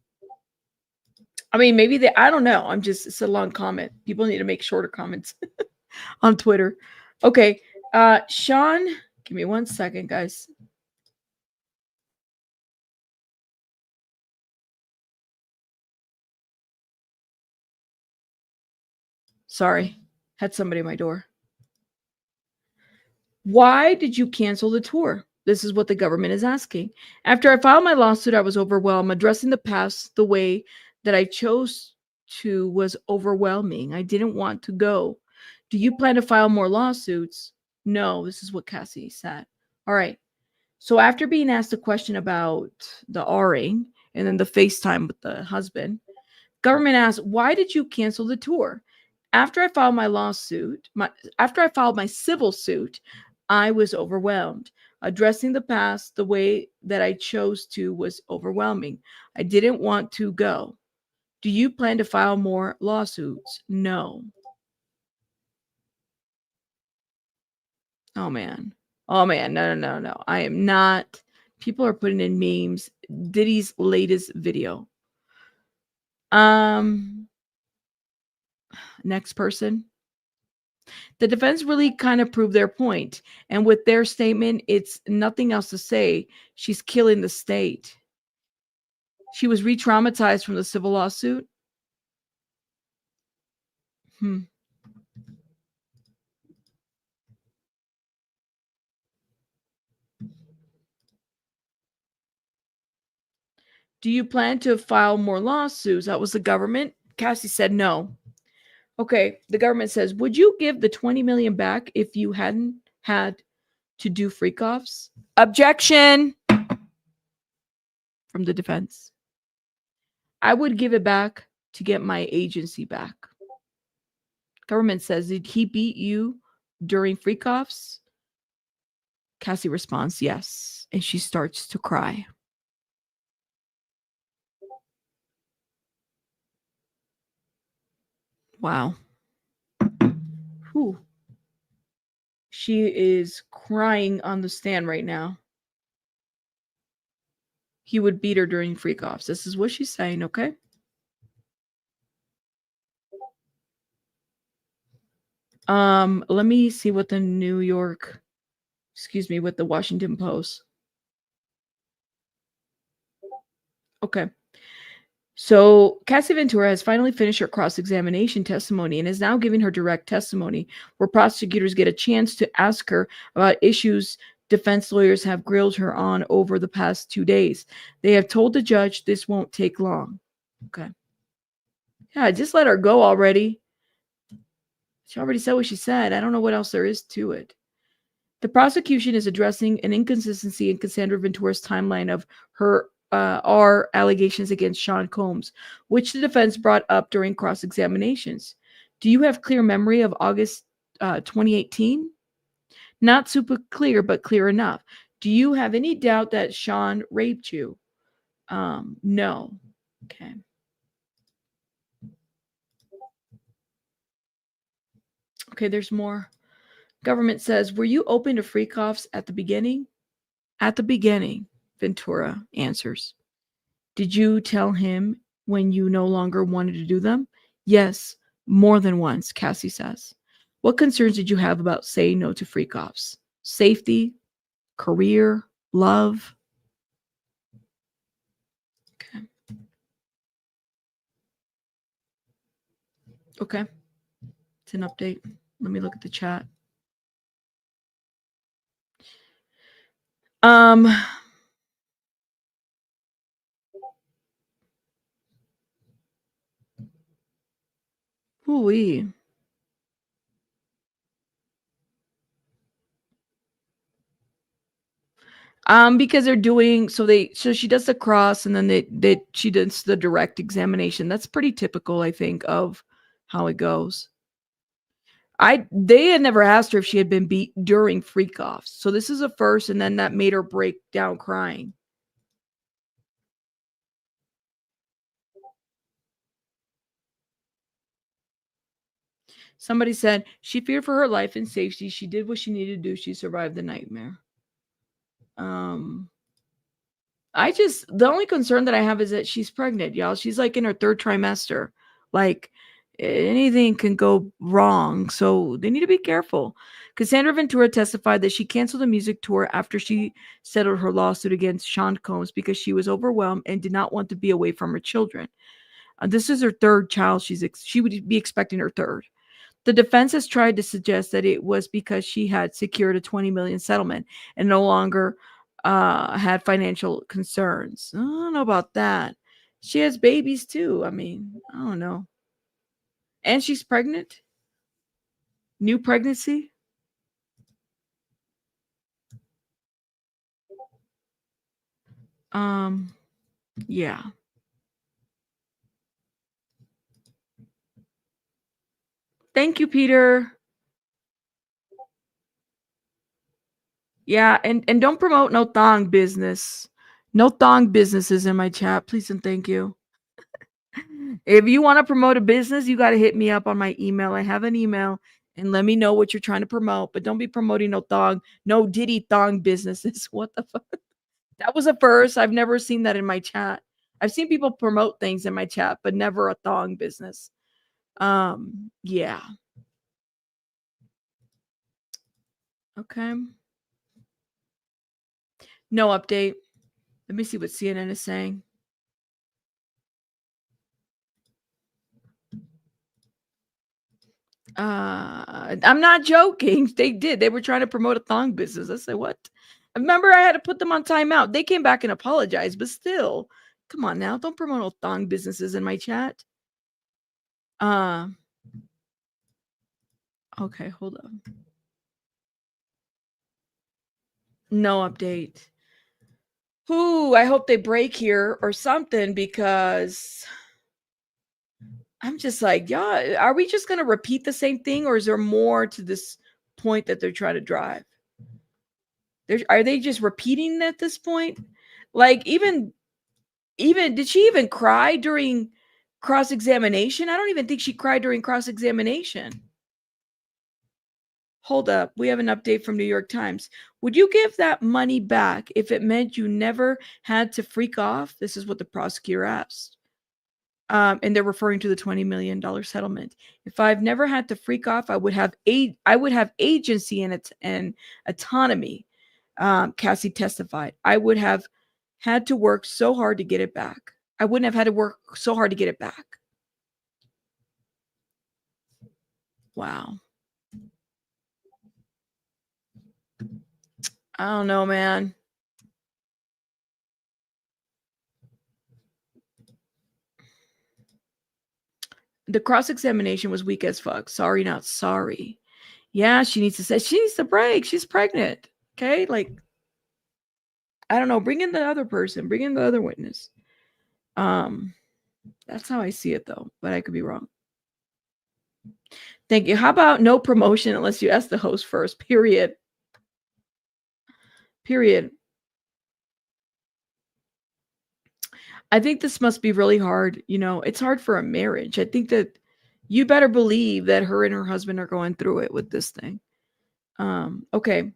I mean, maybe I don't know. It's a long comment. People need to make shorter comments on Twitter. Okay. Sean, give me 1 second, guys. Sorry, had somebody at my door. Why did you cancel the tour? This is what the government is asking. After I filed my lawsuit, I was overwhelmed. Addressing the past the way that I chose to was overwhelming. I didn't want to go. Do you plan to file more lawsuits? No, this is what Cassie said. All right. So after being asked a question about the R-ing and then the FaceTime with the husband, government asked, why did you cancel the tour? After I filed my civil suit, I was overwhelmed. Addressing the past the way that I chose to was overwhelming. I didn't want to go. Do you plan to file more lawsuits? No. Oh, man. No. I am not. People are putting in memes. Diddy's latest video. Next person. The defense really kind of proved their point. And with their statement, it's nothing else to say. She's killing the state. She was re-traumatized from the civil lawsuit. Do you plan to file more lawsuits? That was the government. Cassie said no. Okay, the government says, would you give the $20 million back if you hadn't had to do freak-offs? Objection from the defense. I would give it back to get my agency back. Government says, did he beat you during freak-offs? Cassie responds, yes. And she starts to cry. Wow. Whew. She is crying on the stand right now. He would beat her during freak-offs. This is what she's saying, okay? Let me see what the what the Washington Post. Okay. So Cassie Ventura has finally finished her cross-examination testimony and is now giving her direct testimony, where prosecutors get a chance to ask her about issues defense lawyers have grilled her on over the past 2 days. They have told the judge this won't take long. Okay. Yeah, just let her go already. She already said what she said. I don't know what else there is to it. The prosecution is addressing an inconsistency in Cassandra Ventura's timeline of her are allegations against Sean Combs, which the defense brought up during cross-examinations. Do you have clear memory of August 2018? Not super clear, but clear enough. Do you have any doubt that Sean raped you? No. Okay. Okay, there's more. Government says, were you open to freak-offs at the beginning? At the beginning, Ventura answers. Did you tell him when you no longer wanted to do them? Yes, more than once, Cassie says. What concerns did you have about saying no to freak-offs? Safety, career, love? Okay. Okay. It's an update. Let me look at the chat. Ooh-wee. Because they're doing so she does the cross and then she does the direct examination. That's pretty typical, I think, of how it goes. They had never asked her if she had been beat during freak-offs. So this is a first, and then that made her break down crying. Somebody said she feared for her life and safety. She did what she needed to do. She survived the nightmare. The only concern that I have is that she's pregnant, y'all. She's like in her 3rd trimester. Like anything can go wrong. So they need to be careful. Cassandra Ventura testified that she canceled a music tour after she settled her lawsuit against Sean Combs because she was overwhelmed and did not want to be away from her children. This is her 3rd child. She would be expecting her 3rd. The defense has tried to suggest that it was because she had secured a $20 million settlement and no longer had financial concerns. I don't know about that. She has babies too. I mean, I don't know. And she's pregnant. New pregnancy. Yeah. Thank you, Peter. Yeah, and don't promote no thong business. No thong businesses in my chat, please and thank you. If you want to promote a business, you got to hit me up on my email. I have an email, and let me know what you're trying to promote. But don't be promoting no Diddy thong businesses. What the fuck? That was a first. I've never seen that in my chat. I've seen people promote things in my chat, but never a thong business. Yeah. Okay. No update. Let me see what CNN is saying. I'm not joking. They did. They were trying to promote a thong business. I said, what? I remember I had to put them on timeout. They came back and apologized, but still, come on now. Don't promote no thong businesses in my chat. Okay, hold on. No update. Ooh, I hope they break here or something because I'm just like, yeah, are we just going to repeat the same thing or is there more to this point that they're trying to drive? Are they just repeating at this point? Like even did she even cry during cross-examination? I don't even think she cried during cross-examination. Hold up. We have an update from New York Times. Would you give that money back if it meant you never had to freak off? This is what the prosecutor asked. And they're referring to the $20 million settlement. If I've never had to freak off, I would have agency and autonomy. Cassie testified. I would have had to work so hard to get it back. I wouldn't have had to work so hard to get it back. Wow. I don't know, man. The cross-examination was weak as fuck. Sorry, not sorry. Yeah, she needs to break. She's pregnant. Okay, like I don't know. Bring in the other person. Bring in the other witness. That's how I see it, though. But I could be wrong. Thank you. How about no promotion unless you ask the host first? Period. Period. I think this must be really hard. You know, it's hard for a marriage. I think that you better believe that her and her husband are going through it with this thing. Okay.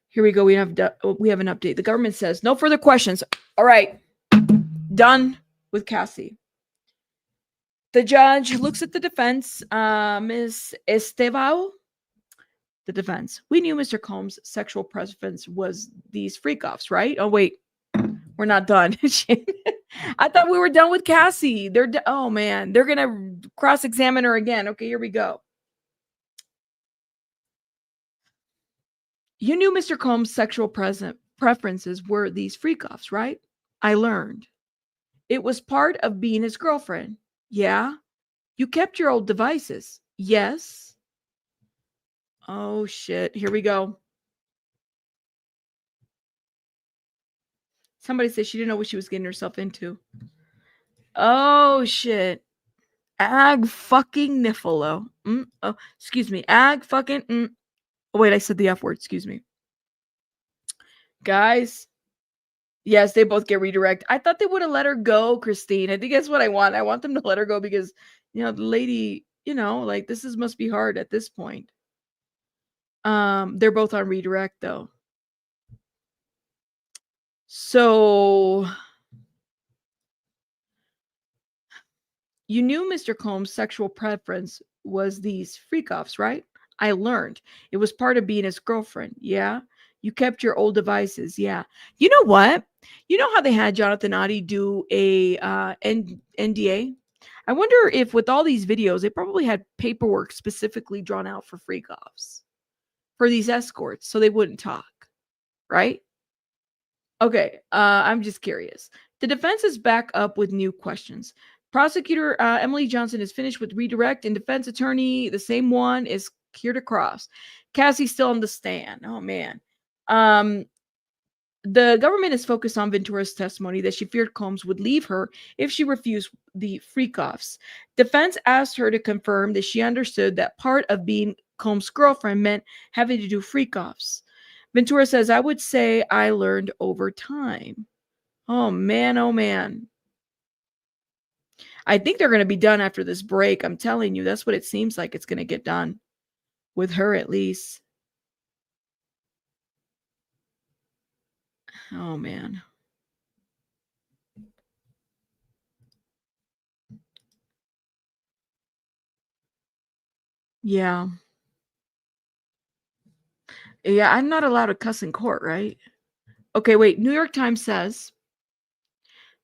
Here we go. We have an update. The government says no further questions. All right. Done with Cassie. The judge looks at the defense. Ms. Estevao. The defense. We knew Mr. Combs' sexual preference was these freak-offs, right? Oh, wait. We're not done. I thought we were done with Cassie. Oh, man. They're going to cross-examine her again. Okay, here we go. You knew Mr. Combs' sexual preferences were these freak-offs, right? I learned. It was part of being his girlfriend. Yeah. You kept your old devices. Yes. Oh, shit. Here we go. Somebody said she didn't know what she was getting herself into. Oh, shit. Ag fucking Niffalo. Oh, excuse me. Ag fucking. Oh, wait, I said the F word. Excuse me. Guys. Yes, they both get redirect. I thought they would have let her go, Christine. I think that's what I want. I want them to let her go because, you know, the lady, you know, like this must be hard at this point. They're both on redirect though. So you knew Mr. Combs' sexual preference was these freak-offs, right? I learned. It was part of being his girlfriend. Yeah. You kept your old devices. Yeah. You know what? You know how they had Jonathan Oddie do a NDA? I wonder if with all these videos, they probably had paperwork specifically drawn out for freak-offs for these escorts so they wouldn't talk, right? Okay, I'm just curious. The defense is back up with new questions. Prosecutor Emily Johnson is finished with redirect, and defense attorney, the same one, is here to cross. Cassie's still on the stand. Oh, man. The government is focused on Ventura's testimony that she feared Combs would leave her if she refused the freak-offs. Defense asked her to confirm that she understood that part of being Combs' girlfriend meant having to do freak-offs. Ventura says, I would say I learned over time. Oh, man. Oh, man. I think they're going to be done after this break. I'm telling you, that's what it seems like it's going to get done. With her, at least. Oh, man. Yeah. Yeah, I'm not allowed to cuss in court, right? Okay, wait. New York Times says,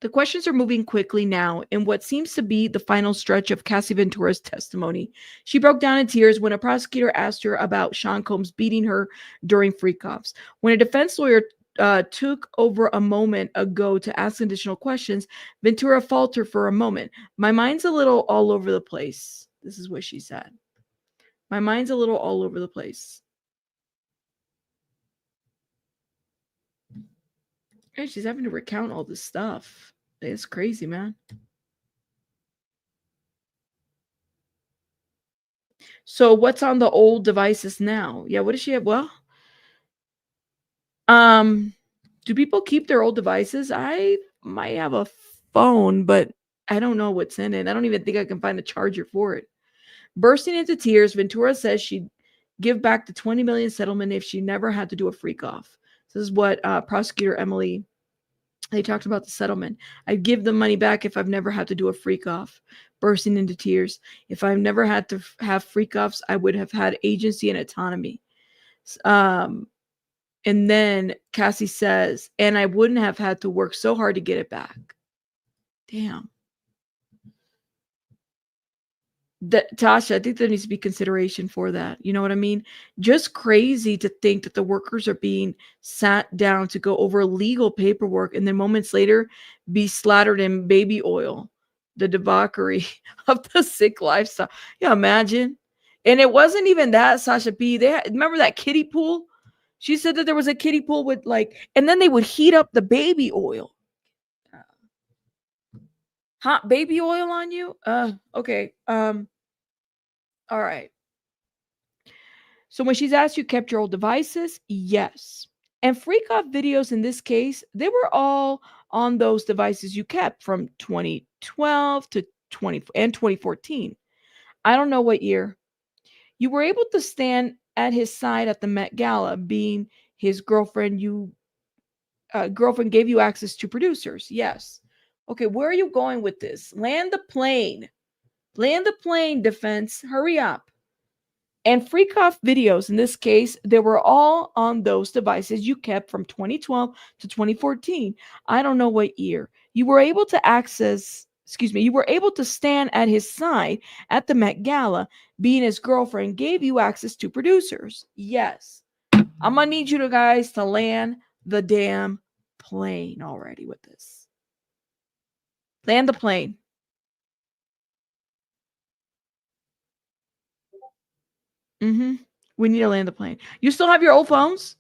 the questions are moving quickly now in what seems to be the final stretch of Cassie Ventura's testimony. She broke down in tears when a prosecutor asked her about Sean Combs beating her during freak-offs. When a defense lawyer took over a moment ago to ask additional questions, Ventura faltered for a moment. My mind's a little all over the place. This is what she said. My mind's a little all over the place. And she's having to recount all this stuff. It's crazy, man. So what's on the old devices now? Yeah, what does she have? Well, do people keep their old devices? I might have a phone, but I don't know what's in it. I don't even think I can find a charger for it. Bursting into tears, Ventura says she'd give back the $20 million settlement if she never had to do a freak-off. This is what prosecutor Emily, they talked about the settlement. I'd give the money back if I've never had to do a freak-off. Bursting into tears. If I've never had to have freak-offs, I would have had agency and autonomy. And then Cassie says, and I wouldn't have had to work so hard to get it back. Damn. Tasha, I think there needs to be consideration for that. You know what I mean? Just crazy to think that the workers are being sat down to go over legal paperwork and then moments later be slathered in baby oil. The debauchery of the sick lifestyle. Yeah, imagine. And it wasn't even that, Sasha P. Remember that kiddie pool? She said that there was a kiddie pool with like, and then they would heat up the baby oil. Hot baby oil on you? Okay. All right. So when she's asked, you kept your old devices? Yes. And freak off videos in this case, they were all on those devices you kept from 2012 to 2014. I don't know what year. You were able to stand at his side at the Met Gala, being his girlfriend. Girlfriend gave you access to producers. Yes. Okay, where are you going with this? Land the plane. Land the plane, defense. Hurry up. And freak off videos, in this case, they were all on those devices you kept from 2012 to 2014. I don't know what year. You were able to you were able to stand at his side at the Met Gala, being his girlfriend gave you access to producers. Yes. I'm going to need you guys to land the damn plane already with this. Land the plane. We need to land the plane. You still have your old phones?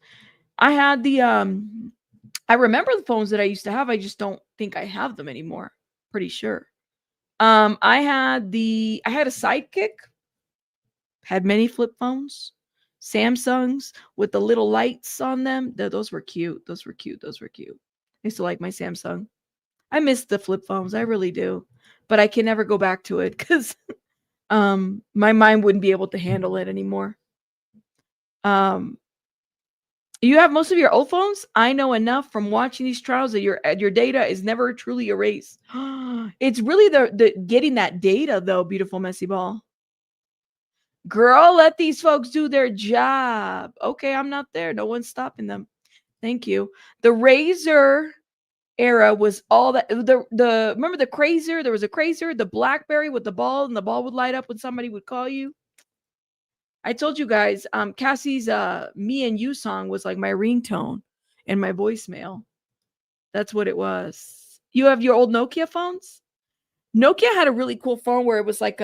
I had the I remember the phones that I used to have. I just don't think I have them anymore. Pretty sure. I had a Sidekick. Had many flip phones. Samsungs with the little lights on them. Those were cute. Those were cute. I used to like my Samsung. I miss the flip phones. I really do. But I can never go back to it because my mind wouldn't be able to handle it anymore. You have most of your old phones? I know enough from watching these trials that your data is never truly erased. It's really the getting that data though, beautiful messy ball. Girl, let these folks do their job. Okay, I'm not there. No one's stopping them. Thank you. The Razor era was all that. The remember the Crazer? There was a Crazer, the BlackBerry with the ball, and the ball would light up when somebody would call you. I told you guys, Cassie's Me and You song was like my ringtone and my voicemail. That's what it was. You have your old Nokia phones? Nokia had a really cool phone where it was like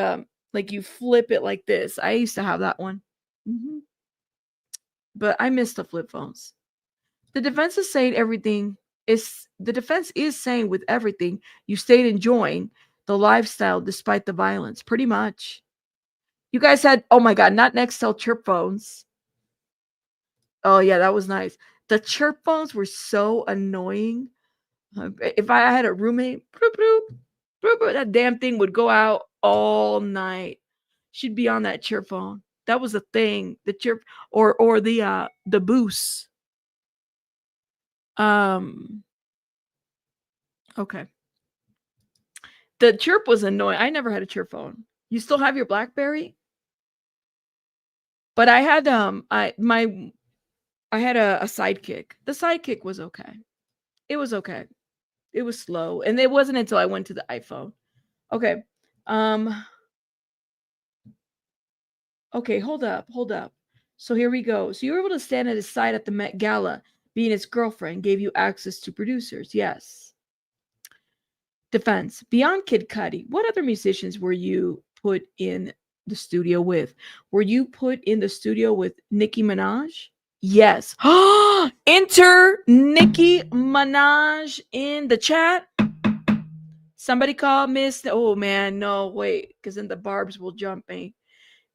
you flip it like this. I used to have that one. But I miss the flip phones. The defense is saying with everything, you stayed enjoying the lifestyle despite the violence. Pretty much. You guys had, oh my God, not Nextel chirp phones. Oh yeah, that was nice. The chirp phones were so annoying. If I had a roommate, that damn thing would go out all night. She'd be on that chirp phone. That was a thing. The chirp or the boost. Okay. The chirp was annoying. I never had a chirp phone. You still have your BlackBerry? But I had I had a Sidekick. The Sidekick was okay. It was okay. It was slow. And it wasn't until I went to the iPhone. Okay. Okay, hold up. So here we go. So you were able to stand at his side at the Met Gala, being his girlfriend, gave you access to producers. Yes. Defense. Beyond Kid Cudi, what other musicians were you put in the studio with? Were you put in the studio with Nicki Minaj? Yes. Enter Nicki Minaj in the chat. Somebody call Miss. Oh man, no, wait, because then the Barbs will jump me.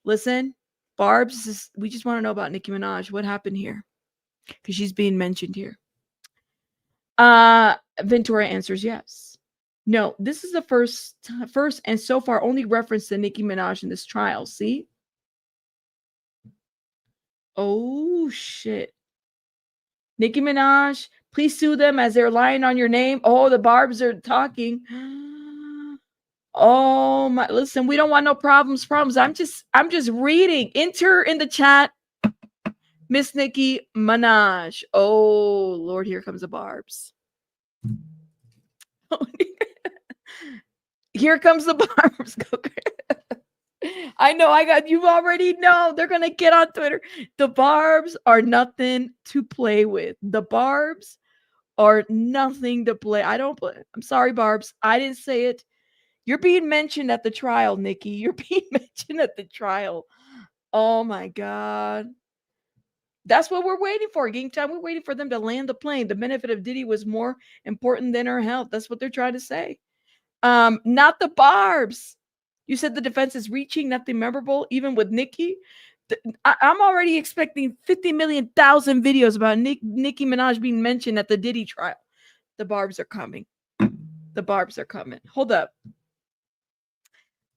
Listen, Barbs, we just want to know about Nicki Minaj. What happened here? Because she's being mentioned here. Ventura answers yes. No, this is the first and so far only reference to Nicki Minaj in this trial. See? Oh shit. Nicki Minaj, please sue them as they're lying on your name. Oh, the Barbs are talking. Oh my, listen, we don't want no problems. I'm just reading. Enter in the chat, Miss Nicki Minaj. Oh Lord, here comes the Barbs. Here comes the Barbs. I know you already know they're gonna get on Twitter. The Barbs are nothing to play with. The Barbs are nothing to play. I'm sorry, Barbs. I didn't say it. You're being mentioned at the trial, Nikki. You're being mentioned at the trial. Oh my God. That's what we're waiting for. Game time. We're waiting for them to land the plane. The benefit of Diddy was more important than her health. That's what they're trying to say. Not the Barbs. You said the defense is reaching nothing memorable, even with Nicki. I'm already expecting 50 million thousand videos about Nicki Minaj being mentioned at the Diddy trial. The Barbs are coming. The Barbs are coming. Hold up.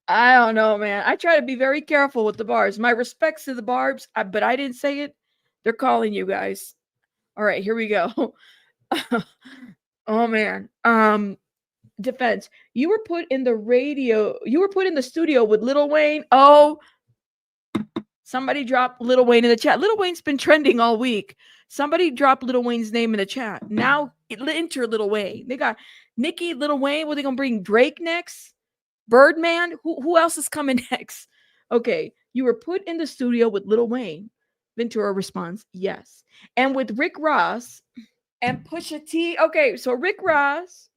I don't know, man. I try to be very careful with the Barbs. My respects to the Barbs, but I didn't say it. They're calling you guys. All right, here we go. Oh man. Defense. You were put in the studio with Lil Wayne. Oh, somebody dropped Lil Wayne in the chat. Lil Wayne's been trending all week. Somebody dropped Lil Wayne's name in the chat. Now enter Lil Wayne. They got Nicki, Lil Wayne. What are they gonna bring? Drake next? Birdman? Who else is coming next? Okay, you were put in the studio with Lil Wayne. Ventura responds, yes. And with Rick Ross and Pusha T. Okay, so Rick Ross.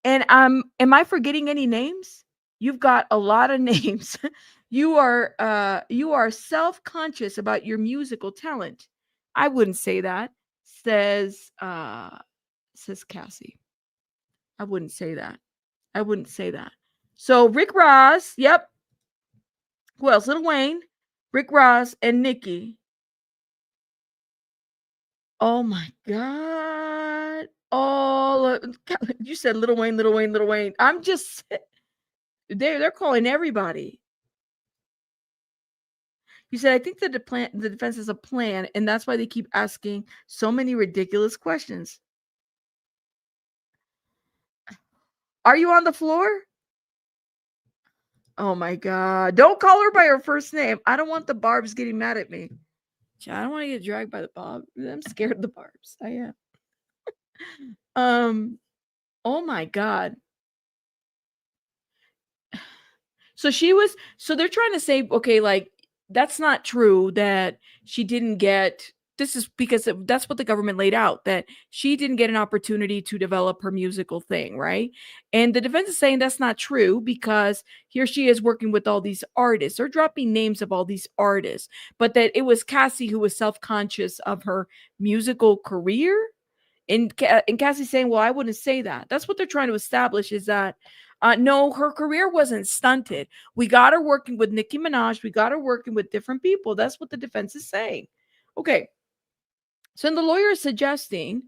And am I forgetting any names? You've got a lot of names. You are self-conscious about your musical talent. I wouldn't say that, says Cassie. I wouldn't say that. I wouldn't say that. So Rick Ross, yep. Who else? Lil Wayne, Rick Ross, and Nicki. Oh my God. Oh, you said Lil Wayne, Lil Wayne, Lil Wayne. I'm just they're calling everybody. You said I think the defense is a plan, and that's why they keep asking so many ridiculous questions. Are you on the floor? Oh my God. Don't call her by her first name. I don't want the Barbs getting mad at me. I don't want to get dragged by the Barbs. I'm scared of the Barbs. I am. Oh my God. So they're trying to say, okay, like, that's not true that she didn't get, this is because that's what the government laid out, that she didn't get an opportunity to develop her musical thing, right? And the defense is saying that's not true because here she is working with all these artists. They're dropping names of all these artists, but that it was Cassie who was self-conscious of her musical career. And Cassie's saying, well, I wouldn't say that. That's what they're trying to establish is that, no, her career wasn't stunted. We got her working with Nicki Minaj. We got her working with different people. That's what the defense is saying. Okay. So the lawyer is suggesting,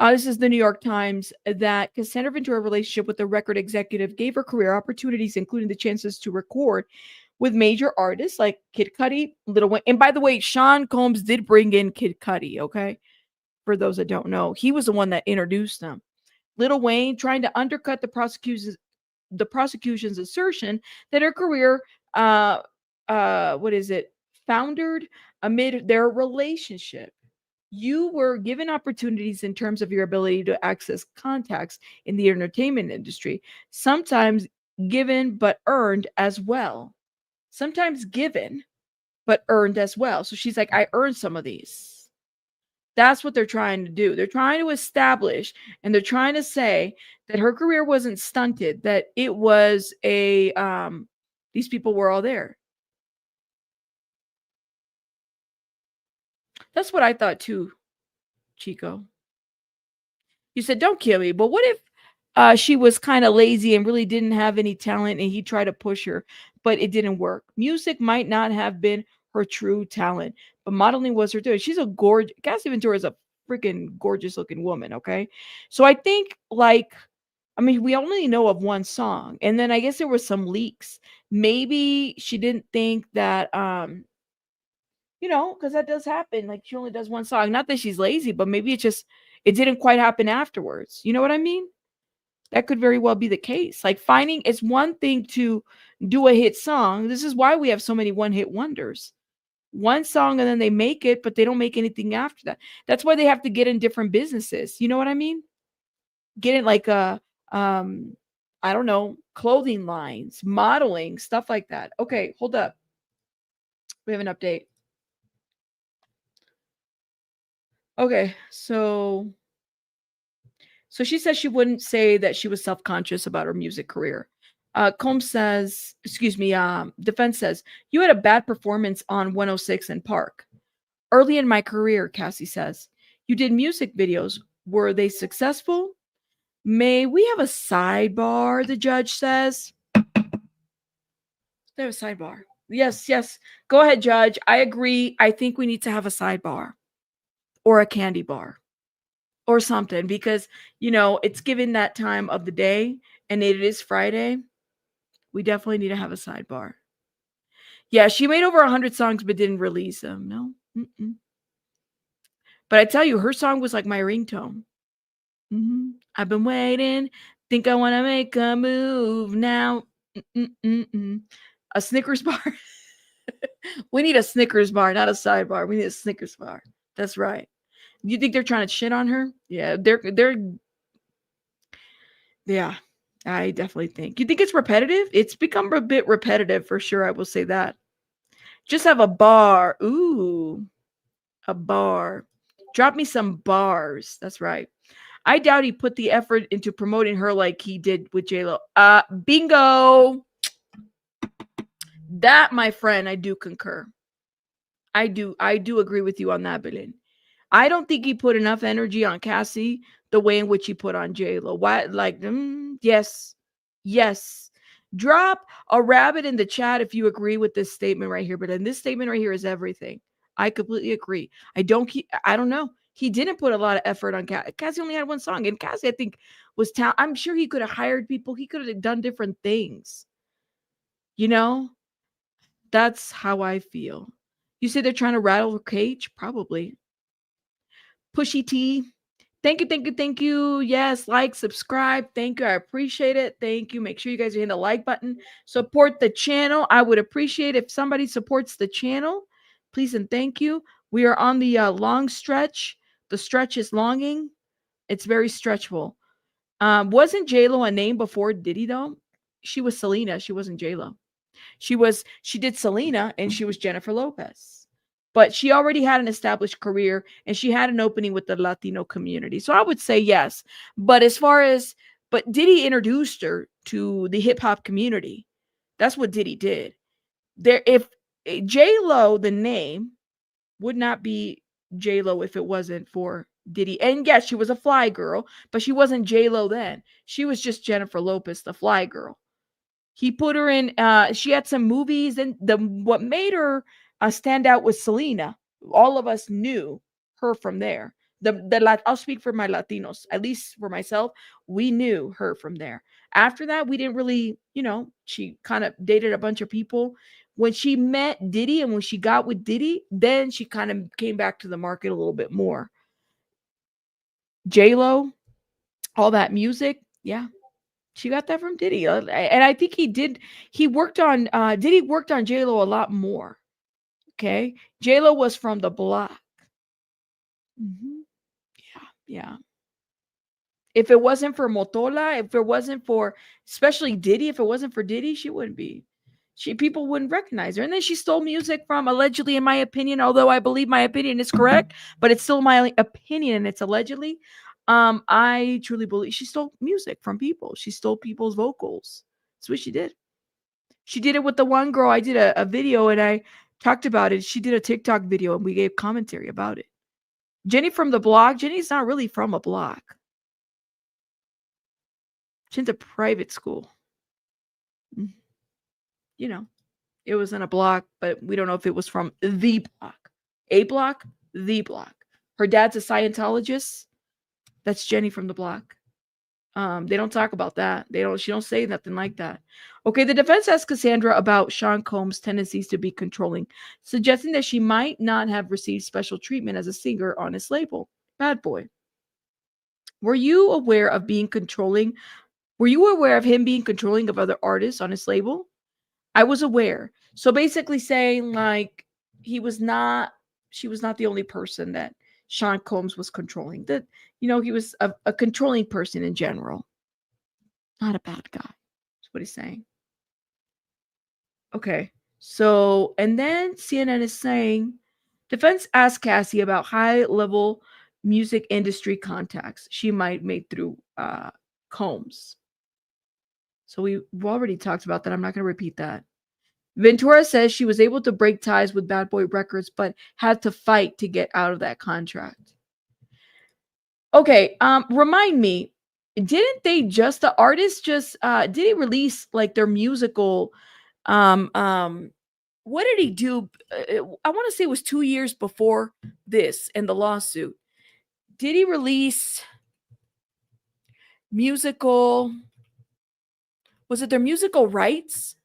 this is the New York Times, that Cassandra Ventura relationship with the record executive gave her career opportunities, including the chances to record with major artists like Kid Cudi, Lil Wayne. And by the way, Sean Combs did bring in Kid Cudi, okay? For those that don't know, he was the one that introduced them. Lil Wayne trying to undercut the prosecution's assertion that her career, foundered amid their relationship. You were given opportunities in terms of your ability to access contacts in the entertainment industry, sometimes given but earned as well. Sometimes given but earned as well. So she's like, I earned some of these. That's what they're trying to do. They're trying to establish and they're trying to say that her career wasn't stunted, that it was these people were all there. That's what I thought too, Chico. You said, don't kill me. But what if she was kind of lazy and really didn't have any talent and he tried to push her, but it didn't work? Music might not have been her true talent, but modeling was her doing. She's a gorgeous, Cassie Ventura is a freaking gorgeous looking woman. Okay. So I think we only know of one song. And then I guess there were some leaks. Maybe she didn't think that, because that does happen. Like she only does one song. Not that she's lazy, but maybe it didn't quite happen afterwards. You know what I mean? That could very well be the case. Like it's one thing to do a hit song. This is why we have so many one-hit wonders. One song and then they make it, but they don't make anything after that. That's why they have to get in different businesses. You know what I mean? Get in like I don't know, clothing lines, modeling, stuff like that. Okay, hold up. We have an update. Okay, so she says she wouldn't say that she was self-conscious about her music career. Combs says, defense says, you had a bad performance on 106 in Park. Early in my career, Cassie says, you did music videos. Were they successful? May we have a sidebar? The judge says. They have a sidebar. Yes, yes. Go ahead, judge. I agree. I think we need to have a sidebar or a candy bar or something because, it's given that time of the day and it is Friday. We definitely need to have a sidebar. Yeah, she made over 100 songs but didn't release them. No. Mm-mm. But I tell you, her song was like my ringtone. I've been waiting. Think I want to make a move now. A Snickers bar. We need a Snickers bar, not a sidebar. We need a Snickers bar. That's right. You think they're trying to shit on her? Yeah, yeah, I definitely think. You think it's repetitive? It's become a bit repetitive for sure. I will say that. Just have a bar. Ooh, a bar. Drop me some bars. That's right. I doubt he put the effort into promoting her like he did with J-Lo. Bingo. That, my friend, I do concur. I do agree with you on that, Belen. I don't think he put enough energy on Cassie the way in which he put on J-Lo. Why? Like, yes. Drop a rabbit in the chat if you agree with this statement right here. But then this statement right here is everything. I completely agree. I don't know. He didn't put a lot of effort on Cassie. Cassie only had one song. And Cassie, I think, was talented. I'm sure he could have hired people. He could have done different things. That's how I feel. You say they're trying to rattle her cage? Probably. Pushy T. Thank you. Yes, like, subscribe. Thank you. I appreciate it. Thank you. Make sure you guys are hitting the like button. Support the channel. I would appreciate if somebody supports the channel. Please and thank you. We are on the long stretch. The stretch is longing. It's very stretchful. Wasn't J-Lo a name before Diddy, though? She was Selena. She wasn't J-Lo. She did Selena and she was Jennifer Lopez. But she already had an established career and she had an opening with the Latino community. So I would say yes. But but Diddy introduced her to the hip hop community. That's what Diddy did. If J-Lo, the name, would not be J-Lo if it wasn't for Diddy. And yes, she was a fly girl, but she wasn't J-Lo then. She was just Jennifer Lopez, the fly girl. He put her in. She had some movies, and what made her stand out was Selena. All of us knew her from there. I'll speak for my Latinos, at least for myself. We knew her from there. After that, we didn't really, she kind of dated a bunch of people. When she met Diddy and when she got with Diddy, then she kind of came back to the market a little bit more. J-Lo, all that music, yeah. She got that from Diddy. And I think he worked on, Diddy worked on J-Lo a lot more. Okay. J-Lo was from the block. Yeah. If it wasn't for Motola, if it wasn't for, especially Diddy, if it wasn't for Diddy, she wouldn't be. People wouldn't recognize her. And then she stole music from, allegedly, in my opinion, although I believe my opinion is correct, but it's still my opinion and it's allegedly. I truly believe she stole music from people. She stole people's vocals. That's what she did. She did it with the one girl. I did a video and I talked about it. She did a TikTok video and we gave commentary about it. Jenny from the block. Jenny's not really from a block. She's in a private school. It was in a block, but we don't know if it was from the block. A block, the block. Her dad's a Scientologist. That's Jenny from the block. They don't talk about that. She don't say nothing like that. Okay, the defense asked Cassandra about Sean Combs' tendencies to be controlling, suggesting that she might not have received special treatment as a singer on his label, Bad Boy. Were you aware of being controlling? Were you aware of him being controlling of other artists on his label? I was aware. So basically saying like she was not the only person that Sean Combs was controlling. That, he was a controlling person in general. Not a bad guy. That's what he's saying. Okay. So, and then CNN is saying, defense asked Cassie about high-level music industry contacts she might make through Combs. So we've already talked about that. I'm not going to repeat that. Ventura says she was able to break ties with Bad Boy Records, but had to fight to get out of that contract. Okay, remind me, didn't they just, the artists just did he release like their musical what did he do? I want to say it was 2 years before this and the lawsuit. Did he release musical, was it their musical rights?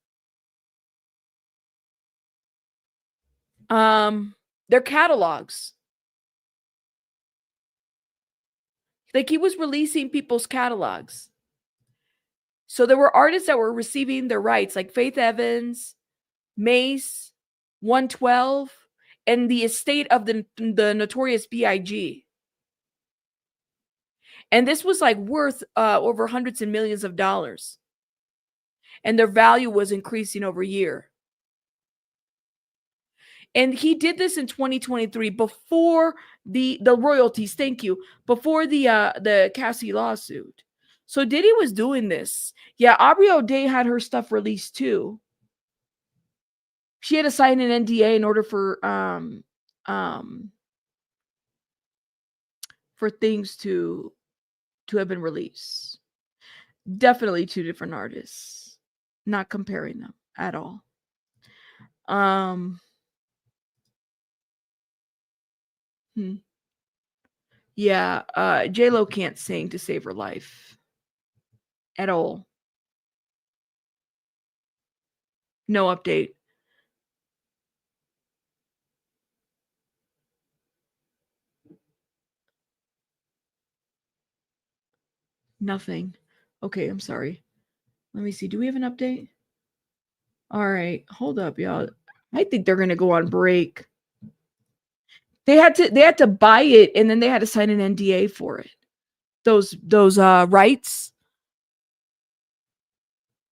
Their catalogs. Like he was releasing people's catalogs. So there were artists that were receiving their rights, like Faith Evans, Mace, 112, and the estate of the Notorious B.I.G. And this was like worth over hundreds of millions of dollars. And their value was increasing over year. And he did this in 2023 before the royalties, thank you, before the Cassie lawsuit. So Diddy was doing this. Yeah, Aubrey O'Day had her stuff released too. She had to sign an NDA in order for things to have been released. Definitely two different artists. Not comparing them at all. Yeah, J-Lo can't sing to save her life. At all. No update. Nothing. Okay, I'm sorry. Let me see. Do we have an update? All right. Hold up, y'all. I think they're gonna go on break. They had to buy it and then they had to sign an NDA for it. Those rights.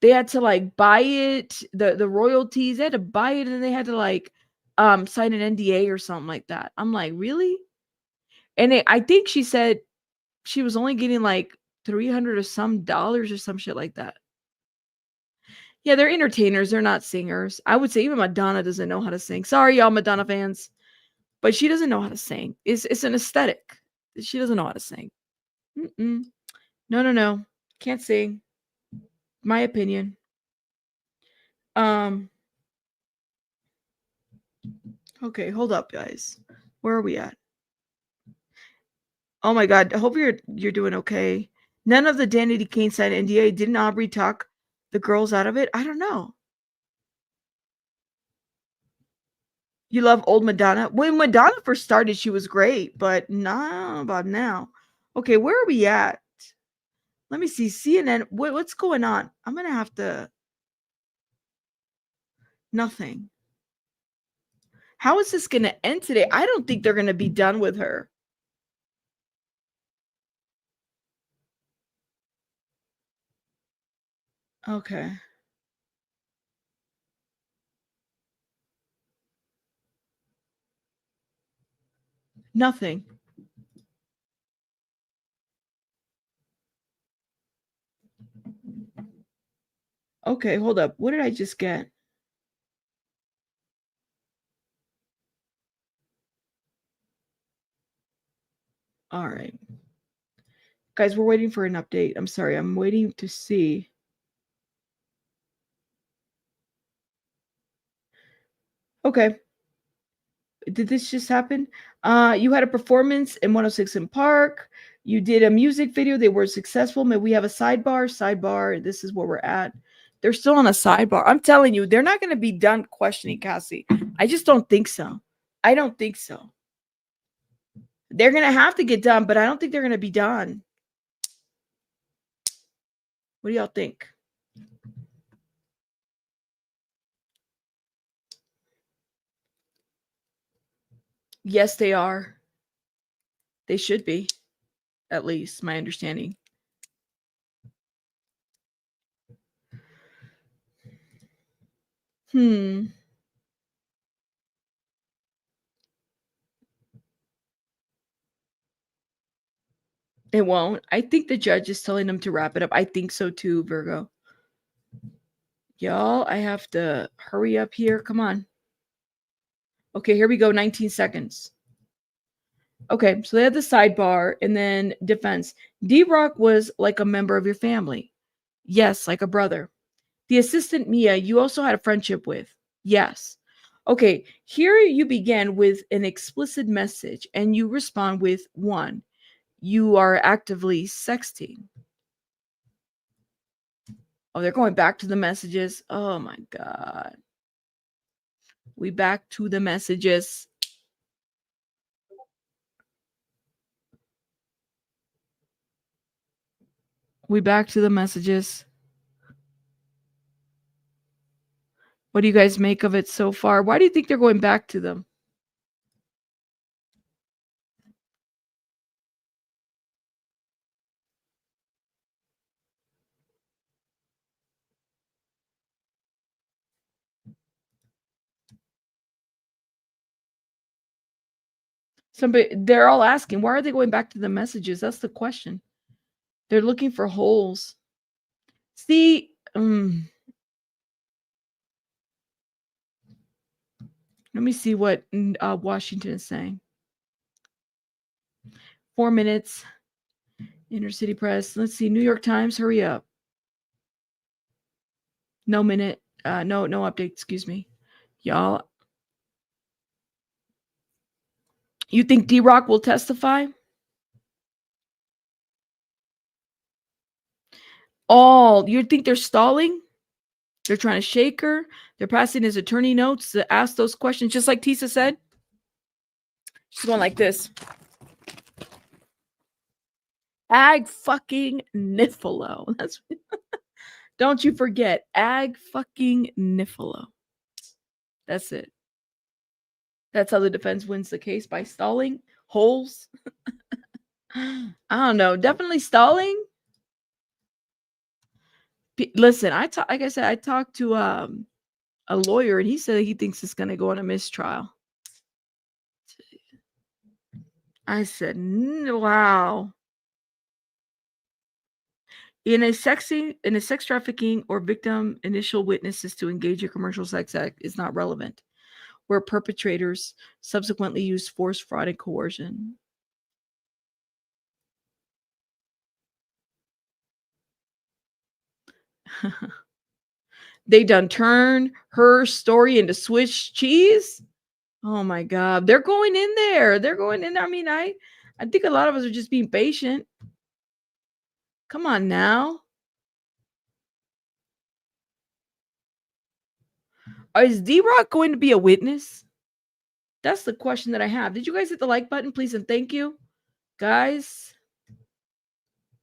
They had to like buy it, the royalties, they had to buy it and they had to like sign an NDA or something like that. I'm like, really? And I think she said she was only getting like $300 or some dollars or some shit like that. Yeah, they're entertainers. They're not singers. I would say even Madonna doesn't know how to sing. Sorry, y'all Madonna fans, but she doesn't know how to sing. It's an aesthetic. She doesn't know how to sing. No. Can't sing. My opinion. Okay, hold up, guys. Where are we at? Oh my God. I hope you're doing okay. None of the Danity Kane signed NDA. Didn't Aubrey talk the girls out of it? I don't know. You love old Madonna? When Madonna first started, she was great, but not about now. Okay, where are we at? Let me see. CNN. What's going on? I'm going to have to. Nothing. How is this going to end today? I don't think they're going to be done with her. Okay. Nothing. Okay, hold up. What did I just get? All right. Guys, we're waiting for an update. I'm sorry. I'm waiting to see. Okay. Did this just happen? You had a performance in 106 in Park. You did a music video. They were successful. May we have a sidebar? This is where we're at. They're still on a sidebar. I'm telling you, they're not going to be done questioning Cassie. I just don't think so. I don't think so. They're going to have to get done, but I don't think they're going to be done. What do y'all think? Yes, they are. They should be, at least my understanding. It won't. I think the judge is telling them to wrap it up. I think so too, Virgo. Y'all, I have to hurry up here. Come on. Okay, here we go. 19 seconds. Okay, so they had the sidebar and then defense. D-Rock was like a member of your family. Yes, like a brother. The assistant Mia, you also had a friendship with. Yes. Okay, here you begin with an explicit message and you respond with 1. You are actively sexting. Oh, they're going back to the messages. Oh my God. We back to the messages. We back to the messages. What do you guys make of it so far? Why do you think they're going back to them? They're all asking, why are they going back to the messages? That's the question. They're looking for holes. See, let me see what Washington is saying. 4 minutes. Inner City Press. Let's see. New York Times. Hurry up. No minute. No update. Excuse me. Y'all. You think D-Rock will testify? Oh, you think they're stalling? They're trying to shake her. They're passing his attorney notes to ask those questions, just like Tisa said. She's going like this. Ag fucking Niffalo. That's don't you forget. Ag fucking Niffalo. That's it. That's how the defense wins the case, by stalling holes. I don't know. Definitely stalling. Listen, like I said, I talked to a lawyer and he said he thinks it's going to go on a mistrial. I said, wow. In a sex trafficking or victim initial witnesses to engage in commercial sex act is not relevant, where perpetrators subsequently use force, fraud, and coercion. They done turn her story into Swiss cheese. Oh my God. They're going in there. They're going in there. I mean, I think a lot of us are just being patient. Come on now. Is D-Rock going to be a witness? That's the question that I have. Did you guys hit the like button, please? And thank you. Guys,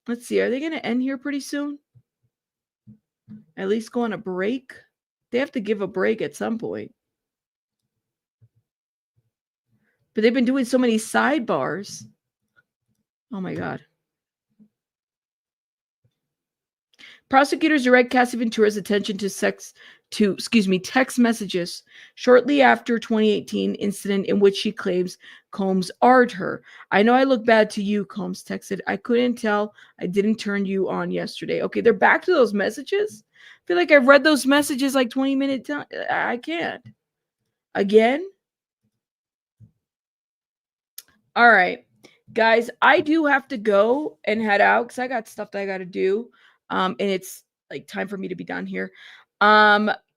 let's see. Are they going to end here pretty soon? At least go on a break? They have to give a break at some point. But they've been doing so many sidebars. Oh my God. Prosecutors direct Cassie Ventura's attention to text messages shortly after 2018 incident in which she claims Combs arred her. I know I look bad to you, Combs texted. I couldn't tell. I didn't turn you on yesterday. Okay, they're back to those messages. I feel like I've read those messages like 20 minutes. I can't. Again? All right. Guys, I do have to go and head out because I got stuff that I got to do. And it's like time for me to be done here.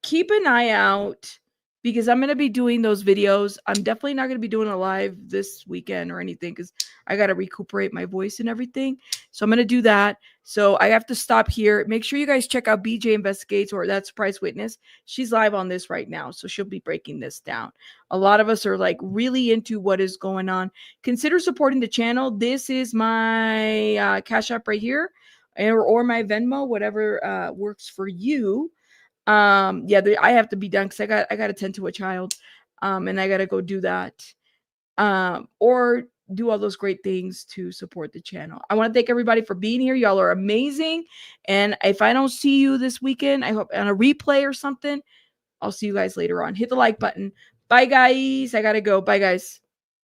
Keep an eye out because I'm going to be doing those videos. I'm definitely not going to be doing a live this weekend or anything because I got to recuperate my voice and everything. So I'm going to do that. So I have to stop here. Make sure you guys check out BJ Investigates or That Surprise Witness. She's live on this right now. So she'll be breaking this down. A lot of us are like really into what is going on. Consider supporting the channel. This is my Cash App right here. Or my Venmo, whatever works for you. I have to be done because I got to tend to a child, and I got to go do that, or do all those great things to support the channel. I want to thank everybody for being here. Y'all are amazing, and if I don't see you this weekend, I hope on a replay or something, I'll see you guys later on. Hit the like button. Bye, guys. I gotta go. Bye, guys.